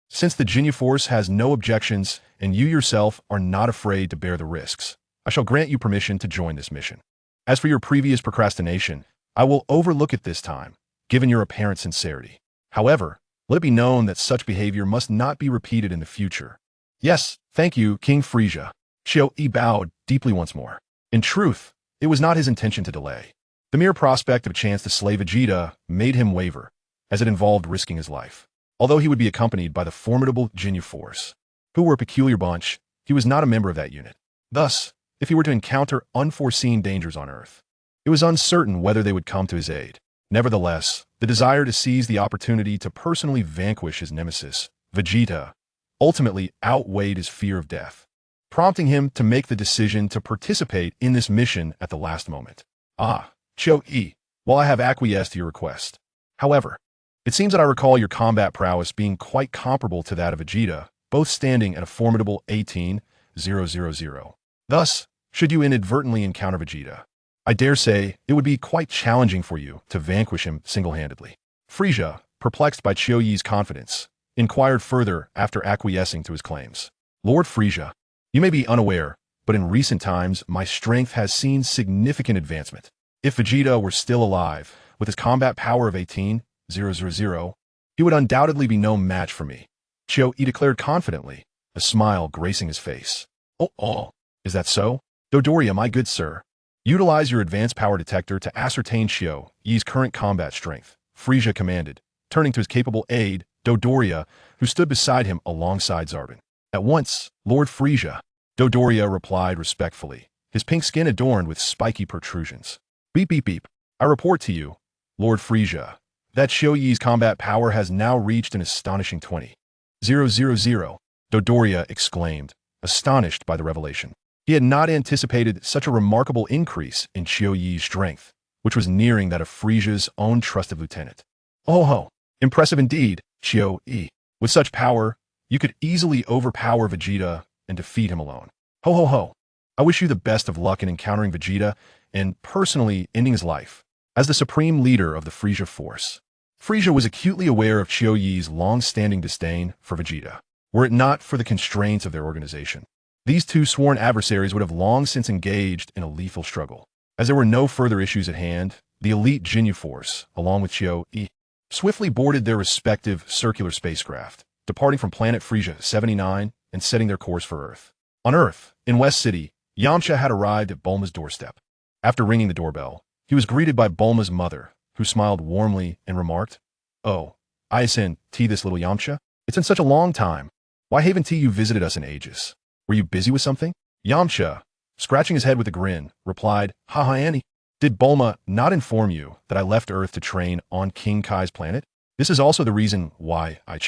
Since the Ginyu Force has no objections and you yourself are not afraid to bear the risks, I shall grant you permission to join this mission. As for your previous procrastination, I will overlook it this time, given your apparent sincerity. However, let it be known that such behavior must not be repeated in the future. Yes, thank you, King Frisia. Chiu Yi bowed deeply once more. In truth, it was not his intention to delay. The mere prospect of a chance to slay Vegeta made him waver, as it involved risking his life. Although he would be accompanied by the formidable Ginyu Force, who were a peculiar bunch, he was not a member of that unit. Thus, if he were to encounter unforeseen dangers on Earth, it was uncertain whether they would come to his aid. Nevertheless, the desire to seize the opportunity to personally vanquish his nemesis, Vegeta, ultimately outweighed his fear of death, prompting him to make the decision to participate in this mission at the last moment. Chiu Yi, while I have acquiesced to your request, however, it seems that I recall your combat prowess being quite comparable to that of Vegeta, both standing at a formidable 18,000. Thus, should you inadvertently encounter Vegeta, I dare say it would be quite challenging for you to vanquish him single-handedly. Frisia, perplexed by Chiu Yi's confidence, inquired further after acquiescing to his claims. Lord Frisia, you may be unaware, but in recent times my strength has seen significant advancement. If Vegeta were still alive, with his combat power of 18,000, he would undoubtedly be no match for me, Chiu Yi declared confidently, a smile gracing his face. Is that so? Dodoria, my good sir. Utilize your advanced power detector to ascertain Chiu Yi's current combat strength, Frisia commanded, turning to his capable aide, Dodoria, who stood beside him alongside Zarbin. At once, Lord Frisia, Dodoria replied respectfully, his pink skin adorned with spiky protrusions. Beep beep beep. I report to you, Lord Frisia, that Chiu Yi's combat power has now reached an astonishing 20,000. Dodoria exclaimed, astonished by the revelation. He had not anticipated such a remarkable increase in Chiu Yi's strength, which was nearing that of Frisia's own trusted lieutenant. Impressive indeed, Chiu Yi. With such power, you could easily overpower Vegeta and defeat him alone. I wish you the best of luck in encountering Vegeta and personally ending his life. As the supreme leader of the Frisia Force, Frisia was acutely aware of Chiu Yi's long-standing disdain for Vegeta. Were it not for the constraints of their organization, these two sworn adversaries would have long since engaged in a lethal struggle. As there were no further issues at hand, the elite Ginyu Force, along with Chiu Yi, swiftly boarded their respective circular spacecraft, departing from planet Frisia 79 and setting their course for Earth. On Earth, in West City, Yamcha had arrived at Bulma's doorstep. After ringing the doorbell, he was greeted by Bulma's mother, who smiled warmly and remarked, Isen, this little Yamcha? It's been such a long time. Why haven't you visited us in ages? Were you busy with something? Yamcha, scratching his head with a grin, replied, Annie. Did Bulma not inform you that I left Earth to train on King Kai's planet? This is also the reason why I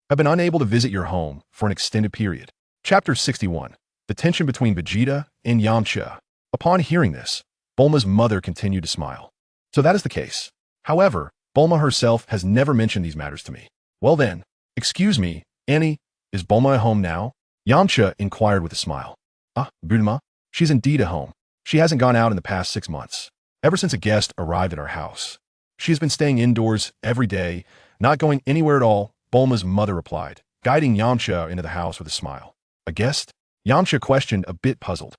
have been unable to visit your home for an extended period. Chapter 61. The tension between Vegeta and Yamcha. Upon hearing this, Bulma's mother continued to smile. So that is the case. However, Bulma herself has never mentioned these matters to me. Well then, excuse me, Annie, is Bulma at home now? Yamcha inquired with a smile. Bulma, she's indeed at home. She hasn't gone out in the past 6 months, ever since a guest arrived at our house. She has been staying indoors every day, not going anywhere at all, Bulma's mother replied, guiding Yamcha into the house with a smile. A guest? Yamcha questioned, a bit puzzled.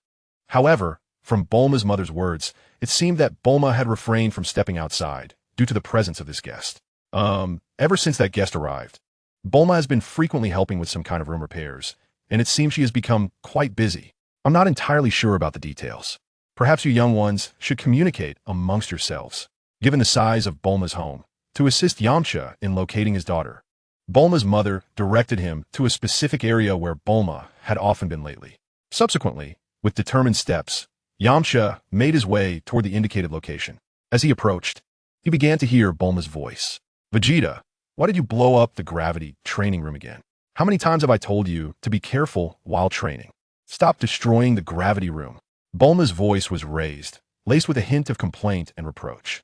However, from Bulma's mother's words, it seemed that Bulma had refrained from stepping outside due to the presence of this guest. Ever since that guest arrived, Bulma has been frequently helping with some kind of room repairs, and it seems she has become quite busy. I'm not entirely sure about the details. Perhaps you young ones should communicate amongst yourselves, given the size of Bulma's home, to assist Yamcha in locating his daughter. Bulma's mother directed him to a specific area where Bulma had often been lately. Subsequently, with determined steps, Yamcha made his way toward the indicated location. As he approached, he began to hear Bulma's voice. Vegeta, why did you blow up the gravity training room again? How many times have I told you to be careful while training? Stop destroying the gravity room. Bulma's voice was raised, laced with a hint of complaint and reproach.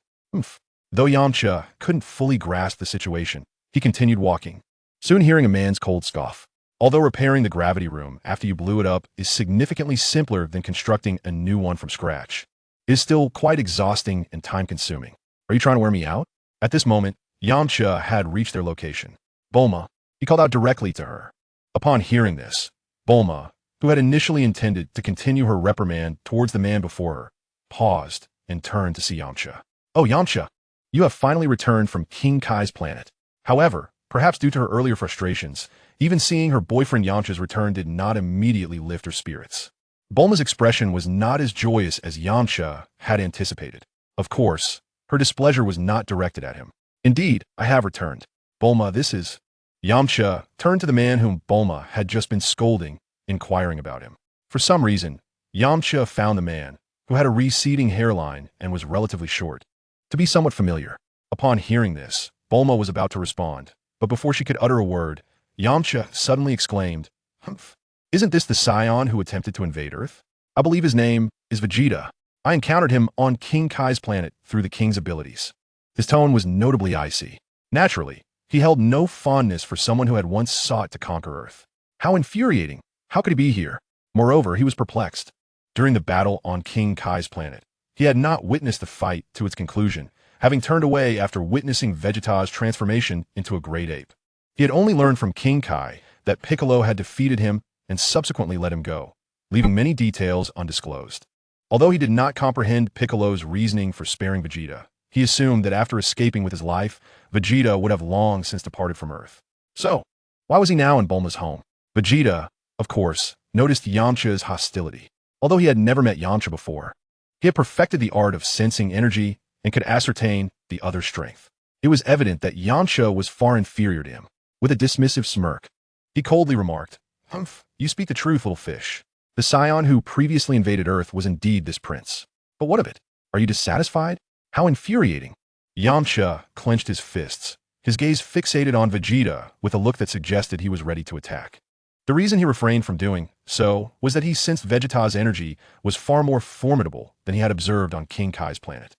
Though Yamcha couldn't fully grasp the situation, he continued walking, soon hearing a man's cold scoff. Although repairing the gravity room after you blew it up is significantly simpler than constructing a new one from scratch, it is still quite exhausting and time-consuming. Are you trying to wear me out? At this moment, Yamcha had reached their location. Bulma, he called out directly to her. Upon hearing this, Bulma, who had initially intended to continue her reprimand towards the man before her, paused and turned to see Yamcha. Oh, Yamcha, you have finally returned from King Kai's planet. However, perhaps due to her earlier frustrations, even seeing her boyfriend Yamcha's return did not immediately lift her spirits. Bulma's expression was not as joyous as Yamcha had anticipated. Of course, her displeasure was not directed at him. Indeed, I have returned. Bulma, this is... Yamcha turned to the man whom Bulma had just been scolding, inquiring about him. For some reason, Yamcha found the man, who had a receding hairline and was relatively short, to be somewhat familiar. Upon hearing this, Bulma was about to respond, but before she could utter a word, Yamcha suddenly exclaimed, "Humph! Isn't this the Saiyan who attempted to invade Earth? I believe his name is Vegeta. I encountered him on King Kai's planet through the king's abilities." His tone was notably icy. Naturally, he held no fondness for someone who had once sought to conquer Earth. How infuriating! How could he be here? Moreover, he was perplexed. During the battle on King Kai's planet, he had not witnessed the fight to its conclusion, having turned away after witnessing Vegeta's transformation into a great ape. He had only learned from King Kai that Piccolo had defeated him and subsequently let him go, leaving many details undisclosed. Although he did not comprehend Piccolo's reasoning for sparing Vegeta, he assumed that after escaping with his life, Vegeta would have long since departed from Earth. So, why was he now in Bulma's home? Vegeta, of course, noticed Yamcha's hostility. Although he had never met Yamcha before, he had perfected the art of sensing energy and could ascertain the other's strength. It was evident that Yamcha was far inferior to him. With a dismissive smirk, he coldly remarked, "Humph, you speak the truth, little fish. The Saiyan who previously invaded Earth was indeed this prince. But what of it? Are you dissatisfied? How infuriating." Yamcha clenched his fists, his gaze fixated on Vegeta with a look that suggested he was ready to attack. The reason he refrained from doing so was that he sensed Vegeta's energy was far more formidable than he had observed on King Kai's planet.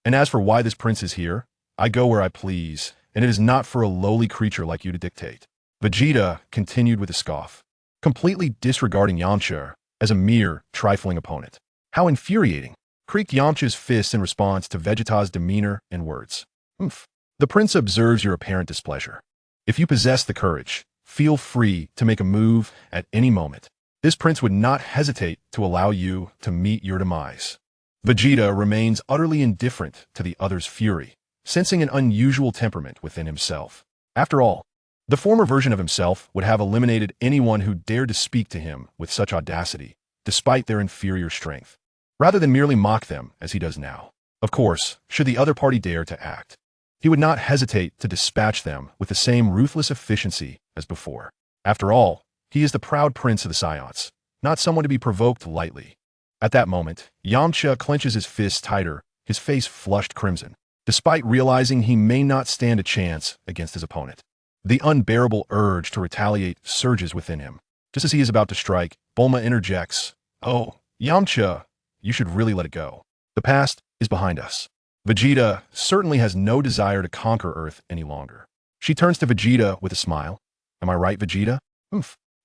And as for why this prince is here, I go where I please, and it is not for a lowly creature like you to dictate. Vegeta continued with a scoff, completely disregarding Yamcha as a mere trifling opponent. How infuriating! Creaked Yamcha's fists in response to Vegeta's demeanor and words. The prince observes your apparent displeasure. If you possess the courage, feel free to make a move at any moment. This prince would not hesitate to allow you to meet your demise. Vegeta remains utterly indifferent to the other's fury, sensing an unusual temperament within himself. After all, the former version of himself would have eliminated anyone who dared to speak to him with such audacity, despite their inferior strength, rather than merely mock them as he does now. Of course, should the other party dare to act, he would not hesitate to dispatch them with the same ruthless efficiency as before. After all, he is the proud prince of the Saiyans, not someone to be provoked lightly. At that moment, Yamcha clenches his fists tighter, his face flushed crimson, despite realizing he may not stand a chance against his opponent. The unbearable urge to retaliate surges within him. Just as he is about to strike, Bulma interjects, "Oh, Yamcha, you should really let it go. The past is behind us." Vegeta certainly has no desire to conquer Earth any longer. She turns to Vegeta with a smile. "Am I right, Vegeta?"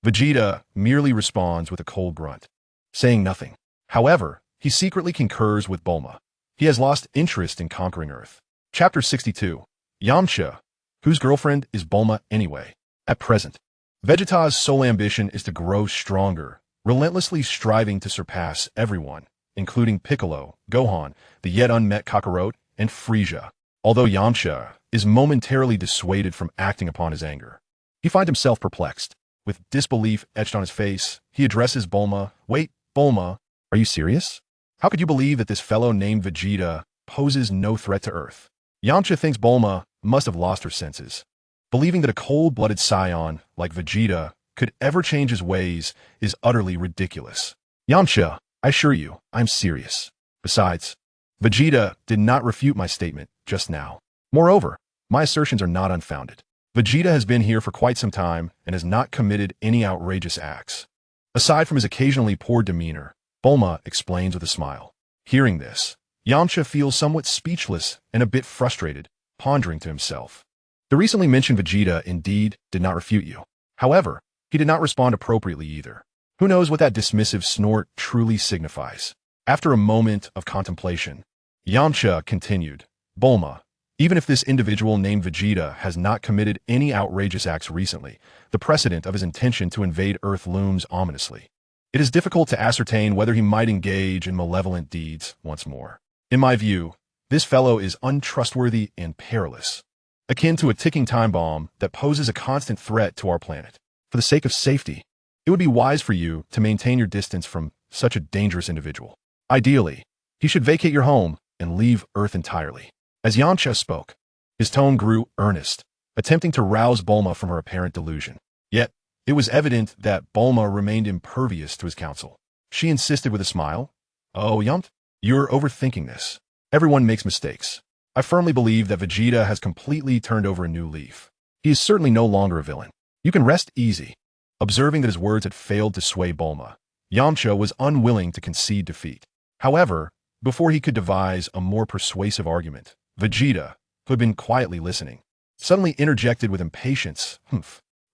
Vegeta merely responds with a cold grunt, saying nothing. However, he secretly concurs with Bulma. He has lost interest in conquering Earth. Chapter 62. Yamcha, whose girlfriend is Bulma anyway. At present, Vegeta's sole ambition is to grow stronger, relentlessly striving to surpass everyone, including Piccolo, Gohan, the yet unmet Kakarot, and Frieza. Although Yamcha is momentarily dissuaded from acting upon his anger, he finds himself perplexed. With disbelief etched on his face, he addresses Bulma. Wait, Bulma, are you serious? How could you believe that this fellow named Vegeta poses no threat to Earth? Yamcha thinks Bulma must have lost her senses. Believing that a cold-blooded Saiyan like Vegeta could ever change his ways is utterly ridiculous. Yamcha, I assure you, I'm serious. Besides, Vegeta did not refute my statement just now. Moreover, my assertions are not unfounded. Vegeta has been here for quite some time and has not committed any outrageous acts. Aside from his occasionally poor demeanor, Bulma explains with a smile. Hearing this, Yamcha feels somewhat speechless and a bit frustrated, pondering to himself. The recently mentioned Vegeta indeed did not refute you. However, he did not respond appropriately either. Who knows what that dismissive snort truly signifies? After a moment of contemplation, Yamcha continued, Bulma, even if this individual named Vegeta has not committed any outrageous acts recently, the precedent of his intention to invade Earth looms ominously. It is difficult to ascertain whether he might engage in malevolent deeds once more. In my view, this fellow is untrustworthy and perilous, akin to a ticking time bomb that poses a constant threat to our planet. For the sake of safety, it would be wise for you to maintain your distance from such a dangerous individual. Ideally, he should vacate your home and leave Earth entirely. As Yamcha spoke, his tone grew earnest, attempting to rouse Bulma from her apparent delusion. Yet, it was evident that Bulma remained impervious to his counsel. She insisted with a smile, Oh, Yamcha, you're overthinking this. Everyone makes mistakes. I firmly believe that Vegeta has completely turned over a new leaf. He is certainly no longer a villain. You can rest easy. Observing that his words had failed to sway Bulma, Yamcha was unwilling to concede defeat. However, before he could devise a more persuasive argument, Vegeta, who had been quietly listening, suddenly interjected with impatience.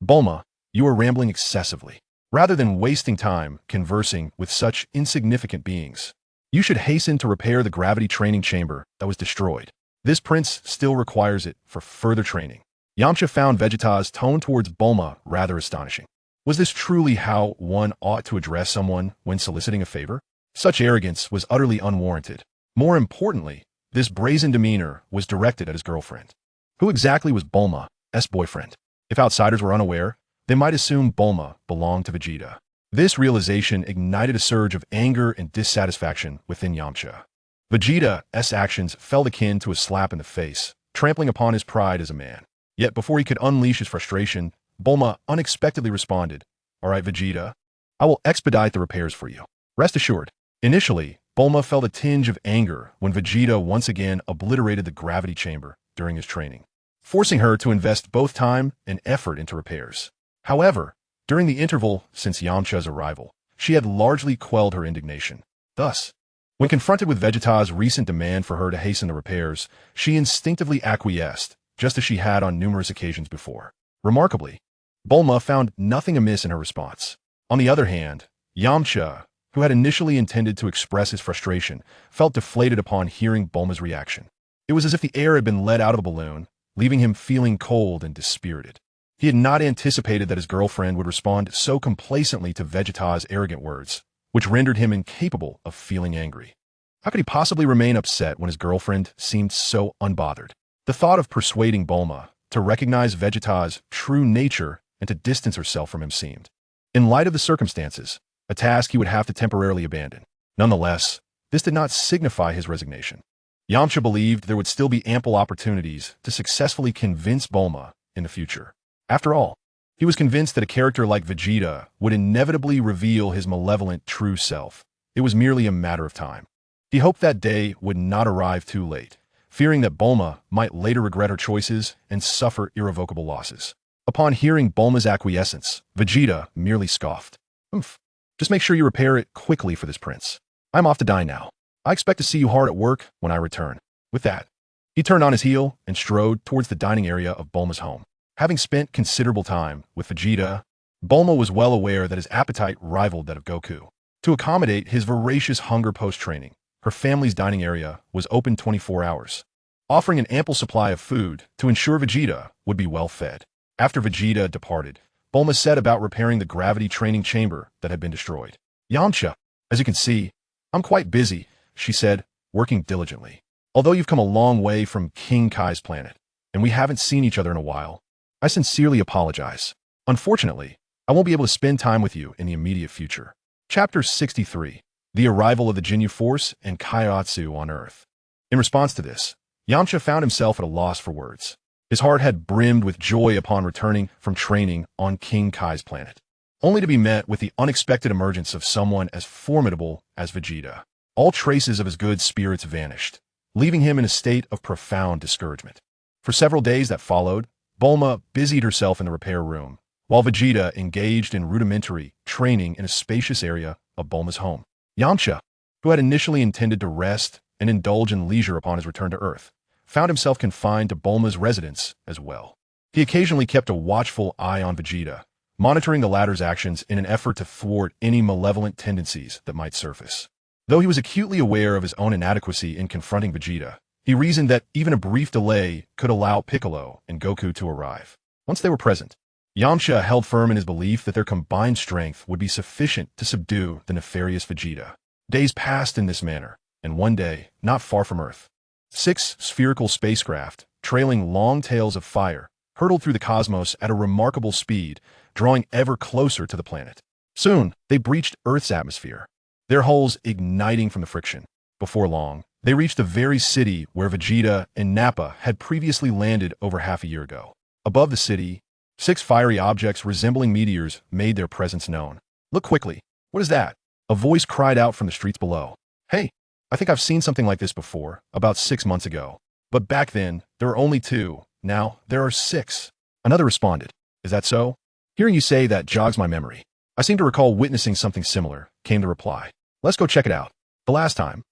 Bulma, you are rambling excessively. Rather than wasting time conversing with such insignificant beings, you should hasten to repair the gravity training chamber that was destroyed. This prince still requires it for further training. Yamcha found Vegeta's tone towards Bulma rather astonishing. Was this truly how one ought to address someone when soliciting a favor? Such arrogance was utterly unwarranted. More importantly, this brazen demeanor was directed at his girlfriend. Who exactly was Bulma's boyfriend? If outsiders were unaware, they might assume Bulma belonged to Vegeta. This realization ignited a surge of anger and dissatisfaction within Yamcha. Vegeta's actions felt akin to a slap in the face, trampling upon his pride as a man. Yet before he could unleash his frustration, Bulma unexpectedly responded, All right, Vegeta, I will expedite the repairs for you. Rest assured. Initially, Bulma felt a tinge of anger when Vegeta once again obliterated the gravity chamber during his training, forcing her to invest both time and effort into repairs. However, during the interval since Yamcha's arrival, she had largely quelled her indignation. Thus, when confronted with Vegeta's recent demand for her to hasten the repairs, she instinctively acquiesced, just as she had on numerous occasions before. Remarkably, Bulma found nothing amiss in her response. On the other hand, Yamcha, who had initially intended to express his frustration, felt deflated upon hearing Bulma's reaction. It was as if the air had been let out of the balloon, leaving him feeling cold and dispirited. He had not anticipated that his girlfriend would respond so complacently to Vegeta's arrogant words, which rendered him incapable of feeling angry. How could he possibly remain upset when his girlfriend seemed so unbothered? The thought of persuading Bulma to recognize Vegeta's true nature and to distance herself from him seemed, in light of the circumstances, a task he would have to temporarily abandon. Nonetheless, this did not signify his resignation. Yamcha believed there would still be ample opportunities to successfully convince Bulma in the future. After all, he was convinced that a character like Vegeta would inevitably reveal his malevolent true self. It was merely a matter of time. He hoped that day would not arrive too late, fearing that Bulma might later regret her choices and suffer irrevocable losses. Upon hearing Bulma's acquiescence, Vegeta merely scoffed. Just make sure you repair it quickly for this prince. I'm off to dine now. I expect to see you hard at work when I return. With that, he turned on his heel and strode towards the dining area of Bulma's home. Having spent considerable time with Vegeta, Bulma was well aware that his appetite rivaled that of Goku. To accommodate his voracious hunger post-training, her family's dining area was open 24 hours, offering an ample supply of food to ensure Vegeta would be well fed. After Vegeta departed, Bulma set about repairing the gravity training chamber that had been destroyed. Yamcha, as you can see, I'm quite busy, she said, working diligently. Although you've come a long way from King Kai's planet, and we haven't seen each other in a while, I sincerely apologize. Unfortunately, I won't be able to spend time with you in the immediate future. Chapter 63. The Arrival of the Ginyu Force and Kaiotsu on Earth. In response to this, Yamcha found himself at a loss for words. His heart had brimmed with joy upon returning from training on King Kai's planet, only to be met with the unexpected emergence of someone as formidable as Vegeta. All traces of his good spirits vanished, leaving him in a state of profound discouragement. For several days that followed, Bulma busied herself in the repair room, while Vegeta engaged in rudimentary training in a spacious area of Bulma's home. Yamcha, who had initially intended to rest and indulge in leisure upon his return to Earth, found himself confined to Bulma's residence as well. He occasionally kept a watchful eye on Vegeta, monitoring the latter's actions in an effort to thwart any malevolent tendencies that might surface. Though he was acutely aware of his own inadequacy in confronting Vegeta, he reasoned that even a brief delay could allow Piccolo and Goku to arrive. Once they were present, Yamcha held firm in his belief that their combined strength would be sufficient to subdue the nefarious Vegeta. Days passed in this manner, and one day, not far from Earth, 6 spherical spacecraft, trailing long tails of fire, hurtled through the cosmos at a remarkable speed, drawing ever closer to the planet. Soon, they breached Earth's atmosphere, their hulls igniting from the friction. Before long, they reached the very city where Vegeta and Nappa had previously landed over half a year ago. Above the city, 6 fiery objects resembling meteors made their presence known. Look quickly. What is that? A voice cried out from the streets below. Hey, I think I've seen something like this before, about 6 months ago. But back then, there were only 2. Now, there are 6. Another responded. Is that so? Hearing you say that jogs my memory. I seem to recall witnessing something similar, came the reply. Let's go check it out. The last time,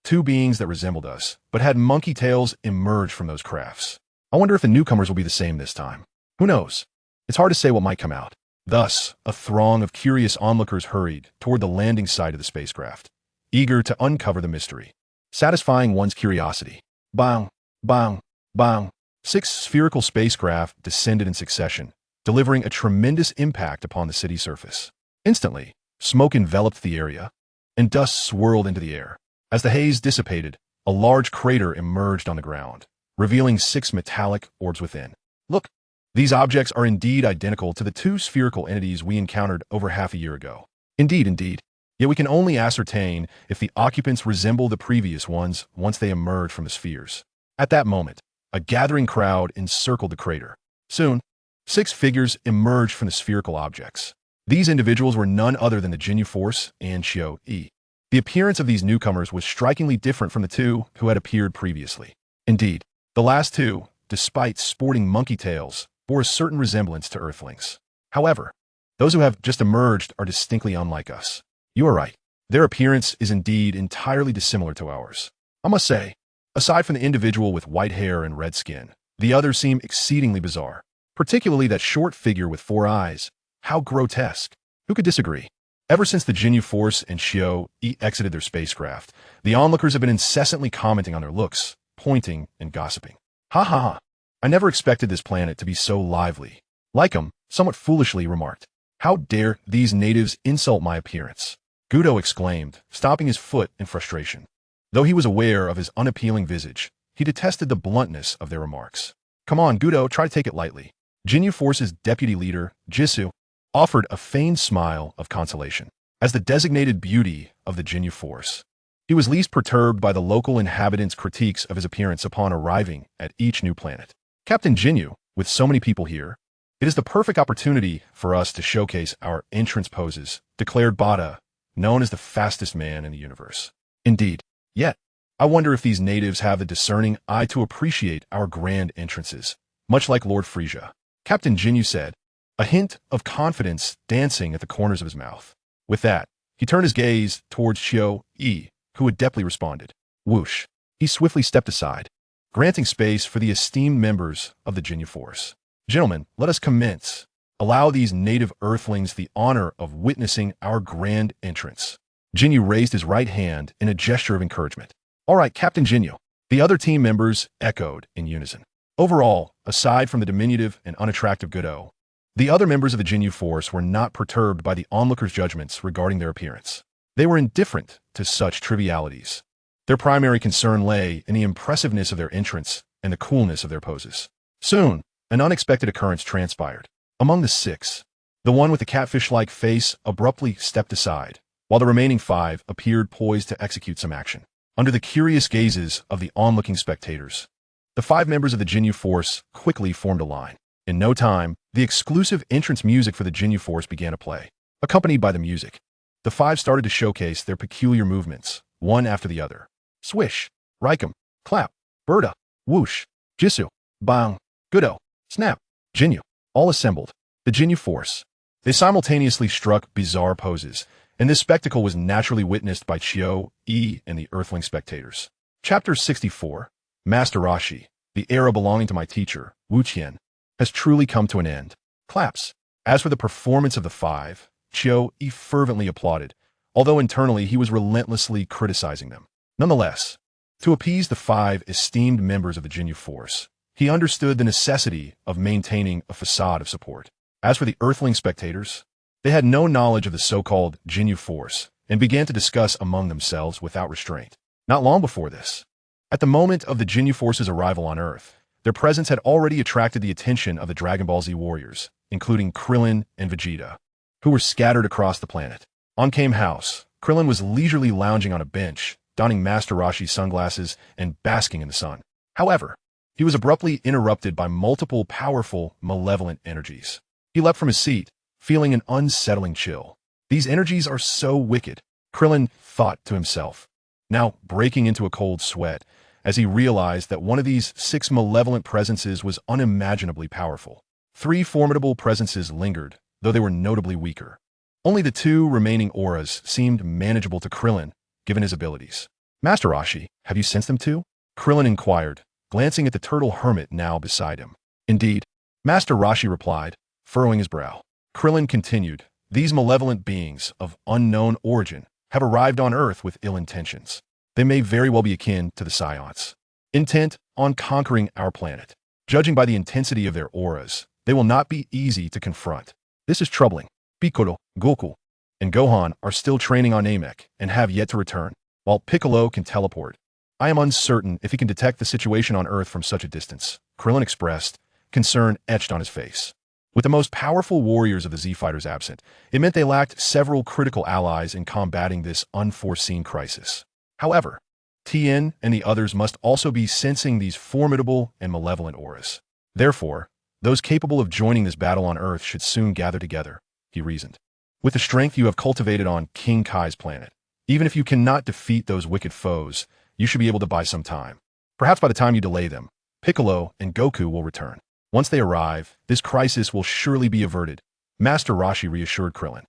2 beings that resembled us, but had monkey tails emerged from those crafts. I wonder if the newcomers will be the same this time. Who knows? It's hard to say what might come out. Thus, a throng of curious onlookers hurried toward the landing site of the spacecraft, eager to uncover the mystery, satisfying one's curiosity. Bang, bang, bang. 6 spherical spacecraft descended in succession, delivering a tremendous impact upon the city's surface. Instantly, smoke enveloped the area, and dust swirled into the air. As the haze dissipated, a large crater emerged on the ground, revealing 6 metallic orbs within. Look, these objects are indeed identical to the 2 spherical entities we encountered over half a year ago. Indeed. Yet we can only ascertain if the occupants resemble the previous ones once they emerge from the spheres. At that moment, a gathering crowd encircled the crater. Soon, 6 figures emerged from the spherical objects. These individuals were none other than the Ginyu Force and Shio-E. The appearance of these newcomers was strikingly different from the 2 who had appeared previously. Indeed, the last 2, despite sporting monkey tails, bore a certain resemblance to Earthlings. However, those who have just emerged are distinctly unlike us. You are right. Their appearance is indeed entirely dissimilar to ours. I must say, aside from the individual with white hair and red skin, the others seem exceedingly bizarre. Particularly that short figure with 4 eyes. How grotesque. Who could disagree? Ever since the Ginyu Force and Shio-E exited their spacecraft, the onlookers have been incessantly commenting on their looks, pointing and gossiping. Ha ha ha. I never expected this planet to be so lively. Lycum somewhat foolishly remarked. How dare these natives insult my appearance? Gudo exclaimed, stomping his foot in frustration. Though he was aware of his unappealing visage, he detested the bluntness of their remarks. Come on, Gudo, try to take it lightly. Ginyu Force's deputy leader, Jisoo, offered a feigned smile of consolation. As the designated beauty of the Ginyu Force, he was least perturbed by the local inhabitants' critiques of his appearance upon arriving at each new planet. Captain Ginyu, with so many people here, it is the perfect opportunity for us to showcase our entrance poses, declared Bada, known as the fastest man in the universe. Indeed. Yet, I wonder if these natives have the discerning eye to appreciate our grand entrances, much like Lord Frisia. Captain Ginyu said, a hint of confidence dancing at the corners of his mouth. With that, he turned his gaze towards Shio-E, who adeptly responded. Whoosh. He swiftly stepped aside, granting space for the esteemed members of the Ginyu Force. Gentlemen, let us commence. Allow these native earthlings the honor of witnessing our grand entrance. Ginyu raised his right hand in a gesture of encouragement. All right, Captain Ginyu. The other team members echoed in unison. Overall, aside from the diminutive and unattractive Godot, the other members of the Jinyu Force were not perturbed by the onlookers' judgments regarding their appearance. They were indifferent to such trivialities. Their primary concern lay in the impressiveness of their entrance and the coolness of their poses. Soon, an unexpected occurrence transpired. Among the six, the one with the catfish-like face abruptly stepped aside, while the remaining five appeared poised to execute some action. Under the curious gazes of the onlooking spectators, the five members of the Jinyu Force quickly formed a line. In no time, the exclusive entrance music for the Jinyu Force began to play. Accompanied by the music, the five started to showcase their peculiar movements, one after the other. Swish, Raikum, Clap, Burda, Whoosh, Jisoo, Bang, Godot, Snap, Jinyu, all assembled. The Jinyu Force. They simultaneously struck bizarre poses, and this spectacle was naturally witnessed by Chio, E, and the Earthling spectators. Chapter 64, Master Rashi, the era belonging to my teacher, Wu Qian, has truly come to an end. Claps. As for the performance of the five, Chio E fervently applauded, although internally he was relentlessly criticizing them. Nonetheless, to appease the five esteemed members of the Jinyu Force, he understood the necessity of maintaining a facade of support. As for the Earthling spectators, they had no knowledge of the so-called Jinyu Force and began to discuss among themselves without restraint. Not long before this, at the moment of the Jinyu Force's arrival on Earth, their presence had already attracted the attention of the Dragon Ball Z warriors, including Krillin and Vegeta, who were scattered across the planet. On came House. Krillin was leisurely lounging on a bench, donning Master Rashi's sunglasses and basking in the sun. However, he was abruptly interrupted by multiple powerful, malevolent energies. He leapt from his seat, feeling an unsettling chill. These energies are so wicked, Krillin thought to himself, now breaking into a cold sweat, as he realized that one of these six malevolent presences was unimaginably powerful. Three formidable presences lingered, though they were notably weaker. Only the two remaining auras seemed manageable to Krillin, given his abilities. Master Rashi, have you sensed them too? Krillin inquired, glancing at the turtle hermit now beside him. Indeed, Master Rashi replied, furrowing his brow. Krillin continued, these malevolent beings of unknown origin have arrived on Earth with ill intentions. They may very well be akin to the Saiyans, intent on conquering our planet. Judging by the intensity of their auras, they will not be easy to confront. This is troubling. Piccolo, Goku, and Gohan are still training on Namek and have yet to return, while Piccolo can teleport. I am uncertain if he can detect the situation on Earth from such a distance, Krillin expressed, concern etched on his face. With the most powerful warriors of the Z-Fighters absent, it meant they lacked several critical allies in combating this unforeseen crisis. However, Tien and the others must also be sensing these formidable and malevolent auras. Therefore, those capable of joining this battle on Earth should soon gather together, he reasoned. With the strength you have cultivated on King Kai's planet, even if you cannot defeat those wicked foes, you should be able to buy some time. Perhaps by the time you delay them, Piccolo and Goku will return. Once they arrive, this crisis will surely be averted, Master Rashi reassured Krillin.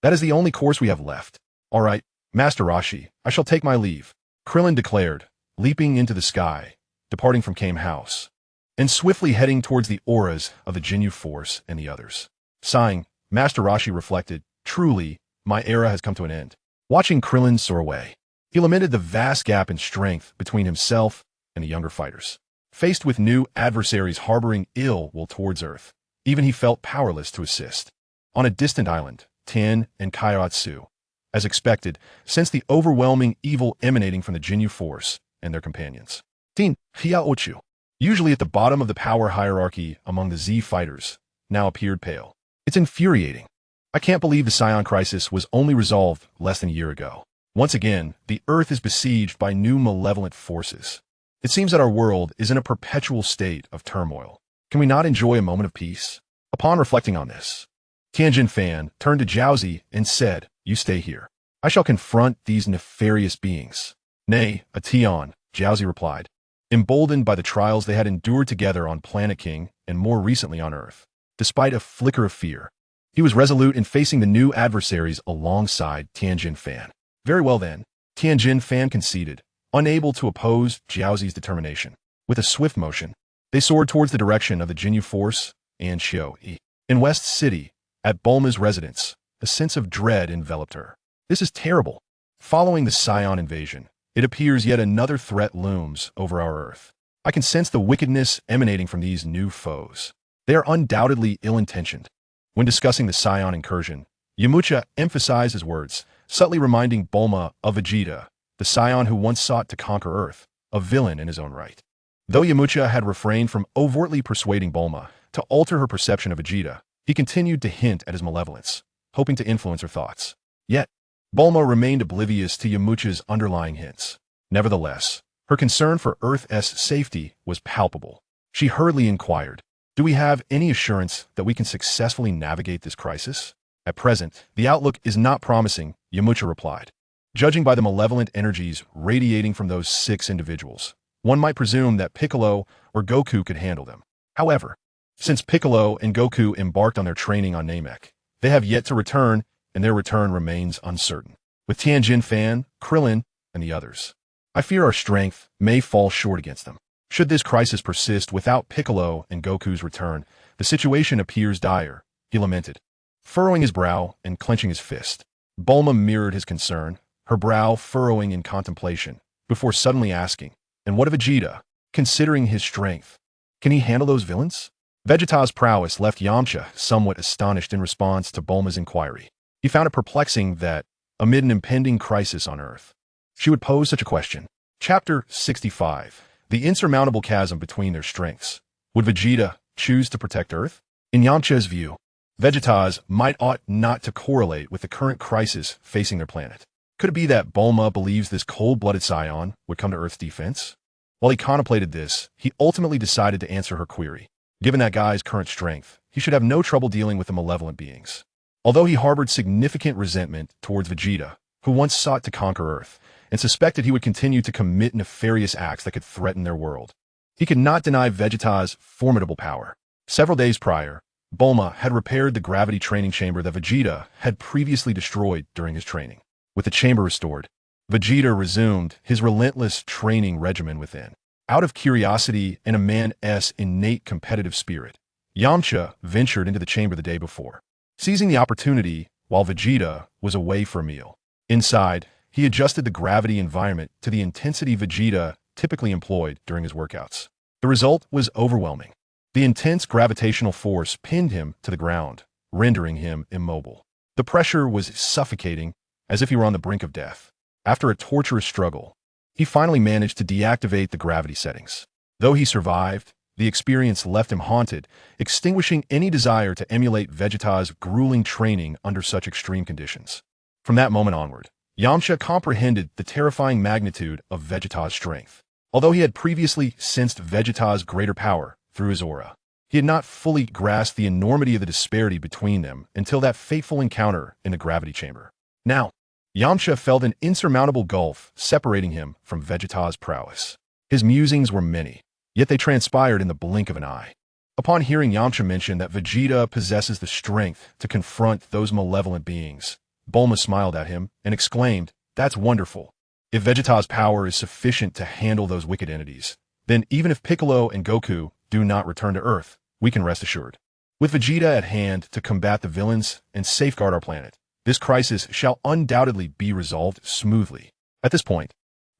That is the only course we have left. All right, Master Rashi, I shall take my leave, Krillin declared, leaping into the sky, departing from Kame House, and swiftly heading towards the auras of the Jinyu Force and the others. Sighing, Master Rashi reflected, truly, my era has come to an end. Watching Krillin soar away, he lamented the vast gap in strength between himself and the younger fighters. Faced with new adversaries harboring ill will towards Earth, even he felt powerless to assist. On a distant island, Tien and Kairatsu, as expected, sensed the overwhelming evil emanating from the Jinyu Force and their companions. Tien Hiaochu, usually at the bottom of the power hierarchy among the Z-Fighters, now appeared pale. It's infuriating. I can't believe the Saiyan crisis was only resolved less than a year ago. Once again, the Earth is besieged by new malevolent forces. It seems that our world is in a perpetual state of turmoil. Can we not enjoy a moment of peace? Upon reflecting on this, Tianjin Fan turned to Jiaozi and said, you stay here. I shall confront these nefarious beings. Nay, a Tian, Jiaozi replied, emboldened by the trials they had endured together on Planet King and more recently on Earth. Despite a flicker of fear, he was resolute in facing the new adversaries alongside Tianjin Fan. Very well then, Tianjin Fan conceded, unable to oppose Jiaozi's determination. With a swift motion, they soared towards the direction of the Jinyu Force and Xiao-Yi. In West City, at Bulma's residence, a sense of dread enveloped her. This is terrible. Following the Saiyan invasion, It appears yet another threat looms over our Earth. I can sense the wickedness emanating from these new foes. They are undoubtedly ill-intentioned. When discussing the Saiyan incursion, Yamcha emphasized his words, subtly reminding Bulma of Vegeta, the Saiyan who once sought to conquer Earth, a villain in his own right. Though Yamcha had refrained from overtly persuading Bulma to alter her perception of Vegeta, he continued to hint at his malevolence, hoping to influence her thoughts. Yet, Bulma remained oblivious to Yamcha's underlying hints. Nevertheless, her concern for Earth's safety was palpable. She hurriedly inquired, "Do we have any assurance that we can successfully navigate this crisis?" "At present, the outlook is not promising," Yamcha replied. "Judging by the malevolent energies radiating from those 6 individuals, one might presume that Piccolo or Goku could handle them. However, since Piccolo and Goku embarked on their training on Namek, they have yet to return, and their return remains uncertain. With Tianjin Fan, Krillin, and the others, I fear our strength may fall short against them. Should this crisis persist without Piccolo and Goku's return, the situation appears dire," he lamented, furrowing his brow and clenching his fist. Bulma mirrored his concern, her brow furrowing in contemplation, before suddenly asking, "And what of Vegeta? Considering his strength, can he handle those villains?" Vegeta's prowess left Yamcha somewhat astonished in response to Bulma's inquiry. He found it perplexing that, amid an impending crisis on Earth, she would pose such a question. Chapter 65. The insurmountable chasm between their strengths. Would Vegeta choose to protect Earth? In Yamcha's view, Vegeta's might ought not to correlate with the current crisis facing their planet. Could it be that Bulma believes this cold-blooded Saiyan would come to Earth's defense? While he contemplated this, he ultimately decided to answer her query. Given that guy's current strength, he should have no trouble dealing with the malevolent beings. Although he harbored significant resentment towards Vegeta, who once sought to conquer Earth, and suspected he would continue to commit nefarious acts that could threaten their world, he could not deny Vegeta's formidable power. Several days prior, Bulma had repaired the gravity training chamber that Vegeta had previously destroyed during his training. With the chamber restored, Vegeta resumed his relentless training regimen within. Out of curiosity and a man's innate competitive spirit, Yamcha ventured into the chamber the day before, seizing the opportunity while Vegeta was away for a meal. Inside, he adjusted the gravity environment to the intensity Vegeta typically employed during his workouts. The result was overwhelming. The intense gravitational force pinned him to the ground, rendering him immobile. The pressure was suffocating, as if he were on the brink of death. After a torturous struggle, he finally managed to deactivate the gravity settings. Though he survived, the experience left him haunted, extinguishing any desire to emulate Vegeta's grueling training under such extreme conditions. From that moment onward, Yamcha comprehended the terrifying magnitude of Vegeta's strength. Although he had previously sensed Vegeta's greater power through his aura, he had not fully grasped the enormity of the disparity between them until that fateful encounter in the gravity chamber. Now, Yamcha felt an insurmountable gulf separating him from Vegeta's prowess. His musings were many, yet they transpired in the blink of an eye. Upon hearing Yamcha mention that Vegeta possesses the strength to confront those malevolent beings, Bulma smiled at him and exclaimed, "That's wonderful. If Vegeta's power is sufficient to handle those wicked entities, then even if Piccolo and Goku do not return to Earth, we can rest assured. With Vegeta at hand to combat the villains and safeguard our planet, this crisis shall undoubtedly be resolved smoothly." At this point,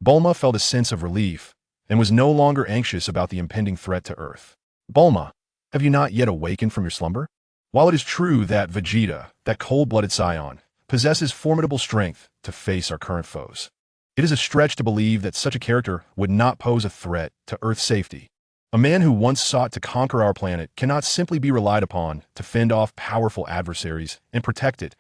Bulma felt a sense of relief and was no longer anxious about the impending threat to Earth. "Bulma, have you not yet awakened from your slumber? While it is true that Vegeta, that cold-blooded Saiyan, possesses formidable strength to face our current foes, it is a stretch to believe that such a character would not pose a threat to Earth's safety. A man who once sought to conquer our planet cannot simply be relied upon to fend off powerful adversaries and protect it,"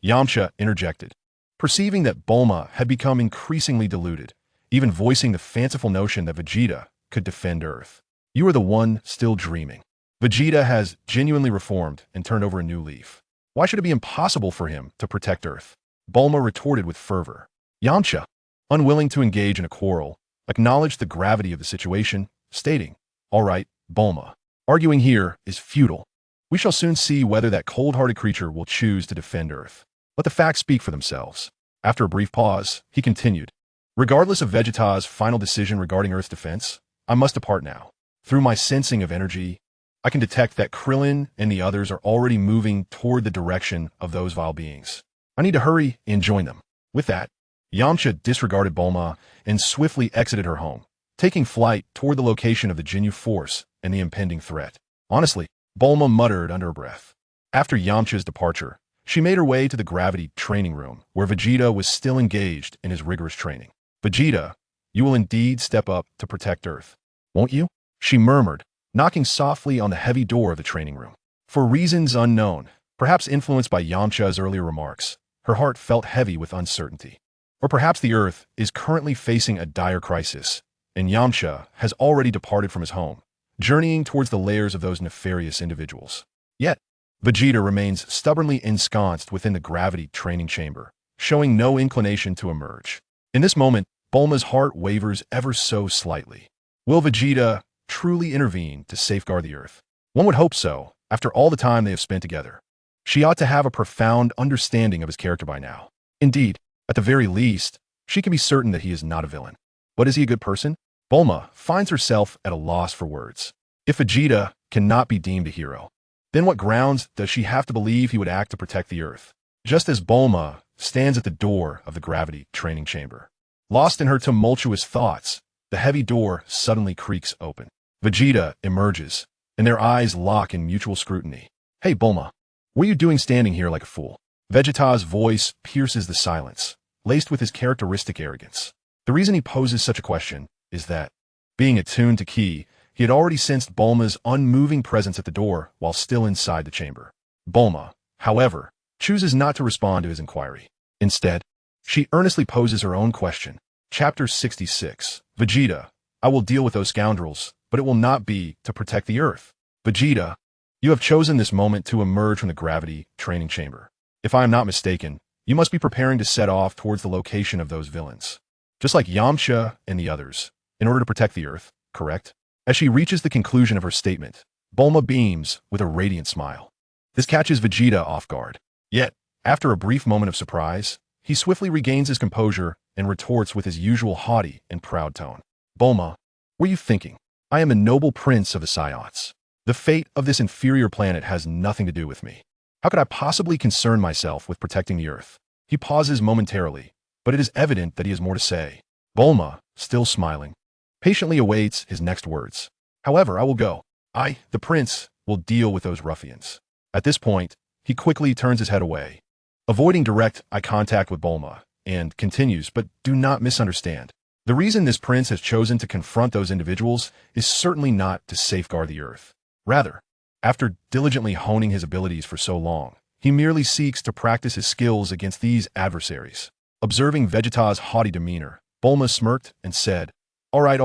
Yamcha interjected, perceiving that Bulma had become increasingly deluded, even voicing the fanciful notion that Vegeta could defend Earth. "You are the one still dreaming. Vegeta has genuinely reformed and turned over a new leaf. Why should it be impossible for him to protect Earth?" Bulma retorted with fervor. Yamcha, unwilling to engage in a quarrel, acknowledged the gravity of the situation, stating, "All right, Bulma, arguing here is futile. We shall soon see whether that cold-hearted creature will choose to defend Earth. Let the facts speak for themselves." After a brief pause, he continued, "Regardless of Vegeta's final decision regarding Earth's defense, I must depart now. Through my sensing of energy, I can detect that Krillin and the others are already moving toward the direction of those vile beings. I need to hurry and join them." With that, Yamcha disregarded Bulma and swiftly exited her home, taking flight toward the location of the Ginyu Force and the impending threat. Honestly, Bulma muttered under her breath. After Yamcha's departure, she made her way to the gravity training room, where Vegeta was still engaged in his rigorous training. Vegeta, you will indeed step up to protect Earth, won't you? She murmured, knocking softly on the heavy door of the training room. For reasons unknown, perhaps influenced by Yamcha's earlier remarks, her heart felt heavy with uncertainty. Or perhaps the Earth is currently facing a dire crisis, and Yamcha has already departed from his home, journeying towards the lairs of those nefarious individuals. Yet, Vegeta remains stubbornly ensconced within the gravity training chamber, showing no inclination to emerge. In this moment, Bulma's heart wavers ever so slightly. Will Vegeta truly intervene to safeguard the Earth? One would hope so, after all the time they have spent together. She ought to have a profound understanding of his character by now. Indeed, at the very least, she can be certain that he is not a villain. But is he a good person? Bulma finds herself at a loss for words. If Vegeta cannot be deemed a hero, then what grounds does she have to believe he would act to protect the Earth? Just as Bulma stands at the door of the gravity training chamber, lost in her tumultuous thoughts, the heavy door suddenly creaks open. Vegeta emerges, and their eyes lock in mutual scrutiny. Hey Bulma, what are you doing standing here like a fool? Vegeta's voice pierces the silence, laced with his characteristic arrogance. The reason he poses such a question is that, being attuned to Ki, he had already sensed Bulma's unmoving presence at the door while still inside the chamber. Bulma, however, chooses not to respond to his inquiry. Instead, she earnestly poses her own question. Chapter 66. Vegeta, I will deal with those scoundrels, but it will not be to protect the Earth. Vegeta, you have chosen this moment to emerge from the gravity training chamber. If I am not mistaken, you must be preparing to set off towards the location of those villains, just like Yamcha and the others, in order to protect the Earth, correct? As she reaches the conclusion of her statement, Bulma beams with a radiant smile. This catches Vegeta off guard. Yet, after a brief moment of surprise, he swiftly regains his composure and retorts with his usual haughty and proud tone. Bulma, what are you thinking? I am a noble prince of the Saiyans. The fate of this inferior planet has nothing to do with me. How could I possibly concern myself with protecting the Earth? He pauses momentarily, but it is evident that he has more to say. Bulma, still smiling, patiently awaits his next words. However, I will go. I, the prince, will deal with those ruffians. At this point, he quickly turns his head away, avoiding direct eye contact with Bulma, and continues, but do not misunderstand. The reason this prince has chosen to confront those individuals is certainly not to safeguard the Earth. Rather, after diligently honing his abilities for so long, he merely seeks to practice his skills against these adversaries. Observing Vegeta's haughty demeanor, Bulma smirked and said, all right,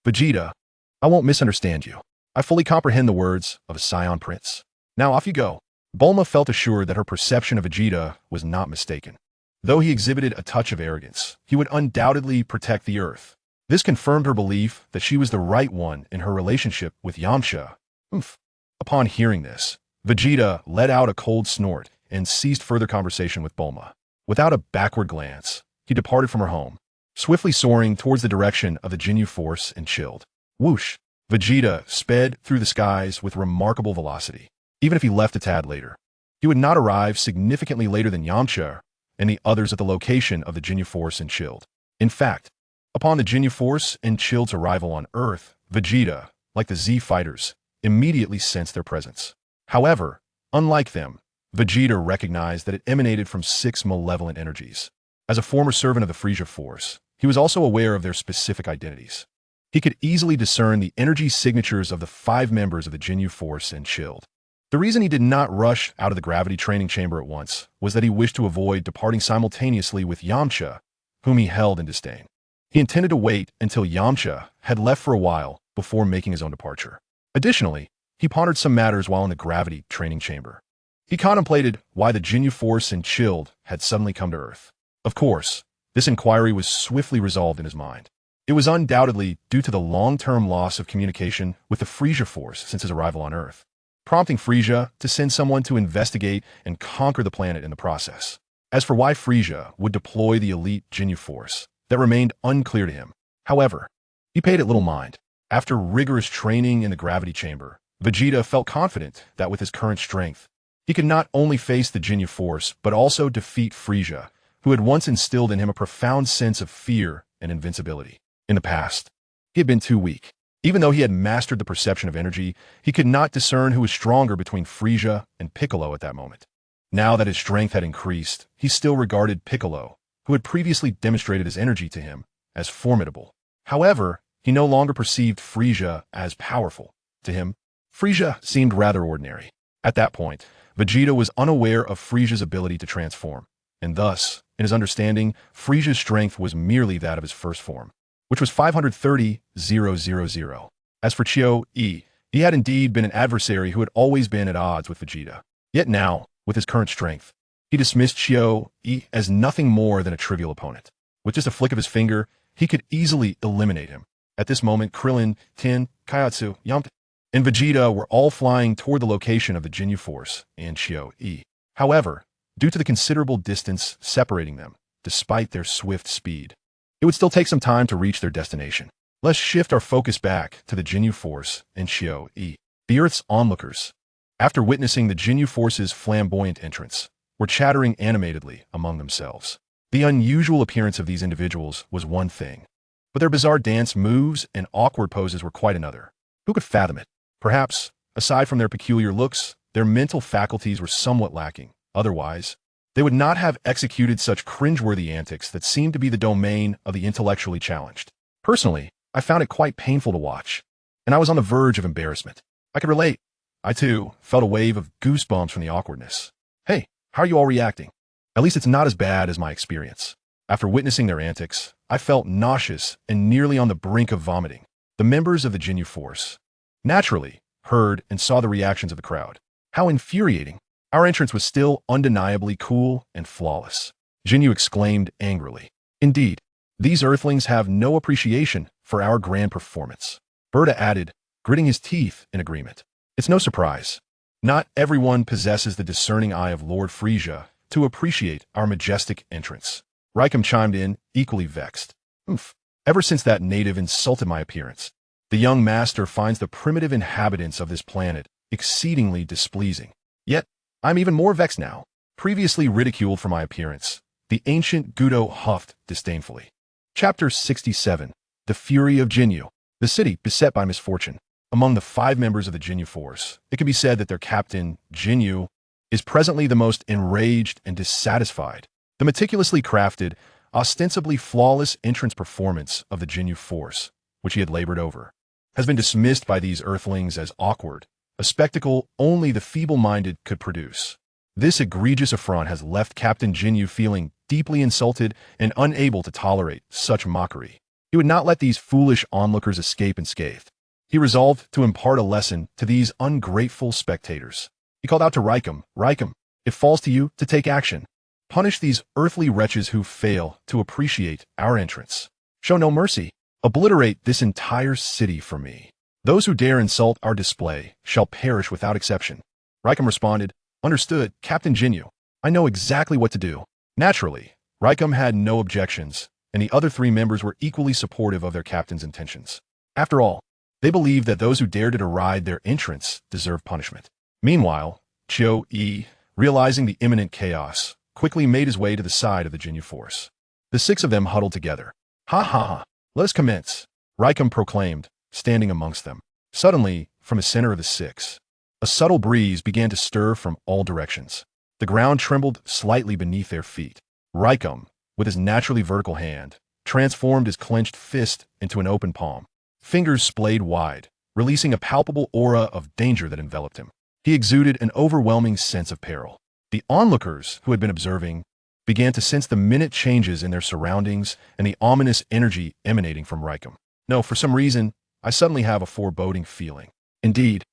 Vegeta, I won't misunderstand you. I fully comprehend the words of a Saiyan prince. Now off you go. Bulma felt assured that her perception of Vegeta was not mistaken. Though he exhibited a touch of arrogance, he would undoubtedly protect the Earth. This confirmed her belief that she was the right one in her relationship with Yamcha. Oof. Upon hearing this, Vegeta let out a cold snort and ceased further conversation with Bulma. Without a backward glance, he departed from her home, swiftly soaring towards the direction of the Ginyu Force and chilled. Whoosh! Vegeta sped through the skies with remarkable velocity. Even if he left a tad later, he would not arrive significantly later than Yamcha and the others at the location of the Ginyu Force and Chilled. In fact, upon the Ginyu Force and Chilled's arrival on Earth, Vegeta, like the Z fighters, immediately sensed their presence. However, unlike them, Vegeta recognized that it emanated from 6 malevolent energies. As a former servant of the Frieza Force, he was also aware of their specific identities. He could easily discern the energy signatures of the 5 members of the Ginyu Force and Chilled. The reason he did not rush out of the gravity training chamber at once was that he wished to avoid departing simultaneously with Yamcha, whom he held in disdain. He intended to wait until Yamcha had left for a while before making his own departure. Additionally, he pondered some matters while in the gravity training chamber. He contemplated why the Ginyu Force and Chilled had suddenly come to Earth. Of course, this inquiry was swiftly resolved in his mind. It was undoubtedly due to the long-term loss of communication with the Frieza Force since his arrival on Earth, prompting Frieza to send someone to investigate and conquer the planet in the process. As for why Frieza would deploy the elite Ginyu Force, that remained unclear to him. However, he paid it little mind. After rigorous training in the gravity chamber, Vegeta felt confident that with his current strength, he could not only face the Ginyu Force, but also defeat Frieza, who had once instilled in him a profound sense of fear and invincibility. In the past, he had been too weak. Even though he had mastered the perception of energy, he could not discern who was stronger between Frieza and Piccolo at that moment. Now that his strength had increased, he still regarded Piccolo, who had previously demonstrated his energy to him, as formidable. However, he no longer perceived Frieza as powerful. To him, Frieza seemed rather ordinary. At that point, Vegeta was unaware of Frieza's ability to transform, and thus, in his understanding, Frieza's strength was merely that of his first form, which was 530,000. As for Chio-E, he had indeed been an adversary who had always been at odds with Vegeta. Yet now, with his current strength, he dismissed Chio-E as nothing more than a trivial opponent. With just a flick of his finger, he could easily eliminate him. At this moment, Krillin, Tin, Kaiatsu, Yamcha, and Vegeta were all flying toward the location of the Ginyu Force and Chio-E. However, due to the considerable distance separating them, despite their swift speed, it would still take some time to reach their destination. Let's shift our focus back to the Ginyu Force and Chio-E. The Earth's onlookers, after witnessing the Ginyu Force's flamboyant entrance, were chattering animatedly among themselves. The unusual appearance of these individuals was one thing, but their bizarre dance moves and awkward poses were quite another. Who could fathom it? Perhaps, aside from their peculiar looks, their mental faculties were somewhat lacking. Otherwise, they would not have executed such cringeworthy antics that seemed to be the domain of the intellectually challenged. Personally, I found it quite painful to watch, and I was on the verge of embarrassment. I could relate. I, too, felt a wave of goosebumps from the awkwardness. Hey, how are you all reacting? At least it's not as bad as my experience. After witnessing their antics, I felt nauseous and nearly on the brink of vomiting. The members of the Ginyu Force naturally heard and saw the reactions of the crowd. How infuriating. Our entrance was still undeniably cool and flawless. Ginyu exclaimed angrily. Indeed, these earthlings have no appreciation for our grand performance. Berta added, gritting his teeth in agreement. It's no surprise. Not everyone possesses the discerning eye of Lord Frieza to appreciate our majestic entrance. Raikum chimed in, equally vexed. Oof. Ever since that native insulted my appearance, the young master finds the primitive inhabitants of this planet exceedingly displeasing. Yet, I'm even more vexed now. Previously ridiculed for my appearance, the ancient Gudo huffed disdainfully. Chapter 67. The Fury of Ginyu. The city beset by misfortune. Among the 5 members of the Ginyu Force, it can be said that their captain, Ginyu, is presently the most enraged and dissatisfied. The meticulously crafted, ostensibly flawless entrance performance of the Ginyu Force, which he had labored over, has been dismissed by these earthlings as awkward, a spectacle only the feeble-minded could produce. This egregious affront has left Captain Ginyu feeling deeply insulted and unable to tolerate such mockery. He would not let these foolish onlookers escape unscathed. He resolved to impart a lesson to these ungrateful spectators. He called out to Raikum, Raikum, it falls to you to take action. Punish these earthly wretches who fail to appreciate our entrance. Show no mercy. Obliterate this entire city for me. Those who dare insult our display shall perish without exception. Raikum responded, Understood, Captain Ginyu. I know exactly what to do. Naturally, Raikum had no objections, and the other 3 members were equally supportive of their captain's intentions. After all, they believed that those who dared to deride their entrance deserved punishment. Meanwhile, Chio-E, realizing the imminent chaos, quickly made his way to the side of the Ginyu Force. The 6 of them huddled together. Ha ha ha, let us commence, Raikum proclaimed, standing amongst them. Suddenly, from the center of the 6, a subtle breeze began to stir from all directions. The ground trembled slightly beneath their feet. Raikum, with his naturally vertical hand, transformed his clenched fist into an open palm. Fingers splayed wide, releasing a palpable aura of danger that enveloped him. He exuded an overwhelming sense of peril. The onlookers, who had been observing, began to sense the minute changes in their surroundings and the ominous energy emanating from Raikum. No, for some reason, I suddenly have a foreboding feeling. Indeed,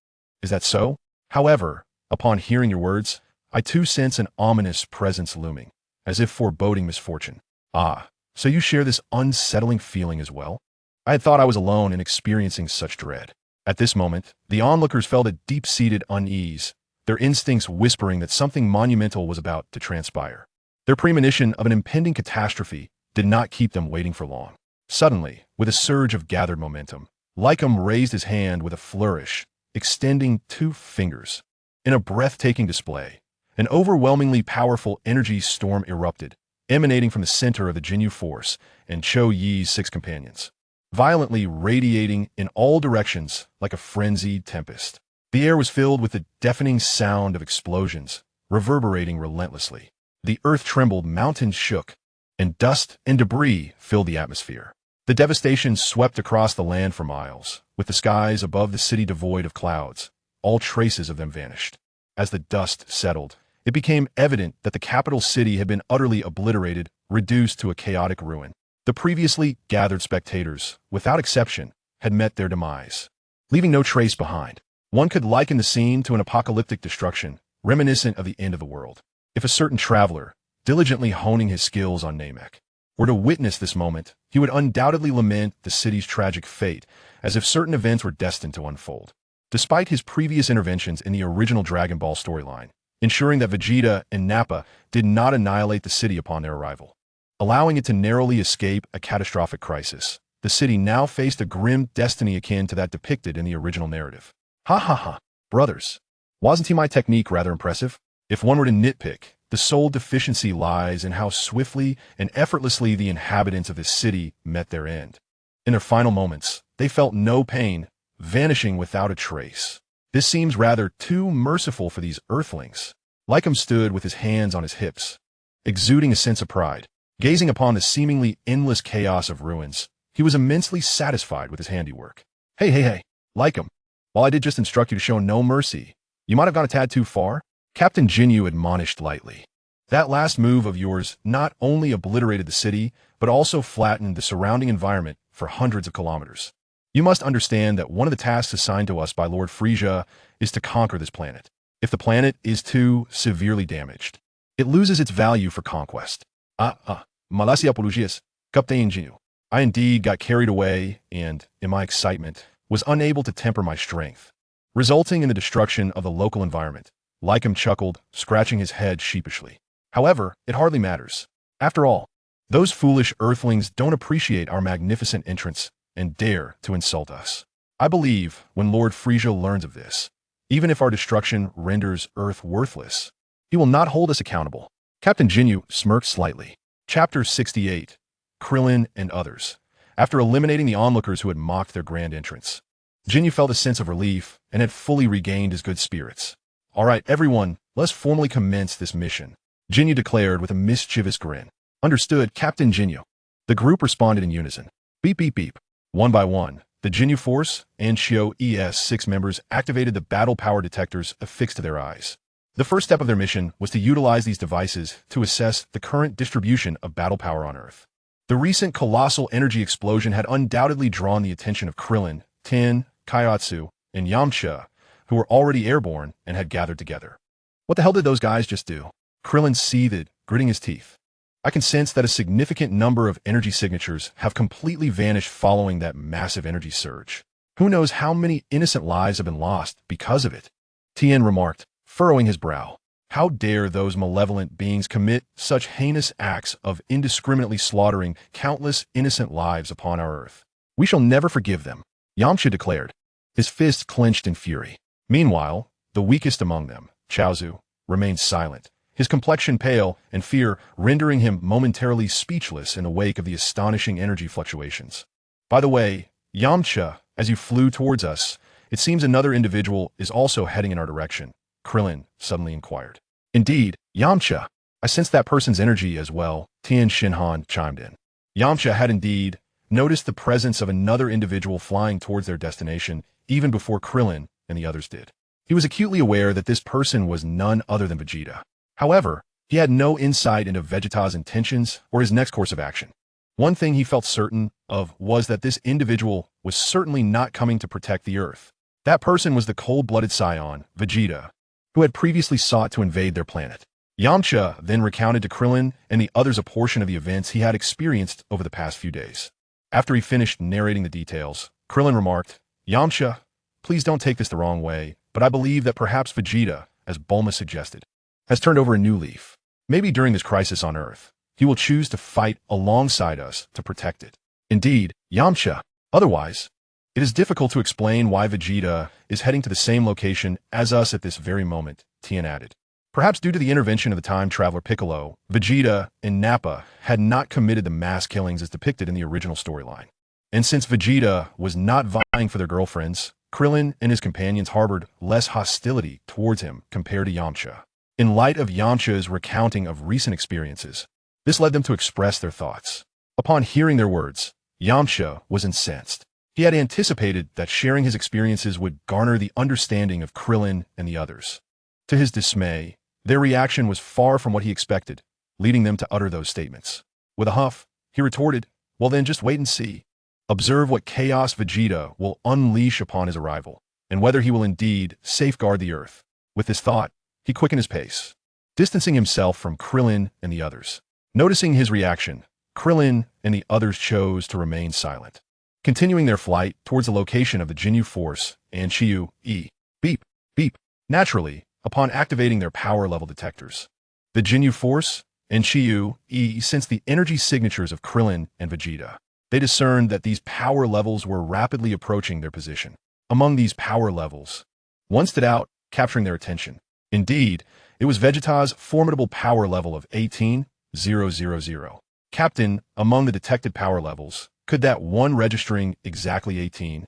is that so? However, upon hearing your words, I too sense an ominous presence looming, as if foreboding misfortune. Ah, so you share this unsettling feeling as well? I had thought I was alone in experiencing such dread. At this moment, the onlookers felt a deep-seated unease, their instincts whispering that something monumental was about to transpire. Their premonition of an impending catastrophe did not keep them waiting for long. Suddenly, with a surge of gathered momentum, Raikum raised his hand with a flourish, extending 2 fingers. In a breathtaking display, an overwhelmingly powerful energy storm erupted, emanating from the center of the Jinyu Force and Cho Yi's 6 companions, violently radiating in all directions like a frenzied tempest. The air was filled with the deafening sound of explosions, reverberating relentlessly. The earth trembled, mountains shook, and dust and debris filled the atmosphere. The devastation swept across the land for miles, with the skies above the city devoid of clouds. All traces of them vanished. As the dust settled, it became evident that the capital city had been utterly obliterated, reduced to a chaotic ruin. The previously gathered spectators, without exception, had met their demise, leaving no trace behind. One could liken the scene to an apocalyptic destruction, reminiscent of the end of the world. If a certain traveler, diligently honing his skills on Namek, were to witness this moment, he would undoubtedly lament the city's tragic fate, as if certain events were destined to unfold. Despite his previous interventions in the original Dragon Ball storyline, ensuring that Vegeta and Nappa did not annihilate the city upon their arrival, allowing it to narrowly escape a catastrophic crisis, the city now faced a grim destiny akin to that depicted in the original narrative. Ha ha ha, brothers. Wasn't my technique rather impressive? If one were to nitpick, the sole deficiency lies in how swiftly and effortlessly the inhabitants of this city met their end. In their final moments, they felt no pain, vanishing without a trace. This seems rather too merciful for these earthlings. Lycum stood with his hands on his hips, exuding a sense of pride. Gazing upon the seemingly endless chaos of ruins, he was immensely satisfied with his handiwork. Hey, Lycum, while I did just instruct you to show no mercy, you might have gone a tad too far. Captain Jinyu admonished lightly. That last move of yours not only obliterated the city, but also flattened the surrounding environment for hundreds of kilometers. You must understand that one of the tasks assigned to us by Lord Frisia is to conquer this planet. If the planet is too severely damaged, it loses its value for conquest. Malasia apologias, Captain Jinyu. I indeed got carried away and, in my excitement, was unable to temper my strength, resulting in the destruction of the local environment. Lycum chuckled, scratching his head sheepishly. However, it hardly matters. After all, those foolish earthlings don't appreciate our magnificent entrance and dare to insult us. I believe when Lord Frisia learns of this, even if our destruction renders Earth worthless, he will not hold us accountable. Captain Jinyu smirked slightly. Chapter 68, Krillin and Others. After eliminating the onlookers who had mocked their grand entrance, Jinyu felt a sense of relief and had fully regained his good spirits. All right, everyone, let's formally commence this mission, Jinyu declared with a mischievous grin. Understood, Captain Jinyu. The group responded in unison. Beep, beep, beep. One by one, the Jinyu Force and Shio ES 6 members activated the battle power detectors affixed to their eyes. The first step of their mission was to utilize these devices to assess the current distribution of battle power on Earth. The recent colossal energy explosion had undoubtedly drawn the attention of Krillin, Ten, Kaiotsu, and Yamcha, who were already airborne and had gathered together. What the hell did those guys just do? Krillin seethed, gritting his teeth. I can sense that a significant number of energy signatures have completely vanished following that massive energy surge. Who knows how many innocent lives have been lost because of it? Tien remarked, furrowing his brow. How dare those malevolent beings commit such heinous acts of indiscriminately slaughtering countless innocent lives upon our Earth? We shall never forgive them, Yamcha declared, his fists clenched in fury. Meanwhile, the weakest among them, Chaozu, remained silent, his complexion pale and fear rendering him momentarily speechless in the wake of the astonishing energy fluctuations. By the way, Yamcha, as you flew towards us, it seems another individual is also heading in our direction, Krillin suddenly inquired. Indeed, Yamcha, I sense that person's energy as well, Tien Shinhan chimed in. Yamcha had indeed noticed the presence of another individual flying towards their destination even before Krillin and the others did. He was acutely aware that this person was none other than Vegeta. However, he had no insight into Vegeta's intentions or his next course of action. One thing he felt certain of was that this individual was certainly not coming to protect the Earth. That person was the cold-blooded Saiyan, Vegeta, who had previously sought to invade their planet. Yamcha then recounted to Krillin and the others a portion of the events he had experienced over the past few days. After he finished narrating the details, Krillin remarked, Yamcha, please don't take this the wrong way, but I believe that perhaps Vegeta, as Bulma suggested, has turned over a new leaf. Maybe during this crisis on Earth, he will choose to fight alongside us to protect it. Indeed, Yamcha. Otherwise, it is difficult to explain why Vegeta is heading to the same location as us at this very moment, Tien added. Perhaps due to the intervention of the time traveler Piccolo, Vegeta and Nappa had not committed the mass killings as depicted in the original storyline. And since Vegeta was not vying for their girlfriends, Krillin and his companions harbored less hostility towards him compared to Yamcha. In light of Yamcha's recounting of recent experiences, this led them to express their thoughts. Upon hearing their words, Yamcha was incensed. He had anticipated that sharing his experiences would garner the understanding of Krillin and the others. To his dismay, their reaction was far from what he expected, leading them to utter those statements. With a huff, he retorted, "Well then, just wait and see. Observe what chaos Vegeta will unleash upon his arrival, and whether he will indeed safeguard the Earth." With this thought, he quickened his pace, distancing himself from Krillin and the others. Noticing his reaction, Krillin and the others chose to remain silent, continuing their flight towards the location of the Jinyu Force and Chiyu E. Beep, beep. Naturally, upon activating their power level detectors, the Jinyu Force and Chiyu E sensed the energy signatures of Krillin and Vegeta. They discerned that these power levels were rapidly approaching their position. Among these power levels, one stood out, capturing their attention. Indeed, it was Vegeta's formidable power level of 18,000. Captain, among the detected power levels, could that one registering exactly 18,000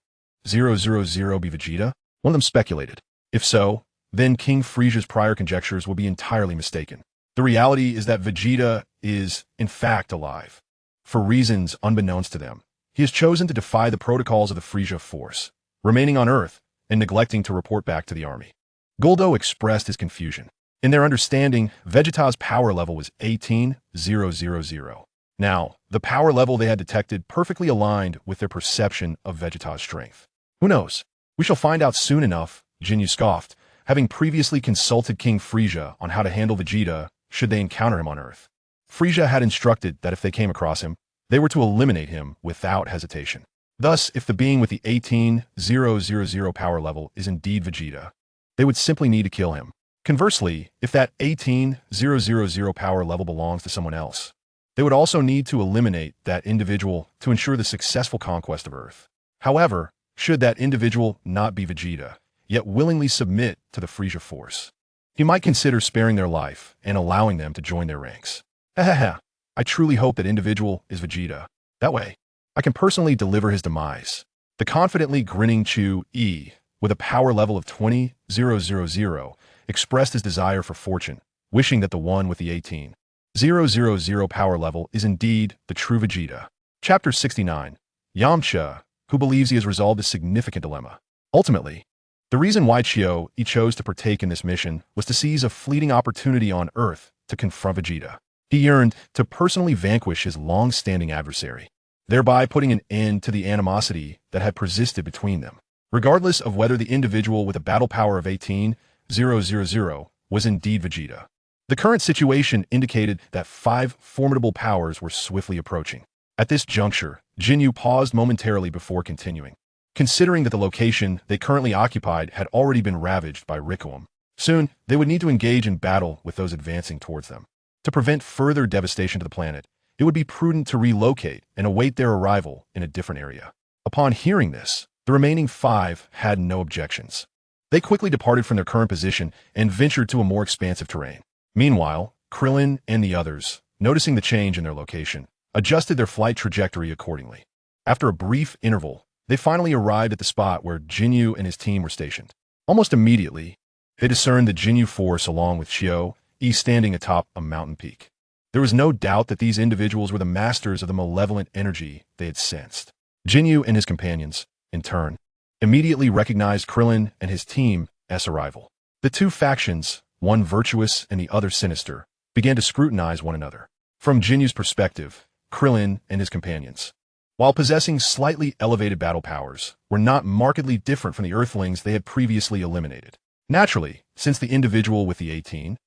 be Vegeta? One of them speculated. If so, then King Frieza's prior conjectures will be entirely mistaken. The reality is that Vegeta is, in fact, alive. For reasons unbeknownst to them, he has chosen to defy the protocols of the Frieza Force, remaining on Earth and neglecting to report back to the army. Guldo expressed his confusion. In their understanding, Vegeta's power level was 18,000. Now, the power level they had detected perfectly aligned with their perception of Vegeta's strength. Who knows? We shall find out soon enough, Jinyu scoffed, having previously consulted King Frieza on how to handle Vegeta should they encounter him on Earth. Frieza had instructed that if they came across him, they were to eliminate him without hesitation. Thus, if the being with the 18,000 power level is indeed Vegeta, they would simply need to kill him. Conversely, if that 18,000 power level belongs to someone else, they would also need to eliminate that individual to ensure the successful conquest of Earth. However, should that individual not be Vegeta, yet willingly submit to the Frieza Force, he might consider sparing their life and allowing them to join their ranks. I truly hope that individual is Vegeta. That way, I can personally deliver his demise. The confidently grinning Chu E, with a power level of 20,000, expressed his desire for fortune, wishing that the one with the 18,000 power level is indeed the true Vegeta. Chapter 69. Yamcha, who believes he has resolved a significant dilemma. Ultimately, the reason why Chiyo E chose to partake in this mission was to seize a fleeting opportunity on Earth to confront Vegeta. He yearned to personally vanquish his long-standing adversary, thereby putting an end to the animosity that had persisted between them. Regardless of whether the individual with a battle power of 18,000 was indeed Vegeta, the current situation indicated that 5 formidable powers were swiftly approaching. At this juncture, Jinyu paused momentarily before continuing, considering that the location they currently occupied had already been ravaged by Rikuum. Soon, they would need to engage in battle with those advancing towards them. To prevent further devastation to the planet, it would be prudent to relocate and await their arrival in a different area. Upon hearing this, the remaining 5 had no objections. They quickly departed from their current position and ventured to a more expansive terrain. Meanwhile, Krillin and the others, noticing the change in their location, adjusted their flight trajectory accordingly. After a brief interval, they finally arrived at the spot where Jinyu and his team were stationed. Almost immediately, they discerned the Jinyu Force along with Chiyo E standing atop a mountain peak. There was no doubt that these individuals were the masters of the malevolent energy they had sensed. Jinyu and his companions, in turn, immediately recognized Krillin and his team's arrival. The two factions, one virtuous and the other sinister, began to scrutinize one another. From Jinyu's perspective, Krillin and his companions, while possessing slightly elevated battle powers, were not markedly different from the Earthlings they had previously eliminated. Naturally, since the individual with the 18,000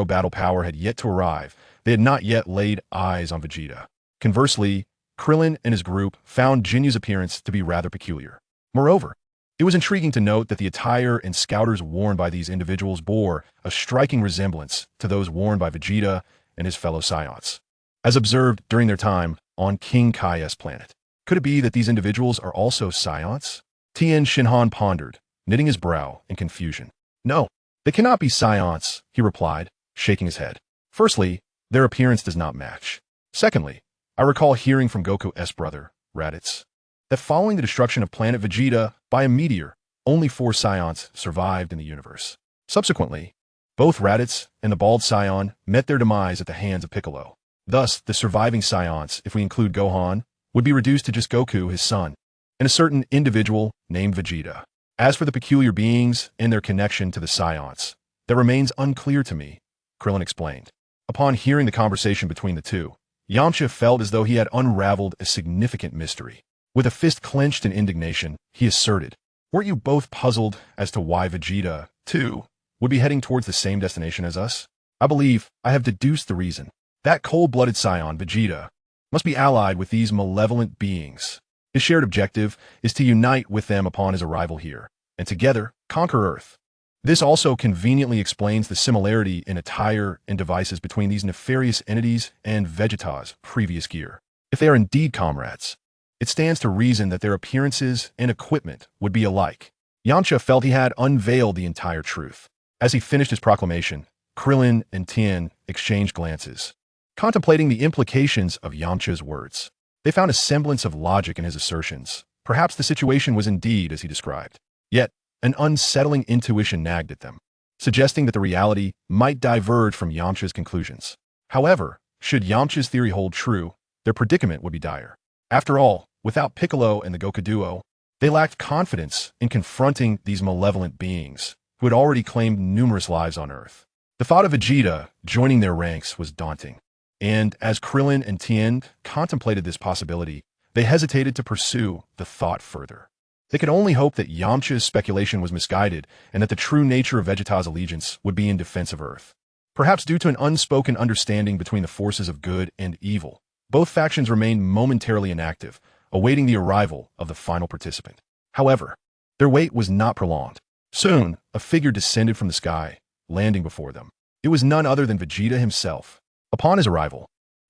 battle power had yet to arrive, they had not yet laid eyes on Vegeta. Conversely, Krillin and his group found Jinyu's appearance to be rather peculiar. Moreover, it was intriguing to note that the attire and scouters worn by these individuals bore a striking resemblance to those worn by Vegeta and his fellow Saiyans, as observed during their time on King Kai's planet. Could it be that these individuals are also Saiyans? Tien Shinhan pondered, knitting his brow in confusion. No, They cannot be Saiyans, he replied, shaking his head. Firstly, their appearance does not match. Secondly, I recall hearing from Goku's brother, Raditz, that following the destruction of planet Vegeta by a meteor, only 4 Saiyans survived in the universe. Subsequently, both Raditz and the bald Saiyan met their demise at the hands of Piccolo. Thus, the surviving Saiyans, if we include Gohan, would be reduced to just Goku, his son, and a certain individual named Vegeta. As for the peculiar beings and their connection to the Saiyans, that remains unclear to me, Krillin explained. Upon hearing the conversation between the two, Yamcha felt as though he had unraveled a significant mystery. With a fist clenched in indignation, he asserted, "Weren't you both puzzled as to why Vegeta, too, would be heading towards the same destination as us? I believe I have deduced the reason. That cold-blooded Saiyan, Vegeta, must be allied with these malevolent beings. His shared objective is to unite with them upon his arrival here, and together conquer Earth. This also conveniently explains the similarity in attire and devices between these nefarious entities and Vegeta's previous gear. If they are indeed comrades, it stands to reason that their appearances and equipment would be alike." Yamcha felt he had unveiled the entire truth. As he finished his proclamation, Krillin and Tien exchanged glances, contemplating the implications of Yamcha's words. They found a semblance of logic in his assertions. Perhaps the situation was indeed as he described. Yet, an unsettling intuition nagged at them, suggesting that the reality might diverge from Yamcha's conclusions. However, should Yamcha's theory hold true, their predicament would be dire. After all, without Piccolo and the Goku duo, they lacked confidence in confronting these malevolent beings who had already claimed numerous lives on Earth. The thought of Vegeta joining their ranks was daunting, and as Krillin and Tien contemplated this possibility, they hesitated to pursue the thought further. They could only hope that Yamcha's speculation was misguided and that the true nature of Vegeta's allegiance would be in defense of Earth. Perhaps due to an unspoken understanding between the forces of good and evil, both factions remained momentarily inactive, awaiting the arrival of the final participant. However, their wait was not prolonged. Soon, a figure descended from the sky, landing before them. It was none other than Vegeta himself. Upon his arrival,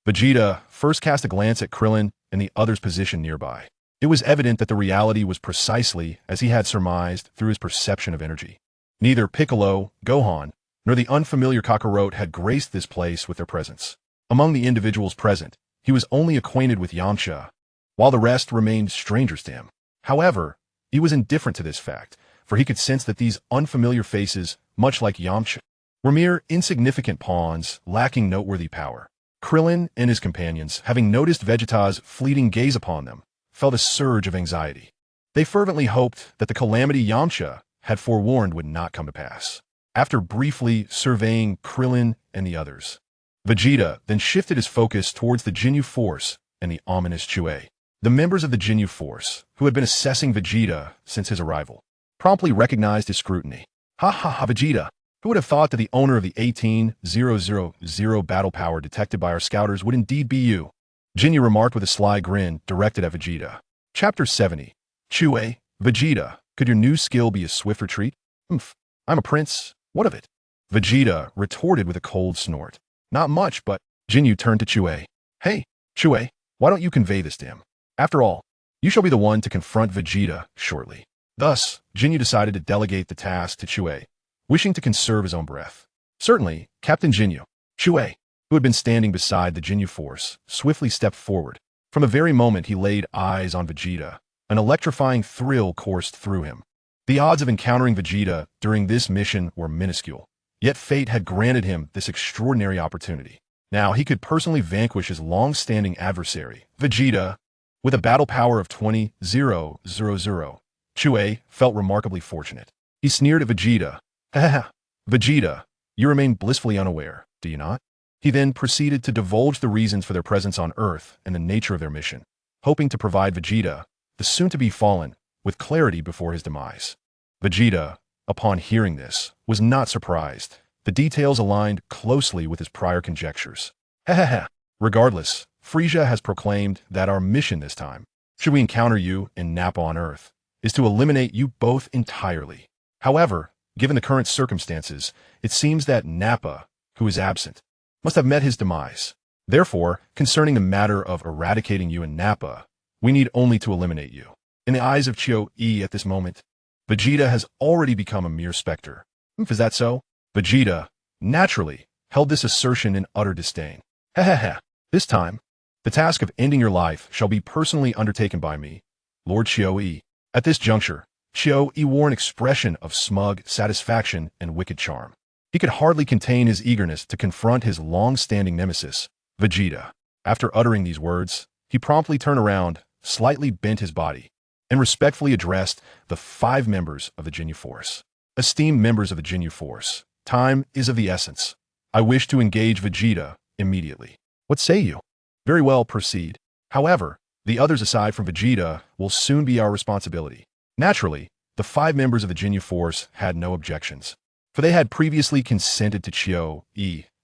Vegeta first cast a glance at Krillin and the other's position nearby. It was evident that the reality was precisely as he had surmised through his perception of energy. Neither Piccolo, Gohan, nor the unfamiliar Kakarot had graced this place with their presence. Among the individuals present, he was only acquainted with Yamcha, while the rest remained strangers to him. However, he was indifferent to this fact, for he could sense that these unfamiliar faces, much like Yamcha, were mere insignificant pawns lacking noteworthy power. Krillin and his companions, having noticed Vegeta's fleeting gaze upon them, felt a surge of anxiety. They fervently hoped that the calamity Yamcha had forewarned would not come to pass. After briefly surveying Krillin and the others, Vegeta then shifted his focus towards the Ginyu Force and the ominous Chue. The members of the Ginyu Force, who had been assessing Vegeta since his arrival, promptly recognized his scrutiny. "Ha ha ha, Vegeta! Who would have thought that the owner of the 18,000 battle power detected by our scouters would indeed be you?" Ginyu remarked with a sly grin directed at Vegeta. Chapter 70. Chue, Vegeta, could your new skill be a swift retreat? "Humph, I'm a prince. What of it?" Vegeta retorted with a cold snort. "Not much, but..." Ginyu turned to Chue. "Hey, Chue, why don't you convey this to him? After all, you shall be the one to confront Vegeta shortly." Thus, Ginyu decided to delegate the task to Chue, wishing to conserve his own breath. "Certainly, Captain Ginyu." Chue, who had been standing beside the Ginyu Force, swiftly stepped forward. From the very moment he laid eyes on Vegeta, an electrifying thrill coursed through him. The odds of encountering Vegeta during this mission were minuscule, yet fate had granted him this extraordinary opportunity. Now he could personally vanquish his long-standing adversary, Vegeta, with a battle power of 20,000. Chue felt remarkably fortunate. He sneered at Vegeta. "Ha ha, Vegeta, you remain blissfully unaware, do you not?" He then proceeded to divulge the reasons for their presence on Earth and the nature of their mission, hoping to provide Vegeta, the soon-to-be fallen, with clarity before his demise. Vegeta, upon hearing this, was not surprised. The details aligned closely with his prior conjectures. "Ha ha ha. Regardless, Frieza has proclaimed that our mission this time, should we encounter you in Nappa on Earth, is to eliminate you both entirely. However, given the current circumstances, it seems that Nappa, who is absent, must have met his demise. Therefore, concerning the matter of eradicating you in Nappa, we need only to eliminate you. In the eyes of Chio-E at this moment, Vegeta has already become a mere specter." "Is that so?" Vegeta, naturally, held this assertion in utter disdain. Hehehe. This time, the task of ending your life shall be personally undertaken by me, Lord Xiao. At this juncture, Xiao wore an expression of smug satisfaction and wicked charm. He could hardly contain his eagerness to confront his long-standing nemesis, Vegeta. After uttering these words, he promptly turned around, slightly bent his body, and respectfully addressed the 5 members of the Ginyu Force. Esteemed members of the Ginyu Force, time is of the essence. I wish to engage Vegeta immediately. What say you? Very well, proceed. However, the others aside from Vegeta will soon be our responsibility. Naturally, the 5 members of the Ginyu Force had no objections, for they had previously consented to Qiu,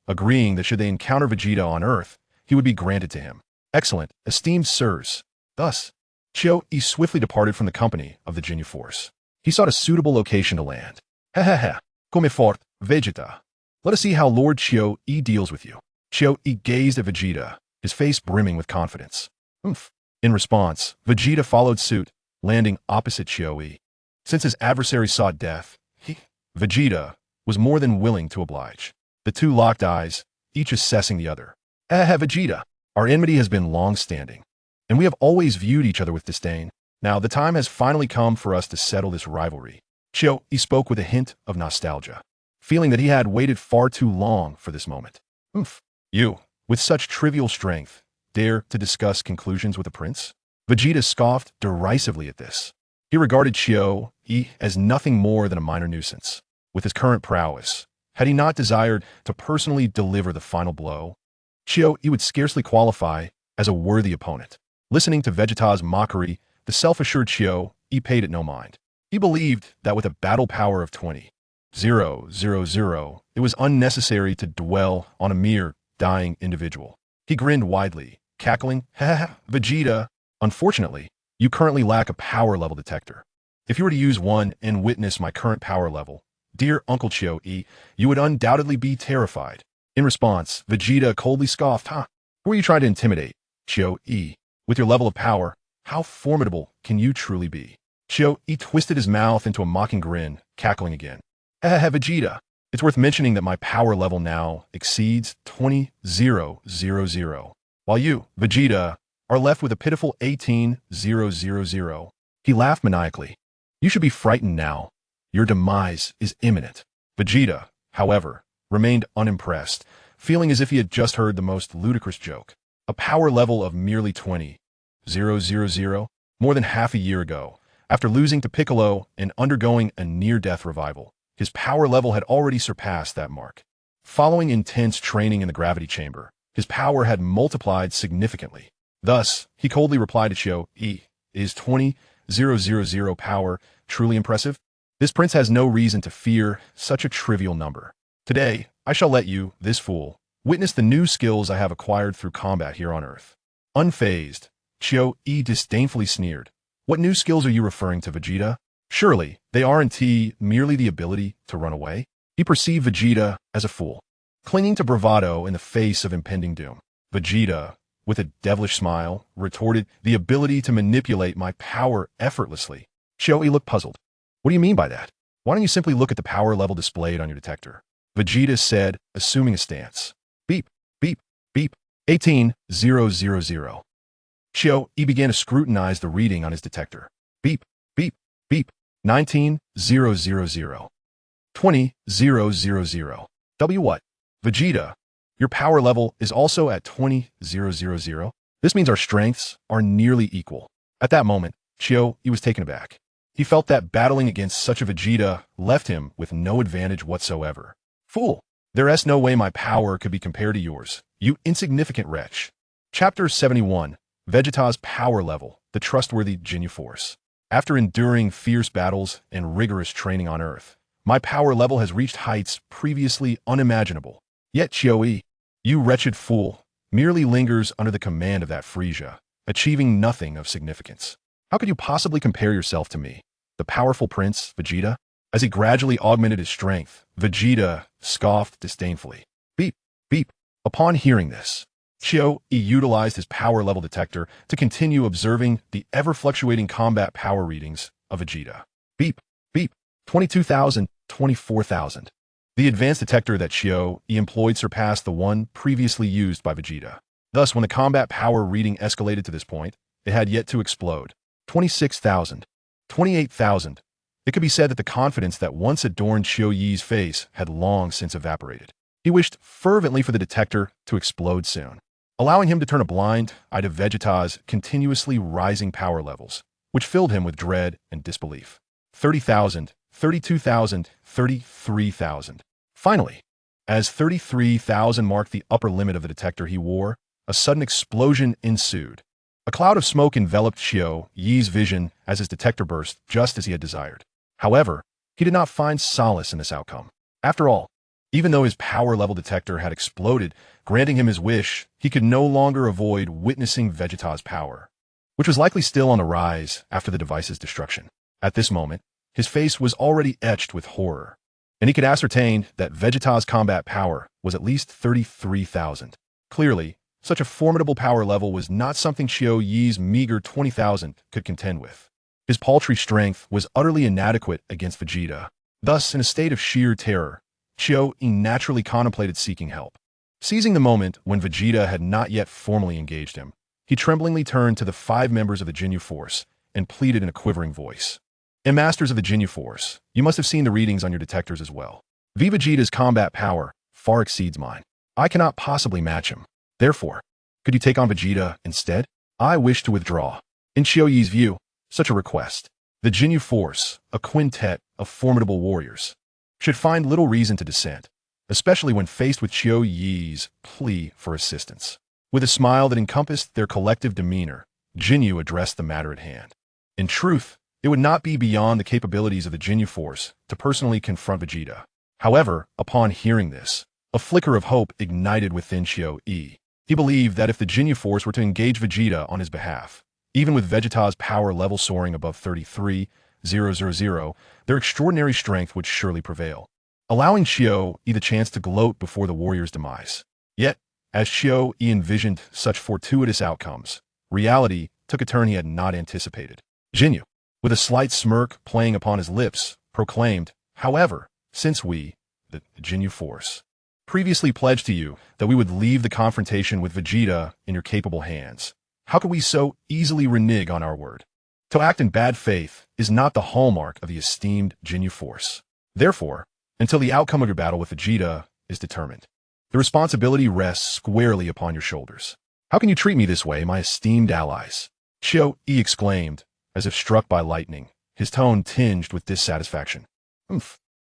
agreeing that should they encounter Vegeta on Earth, he would be granted to him. Excellent, esteemed sirs. Thus, Qiu swiftly departed from the company of the Ginyu Force. He sought a suitable location to land. Hehehe, come fort, Vegeta. Let us see how Lord Qiu deals with you. Qiu gazed at Vegeta, his face brimming with confidence. Oomph. In response, Vegeta followed suit, landing opposite Qiu. Since his adversary sought death, Vegeta, was more than willing to oblige. The two locked eyes, each assessing the other. Vegeta, our enmity has been long-standing, and we have always viewed each other with disdain. Now the time has finally come for us to settle this rivalry. Qiu spoke with a hint of nostalgia, feeling that he had waited far too long for this moment. Oomph. You, with such trivial strength, dare to discuss conclusions with a prince? Vegeta scoffed derisively at this. He regarded Qiu as nothing more than a minor nuisance. With his current prowess, had he not desired to personally deliver the final blow, Qiu would scarcely qualify as a worthy opponent. Listening to Vegeta's mockery, the self-assured Qiu paid it no mind. He believed that with a battle power of 20,000, it was unnecessary to dwell on a mere dying individual. He grinned widely, cackling, "Ha, Vegeta, unfortunately, you currently lack a power level detector. If you were to use one and witness my current power level, dear Uncle Qiu, you would undoubtedly be terrified." In response, Vegeta coldly scoffed, Who are you trying to intimidate, Qiu? With your level of power, how formidable can you truly be? Qiu twisted his mouth into a mocking grin, cackling again. Vegeta, it's worth mentioning that my power level now exceeds 20,000, while you, Vegeta, are left with a pitiful 18,000. He laughed maniacally. You should be frightened now. Your demise is imminent. Vegeta, however, remained unimpressed, feeling as if he had just heard the most ludicrous joke. A power level of merely 20,000, more than half a year ago, after losing to Piccolo and undergoing a near-death revival, his power level had already surpassed that mark. Following intense training in the gravity chamber, his power had multiplied significantly. Thus, he coldly replied to Qiu, Is 20,000 power truly impressive? This prince has no reason to fear such a trivial number. Today, I shall let you, this fool, witness the new skills I have acquired through combat here on Earth. Unfazed, Qiu disdainfully sneered. What new skills are you referring to, Vegeta? Surely, they aren't merely the ability to run away? He perceived Vegeta as a fool, clinging to bravado in the face of impending doom. Vegeta, with a devilish smile, retorted, the ability to manipulate my power effortlessly. Qiu looked puzzled. What do you mean by that? Why don't you simply look at the power level displayed on your detector? Vegeta said, assuming a stance. Beep, beep, beep, 18,000. Qiu began to scrutinize the reading on his detector. Beep, beep, beep, 19,000. 20,000. What? Vegeta, your power level is also at 20,000. This means our strengths are nearly equal. At that moment, Qiu was taken aback. He felt that battling against such a Vegeta left him with no advantage whatsoever. Fool, there's no way my power could be compared to yours, you insignificant wretch. Chapter 71, Vegeta's Power Level, the Trustworthy Ginyu Force. After enduring fierce battles and rigorous training on Earth, my power level has reached heights previously unimaginable. Yet Qiu, you wretched fool, merely lingers under the command of that Frieza, achieving nothing of significance. How could you possibly compare yourself to me, the powerful prince, Vegeta? As he gradually augmented his strength, Vegeta scoffed disdainfully. Beep, beep. Upon hearing this, Qiu utilized his power level detector to continue observing the ever-fluctuating combat power readings of Vegeta. Beep, beep. 22,000, 24,000. The advanced detector that Xiao-Yi employed surpassed the one previously used by Vegeta. Thus, when the combat power reading escalated to this point, it had yet to explode. 26,000. 28,000. It could be said that the confidence that once adorned Xiao-Yi's face had long since evaporated. He wished fervently for the detector to explode soon, allowing him to turn a blind eye to Vegeta's continuously rising power levels, which filled him with dread and disbelief. 30,000, 32,000, 33,000. Finally, as 33,000 marked the upper limit of the detector he wore, a sudden explosion ensued. A cloud of smoke enveloped Xiao-Yi's vision as his detector burst just as he had desired. However, he did not find solace in this outcome. After all, even though his power-level detector had exploded, granting him his wish, he could no longer avoid witnessing Vegeta's power, which was likely still on the rise after the device's destruction. At this moment, his face was already etched with horror, and he could ascertain that Vegeta's combat power was at least 33,000. Clearly, such a formidable power level was not something Xiao-Yi's meager 20,000 could contend with. His paltry strength was utterly inadequate against Vegeta. Thus, in a state of sheer terror, Xiao-Yi naturally contemplated seeking help. Seizing the moment when Vegeta had not yet formally engaged him, he tremblingly turned to the 5 members of the Ginyu Force and pleaded in a quivering voice. And masters of the Ginyu Force, you must have seen the readings on your detectors as well. Vegeta's combat power far exceeds mine. I cannot possibly match him. Therefore, could you take on Vegeta instead? I wish to withdraw. In Xiao-Yi's view, such a request, the Ginyu Force, a quintet of formidable warriors, should find little reason to dissent, especially when faced with Xiao-Yi's plea for assistance. With a smile that encompassed their collective demeanor, Jinyu addressed the matter at hand. In truth, it would not be beyond the capabilities of the Ginyu Force to personally confront Vegeta. However, upon hearing this, a flicker of hope ignited within Xiao-Yi. He believed that if the Ginyu Force were to engage Vegeta on his behalf, even with Vegeta's power level soaring above 33,000, their extraordinary strength would surely prevail, allowing Xiao-Yi the chance to gloat before the warrior's demise. Yet, as Xiao-Yi envisioned such fortuitous outcomes, reality took a turn he had not anticipated. Jinyu, with a slight smirk playing upon his lips, proclaimed, "However, since we, the Ginyu Force, previously pledged to you that we would leave the confrontation with Vegeta in your capable hands, how could we so easily renege on our word? To act in bad faith is not the hallmark of the esteemed Ginyu Force. Therefore, until the outcome of your battle with Vegeta is determined, the responsibility rests squarely upon your shoulders. How can you treat me this way, my esteemed allies?" Xiao-Yi exclaimed, as if struck by lightning, his tone tinged with dissatisfaction.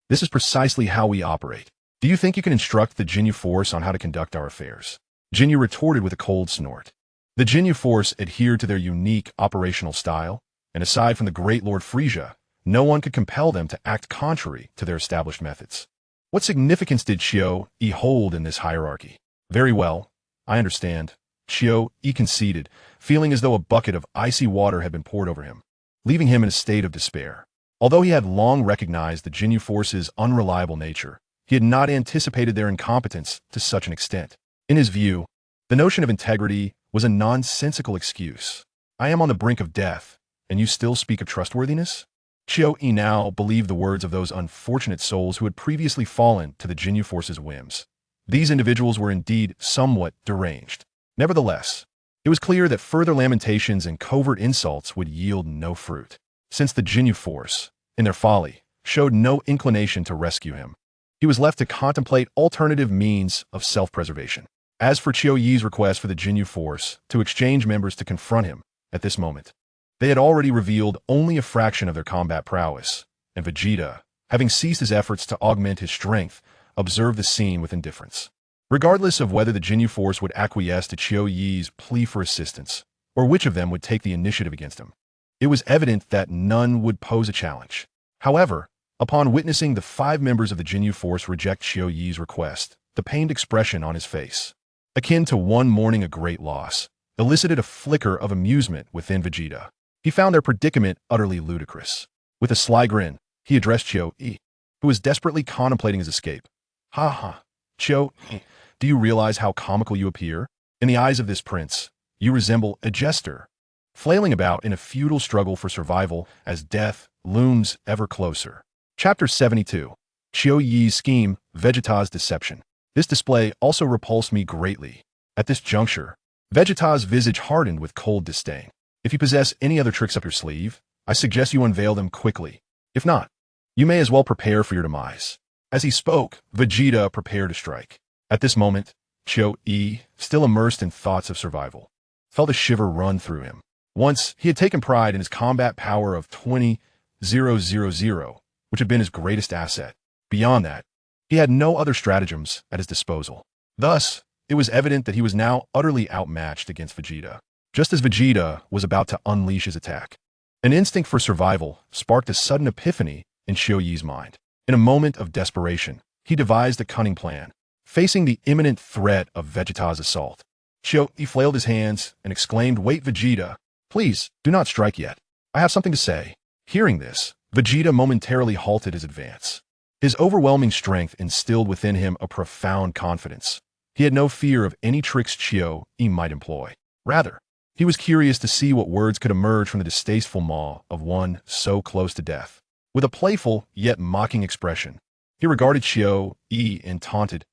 This is precisely how we operate. Do you think you can instruct the Ginyu Force on how to conduct our affairs?" Jinyu retorted with a cold snort. The Ginyu Force adhered to their unique operational style, and aside from the Great Lord Frieza, no one could compel them to act contrary to their established methods. What significance did Xiao-Yi hold in this hierarchy? Very well, I understand. Xiao-Yi conceded, feeling as though a bucket of icy water had been poured over him, leaving him in a state of despair. Although he had long recognized the Ginyu Force's unreliable nature, he had not anticipated their incompetence to such an extent. In his view, the notion of integrity was a nonsensical excuse. I am on the brink of death, and you still speak of trustworthiness? Xiao-Yi now believed the words of those unfortunate souls who had previously fallen to the Ginyu Force's whims. These individuals were indeed somewhat deranged. Nevertheless, it was clear that further lamentations and covert insults would yield no fruit, since the Ginyu Force, in their folly, showed no inclination to rescue him. He was left to contemplate alternative means of self-preservation. As for Xiao-Yi's request for the Ginyu Force to exchange members to confront him, at this moment, they had already revealed only a fraction of their combat prowess, and Vegeta, having ceased his efforts to augment his strength, observed the scene with indifference. Regardless of whether the Ginyu Force would acquiesce to Xiao-Yi's plea for assistance, or which of them would take the initiative against him, it was evident that none would pose a challenge. However, upon witnessing the 5 members of the Ginyu Force reject Xiao-Yi's request, the pained expression on his face, akin to one mourning a great loss, elicited a flicker of amusement within Vegeta. He found their predicament utterly ludicrous. With a sly grin, he addressed Xiao-Yi, who was desperately contemplating his escape. "Ha ha, Xiao-Yi, do you realize how comical you appear? In the eyes of this prince, you resemble a jester, flailing about in a futile struggle for survival as death looms ever closer." Chapter 72. Chiu Yi's scheme, Vegeta's deception. This display also repulsed me greatly. At this juncture, Vegeta's visage hardened with cold disdain. If you possess any other tricks up your sleeve, I suggest you unveil them quickly. If not, you may as well prepare for your demise. As he spoke, Vegeta prepared to strike. At this moment, Chiu Yi, still immersed in thoughts of survival, felt a shiver run through him. Once, he had taken pride in his combat power of 20,000, which had been his greatest asset. Beyond that, he had no other stratagems at his disposal. Thus, it was evident that he was now utterly outmatched against Vegeta. Just as Vegeta was about to unleash his attack, an instinct for survival sparked a sudden epiphany in Chiu Yi's mind. In a moment of desperation, he devised a cunning plan. Facing the imminent threat of Vegeta's assault, Chiu Yi flailed his hands and exclaimed, "Wait, Vegeta! Please, do not strike yet. I have something to say." Hearing this, Vegeta momentarily halted his advance. His overwhelming strength instilled within him a profound confidence. He had no fear of any tricks Chiu Yi might employ. Rather, he was curious to see what words could emerge from the distasteful maw of one so close to death. With a playful yet mocking expression, he regarded Chiu Yi and taunted,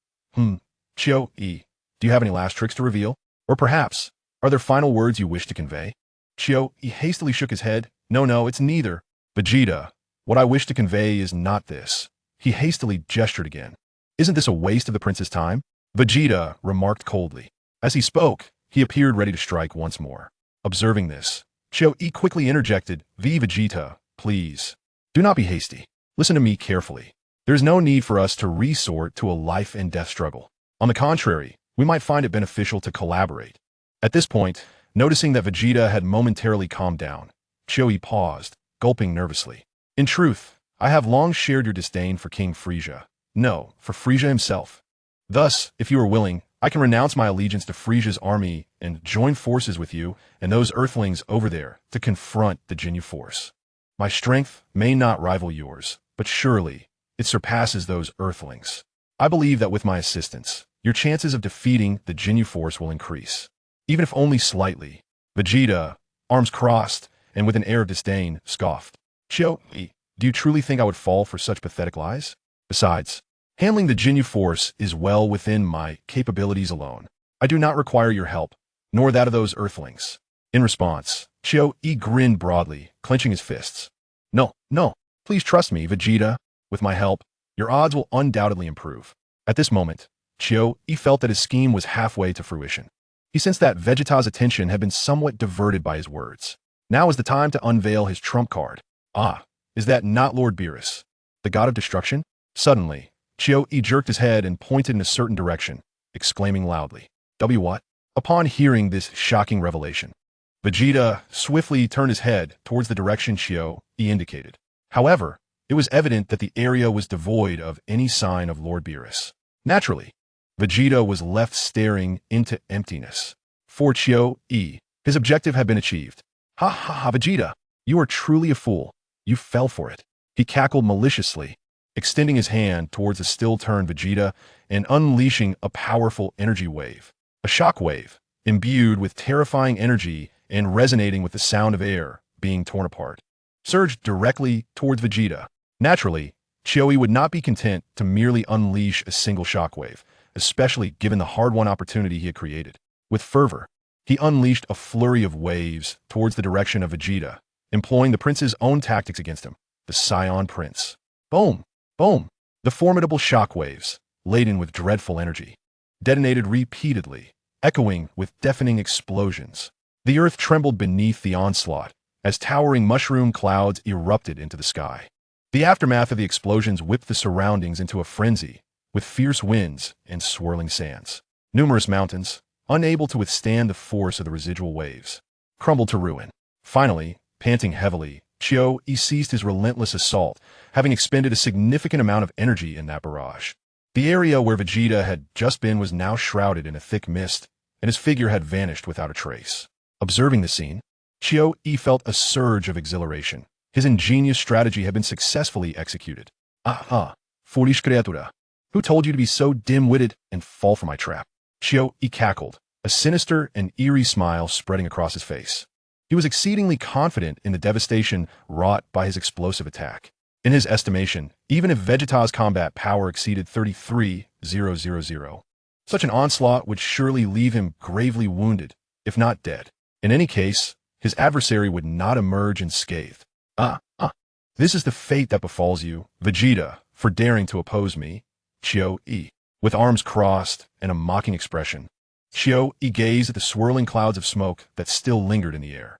Chiu Yi, do you have any last tricks to reveal? Or perhaps, are there final words you wish to convey?" Chiu Yi hastily shook his head. No, it's neither. Vegeta, what I wish to convey is not this." He hastily gestured again. "Isn't this a waste of the prince's time?" Vegeta remarked coldly. As he spoke, he appeared ready to strike once more. Observing this, Chiu Yi quickly interjected, Vegeta, please, do not be hasty. Listen to me carefully. There is no need for us to resort to a life and death struggle. On the contrary, we might find it beneficial to collaborate." At this point, noticing that Vegeta had momentarily calmed down, Chiu Yi paused, gulping nervously. "In truth, I have long shared your disdain for King Frieza. No, for Frieza himself. Thus, if you are willing, I can renounce my allegiance to Frieza's army and join forces with you and those Earthlings over there to confront the Ginyu Force. My strength may not rival yours, but surely it surpasses those Earthlings. I believe that with my assistance, your chances of defeating the Ginyu Force will increase, even if only slightly." Vegeta, arms crossed and with an air of disdain, scoffed. "Chiu Yi, do you truly think I would fall for such pathetic lies? Besides, handling the Ginyu Force is well within my capabilities alone. I do not require your help, nor that of those Earthlings." In response, Chiu Yi grinned broadly, clenching his fists. No, please trust me, Vegeta. With my help, your odds will undoubtedly improve." At this moment, Chiu Yi felt that his scheme was halfway to fruition. He sensed that Vegeta's attention had been somewhat diverted by his words. Now is the time to unveil his trump card. Ah, is that not Lord Beerus, the god of destruction? Suddenly, Chiu Yi jerked his head and pointed in a certain direction, exclaiming loudly, What? Upon hearing this shocking revelation, Vegeta swiftly turned his head towards the direction Chiu Yi indicated. However, it was evident that the area was devoid of any sign of Lord Beerus. Naturally, Vegeta was left staring into emptiness. For Chiu Yi, his objective had been achieved. Ha, Vegeta, you are truly a fool. You fell for it. He cackled maliciously, extending his hand towards the still-turned Vegeta and unleashing a powerful energy wave. A shock wave, imbued with terrifying energy and resonating with the sound of air being torn apart, surged directly towards Vegeta. Naturally, Chiu Yi would not be content to merely unleash a single shockwave, especially given the hard-won opportunity he had created. With fervor, he unleashed a flurry of waves towards the direction of Vegeta, employing the prince's own tactics against him, the Saiyan prince. Boom! The formidable shockwaves, laden with dreadful energy, detonated repeatedly, echoing with deafening explosions. The earth trembled beneath the onslaught as towering mushroom clouds erupted into the sky. The aftermath of the explosions whipped the surroundings into a frenzy, with fierce winds and swirling sands. Numerous mountains, unable to withstand the force of the residual waves, crumbled to ruin. Finally, panting heavily, Chiu Yi ceased his relentless assault, having expended a significant amount of energy in that barrage. The area where Vegeta had just been was now shrouded in a thick mist, and his figure had vanished without a trace. Observing the scene, Chiu Yi felt a surge of exhilaration. His ingenious strategy had been successfully executed. Foolish criatura. Who told you to be so dim-witted and fall for my trap? Chiu Yi cackled, a sinister and eerie smile spreading across his face. He was exceedingly confident in the devastation wrought by his explosive attack. In his estimation, even if Vegeta's combat power exceeded 33,000, such an onslaught would surely leave him gravely wounded, if not dead. In any case, his adversary would not emerge unscathed. This is the fate that befalls you, Vegeta, for daring to oppose me, Chio-E. With arms crossed and a mocking expression, Chio-E gazed at the swirling clouds of smoke that still lingered in the air.